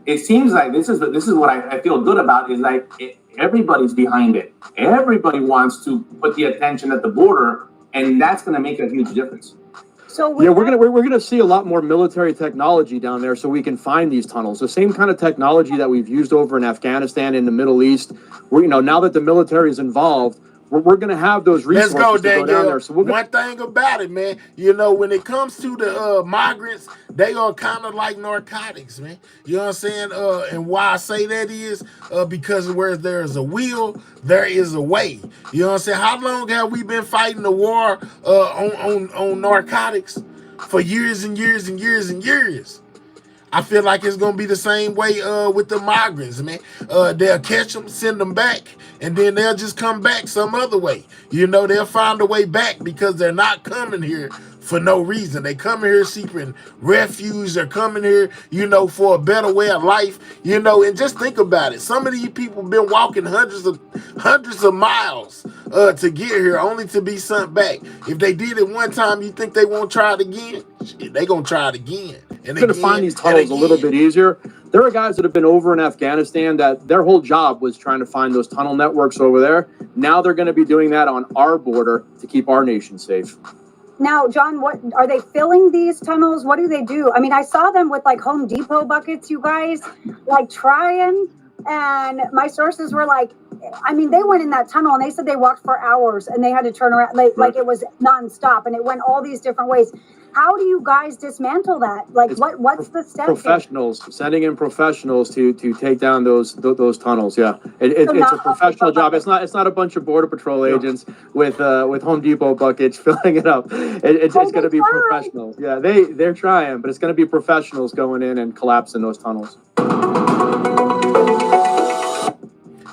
it seems like this is what I feel good about is like everybody's behind it. Everybody wants to put the attention at the border, and that's going to make a huge difference. So we're gonna see a lot more military technology down there, so we can find these tunnels. The same kind of technology that we've used over in Afghanistan, in the Middle East. Now that the military is involved, we're going to have those resources. Let's go, to go down there. So one thing about it, man, when it comes to the migrants, they are kind of like narcotics, man. You know what I'm saying? And why I say that is because where there is a will, there is a way. You know what I'm saying? How long have we been fighting the war on narcotics? For years and years and years and years. I feel like it's gonna be the same way with the migrants, man. They'll catch them, send them back, and then they'll just come back some other way. They'll find a way back because they're not coming here for no reason. They coming here seeking refuge. They're coming here, for a better way of life. And just think about it. Some of these people been walking hundreds of miles to get here, only to be sent back. If they did it one time, you think they won't try it again? Shit, they gonna try it again. And going to find these tunnels a little bit easier. There are guys that have been over in Afghanistan that their whole job was trying to find those tunnel networks over there. Now they're going to be doing that on our border to keep our nation safe. Now, John, what are they filling these tunnels? What do they do? I mean, I saw them with like Home Depot buckets, you guys, like trying. And my sources were like, they went in that tunnel and they said they walked for hours and they had to turn around like it was nonstop and it went all these different ways. How do you guys dismantle that? Like, what's the step? Professionals, sending in professionals to take down those tunnels. Yeah, it's a professional job. It's not a bunch of Border Patrol agents with Home Depot buckets filling it up. It's going to be professionals. Yeah, they're trying, but it's going to be professionals going in and collapsing those tunnels.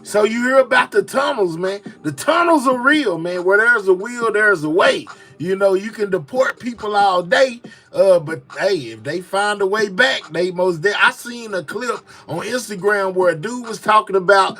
So you hear about the tunnels, man. The tunnels are real, man. Where there's a will, there's a way. You know, you can deport people all day, but hey, if they find a way back, they most there. I seen a clip on Instagram where a dude was talking about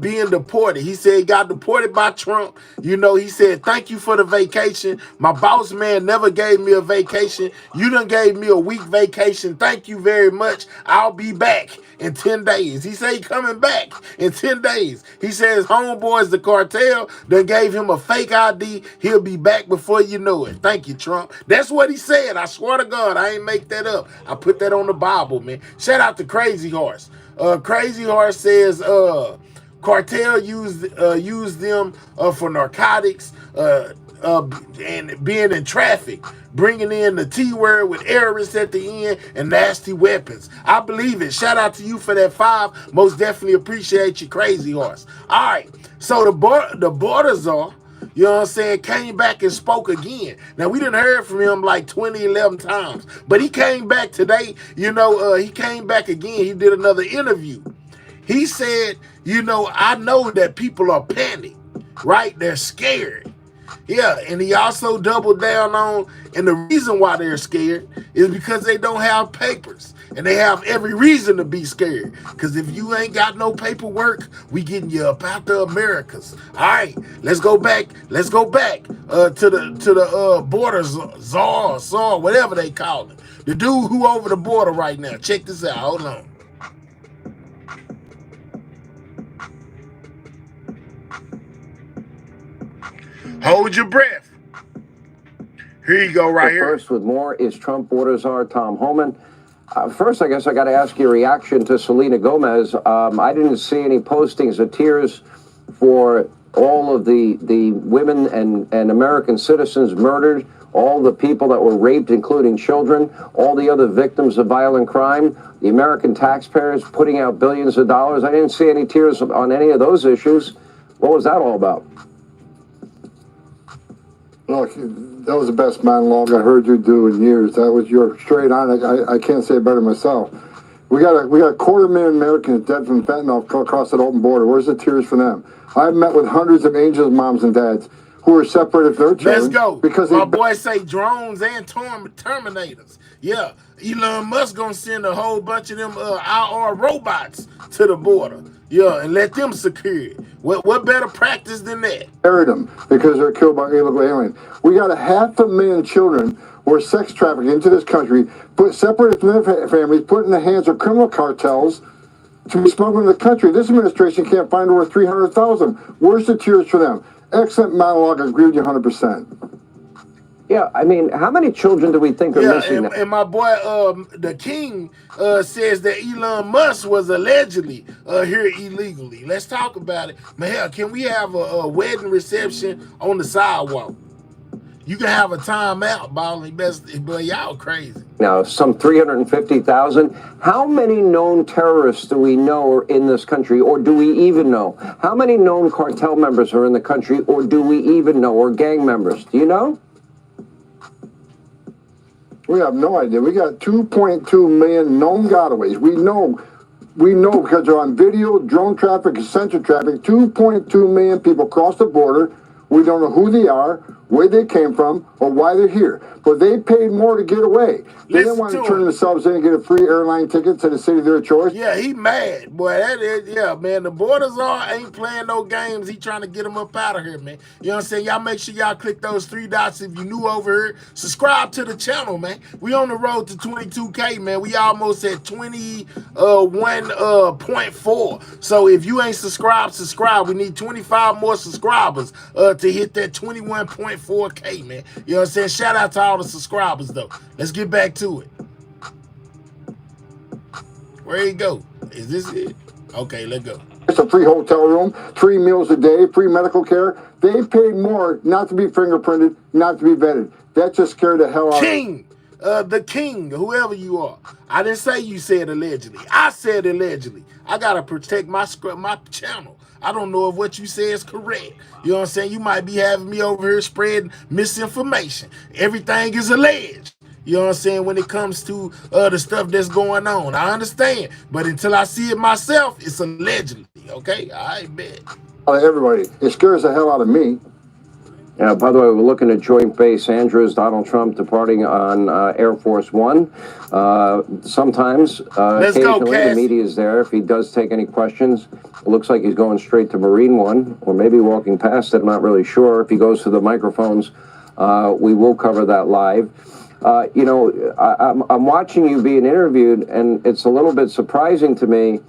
being deported. He said he got deported by Trump. You know, he said, "Thank you for the vacation. My boss man never gave me a vacation. You done gave me a week vacation. Thank you very much. I'll be back in 10 days. He said he coming back in 10 days. He says homeboys, the cartel, done gave him a fake ID. He'll be back before you know it. Thank you, Trump. That's what he said. I swear to God, I ain't make that up. I put that on the Bible, man. Shout out to Crazy Horse. Crazy Horse says cartel use them for narcotics, and being in traffic, bringing in the T word with terrorists at the end and nasty weapons. I believe it. Shout out to you for that 5. Most definitely appreciate you, Crazy Horse. All right, so the border czar, you know what I'm saying, came back and spoke again. Now, we done heard from him like 20, 11 times, but he came back today. You know, he came back again. He did another interview. He said, you know, I know that people are panicked, right? They're scared. Yeah, and he also doubled down on, and the reason why they're scared is because they don't have papers. And they have every reason to be scared. Because if you ain't got no paperwork, we getting you up out the Americas. All right, let's go back. Let's go back to the border czar, whatever they call him. The dude who over the border right now. Check this out. Hold on. Hold your breath. Here you go, right here. First with more is Trump border czar Tom Homan. First, I guess I got to ask your reaction to Selena Gomez. I didn't see any postings of tears for all of the women and American citizens murdered, all the people that were raped, including children, all the other victims of violent crime, the American taxpayers putting out billions of dollars. I didn't see any tears on any of those issues. What was that all about? Look, that was the best monologue I heard you do in years. That was your straight on. I can't say it better myself. We got a 250,000 Americans dead from fentanyl across that open border. Where's the tears for them? I've met with hundreds of angels, moms and dads who are separated from their children. Let's go. Because my boy say drones and Terminators. Yeah, Elon Musk gonna send a whole bunch of them IR robots to the border. Yeah, and let them secure it. What better practice than that? Buried them because they're killed by illegal aliens. We got 500,000 children who are sex trafficked into this country, separated from their families, put in the hands of criminal cartels to be smuggled into the country. This administration can't find over 300,000. Where's the tears for them? Excellent monologue. I agree with you 100%. Yeah, I mean, how many children do we think are missing? And my boy, the King, says that Elon Musk was allegedly here illegally. Let's talk about it. Man, hell, can we have a wedding reception on the sidewalk? You can have a timeout, but y'all crazy. Now, some 350,000. How many known terrorists do we know are in this country, or do we even know? How many known cartel members are in the country, or do we even know, or gang members? Do you know? We have no idea. We got 2.2 million known gotaways. We know because they're on video, drone traffic, eccentric traffic. 2.2 million people cross the border. We don't know who they are, where they came from, or why they're here. But they paid more to get away. They didn't want to turn themselves in and get a free airline ticket to the city of their choice. Yeah, he mad. Boy, that is, yeah, man. The border czar ain't playing no games. He trying to get them up out of here, man. You know what I'm saying? Y'all make sure y'all click those 3 dots if you new over here. Subscribe to the channel, man. We on the road to 22K, man. We almost at 21.4. So if you ain't subscribe. We need 25 more subscribers to hit that 21.4K, man. You know what I'm saying? Shout out to all the subscribers, though. Let's get back to it. Where you go? Is this it? Okay, let's go. It's a free hotel room, 3 meals a day, free medical care. They paid more not to be fingerprinted, not to be vetted. That just scared the hell out of me. The King, whoever you are. I didn't say you said allegedly. I said allegedly. I gotta protect my channel. I don't know if what you say is correct. You know what I'm saying? You might be having me over here spreading misinformation. Everything is alleged. You know what I'm saying? When it comes to the stuff that's going on. I understand. But until I see it myself, it's allegedly. Okay? I bet. Everybody. It scares the hell out of me. By the way, we're looking at Joint Base Andrews, Donald Trump departing on Air Force One. Sometimes, occasionally, the media is there. If he does take any questions, it looks like he's going straight to Marine One, or maybe walking past it. I'm not really sure. If he goes to the microphones, we will cover that live. You know, I'm watching you being interviewed, and it's a little bit surprising to me.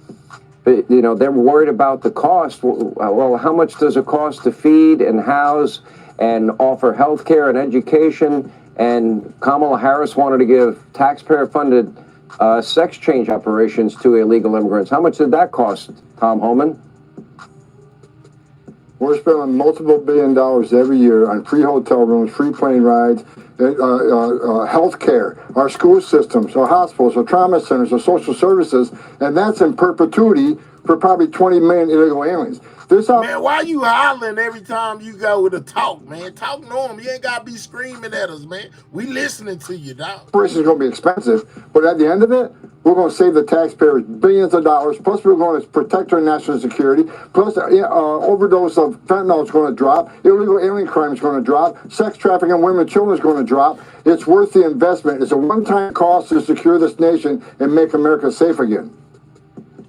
But, you know, they're worried about the cost. Well, how much does it cost to feed and house and offer health care and education? And Kamala Harris wanted to give taxpayer-funded sex change operations to illegal immigrants. How much did that cost, Tom Homan? We're spending multiple $1 billion every year on free hotel rooms, free plane rides, health care, our school systems, our hospitals, our trauma centers, our social services, and that's in perpetuity for probably 20 million illegal aliens. Man, why you hollering every time you go to talk, man? Talk normal. You ain't got to be screaming at us, man. We listening to you, dog. Operation is going to be expensive, but at the end of it, we're going to save the taxpayers billions of dollars, plus we're going to protect our national security, plus overdose of fentanyl is going to drop, illegal alien crime is going to drop, sex trafficking of women and children is going to drop. It's worth the investment. It's a one-time cost to secure this nation and make America safe again.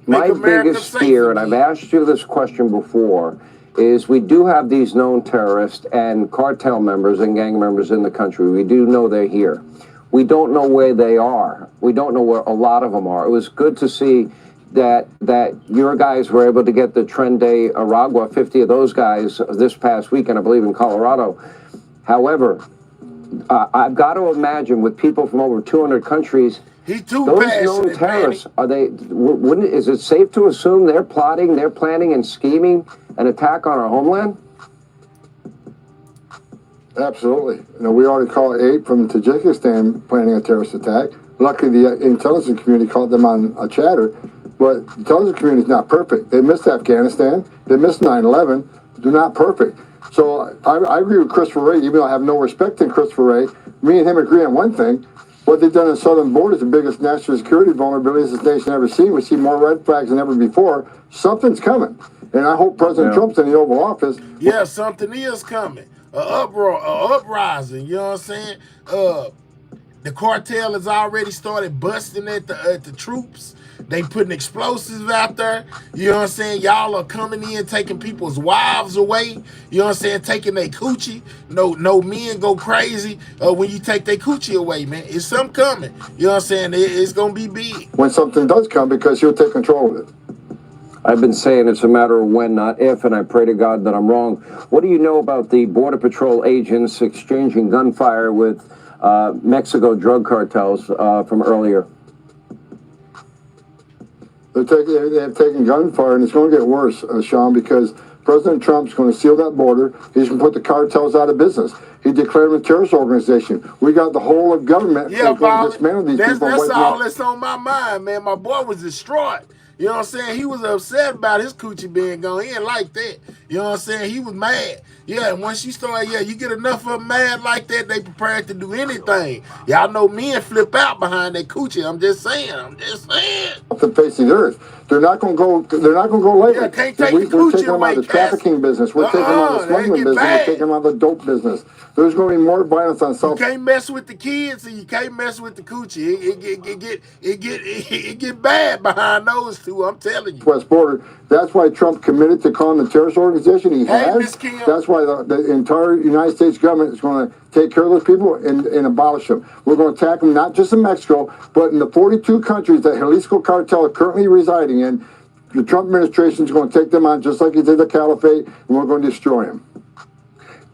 My biggest fear, and I've asked you this question before, is we do have these known terrorists and cartel members and gang members in the country. We do know they're here. We don't know where they are. We don't know where a lot of them are. It was good to see that your guys were able to get the Tren de Aragua, 50 of those guys this past weekend, I believe, in Colorado. However, I've got to imagine with people from over 200 countries, those known terrorists, are they? Is it safe to assume they're plotting, they're planning and scheming an attack on our homeland? Absolutely. You know, we already caught 8 from Tajikistan planning a terrorist attack. Luckily, the intelligence community caught them on a chatter, but the intelligence community is not perfect. They missed Afghanistan. They missed 9/11. They're not perfect. So I agree with Christopher Wray, even though I have no respect in Christopher Wray. Me and him agree on one thing. What they've done in southern border is the biggest national security vulnerability this nation ever seen. We see more red flags than ever before. Something's coming. And I hope President Trump's in the Oval Office. Yeah, something is coming. An uproar, an uprising, you know what I'm saying? The cartel has already started busting at the troops. They putting explosives out there. You know what I'm saying? Y'all are coming in, taking people's wives away. You know what I'm saying? Taking their coochie. No men go crazy when you take their coochie away, man. It's something coming. You know what I'm saying? It's going to be big. When something does come, because he'll take control of it. I've been saying it's a matter of when, not if, and I pray to God that I'm wrong. What do you know about the Border Patrol agents exchanging gunfire with Mexico drug cartels from earlier? They've taken gunfire, and it's going to get worse, Sean, because President Trump's going to seal that border. He's going to put the cartels out of business. He declared them a terrorist organization. We got the whole of government going to dismantle these people. That's all that's on my mind, man. My boy was distraught. You know what I'm saying? He was upset about his coochie being gone. He didn't like that. You know what I'm saying? He was mad. Yeah, and once you start, you get enough of them mad like that, they prepared to do anything. Y'all know men flip out behind that coochie. I'm just saying. Off the face of the earth. They're not going to go. They're not going to go later. Yeah, can't take we're the taking them out of the trafficking business. We're taking them out of the smuggling business. We're taking them out of the dope business. There's going to be more violence on South. You can't mess with the kids, and you can't mess with the coochie. It get bad behind those two. I'm telling you. West border. That's why Trump committed to calling the terrorist organization. He has. That's why the entire United States government is going to take care of those people and abolish them. We're going to attack them not just in Mexico, but in the 42 countries that Jalisco cartel are currently residing in. The Trump administration is going to take them on just like he did the caliphate, and we're going to destroy them.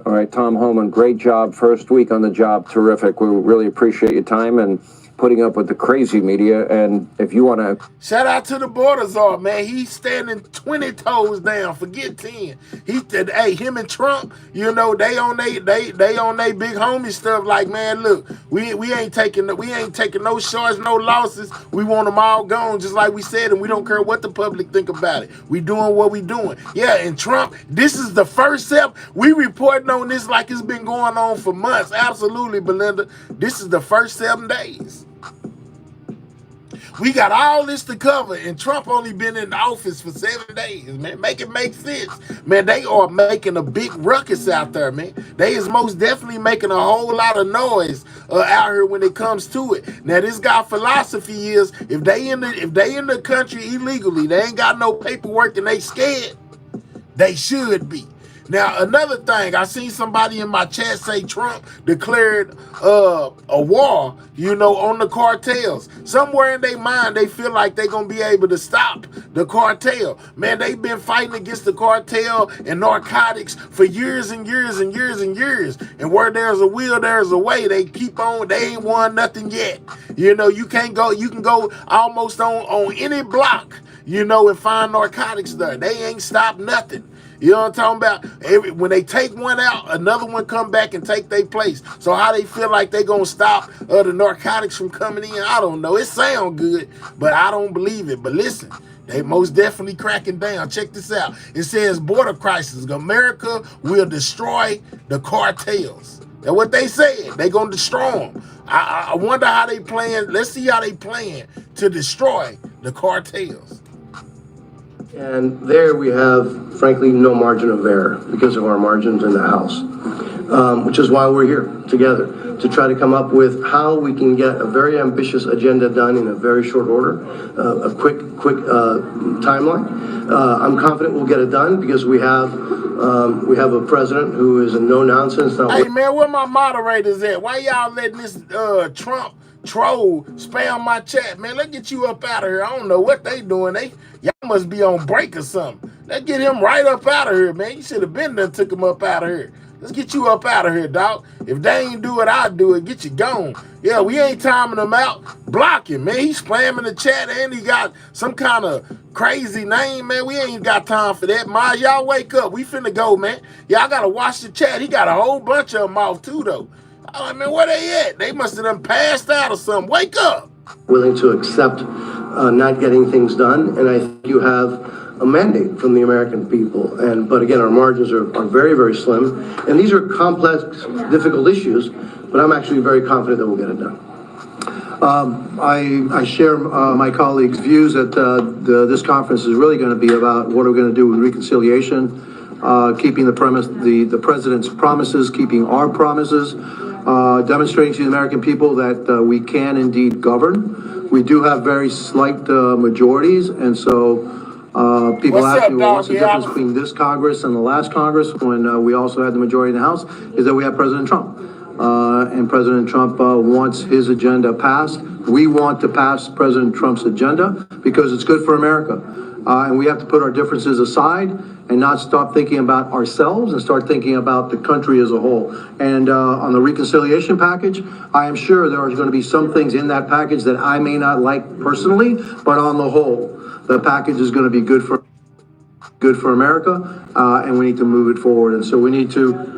All right, Tom Homan, great job. First week on the job, terrific. We really appreciate your time and putting up with the crazy media. And if you want to... Shout out to the border czar, man. He's standing 20 toes down. Forget 10. He said, hey, him and Trump, you know, they on they big homie stuff. Like, man, look, we ain't taking no shorts, no losses. We want them all gone, just like we said, and we don't care what the public think about it. We doing what we doing. Yeah, and Trump, this is the first step. We reporting on this like it's been going on for months. Absolutely, Belinda. This is the first 7 days. We got all this to cover, and Trump only been in the office for 7 days, man. Make it make sense. Man, they are making a big ruckus out there, man. They is most definitely making a whole lot of noise out here when it comes to it. Now, this guy philosophy is if they in the country illegally, they ain't got no paperwork and they scared, they should be. Now, another thing, I seen somebody in my chat say Trump declared a war, on the cartels. Somewhere in their mind, they feel like they're going to be able to stop the cartel. Man, they've been fighting against the cartel and narcotics for years and years and years and years. And where there's a will, there's a way. They keep on, they ain't won nothing yet. You can go almost on any block, and find narcotics there. They ain't stopped nothing. You know what I'm talking about? When they take one out, another one come back and take their place. So how they feel like they gonna stop the narcotics from coming in, I don't know. It sound good, but I don't believe it. But listen, they most definitely cracking down. Check this out. It says border crisis. America will destroy the cartels. That's what they said. They gonna destroy them. I wonder how they plan. Let's see how they plan to destroy the cartels. And there we have, frankly, no margin of error because of our margins in the House, which is why we're here together to try to come up with how we can get a very ambitious agenda done in a very short order, a quick timeline. I'm confident we'll get it done because we have a president who is a no-nonsense. Hey, man, where my moderators at? Why y'all letting this Trump troll spam my chat, man? Let's get you up out of here. I don't know what they doing. Y'all must be on break or something. Let's get him right up out of here, man. You should have been there, took him up out of here. Let's get you up out of here, dog. If they ain't do it, I'll do it. Get you gone. Yeah, we ain't timing him out. Block him, man. He's spamming the chat and he got some kind of crazy name, man. We ain't got time for that. Ma, y'all wake up. We finna go, man. Y'all gotta watch the chat. He got a whole bunch of them off too, though. I mean, where they at? They must have done passed out or something. Wake up. Willing to accept not getting things done, and I think you have a mandate from the American people. But again, our margins are very, very slim, and these are complex, difficult issues. But I'm actually very confident that we'll get it done. I share my colleagues' views that this conference is really going to be about what we're going to do with reconciliation, keeping the president's promises, keeping our promises, demonstrating to the American people that we can indeed govern. We do have very slight majorities, and so people ask me, well, what's the difference between this Congress and the last Congress when we also had the majority in the House, is that we have President Trump. And President Trump wants his agenda passed. We want to pass President Trump's agenda because it's good for America. And we have to put our differences aside and not stop thinking about ourselves and start thinking about the country as a whole. And on the reconciliation package, I am sure there are going to be some things in that package that I may not like personally, but on the whole, the package is going to be good for America, and we need to move it forward. And so we need to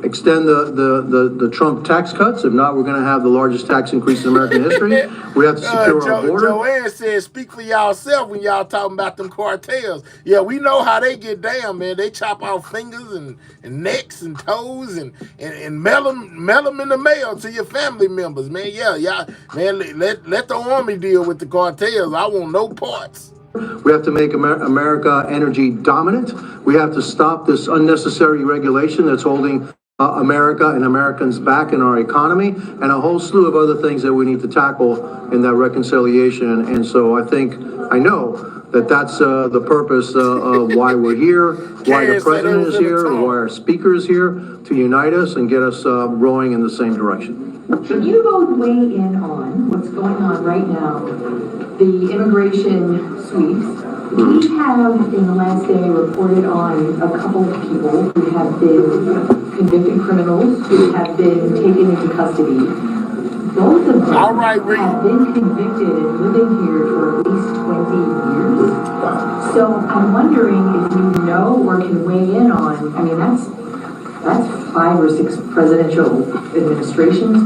extend the Trump tax cuts. If not, we're going to have the largest tax increase in American history. We have to secure our border. Joanne said, speak for y'allself when y'all talking about them cartels. Yeah, we know how they get down, man. They chop off fingers and necks and toes and mail them in the mail to your family members, man. Yeah, man, let the army deal with the cartels. I want no parts. We have to make America energy dominant. We have to stop this unnecessary regulation that's holding America and Americans back in our economy, and a whole slew of other things that we need to tackle in that reconciliation. And so I know that that's the purpose of why we're here, why the president is here, why our speaker is here, to unite us and get us rowing in the same direction. Can you both weigh in on what's going on right now, the immigration sweeps? We have, in the last day, reported on a couple of people who have been convicted criminals who have been taken into custody. Both of them have been convicted and living here for at least 20 years. So I'm wondering if you know or can weigh in on, I mean, that's 5 or 6 presidential administrations.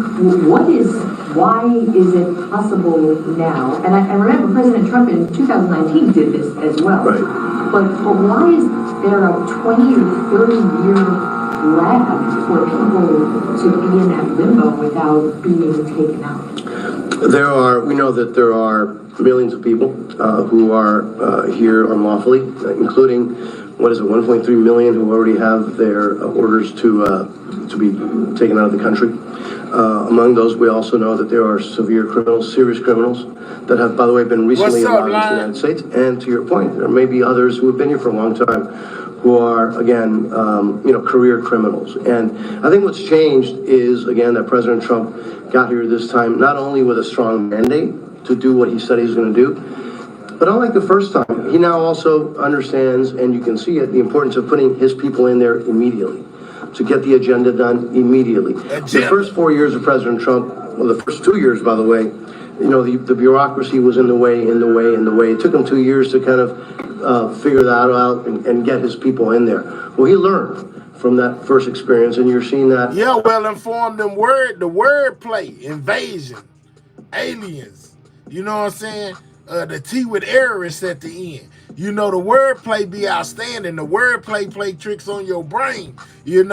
Why is it possible now? And I remember President Trump in 2019 did this as well. Right. But why is there a 20 or 30 year lag for people to be in that limbo without being taken out? We know that there are millions of people who are here unlawfully, including, 1.3 million who already have their orders to be taken out of the country. Among those, we also know that there are severe criminals, serious criminals, that have, by the way, been recently allowed into the United States. And to your point, there may be others who have been here for a long time who are, again, career criminals. And I think what's changed is, again, that President Trump got here this time, not only with a strong mandate to do what he said he was going to do, but unlike the first time, he now also understands, and you can see it, the importance of putting his people in there immediately to get the agenda done immediately. The first 4 years of President Trump, well, the first 2 years, by the way, the bureaucracy was in the way. It took him 2 years to kind of figure that out and get his people in there. Well, he learned from that first experience, and you're seeing that. Yeah, well informed them the wordplay, invasion, aliens. You know what I'm saying? The T with errorists at the end. The wordplay be outstanding. The wordplay play tricks on your brain. You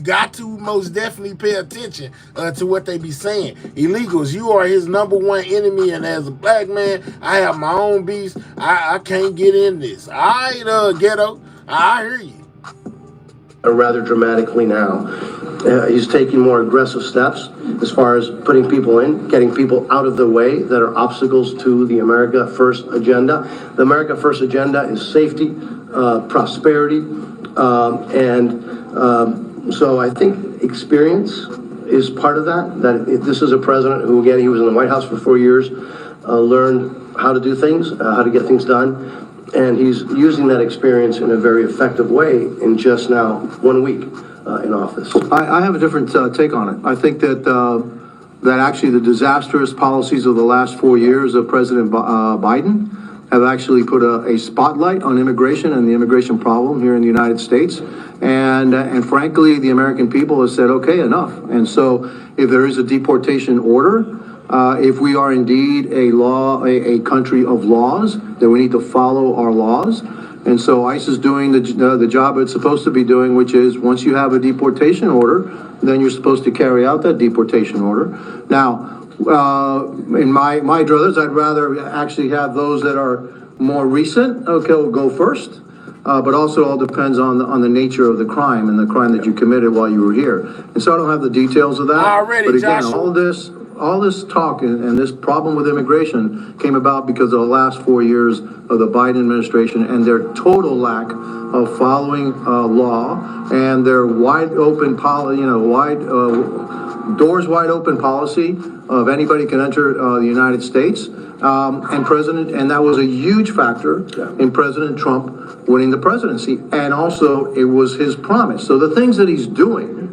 got to most definitely pay attention to what they be saying. Illegals, you are his #1 enemy, and as a black man, I have my own beast. I can't get in this. All right, ghetto, I hear you. Rather dramatically now. He's taking more aggressive steps as far as putting people in, getting people out of the way that are obstacles to the America First agenda. The America First agenda is safety, prosperity, so I think experience is part of that. This is a president who, again, he was in the White House for 4 years, learned how to do things, how to get things done. And he's using that experience in a very effective way in just now 1 week in office. I have a different take on it. I think that actually the disastrous policies of the last 4 years of President Biden have actually put a spotlight on immigration and the immigration problem here in the United States. And frankly, the American people have said, okay, enough. And so if there is a deportation order, if we are indeed a country of laws, then we need to follow our laws. And so ICE is doing the job it's supposed to be doing, which is once you have a deportation order, then you're supposed to carry out that deportation order. Now, in my druthers, I'd rather actually have those that are more recent, will go first. But also it all depends on the nature of the crime and the crime that you committed while you were here. And so I don't have the details of that. Already, but again, Joshua. all this talk and this problem with immigration came about because of the last 4 years of the Biden administration and their total lack of following law and their wide open doors wide open policy of anybody can enter the United States. And that was a huge factor in President Trump winning the presidency. And also it was his promise. So the things that he's doing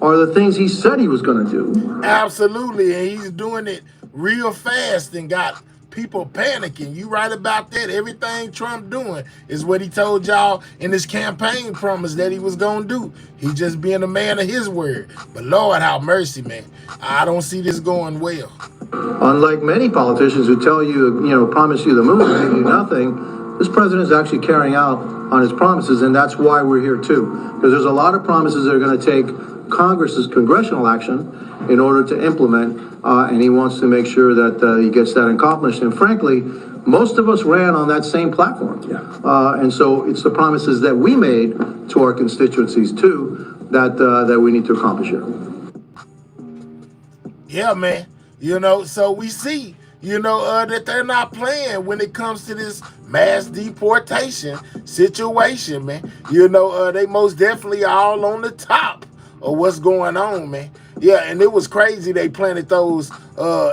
are the things he said he was going to do. Absolutely, and he's doing it real fast and got people panicking. You right about that. Everything Trump doing is what he told y'all in his campaign promise that he was going to do. He just being a man of his word. But Lord, have mercy, man. I don't see this going well. Unlike many politicians who tell you, promise you the moon and give you nothing, this president is actually carrying out on his promises, and that's why we're here too. Because there's a lot of promises that are going to take Congress's congressional action in order to implement, and he wants to make sure that he gets that accomplished. And frankly, most of us ran on that same platform. And so it's the promises that we made to our constituencies too that we need to accomplish here. Yeah, man. So we see, that they're not playing when it comes to this mass deportation situation, man. They most definitely all on the top of what's going on, man. Yeah, and it was crazy they planted those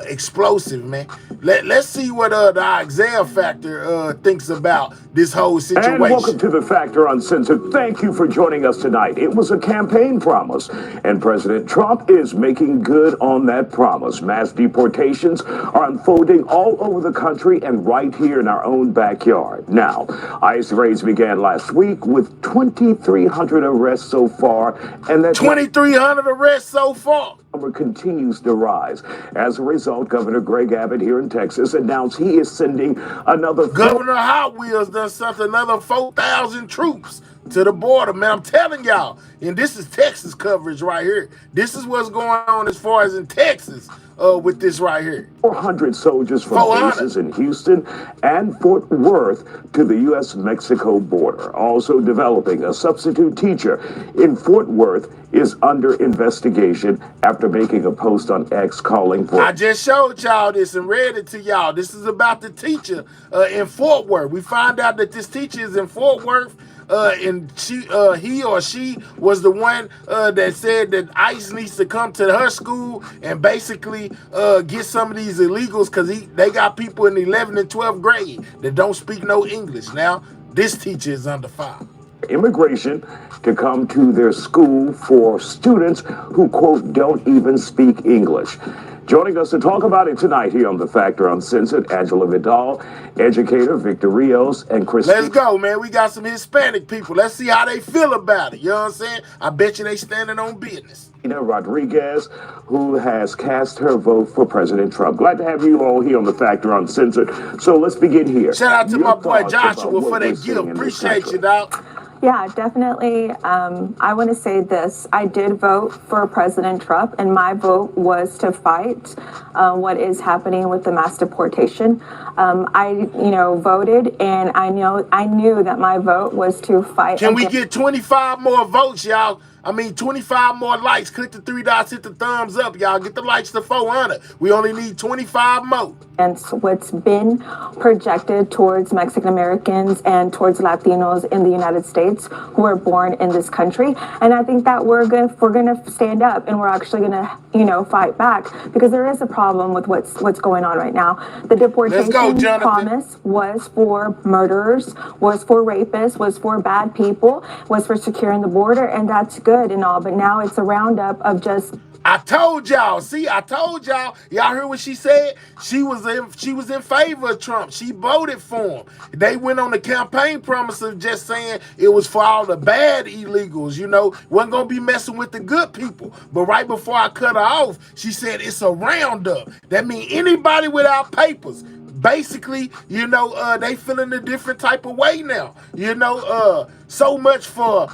explosives, man. Let's see what the Isaiah Factor thinks about this whole situation. And welcome to The Factor Uncensored. Thank you for joining us tonight. It was a campaign promise, and President Trump is making good on that promise. Mass deportations are unfolding all over the country and right here in our own backyard. Now, ICE raids began last week with 2,300 arrests so far, and that 2,300 arrests so far. Number continues to rise. As a result, Governor Greg Abbott here in Texas announced he is sending another. Governor Hot Wheels done sent another 4,000 troops to the border, man. I'm telling y'all, and this is Texas coverage right here. This is what's going on as far as in Texas. with this right here. 400 soldiers from 400. bases in Houston and Fort Worth to the U.S.-Mexico border. Also developing a substitute teacher in Fort Worth is under investigation after making a post on X calling for... I just showed y'all this and read it to y'all. This is about the teacher in Fort Worth. We find out that this teacher is in Fort Worth. And he or she was the one that said that ICE needs to come to her school and basically get some of these illegals, because they got people in the 11th and 12th grade that don't speak no English. Now, this teacher is under fire. Immigration to come to their school for students who, quote, don't even speak English. Joining us to talk about it tonight here on The Factor Uncensored, Angela Vidal, educator Victor Rios, and Christine. Let's go, man. We got some Hispanic people. Let's see how they feel about it. You know what I'm saying? I bet you they standing on business. Rodriguez, who has cast her vote for President Trump. Glad to have you all here on The Factor Uncensored. So let's begin here. Shout out to Your my boy thoughts Joshua about for what we're that seeing gift. in this Appreciate country. you, dog. Yeah, definitely. I want to say this. I did vote for President Trump, and my vote was to fight what is happening with the mass deportation. I voted, and I knew that my vote was to fight. Can we get 25 more votes, y'all? I mean, 25 more likes. Click the 3 dots, hit the thumbs up, y'all. Get the likes to 400. We only need 25 more. And what's been projected towards Mexican Americans and towards Latinos in the United States who are born in this country. And I think that we're gonna stand up, and we're actually gonna, fight back, because there is a problem with what's going on right now. The deportation promise was for murderers, was for rapists, was for bad people, was for securing the border, and that's good and all. But now it's a roundup of just... I told y'all. See, I told y'all. Y'all heard what she said? She was in favor of Trump. She voted for him. They went on the campaign promise of just saying it was for all the bad illegals, wasn't gonna be messing with the good people. But right before I cut her off, she said it's a roundup. That means anybody without papers. Basically, they feeling a different type of way now. So much for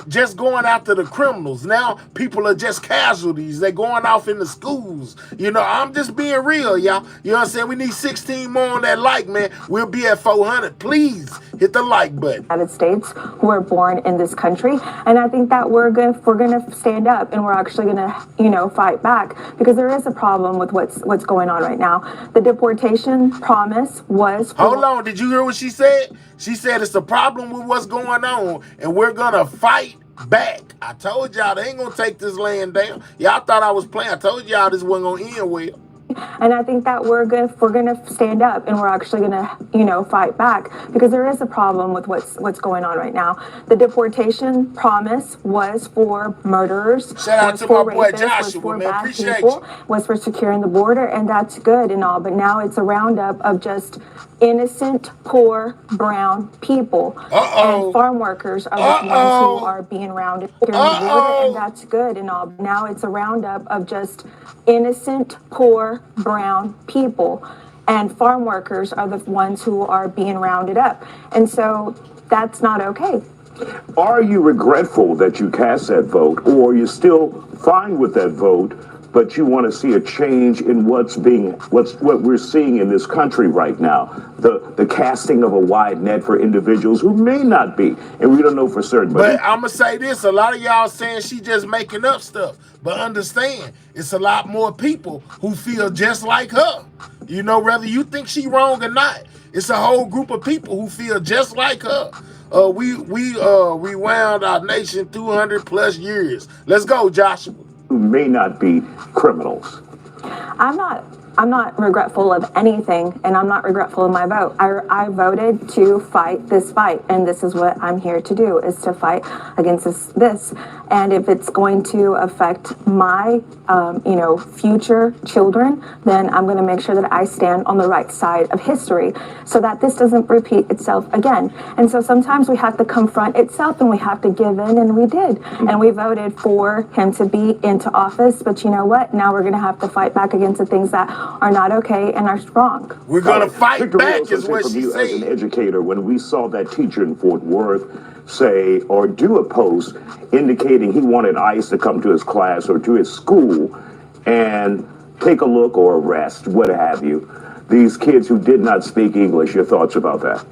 just going after the criminals. Now people are just casualties. They're going off in the schools. I'm just being real, y'all. You know what I'm saying? We need 16 more on that like, man. We'll be at 400. Please hit the like button. United States who are born in this country, and I think that we're gonna stand up, and we're actually gonna fight back, because there is a problem with what's going on right now. The deportation promise was for... Hold on, did you hear what she said? She said it's a problem with what's going on, and we're gonna fight back. I told y'all they ain't gonna take this land down. Y'all thought I was playing. I told y'all this wasn't gonna end well. And I think that we're gonna stand up, and we're actually gonna, fight back, because there is a problem with what's going on right now. The deportation promise was for murderers, shout out to my boy Joshua, man. Appreciate you. Was for securing the border, and that's good and all. But now it's a roundup of just innocent, poor, brown people. And farm workers are the ones who are being rounded securing the border, and that's good and all. But now it's a roundup of just innocent, poor, brown people, and farm workers are the ones who are being rounded up, and so that's not okay. Are you regretful that you cast that vote, or are you still fine with that vote, but you want to see a change in what we're seeing in this country right now? The casting of a wide net for individuals who may not be, and we don't know for certain. But I'm gonna say this: a lot of y'all saying she just making up stuff, but understand, it's a lot more people who feel just like her. Whether you think she wrong or not, it's a whole group of people who feel just like her. We rewound our nation 200 plus years. Let's go, Joshua. Who may not be criminals. I'm not regretful of anything, and I'm not regretful of my vote. I voted to fight this fight, and this is what I'm here to do, is to fight against this. And if it's going to affect my, future children, then I'm going to make sure that I stand on the right side of history so that this doesn't repeat itself again. And so sometimes we have to confront itself, and we have to give in, and we did. And we voted for him to be into office, but you know what? Now we're going to have to fight back against the things that are not okay and are wrong. We're going to fight Victor back, Rios, is what from she you said. As an educator, when we saw that teacher in Fort Worth say or do a post indicating he wanted ICE to come to his class or to his school, and take a look or arrest, what have you, these kids who did not speak English. Your thoughts about that?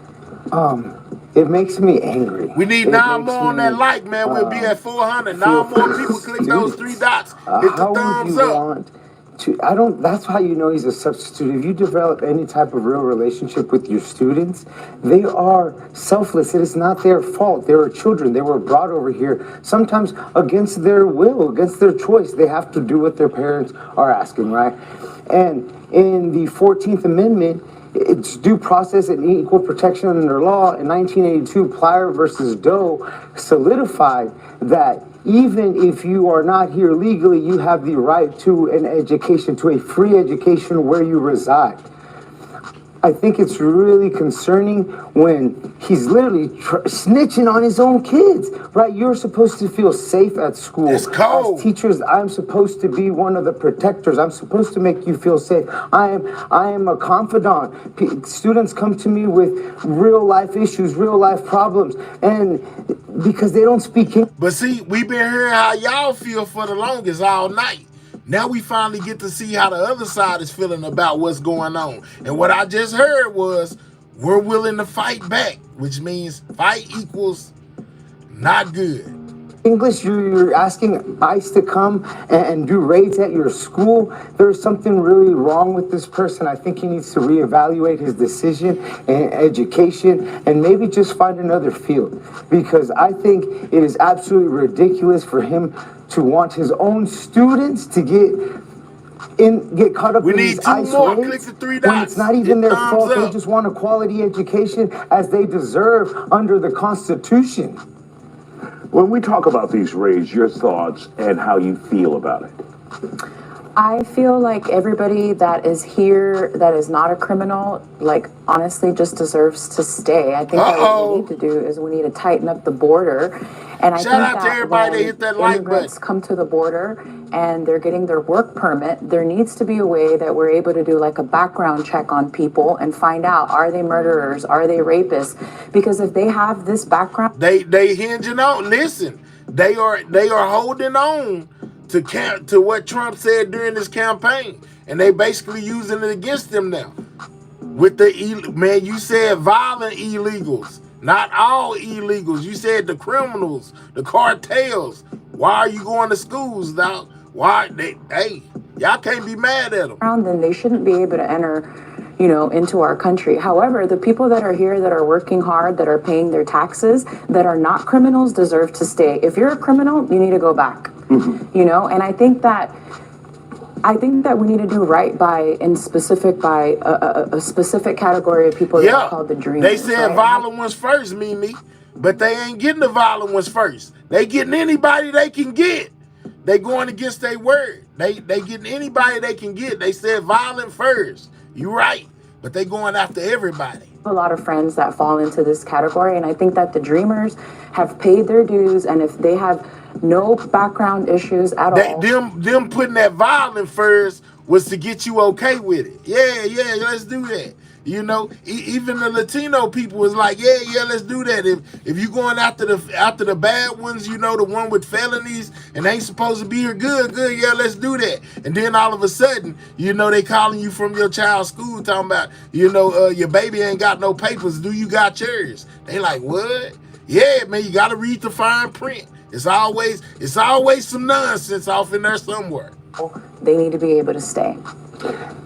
It makes me angry. We need 9 more on that like, man. We'll be at 400. 9 more people click those 3 dots. Hit the How would thumbs you up. want to? I don't. That's how you know he's a substitute. If you develop any type of real relationship with your students, they are selfless. It is not their fault. They were children. They were brought over here sometimes against their will, against their choice. They have to do what their parents are asking, right? And in the 14th Amendment, it's due process and equal protection under law. In 1982, Plyer versus Doe solidified that even if you are not here legally, you have the right to an education, to a free education where you reside. I think it's really concerning when he's literally snitching on his own kids, right? You're supposed to feel safe at school. It's cold. As teachers, I'm supposed to be one of the protectors. I'm supposed to make you feel safe. I am a confidant. Students come to me with real life issues, real life problems, and because they don't speak English. But see, we've been hearing how y'all feel for the longest all night. Now we finally get to see how the other side is feeling about what's going on. And what I just heard was, we're willing to fight back, which means fight equals not good. English, you're asking ICE to come and do raids at your school. There's something really wrong with this person. I think he needs to reevaluate his decision and education and maybe just find another field, because I think it is absolutely ridiculous for him to want his own students to get caught up in these ICE raids when it's not even their fault. They just want a quality education as they deserve under the Constitution. When we talk about these raids, your thoughts and how you feel about it. I feel like everybody that is here that is not a criminal, like, honestly just deserves to stay. I think that what we need to do is we need to tighten up the border. And I think Shout out to that everybody when that hit that like immigrants come to the border and they're getting their work permit, there needs to be a way that we're able to do like a background check on people and find out, are they murderers? Are they rapists? Because if they have this background, they hinging on. Listen, they are holding on to what Trump said during this campaign, and they basically using it against them now. With the man, you said violent illegals, not all illegals. You said the criminals, the cartels. Why are you going to schools, dog? Why y'all can't be mad at them. then they shouldn't be able to enter, into our country. However, the people that are here that are working hard, that are paying their taxes, that are not criminals deserve to stay. If you're a criminal, you need to go back. And I think that we need to do right by a specific category of people that are called the dreamers. They said violent ones first, Mimi, but they ain't getting the violent ones first. They getting anybody they can get. They going against their word. They getting anybody they can get. They said violent first. You right, but they going after everybody. A lot of friends that fall into this category, and I think that the dreamers have paid their dues, and if they have no background issues at all. Them putting that violent first was to get you okay with it. Yeah, let's do that. Even the Latino people was like, yeah, let's do that. If you going after the bad ones, the one with felonies and ain't supposed to be here, good, yeah, let's do that. And then all of a sudden, they calling you from your child's school talking about, your baby ain't got no papers. Do you got yours? They like, what? Yeah, man, you got to read the fine print. It's always some nonsense off in there somewhere. They need to be able to stay.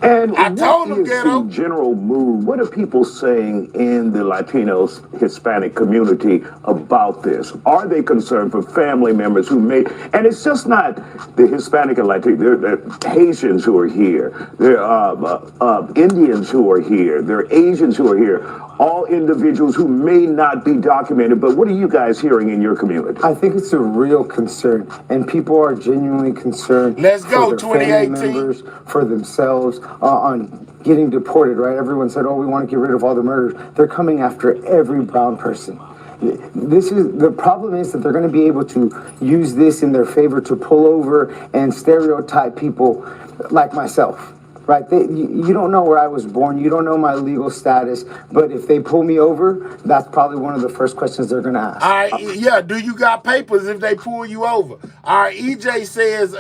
And I told them, what is the general mood? What are people saying in the Latinos, Hispanic community about this? Are they concerned for family members who may, and it's just not the Hispanic and Latino, there are Haitians who are here, there are Indians who are here, there are Asians who are here, all individuals who may not be documented, but what are you guys hearing in your community? I think it's a real concern, and people are genuinely concerned. Let's go, for their family members, for themselves, on getting deported, right? Everyone said, we want to get rid of all the murders. They're coming after every brown person. The problem is that they're going to be able to use this in their favor to pull over and stereotype people like myself. right? You don't know where I was born. You don't know my legal status. But if they pull me over, that's probably one of the first questions they're going to ask. All right, yeah, do you got papers if they pull you over? All right, EJ says,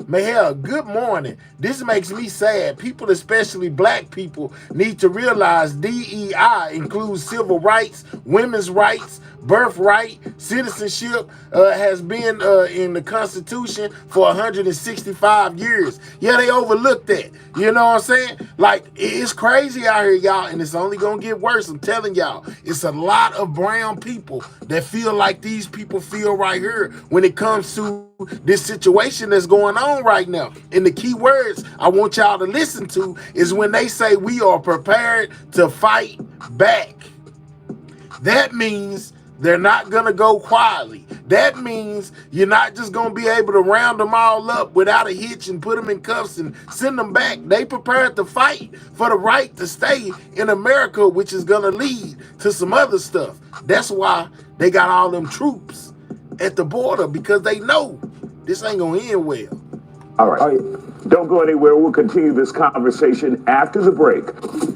Mahel, good morning. This makes me sad. People, especially black people, need to realize DEI includes civil rights, women's rights, birthright, citizenship, has been in the Constitution for 165 years. Yeah, they overlooked that. You know what I'm saying? Like, it's crazy out here, y'all, and it's only gonna get worse. I'm telling y'all, it's a lot of brown people that feel like these people feel right here when it comes to this situation that's going on right now. And the key words I want y'all to listen to is when they say we are prepared to fight back. That means they're not going to go quietly. That means you're not just going to be able to round them all up without a hitch and put them in cuffs and send them back. They prepared to fight for the right to stay in America, which is going to lead to some other stuff. That's why they got all them troops at the border, because they know this ain't going to end well. All right. Don't go anywhere. We'll continue this conversation after the break.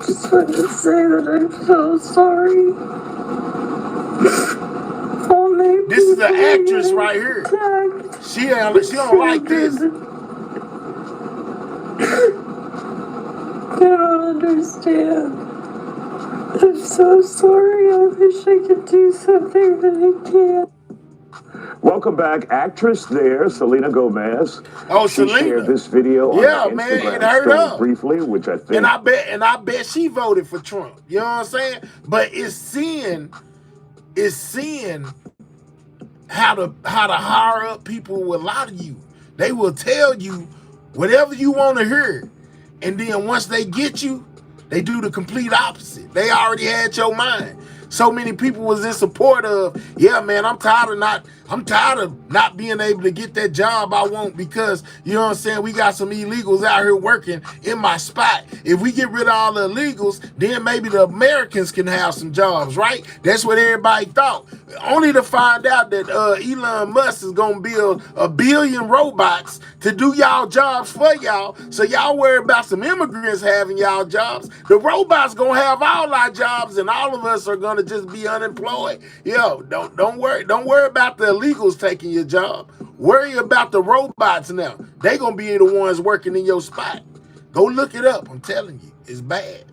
Just wanted to say that I'm so sorry. This is an actress right here. She don't like this. I don't understand. I'm so sorry. I wish I could do something, but I can't. Welcome back, actress there, Selena Gomez. Oh, she Selena shared this video on her man, Instagram it hurt story her briefly, which I think. And I bet she voted for Trump. You know what I'm saying? But it's seeing how to hire up people will lie to you. They will tell you whatever you want to hear, and then once they get you, they do the complete opposite. They already had your mind. So many people was in support of, yeah, man, I'm tired of not being able to get that job I want because, you know what I'm saying, we got some illegals out here working in my spot. If we get rid of all the illegals, then maybe the Americans can have some jobs, right? That's what everybody thought. Only to find out that Elon Musk is going to build 1 billion robots to do y'all jobs for y'all. So y'all worry about some immigrants having y'all jobs. The robots going to have all our jobs, and all of us are going to just be unemployed. Yo, don't worry about the illegals taking your job. Worry about the robots now. They gonna be the ones working in your spot. Go look it up. I'm telling you, it's bad.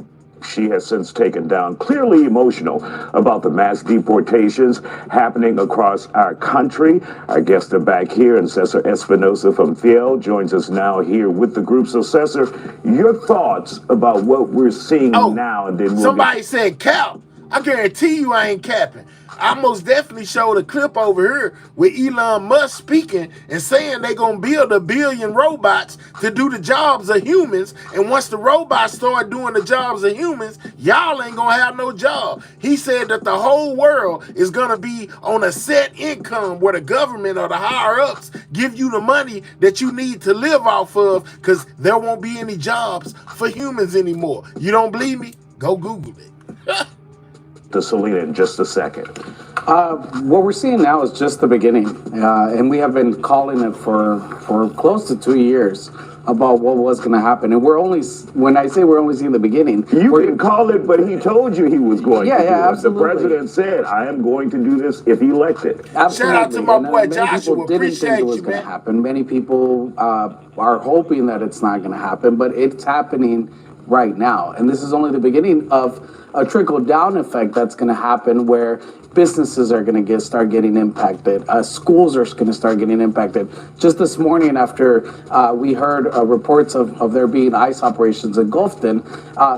She has since taken down, clearly emotional about the mass deportations happening across our country. Our guests are back here, and Cesar Espinosa from Fiel joins us now here with the group. So, Cesar, your thoughts about what we're seeing now, and then somebody said cap. I guarantee you I ain't capping. I most definitely showed a clip over here with Elon Musk speaking and saying they gonna build 1 billion robots to do the jobs of humans. And once the robots start doing the jobs of humans, y'all ain't gonna have no job. He said that the whole world is gonna be on a set income where the government or the higher ups give you the money that you need to live off of, because there won't be any jobs for humans anymore. You don't believe me? Go Google it. To Selena in just a second. What we're seeing now is just the beginning, and we have been calling it for close to 2 years about what was going to happen. And we're only, when I say we're only seeing the beginning, you can call it, but he told you he was going to do it. Absolutely. The president said, I am going to do this if elected. Absolutely. Shout out to my boy Many Joshua. people didn't think it was going to happen. Many people are hoping that it's not going to happen, but it's happening right now. And this is only the beginning of a trickle-down effect that's going to happen, where businesses are going to start getting impacted. Schools are going to start getting impacted. Just this morning, after we heard reports of there being ICE operations in Gulfton,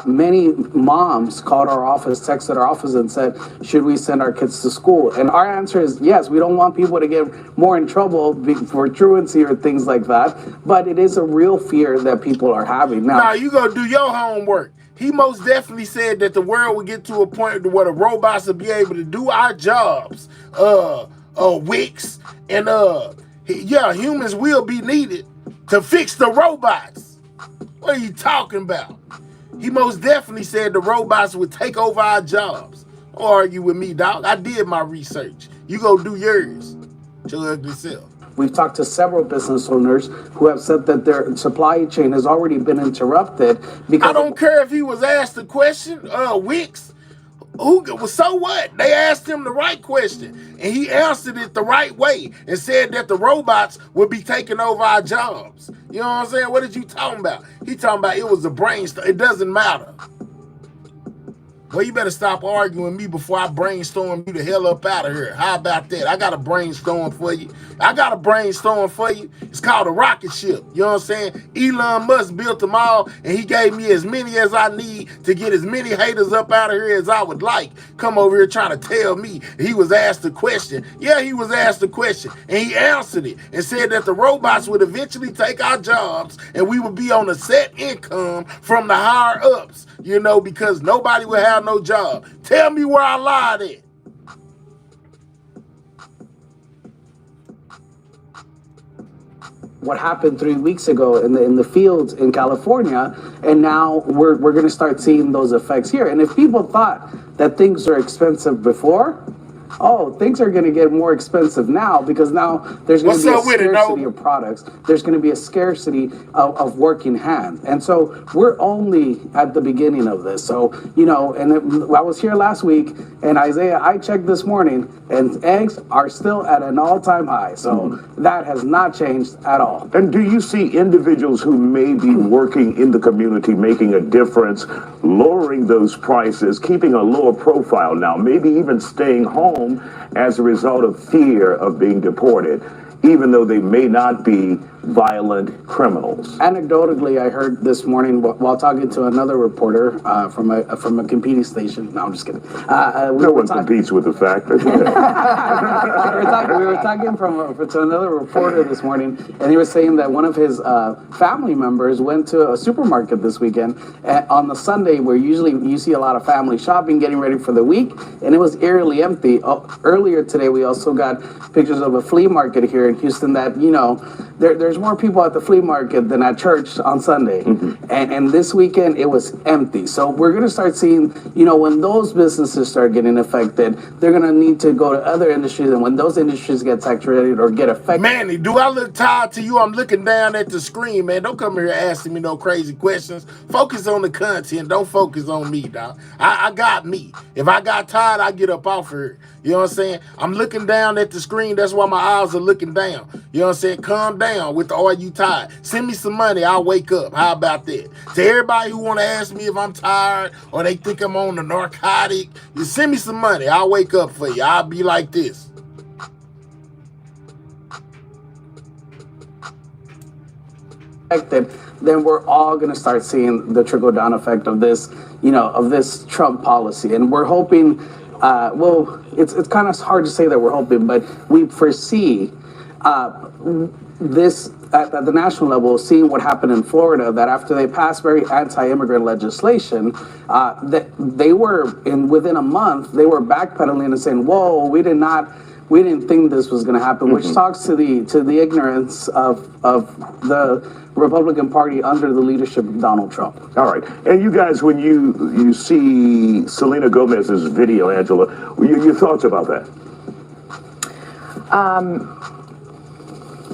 many moms called our office, texted our office, and said, should we send our kids to school? And our answer is yes. We don't want people to get more in trouble for truancy or things like that, but it is a real fear that people are having. Now you go do your homework. He most definitely said that the world will get to a point where the robots will be able to do our jobs, Wix, and humans will be needed to fix the robots. What are you talking about? He most definitely said the robots would take over our jobs. Don't argue with me, dog. I did my research. You go do yours. Your ugly self. We've talked to several business owners who have said that their supply chain has already been interrupted because I don't care if he was asked the question, Wicks. So what? They asked him the right question, and he answered it the right way and said that the robots would be taking over our jobs. You know what I'm saying? What did you talking about? He talking about it was a brainstorm. It doesn't matter. Well, you better stop arguing with me before I brainstorm you the hell up out of here. How about that? I got a brainstorm for you. It's called a rocket ship. You know what I'm saying? Elon Musk built them all, and he gave me as many as I need to get as many haters up out of here as I would like. Come over here trying to tell me he was asked a question. Yeah, he was asked a question, and he answered it and said that the robots would eventually take our jobs, and we would be on a set income from the higher ups, you know, because nobody would have no job. Tell me where I lied at. what happened 3 weeks ago in the fields in California, and now we're going to start seeing those effects here. And if people thought that things are expensive before, oh, things are going to get more expensive now, because now there's going to be a scarcity of products. There's going to be a scarcity of working hands. And so we're only at the beginning of this. So, you know, and I was here last week, and Isaiah, I checked this morning, and eggs are still at an all-time high. So that has not changed at all. And do you see individuals who may be working in the community making a difference, lowering those prices, keeping a lower profile now, maybe even staying home as a result of fear of being deported, even though they may not be violent criminals? Anecdotally, I heard this morning while talking to another reporter from a competing station. No, I'm just kidding. No one competes with the fact that we were talking to another reporter this morning, and he was saying that one of his family members went to a supermarket this weekend on the Sunday, where usually you see a lot of family shopping, getting ready for the week, and it was eerily empty. Earlier today, we also got pictures of a flea market here in Houston that, you know, there's more people at the flea market than at church on Sunday. And this weekend, it was empty. So we're going to start seeing, you know, when those businesses start getting affected, they're going to need to go to other industries. And when those industries get saturated or get affected. Manny, do I look tired to you? I'm looking down at the screen, man. Don't come here asking me no crazy questions. Focus on the content. Don't focus on me, dog. I got me. If I got tired, I get up off here. You know what I'm saying? I'm looking down at the screen. That's why my eyes are looking down. You know what I'm saying? Calm down with the "are you tired?" Send me some money. I'll wake up. How about that? To everybody who want to ask me if I'm tired or they think I'm on a narcotic, you send me some money. I'll wake up for you. I'll be like this. Then we're all going to start seeing the trickle-down effect of this, you know, of this Trump policy. And we're hoping, well, it's kind of hard to say that we're hoping, but we foresee this at the national level, seeing what happened in Florida, that after they passed very anti-immigrant legislation, that they were, within a month, they were backpedaling and saying, whoa, we didn't think this was going to happen, which talks to the ignorance of the Republican Party under the leadership of Donald Trump. All right. And you guys, when you see Selena Gomez's video, Angela, your thoughts about that?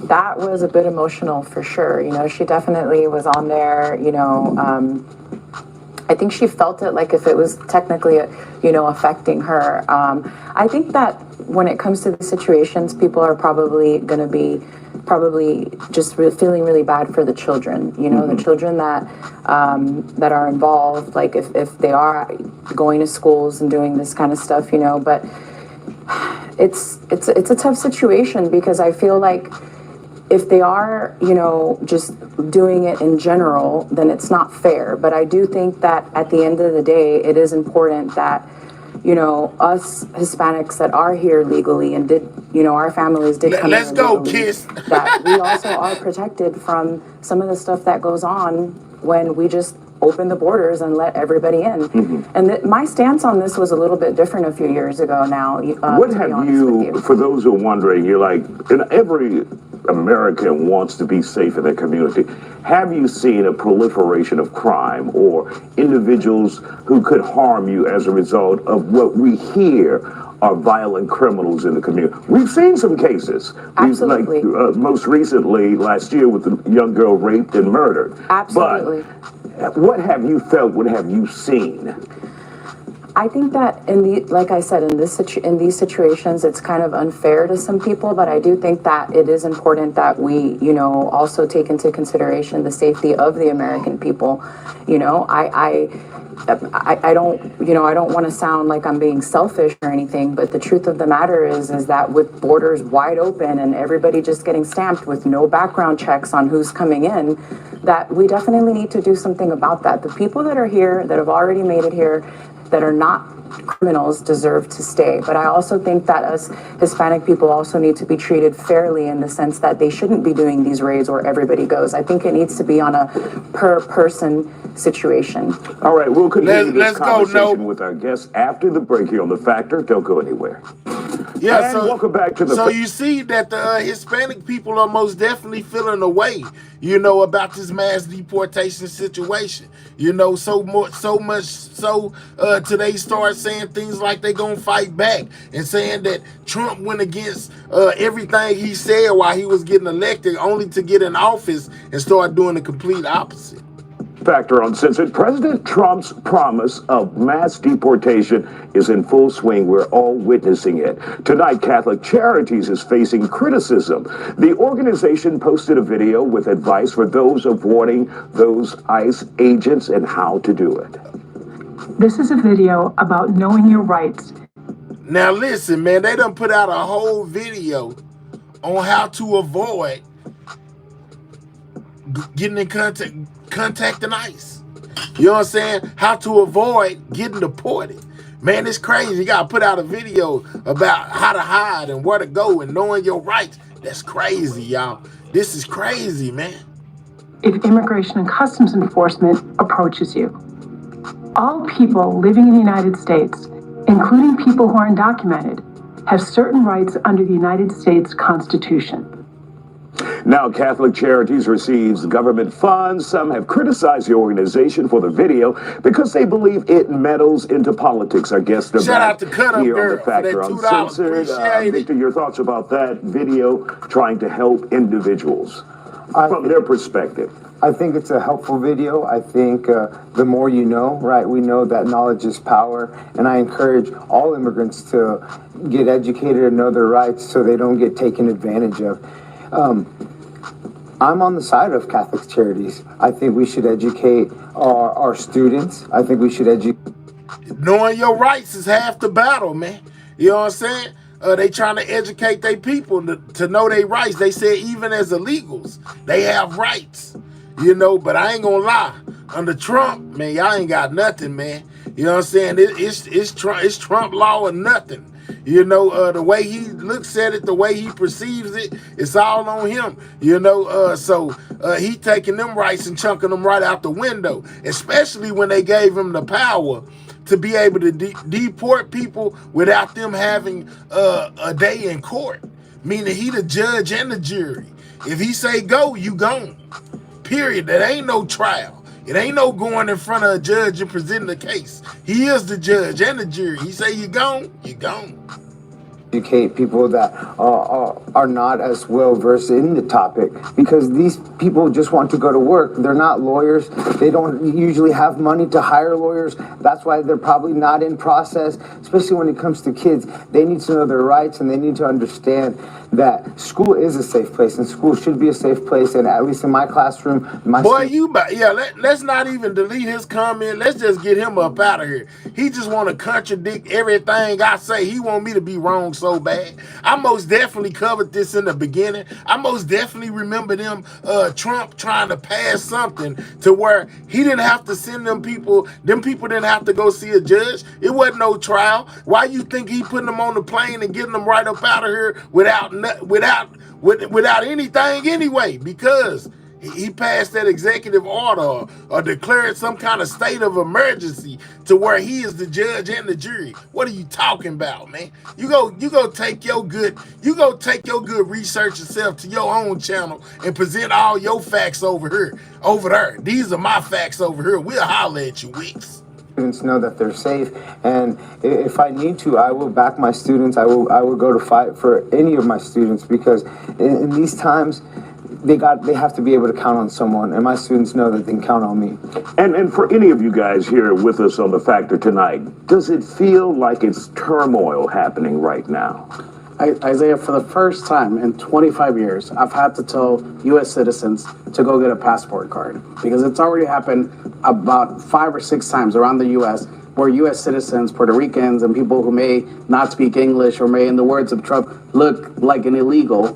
That was a bit emotional for sure. You know, she definitely was on there, you know, I think she felt it like if it was technically, you know, affecting her. I think that when it comes to the situations, people are probably going to be just feeling really bad for the children, you know, the children that that are involved, like if they are going to schools and doing this kind of stuff, you know, but it's a tough situation, because I feel like if they are, you know, just doing it in general, then it's not fair. But I do think that at the end of the day, it is important that, you know, us Hispanics that are here legally and did, you know, our families did come Let's go, Kiss. That we also are protected from some of the stuff that goes on when we just open the borders and let everybody in. And my stance on this was a little bit different a few years ago now. What have you, for those who are wondering, you're like, every American wants to be safe in their community. Have you seen a proliferation of crime or individuals who could harm you as a result of what we hear are violent criminals in the community. We've seen some cases. Absolutely. Like most recently last year with the young girl raped and murdered. Absolutely. But what have you felt? What have you seen? I think that like I said, in these situations, it's kind of unfair to some people, but I do think that it is important that we, also take into consideration the safety of the American people. I don't want to sound like I'm being selfish or anything, but the truth of the matter is that with borders wide open and everybody just getting stamped with no background checks on who's coming in, that we definitely need to do something about that. The people that are here, that have already made it here, that are not criminals deserve to stay. But I also think that us Hispanic people also need to be treated fairly in the sense that they shouldn't be doing these raids where everybody goes. I think it needs to be on a per person situation. All right, we'll continue this conversation with our guests after the break here on The Factor. Don't go anywhere. Yeah, and welcome back to the. So you see that the Hispanic people are most definitely feeling away, about this mass deportation situation. So much so today start saying things like they gonna fight back and saying that Trump went against everything he said while he was getting elected, only to get in office and start doing the complete opposite. Factor Uncensored. President Trump's promise of mass deportation is in full swing. We're all witnessing it. Tonight, Catholic Charities is facing criticism. The organization posted a video with advice for those avoiding those ICE agents and how to do it. This is a video about knowing your rights. Now listen, man, they done put out a whole video on how to avoid getting in contacting ICE. You know what I'm saying? How to avoid getting deported. Man, it's crazy. You got to put out a video about how to hide and where to go and knowing your rights. That's crazy, y'all. This is crazy, man. If Immigration and Customs Enforcement approaches you, all people living in the United States, including people who are undocumented, have certain rights under the United States Constitution. Now, Catholic Charities receives government funds. Some have criticized the organization for the video because they believe it meddles into politics. Our guest Shout out to Cut Up here Girl on The Factor for that $2. Uncensored. Victor, your thoughts about that video trying to help individuals from their perspective? I think it's a helpful video. I think the more you know, right? We know that knowledge is power, and I encourage all immigrants to get educated and know their rights so they don't get taken advantage of. I'm on the side of Catholic Charities. I think we should educate our students. I think we should educate. Knowing your rights is half the battle, man. You know what I'm saying? They trying to educate their people to know their rights. They say even as illegals, they have rights. But I ain't gonna lie. Under Trump, man, y'all ain't got nothing, man. You know what I'm saying? It's Trump law or nothing. The way he looks at it, the way he perceives it, it's all on him. So he taking them rights and chunking them right out the window, especially when they gave him the power to be able to deport people without them having a day in court. Meaning he the judge and the jury. If he say go, you gone. Period. That ain't no trial. It ain't no going in front of a judge and presenting the case. He is the judge and the jury. He say you gone, you gone. Educate people that are not as well versed in the topic, because these people just want to go to work. They're not lawyers. They don't usually have money to hire lawyers. That's why they're probably not in process, especially when it comes to kids. They need to know their rights, and they need to understand that school is a safe place, and school should be a safe place. And at least in my classroom, let's not even delete his comment. Let's just get him up out of here. He just want to contradict everything I say. He want me to be wrong so bad. I most definitely covered this in the beginning. I most definitely remember them Trump trying to pass something to where he didn't have to send them people didn't have to go see a judge. It wasn't no trial. Why you think he putting them on the plane and getting them right up out of here without anything anyway? Because he passed that executive order or declared some kind of state of emergency to where he is the judge and the jury. What are you talking about, man? You go take your good research yourself to your own channel and present all your facts over there. These are my facts over here. We'll holler at you, Wicks. students know that they're safe. And if I need to, I will back my students. I will go to fight for any of my students, because in these times, they have to be able to count on someone, and my students know that they can count on me. And for any of you guys here with us on The Factor tonight, does it feel like it's turmoil happening right now? Isaiah, for the first time in 25 years, I've had to tell U.S. citizens to go get a passport card, because it's already happened about 5 or 6 times around the U.S. where U.S. citizens, Puerto Ricans, and people who may not speak English or may, in the words of Trump, look like an illegal,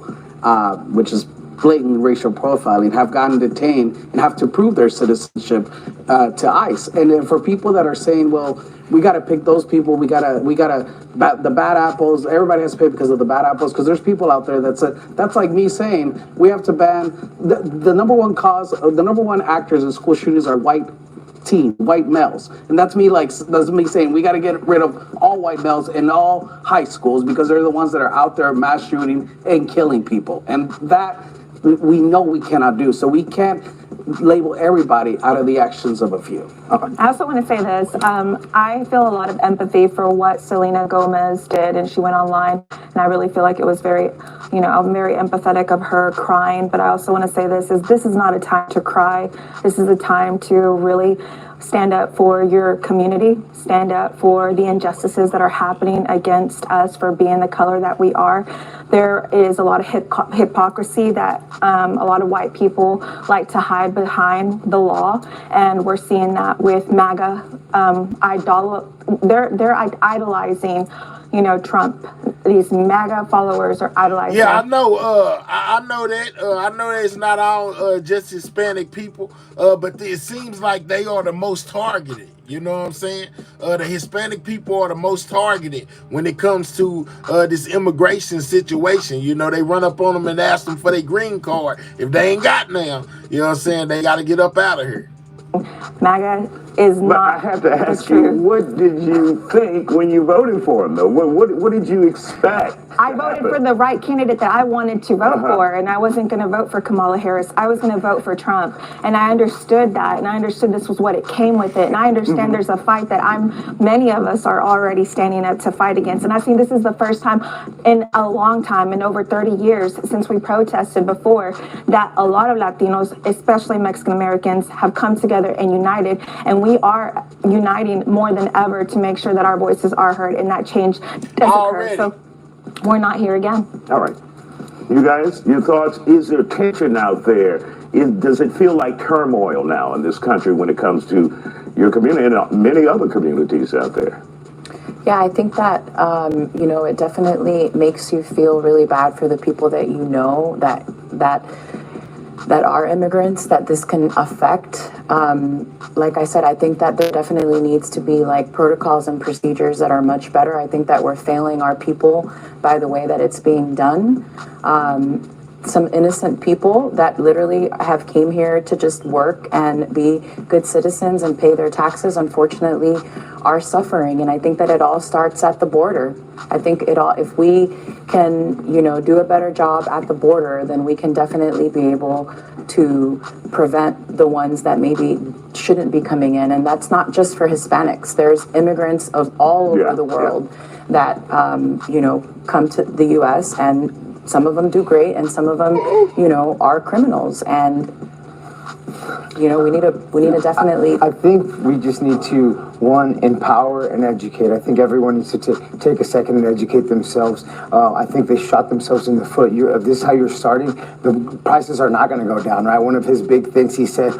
which is blatant racial profiling, have gotten detained and have to prove their citizenship to ICE. And then for people that are saying, well, we got to pick those people, we got to the bad apples, everybody has to pay because of the bad apples, because there's people out there that's like me saying we have to ban the number one cause, the number one actors in school shootings are white males, and that's me saying we got to get rid of all white males in all high schools, because they're the ones that are out there mass shooting and killing people, and that we know we cannot do. So we can't label everybody out of the actions of a few. I also want to say this. I feel a lot of empathy for what Selena Gomez did, and she went online, and I really feel like it was very, I'm very empathetic of her crying. But I also want to say this is not a time to cry. This is a time to really stand up for your community, stand up for the injustices that are happening against us for being the color that we are. There is a lot of hypocrisy that a lot of white people like to hide behind the law, and we're seeing that with MAGA. They're idolizing, Trump. These MAGA followers are idolizing. Yeah, I know. I know that. I know that it's not all just Hispanic people, but it seems like they are the most targeted. You know what I'm saying? The Hispanic people are the most targeted when it comes to this immigration situation. They run up on them and ask them for their green card. If they ain't got now, you know what I'm saying, they got to get up out of here. MAGA is not. But I have to ask you, what did you think when you voted for him, though? What did you expect? I voted for the right candidate that I wanted to vote for, and I wasn't going to vote for Kamala Harris. I was going to vote for Trump, and I understood that, and I understood this was what it came with it, and I understand there's a fight that many of us are already standing up to fight against, and I think this is the first time in a long time, in over 30 years since we protested before, that a lot of Latinos, especially Mexican Americans, have come together and united, and we are uniting more than ever to make sure that our voices are heard and that change does occur. So we're not here again. All right. You guys, your thoughts? Is there tension out there? Does it feel like turmoil now in this country when it comes to your community and many other communities out there? Yeah, I think that, it definitely makes you feel really bad for the people that that are immigrants that this can affect. Like I said, I think that there definitely needs to be protocols and procedures that are much better. I think that we're failing our people by the way that it's being done. Some innocent people that literally have came here to just work and be good citizens and pay their taxes, unfortunately, are suffering. And I think that it all starts at the border. I think if we can, do a better job at the border, then we can definitely be able to prevent the ones that maybe shouldn't be coming in. And that's not just for Hispanics. There's immigrants of all over the world that, come to the U.S. and some of them do great, and some of them, are criminals. And, we need to definitely. I think we just need to, one, empower and educate. I think everyone needs to take a second and educate themselves. I think they shot themselves in the foot. If this is how you're starting, the prices are not going to go down, right? One of his big things, he said,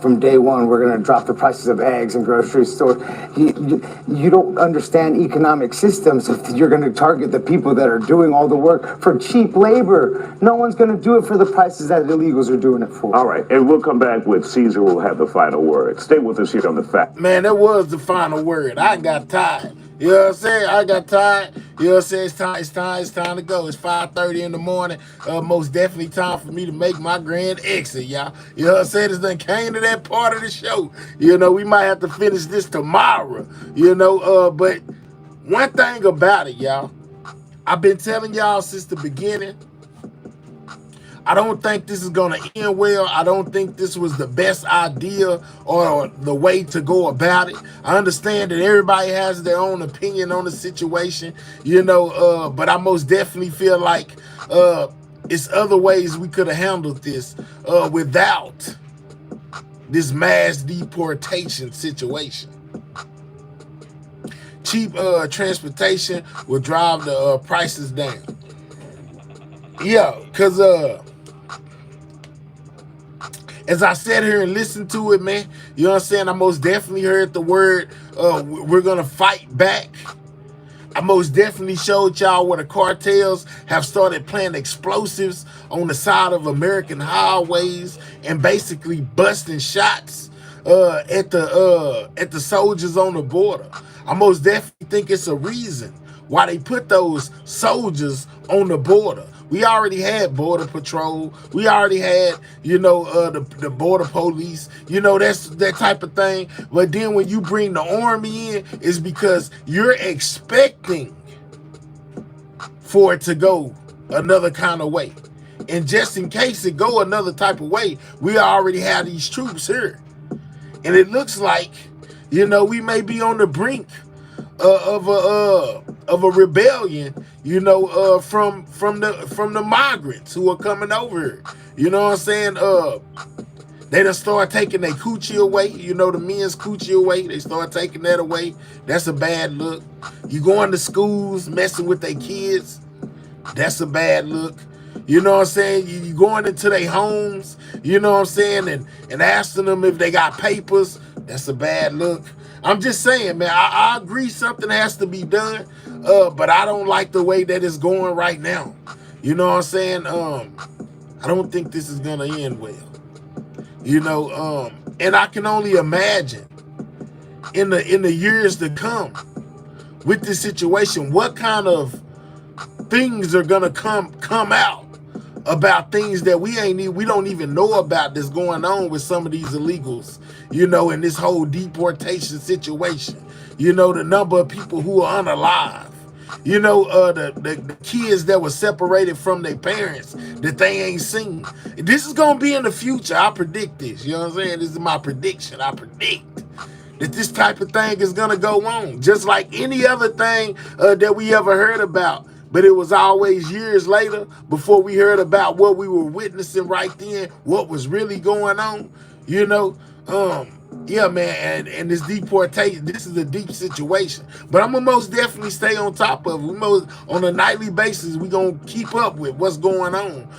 from day one, we're going to drop the prices of eggs in grocery stores. You don't understand economic systems if you're going to target the people that are doing all the work for cheap labor. No one's going to do it for the prices that illegals are doing it for. All right, and we'll come back with Caesar will have the final word. Stay with us here on The Fact. Man, that was the final word. I got tired. You know what I'm saying? I got tired. You know what I'm saying? It's time to go. It's 5:30 in the morning. Most definitely time for me to make my grand exit, y'all. You know what I'm saying? It's done came to that part of the show. We might have to finish this tomorrow. But one thing about it, y'all, I've been telling y'all since the beginning, I don't think this is going to end well. I don't think this was the best idea or the way to go about it. I understand that everybody has their own opinion on the situation, you know, but I most definitely feel like it's other ways we could have handled this without this mass deportation situation. Cheap transportation will drive the prices down. Yeah, because as I sat here and listened to it, man, you know what I'm saying? I most definitely heard the word, we're going to fight back. I most definitely showed y'all where the cartels have started planting explosives on the side of American highways and basically busting shots at the soldiers on the border. I most definitely think it's a reason why they put those soldiers on the border. We already had border patrol. We already had, you know, the border police. You know, that's that type of thing. But then when you bring the army in, it's because you're expecting for it to go another kind of way. And just in case it go another type of way, we already have these troops here. And it looks like, you know, we may be on the brink of a rebellion, you know, from the migrants who are coming over here. You know what I'm saying? They done start taking their coochie away, you know, the men's coochie away. They start taking that away. That's a bad look. You going to schools messing with their kids. That's a bad look. You know what I'm saying? You going into their homes, you know what I'm saying, and asking them if they got papers. That's a bad look. I'm just saying, man, I agree something has to be done, but I don't like the way that it's going right now. You know what I'm saying? I don't think this is going to end well. You know, and I can only imagine in the years to come with this situation, what kind of things are going to come out about things that we don't even know about that's going on with some of these illegals, you know, in this whole deportation situation. You know, the number of people who are unalive, you know, the kids that were separated from their parents that they ain't seen. This is going to be in the future. I predict this. You know what I'm saying? This is my prediction. I predict that this type of thing is going to go on, just like any other thing that we ever heard about. But it was always years later before we heard about what we were witnessing right then, what was really going on, you know. Yeah, man, and this deportation, this is a deep situation. But I'm gonna most definitely stay on top of it. On a nightly basis, we're gonna keep up with what's going on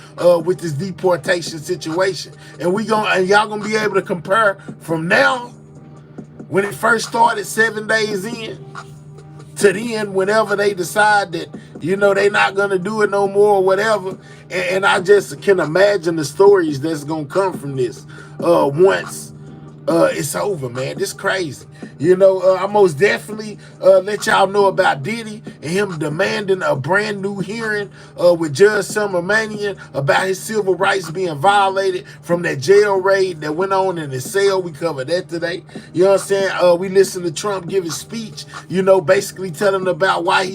with this deportation situation. And y'all gonna be able to compare from now, when it first started 7 days in, to then whenever they decide that, you know, they're not going to do it no more or whatever. And I just can imagine the stories that's going to come from this once it's over, man. This crazy. You know, I most definitely let y'all know about Diddy and him demanding a brand new hearing with Judge Summermanian about his civil rights being violated from that jail raid that went on in his cell. We covered that today. You know what I'm saying? We listened to Trump give his speech, you know, basically telling about what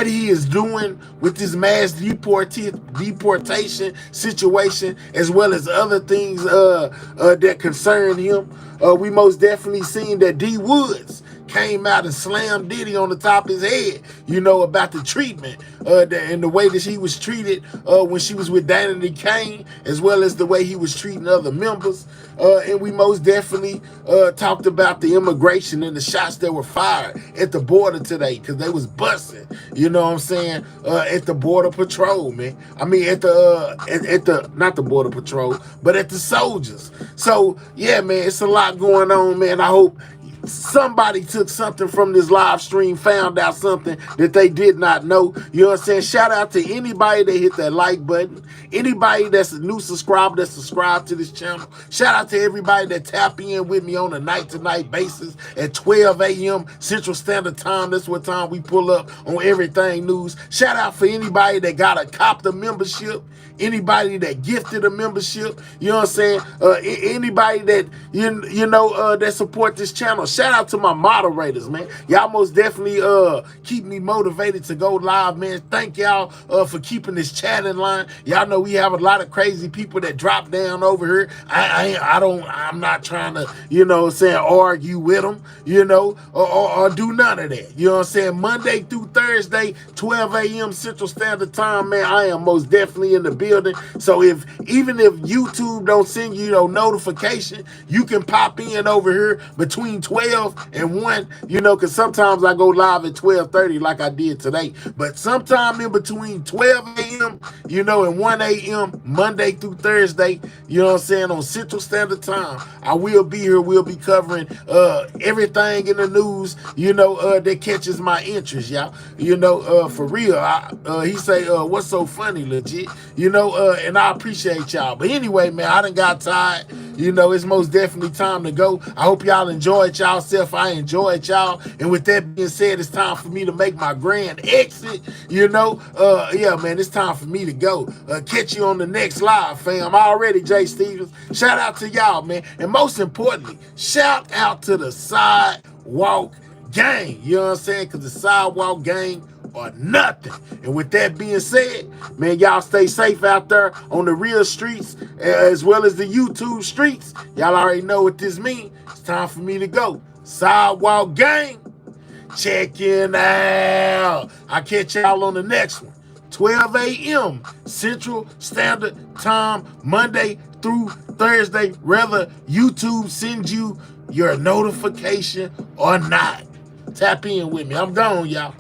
he is doing with this mass deportation situation, as well as other things that concern him. We most definitely seen that D. Woods came out and slammed Diddy on the top of his head, you know, about the treatment and the way that he was treated when she was with Danity Kane, as well as the way he was treating other members. And we most definitely talked about the immigration and the shots that were fired at the border today, because they was busting, you know what I'm saying, at the border patrol, man. I mean, at the not the border patrol, but at the soldiers. So yeah, man, it's a lot going on, man. I hope somebody took something from this live stream, found out something that they did not know. You know what I'm saying? Shout out to anybody that hit that like button, anybody that's a new subscriber that subscribed to this channel. Shout out to everybody that tap in with me on a night-to-night basis at 12 a.m. Central Standard Time. That's what time we pull up on Everything News. Shout out for anybody that got a COPTA membership, anybody that gifted a membership, you know what I'm saying? Anybody that you know that support this channel. Shout out to my moderators, man. Y'all most definitely keep me motivated to go live, man. Thank y'all for keeping this chat in line. Y'all know we have a lot of crazy people that drop down over here. I'm not trying to, you know what I'm saying, argue with them, you know, or do none of that. You know what I'm saying? Monday through Thursday, 12 a.m. Central Standard Time, man, I am most definitely in the building. So even if YouTube don't send you no notification, you can pop in over here between 12 and 1, you know, because sometimes I go live at 12:30 like I did today. But sometime in between 12 a.m., you know, and 1 a.m. Monday through Thursday, you know what I'm saying, on Central Standard Time, I will be here. We'll be covering everything in the news, you know, that catches my interest, y'all. You know, for real. He say, what's so funny, legit? You know, and I appreciate y'all. But anyway, man, I done got tired. You know, it's most definitely time to go. I hope y'all enjoyed y'all self. I enjoyed y'all. And with that being said, it's time for me to make my grand exit. You know, yeah, man, it's time for me to go. Catch you on the next live, fam. Already, Jay Stevens. Shout out to y'all, man. And most importantly, shout out to the Sidewalk Gang. You know what I'm saying? Because the Sidewalk Gang or nothing. And with that being said, man, y'all stay safe out there on the real streets as well as the YouTube streets. Y'all already know what this means. It's time for me to go. Sidewalk Gang, checking out. I'll catch y'all on the next one. 12 a.m. Central Standard Time, Monday through Thursday, whether YouTube sends you your notification or not. Tap in with me. I'm gone, y'all.